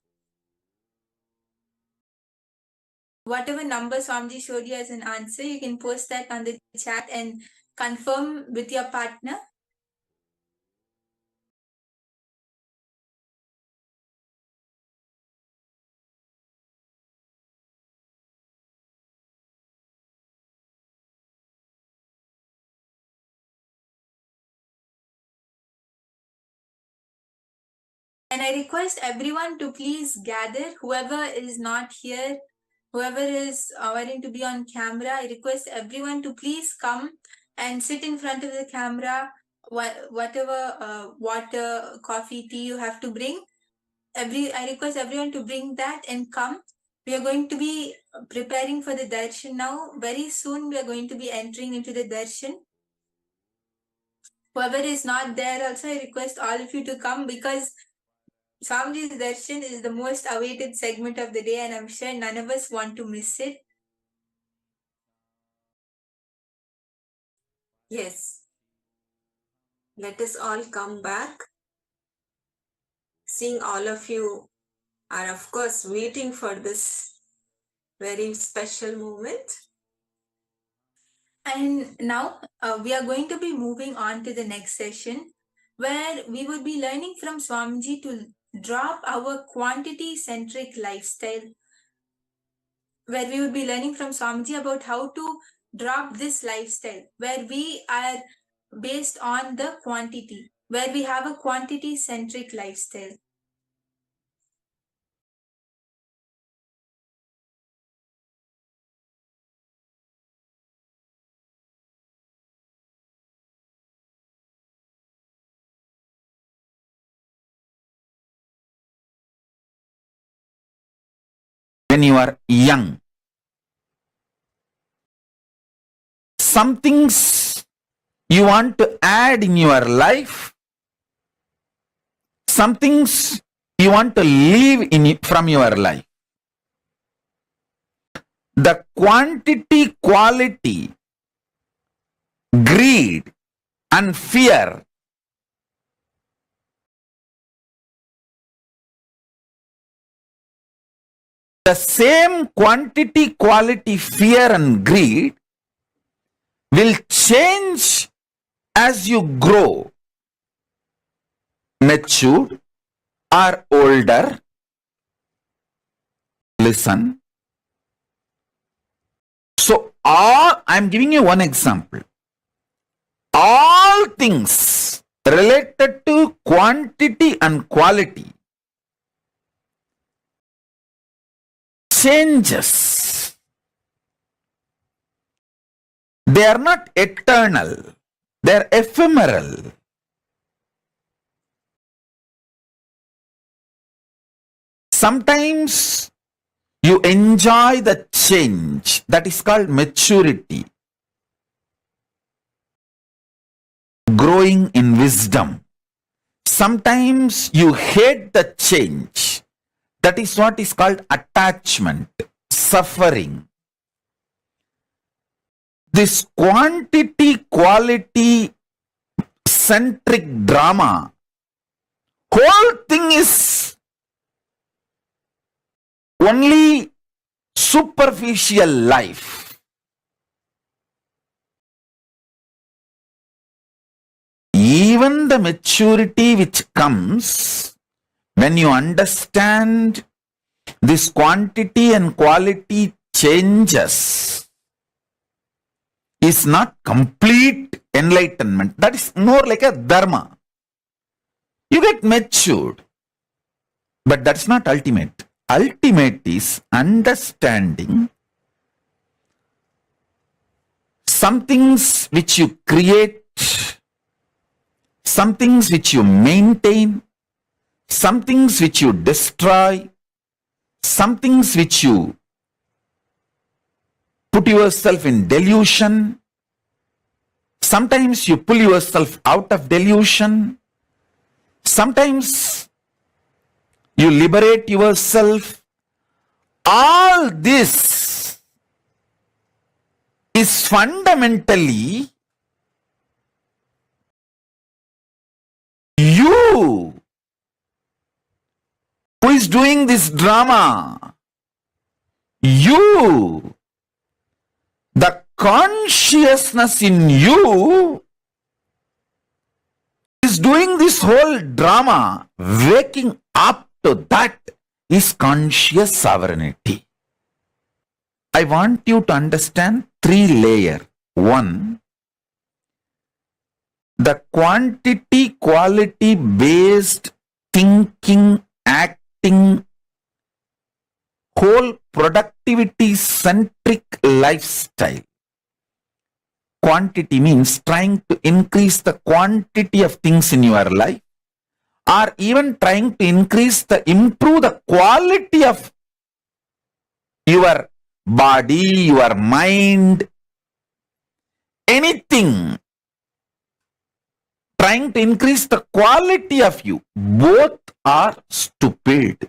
Whatever number Swamiji showed you as an answer, you can post that on the chat and confirm with your partner. And I request everyone to please gather, whoever is not here, whoever is wanting to be on camera, I request everyone to please come and sit in front of the camera, whatever water, coffee, tea you have to bring. I request everyone to bring that and come. We are going to be preparing for the darshan now. Very soon we are going to be entering into the darshan. Whoever is not there also, I request all of you to come, because Swamiji's darshan is the most awaited segment of the day, and I'm sure none of us want to miss it. Yes. Let us all come back. Seeing all of you are, of course, waiting for this very special moment. And now we are going to be moving on to the next session, where we would be learning from Swamiji to drop our quantity-centric lifestyle, where we would be learning from Swamiji about how to drop this lifestyle, where we are based on the quantity, where we have a quantity-centric lifestyle. When you are young, some things you want to add in your life, some things you want to leave from your life. The quantity, quality, greed and fear, the same quantity, quality, fear and greed will change as you grow, mature or older. Listen. So I'm giving you one example. All things related to quantity and quality changes. They are not eternal. They are ephemeral. Sometimes you enjoy the change. That is called maturity. Growing in wisdom. Sometimes you hate the change. That is what is called attachment, suffering. This quantity, quality centric drama, whole thing is only superficial life. Even the maturity which comes when you understand this quantity and quality changes is not complete enlightenment. That is more like a dharma. You get matured, but that's not ultimate. Ultimate is understanding some things which you create some things which you maintain, some things which you destroy, some things which you put yourself in delusion. Sometimes you pull yourself out of delusion. Sometimes you liberate yourself. All this is fundamentally you who is doing this drama. You, the consciousness in you is doing this whole drama. Waking up to that is conscious sovereignty. I want you to understand 3 layers. 1, the quantity quality based thinking, acting, whole productivity centric lifestyle. Quantity means trying to increase the quantity of things in your life, or even trying to improve the quality of your body, your mind, anything. Trying to increase the quality of you. Both are stupid.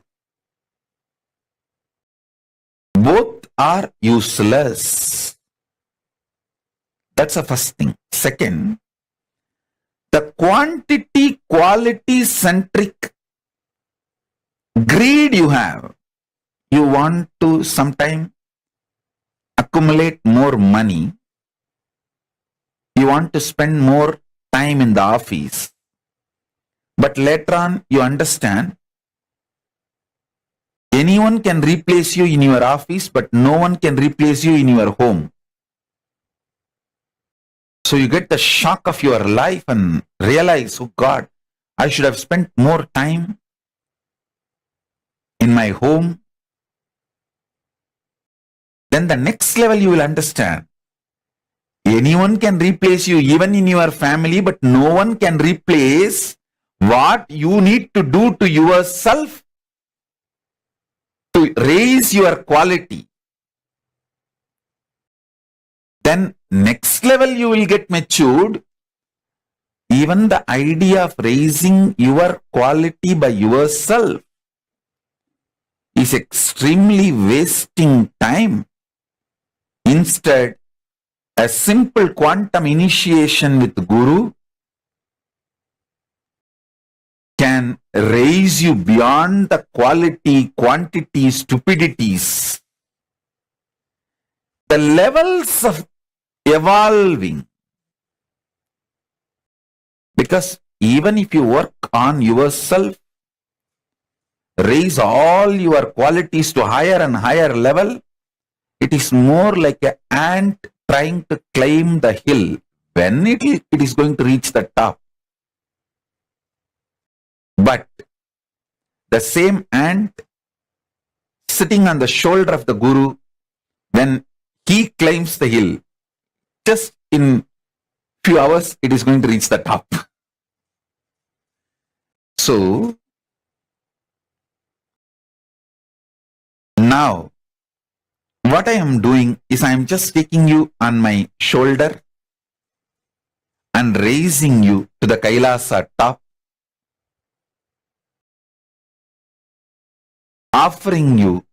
Both are useless. That's the first thing. Second, the quantity quality centric greed you have. You want to sometime accumulate more money. You want to spend more time in the office. But later on you understand anyone can replace you in your office, but no one can replace you in your home. So you get the shock of your life and realize, oh God, I should have spent more time in my home. Then the next level you will understand. Anyone can replace you, even in your family, but no one can replace what you need to do to yourself to raise your quality. Then next level you will get matured. Even the idea of raising your quality by yourself is extremely wasting time. Instead, a simple quantum initiation with Guru can raise you beyond the quality, quantity, stupidities. The levels of evolving. Because even if you work on yourself, raise all your qualities to higher and higher level, it is more like an ant trying to climb the hill. When it is going to reach the top. But the same ant sitting on the shoulder of the Guru, when he climbs the hill, just in few hours it is going to reach the top. So now what I am doing is I am just taking you on my shoulder and raising you to the Kailasa top, offering you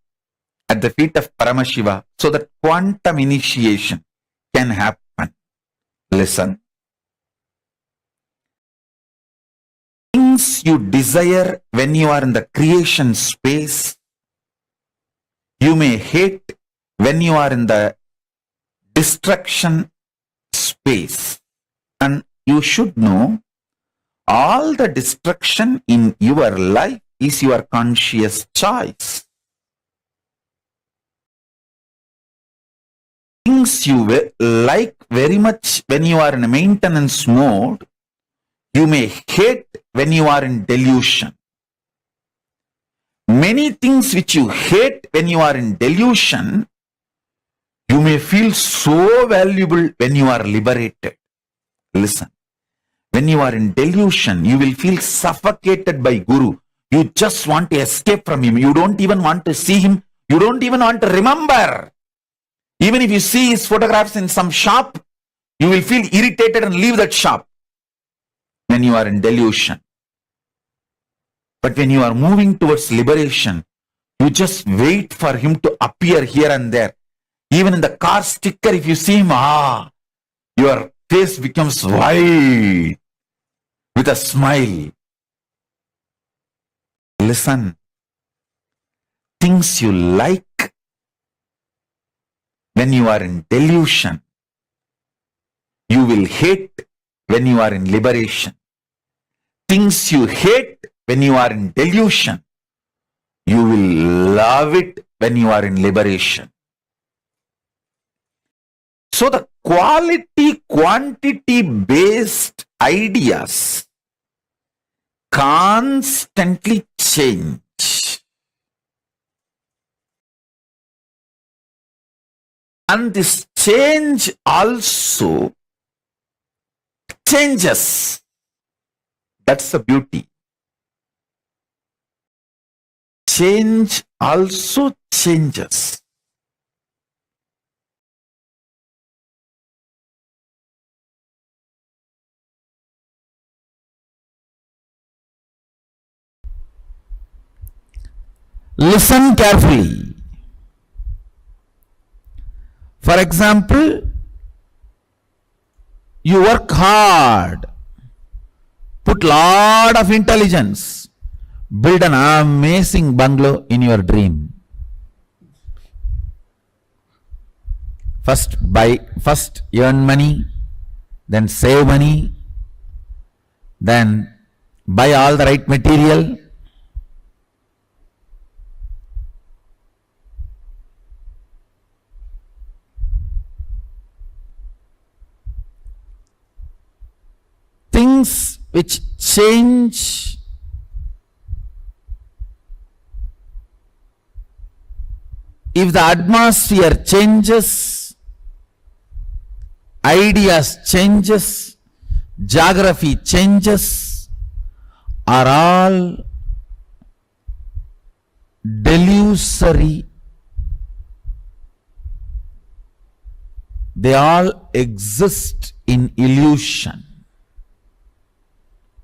at the feet of Paramashiva so that quantum initiation can happen. Listen. Things you desire when you are in the creation space, you may hate when you are in the destruction space. And you should know, all the destruction in your life is your conscious choice. Things you like very much when you are in a maintenance mode, you may hate when you are in delusion. Many things which you hate when you are in delusion, you may feel so valuable when you are liberated. Listen, When you are in delusion, you will feel suffocated by Guru. You just want to escape from him. You don't even want to see him. You don't even want to remember. Even if you see his photographs in some shop, you will feel irritated and leave that shop when you are in delusion. But when you are moving towards liberation, you just wait for him to appear here and there. Even in the car sticker, if you see him, your face becomes white with a smile. Listen, things you like when you are in delusion, you will hate when you are in liberation. Things you hate when you are in delusion, you will love it when you are in liberation. So the quality-quantity based ideas constantly change. And this change also changes. That's the beauty. Change also changes. Listen carefully. For example, you work hard, put lot of intelligence, build an amazing bungalow in your dream. First earn money, then save money, then buy all the right material. Things which change if the atmosphere changes, ideas changes, geography changes, are all delusory. They all exist in illusion.